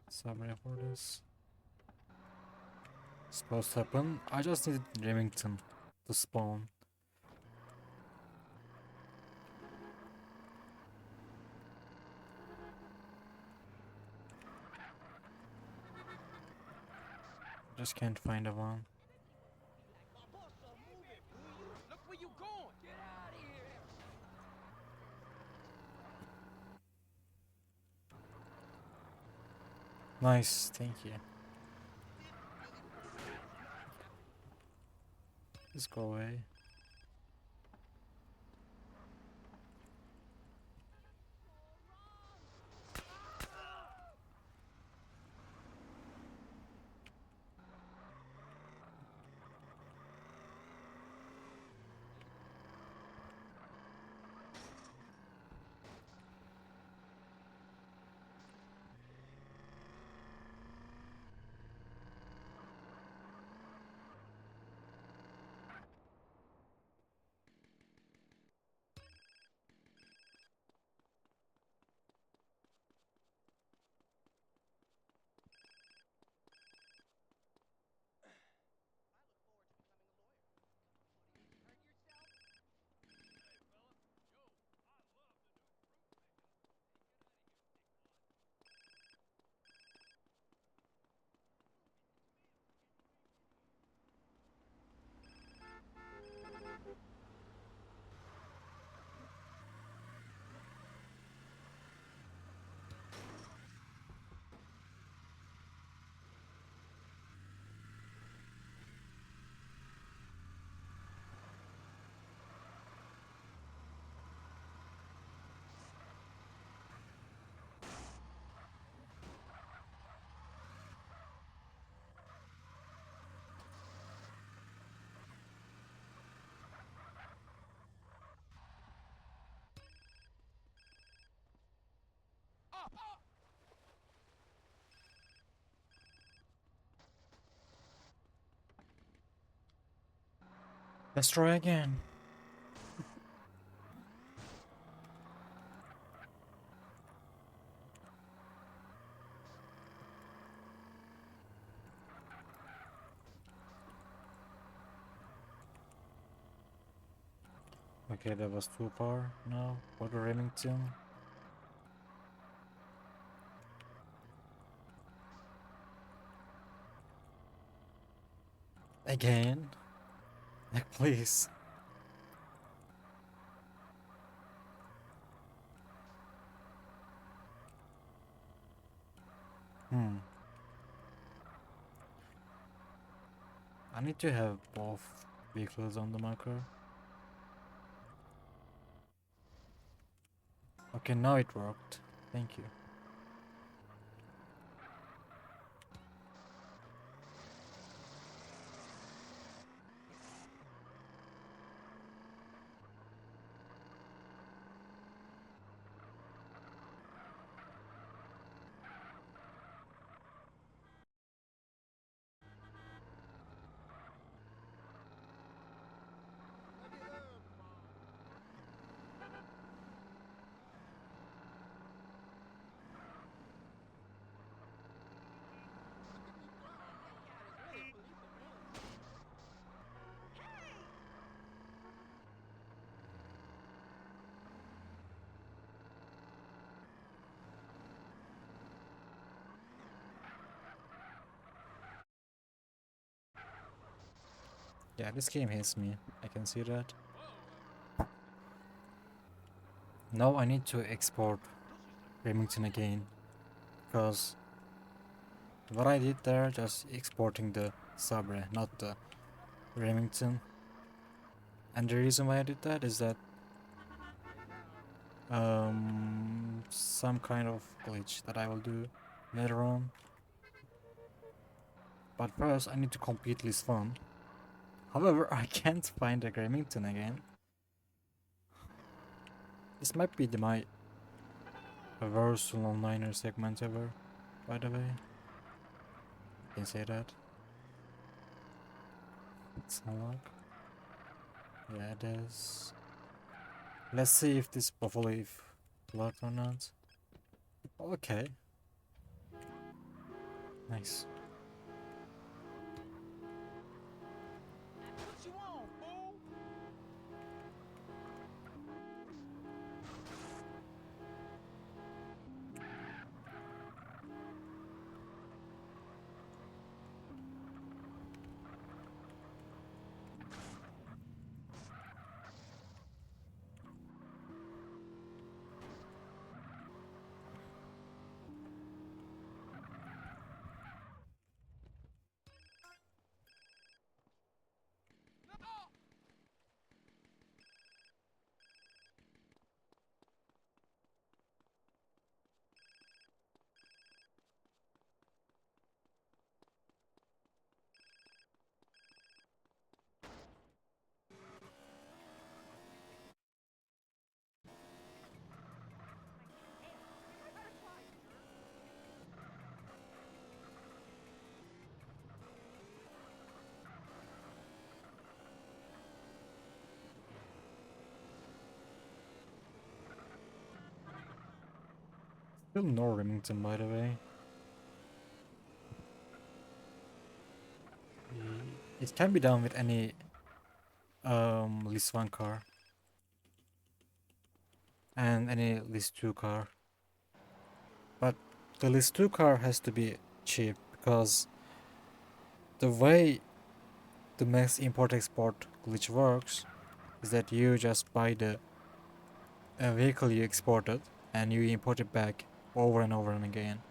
summary for this. Supposed to happen. I just need Remington to spawn. Just can't find a one. Look where you going. Get out of here. Nice, thank you. Let's go away. Let's try again. Okay, that was too far now for the Remington. Again? Like, please. I need to have both vehicles on the marker. Okay, now it worked. Thank you. Yeah, this game hits me. I can see that. Now I need to export Remington again. Because what I did there, just exporting the Sabre, not the Remington. And the reason why I did that is that some kind of glitch that I will do later on. But first I need to complete this one. However, I can't find the Remington again. This might be my worst onliner segment ever, by the way. Can say that. It's unlocked. Yeah, it is. Let's see if this buffalo leaf locked or not. Okay. Nice. What you want, fool? Still no Remington, by the way. It can be done with any list 1 car and any list 2 car, but the list 2 car has to be cheap because the way the max import export glitch works is that you just buy the vehicle you exported and you import it back over and over and again.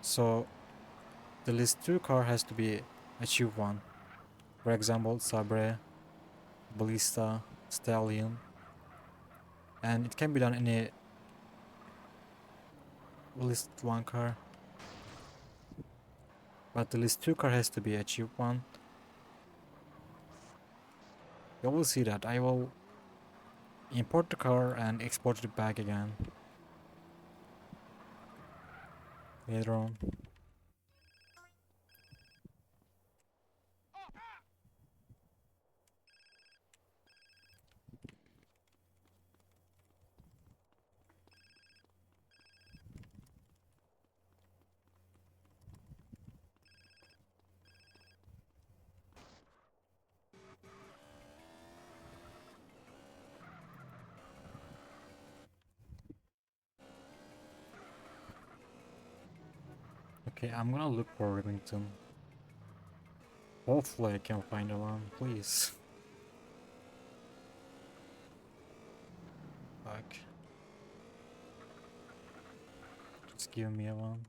So the list 2 car has to be a cheap one. For example, Sabre, Ballista, Stallion, and it can be done in a list 1 car, but the list 2 car has to be a cheap one. You will see that I will import the car and export it back again later on. Okay, I'm gonna look for Remington. Hopefully I can find one, please. Fuck. Just give me a one.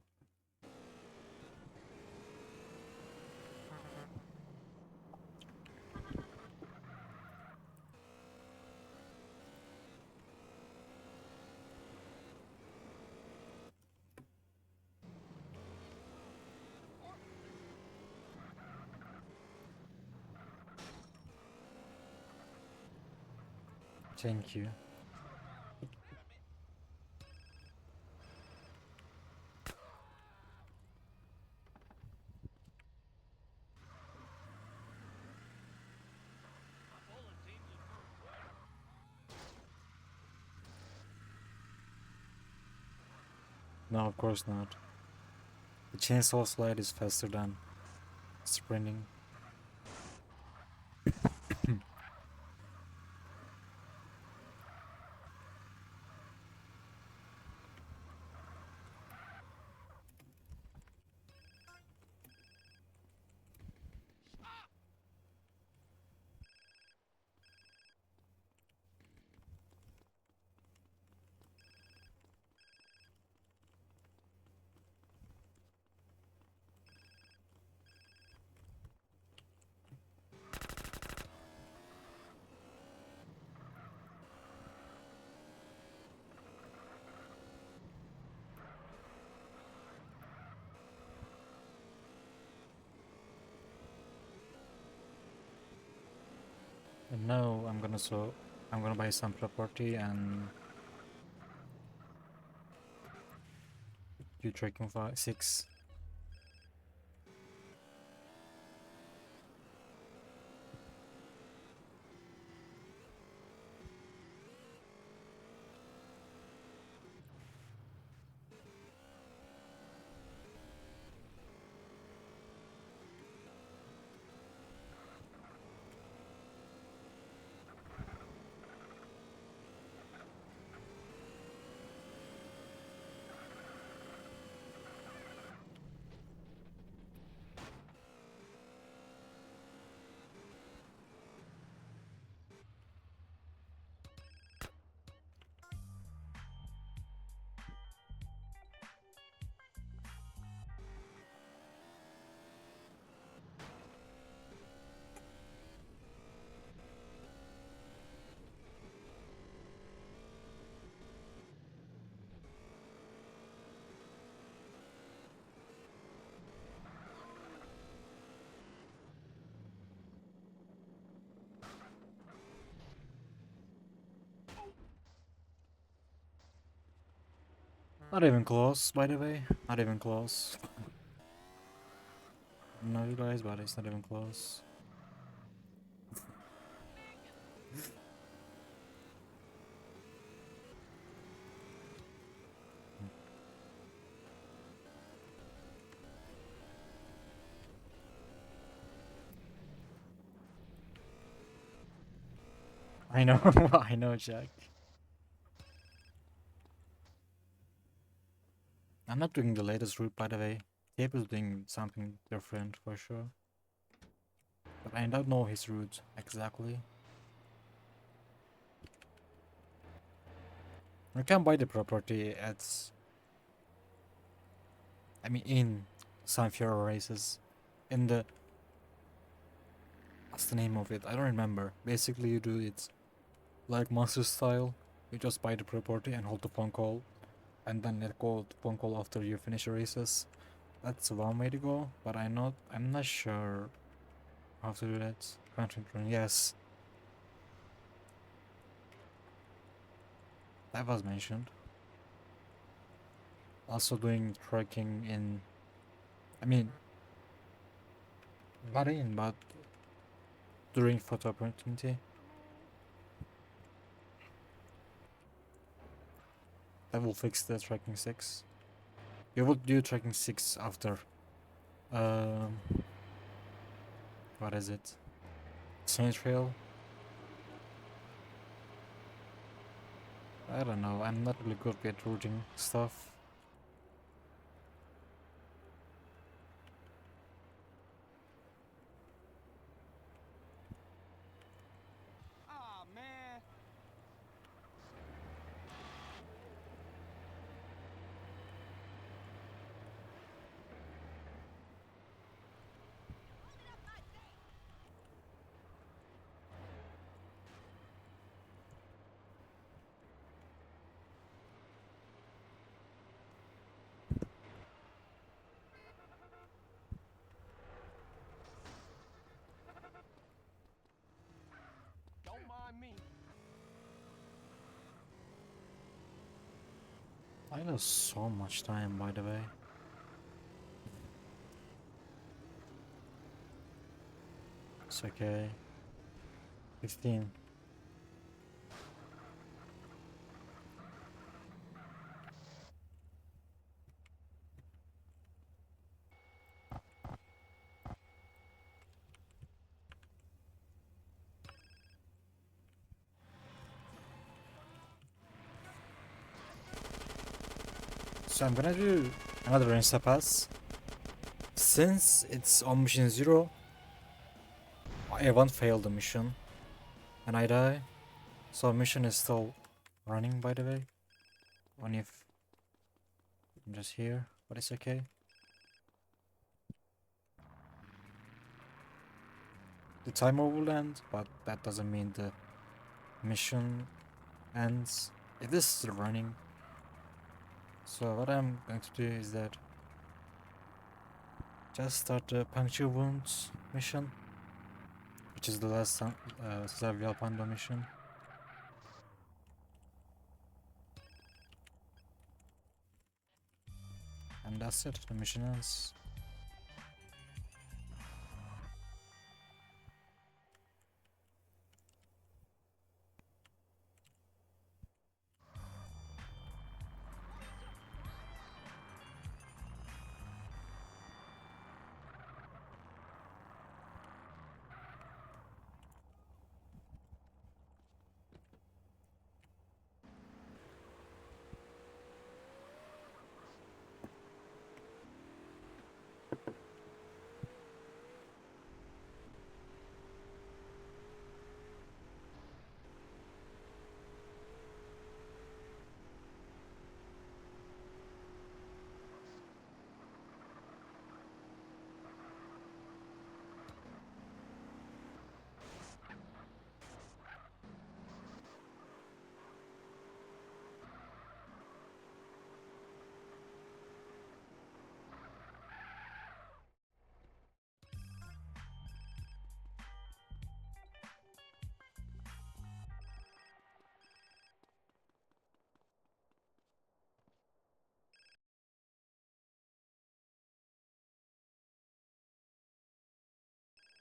Thank you. No, of course not. The chainsaw slide is faster than sprinting. And now I'm gonna buy some property and do tracking 6. Not even close, by the way. Not even close. No, you guys, but it's not even close. I know, I know, Jack. I'm not doing the latest route, by the way. Tape is doing something different for sure. But I don't know his route exactly. You can buy the property at, I mean, in some Fiora races. In the, what's the name of it? I don't remember. Basically, you do it like monster style. You just buy the property and hold the phone call, and then let go of the phone call after you finish the races. That's one way to go, but I'm not sure how to do that. Content run, yes. That was mentioned. Also doing tracking in, I mean, not in, but during photo opportunity. That will fix the tracking 6. You will do tracking 6 after, um, what is it? Saint Trail? I don't know, I'm not really good with routing stuff. Ah, man. Don't mind me. I lost so much time, by the way. It's okay. 15. So I'm gonna do another Insta pass. Since it's on mission 0, I won't fail the mission. And I die. So mission is still running, by the way. Only if I'm just here, but it's okay. The timer will end, but that doesn't mean the mission ends. It is still running. So what I'm going to do is that just start the puncture wounds mission. which is the last Survival Panda mission. And that's it, the mission ends.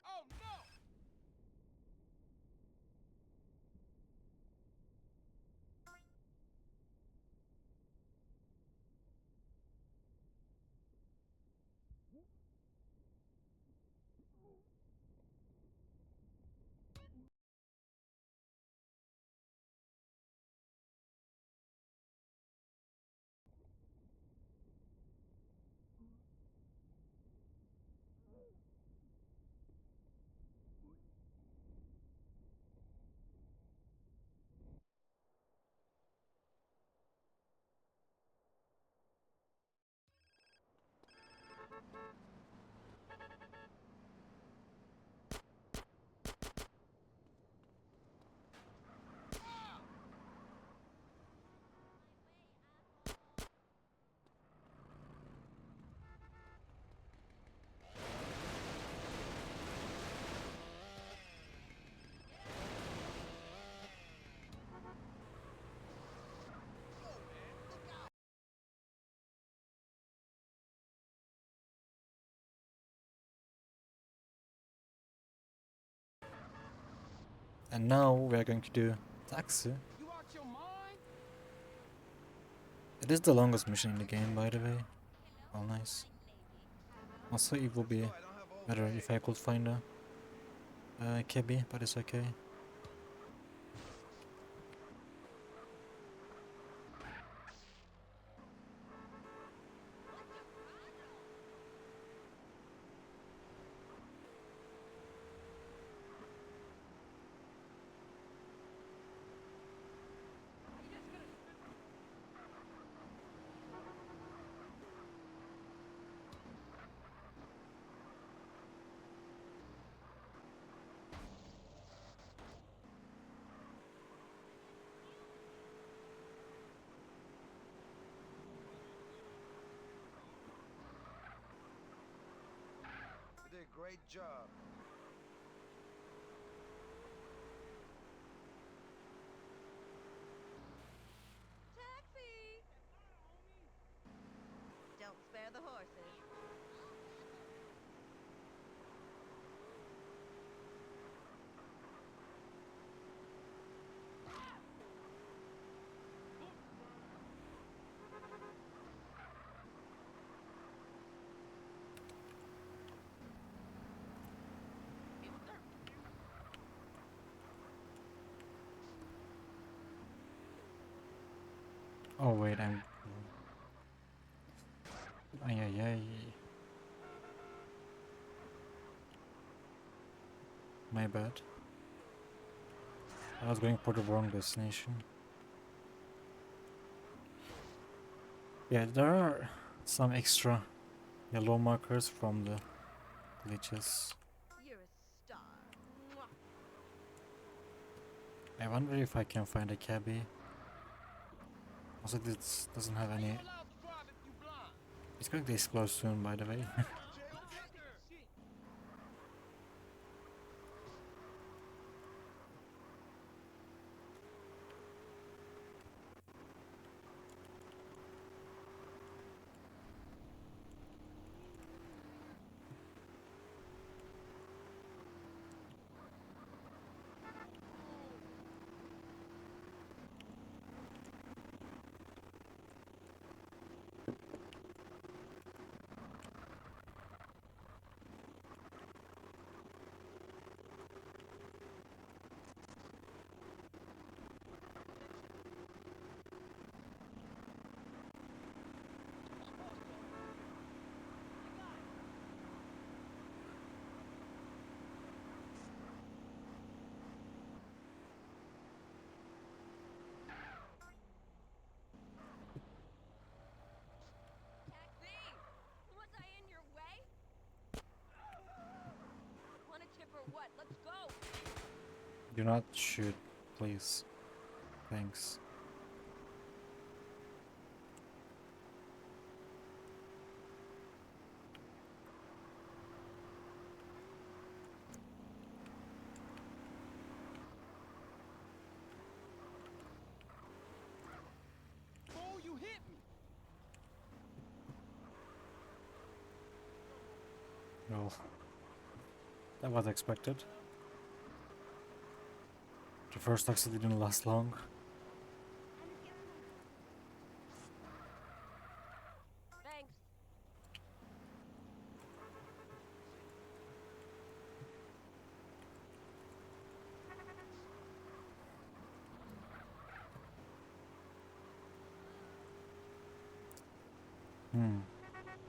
Oh no! And now we are going to do Taxi. You out your mind? It is the longest mission in the game, by the way. Oh, nice. Also, it would be better if I could find a cabbie, but it's okay. You did a great job. Taxi! Don't spare the horses. Oh wait, I'm... Ay, ay, ay. My bad. I was going for the wrong destination. Yeah, there are some extra yellow markers from the glitches. You're a star. Mwah. I wonder if I can find a cabbie. Also, this doesn't have any... Allowed to drive if you blind. It's going to explode soon, by the way. Jail checker. Shit. Do not shoot, please. Thanks. Fool, you hit me! Well, that was expected. The first taxi didn't last long. Thanks.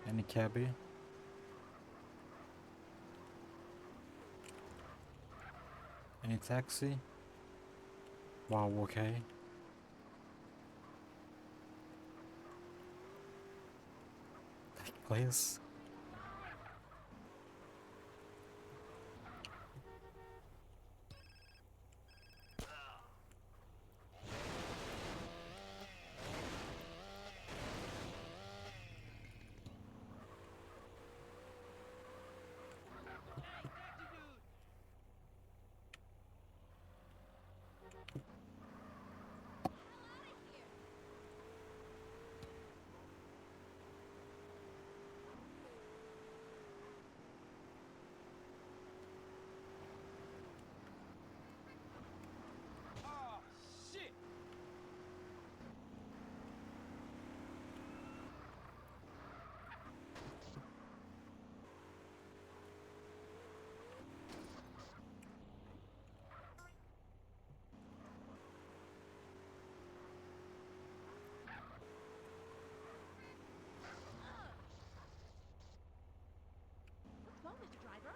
Any cabbie? Any taxi? Wow, okay. Please. Oh, shit! What's wrong, Mr. Driver?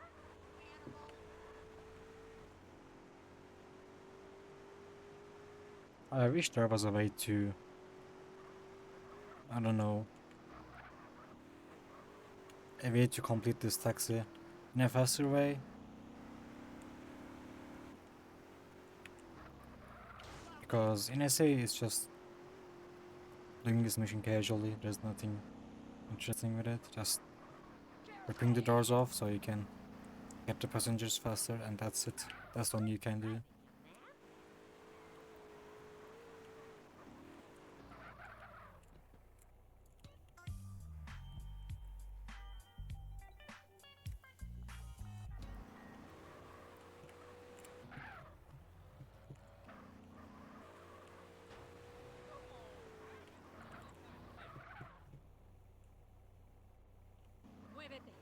I wish there was a way to, I don't know, a way to complete this taxi in a faster way. Because in SA it's just doing this mission casually, there's nothing interesting with it, just ripping the doors off so you can get the passengers faster, and that's it. That's the only you can do. Muévete.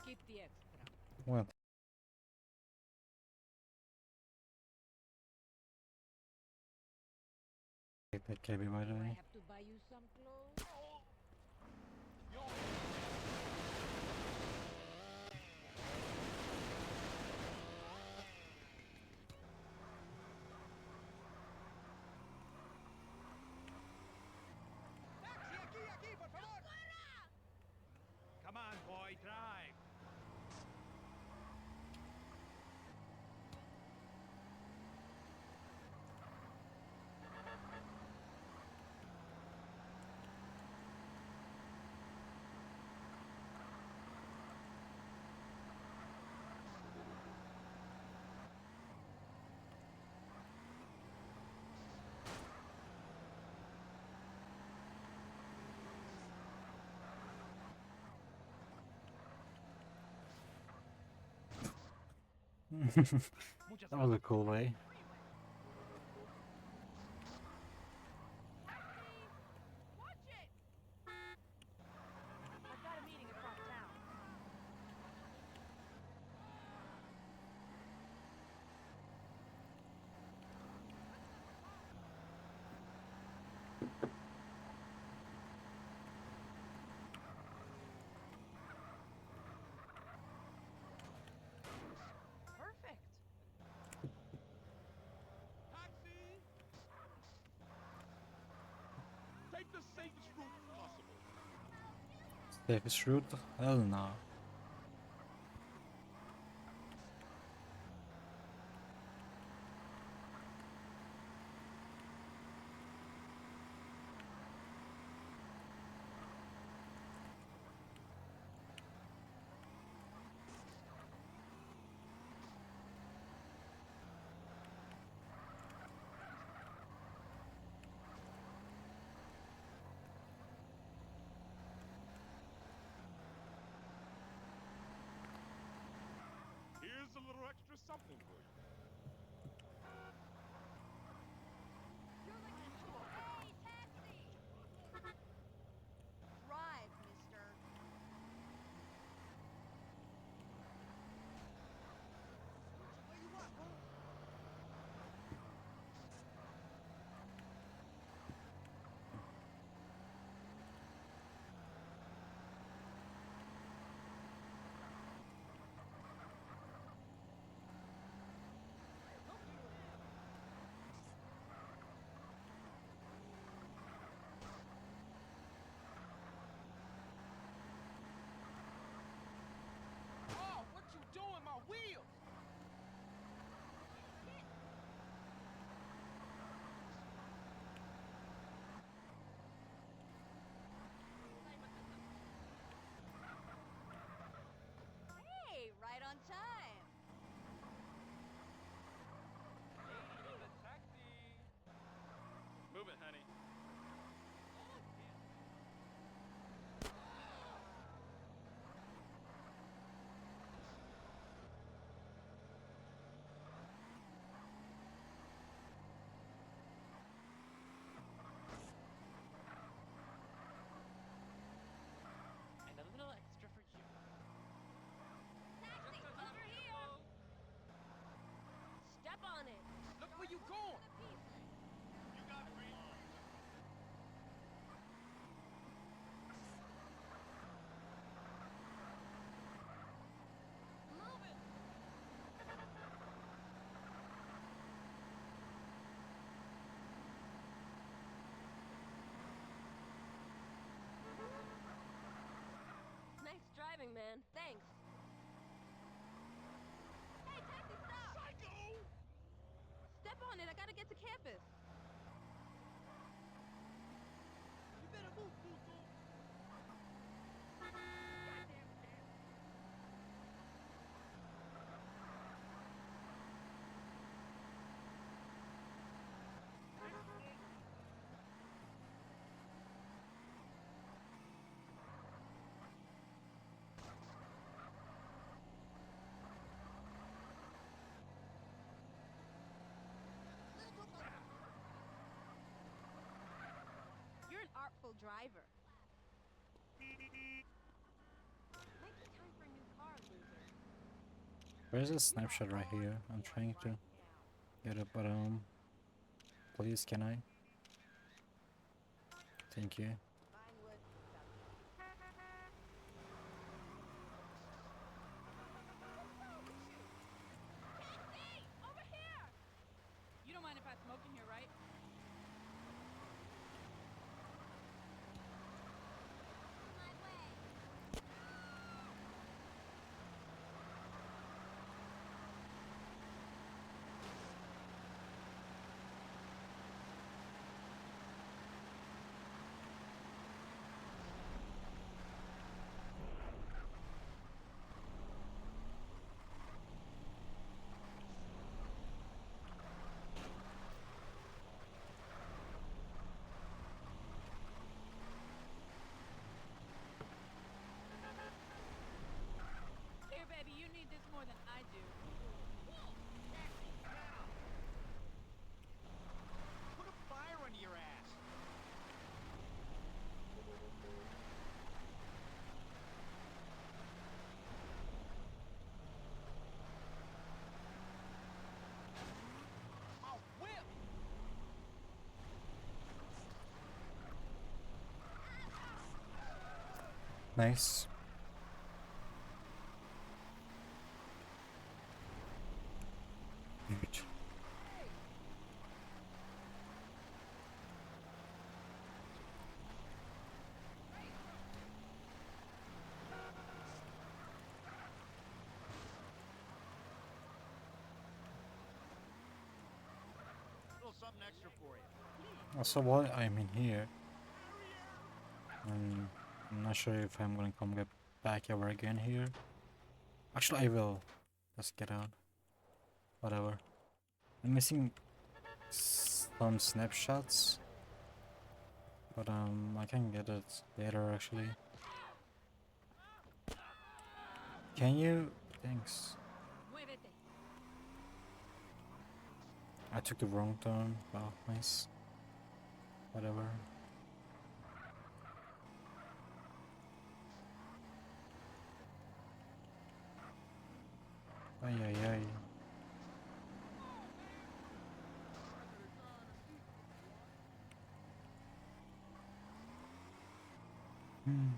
Keep the extra. Well, take that cabby by the I way. have to buy you some clothes. Come on, boy, drive. That was a cool way. Watch it! I've got a meeting across town. the safest route possible. Safest route? Hell no. Here's a little extra something for you. You're like a tool. Hey, taxi! Drive, mister. Where you at, bro? Oh, what you doing, my wheels? Hey, right on time. Lady in the taxi. Move it, honey. And a little extra for you. Taxi, over here. Step on it. Look where you going. You got green. Move it. Nice driving, man. Thanks. Hey, taxi, stop! Psycho! Step on it. I gotta get to campus. You better move, Puto. You're an artful driver. Might be time for a new car, loser. Where's the snapshot right here? I'm trying to get it, but please, can I? Thank you. Vinewood, Taxi! Over here! You don't mind if I smoke in here, right? My way. Here, baby, you need this more than I do. Put a fire under your ass. My whip! Nice. Huge. something extra for you. Also, while I'm in here, I'm not sure if I'm gonna come back ever again here. Actually, I will. Let's get out. Whatever. I'm missing some snapshots, but I can get it later actually. Can you? Thanks. Muévete. I took the wrong turn. Wow, nice. Whatever. Ay ay ay. Hmm.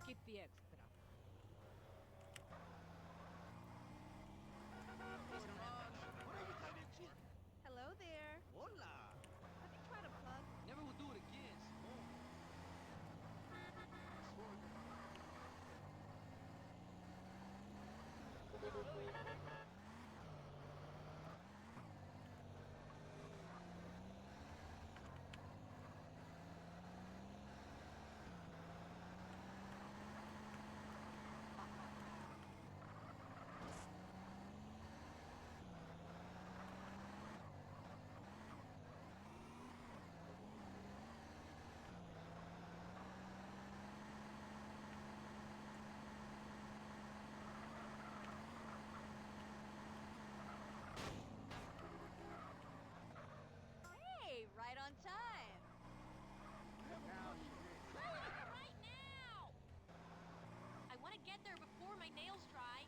Keep the extra. Hello there. Hola. Have you tried a plug? Never will do it again, Simone. Hey, right on time. Right now. I want to get there before my nails dry.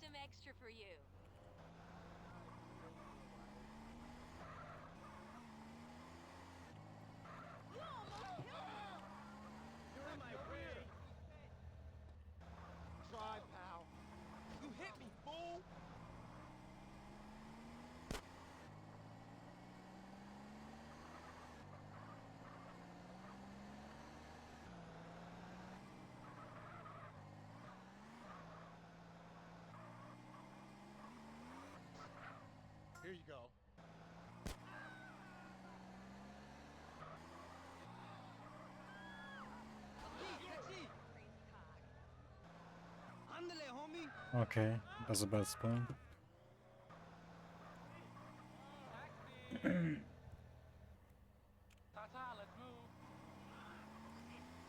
Some extra for you. You almost killed me. You're in my way. Try, pal. You hit me, fool. Here you go. Crazy cock. Ándale, homie. Okay, that's a bad spawn. Ta-ta, let's move.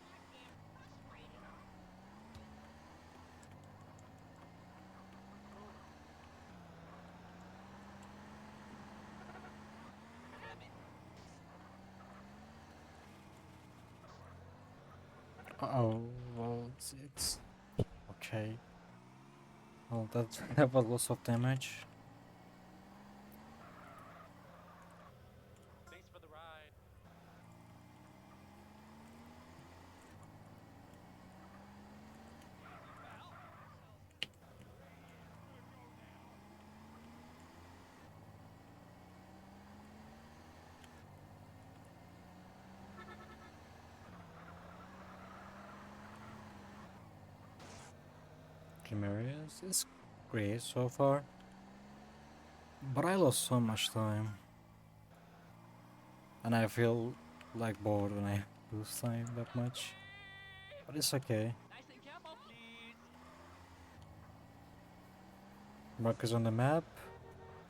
Goddamn frustrating. Oh, well, it's okay. Well, that have a loss of damage. Thanks for the ride. Glomerius is great so far, but I lost so much time, and I feel like bored when I lose time that much. But it's okay. Nice and careful, please. Markers on the map,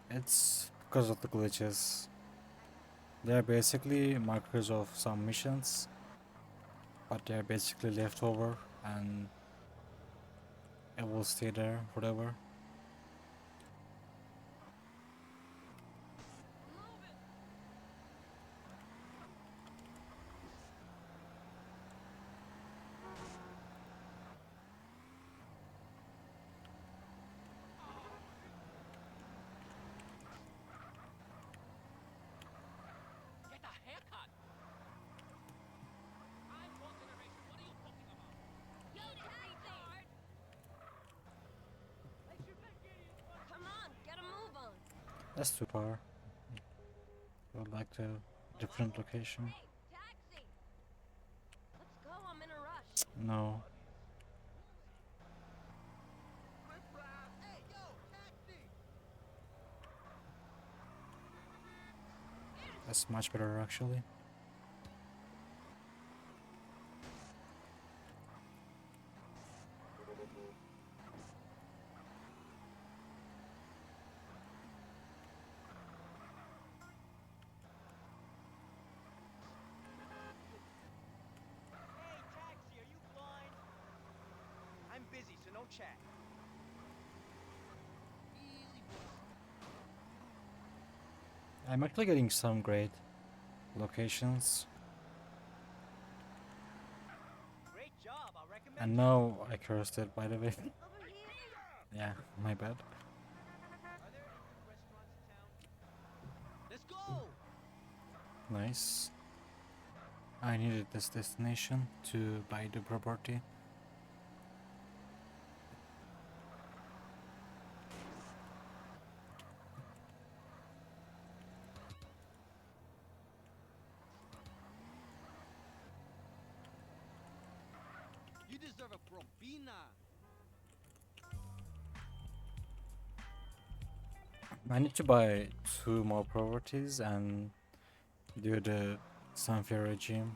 it's because of the glitches. They're basically markers of some missions, but they're basically leftover and it will stay there forever. That's too far. I would like to different location. Hey, taxi! Let's go, I'm in a rush. No. Hey, yo, taxi! That's much better actually. Hey, taxi, are you blind? I'm busy, so no chat. Easy, I'm actually getting some great locations. great job. I'll recommend And now I cursed it, by the way. Over here? Yeah, my bad. Are there any good restaurants in town? Let's go! Nice. I needed this destination to buy the property. You deserve a propina. I need to buy 2 more properties and do the Sanfia regime.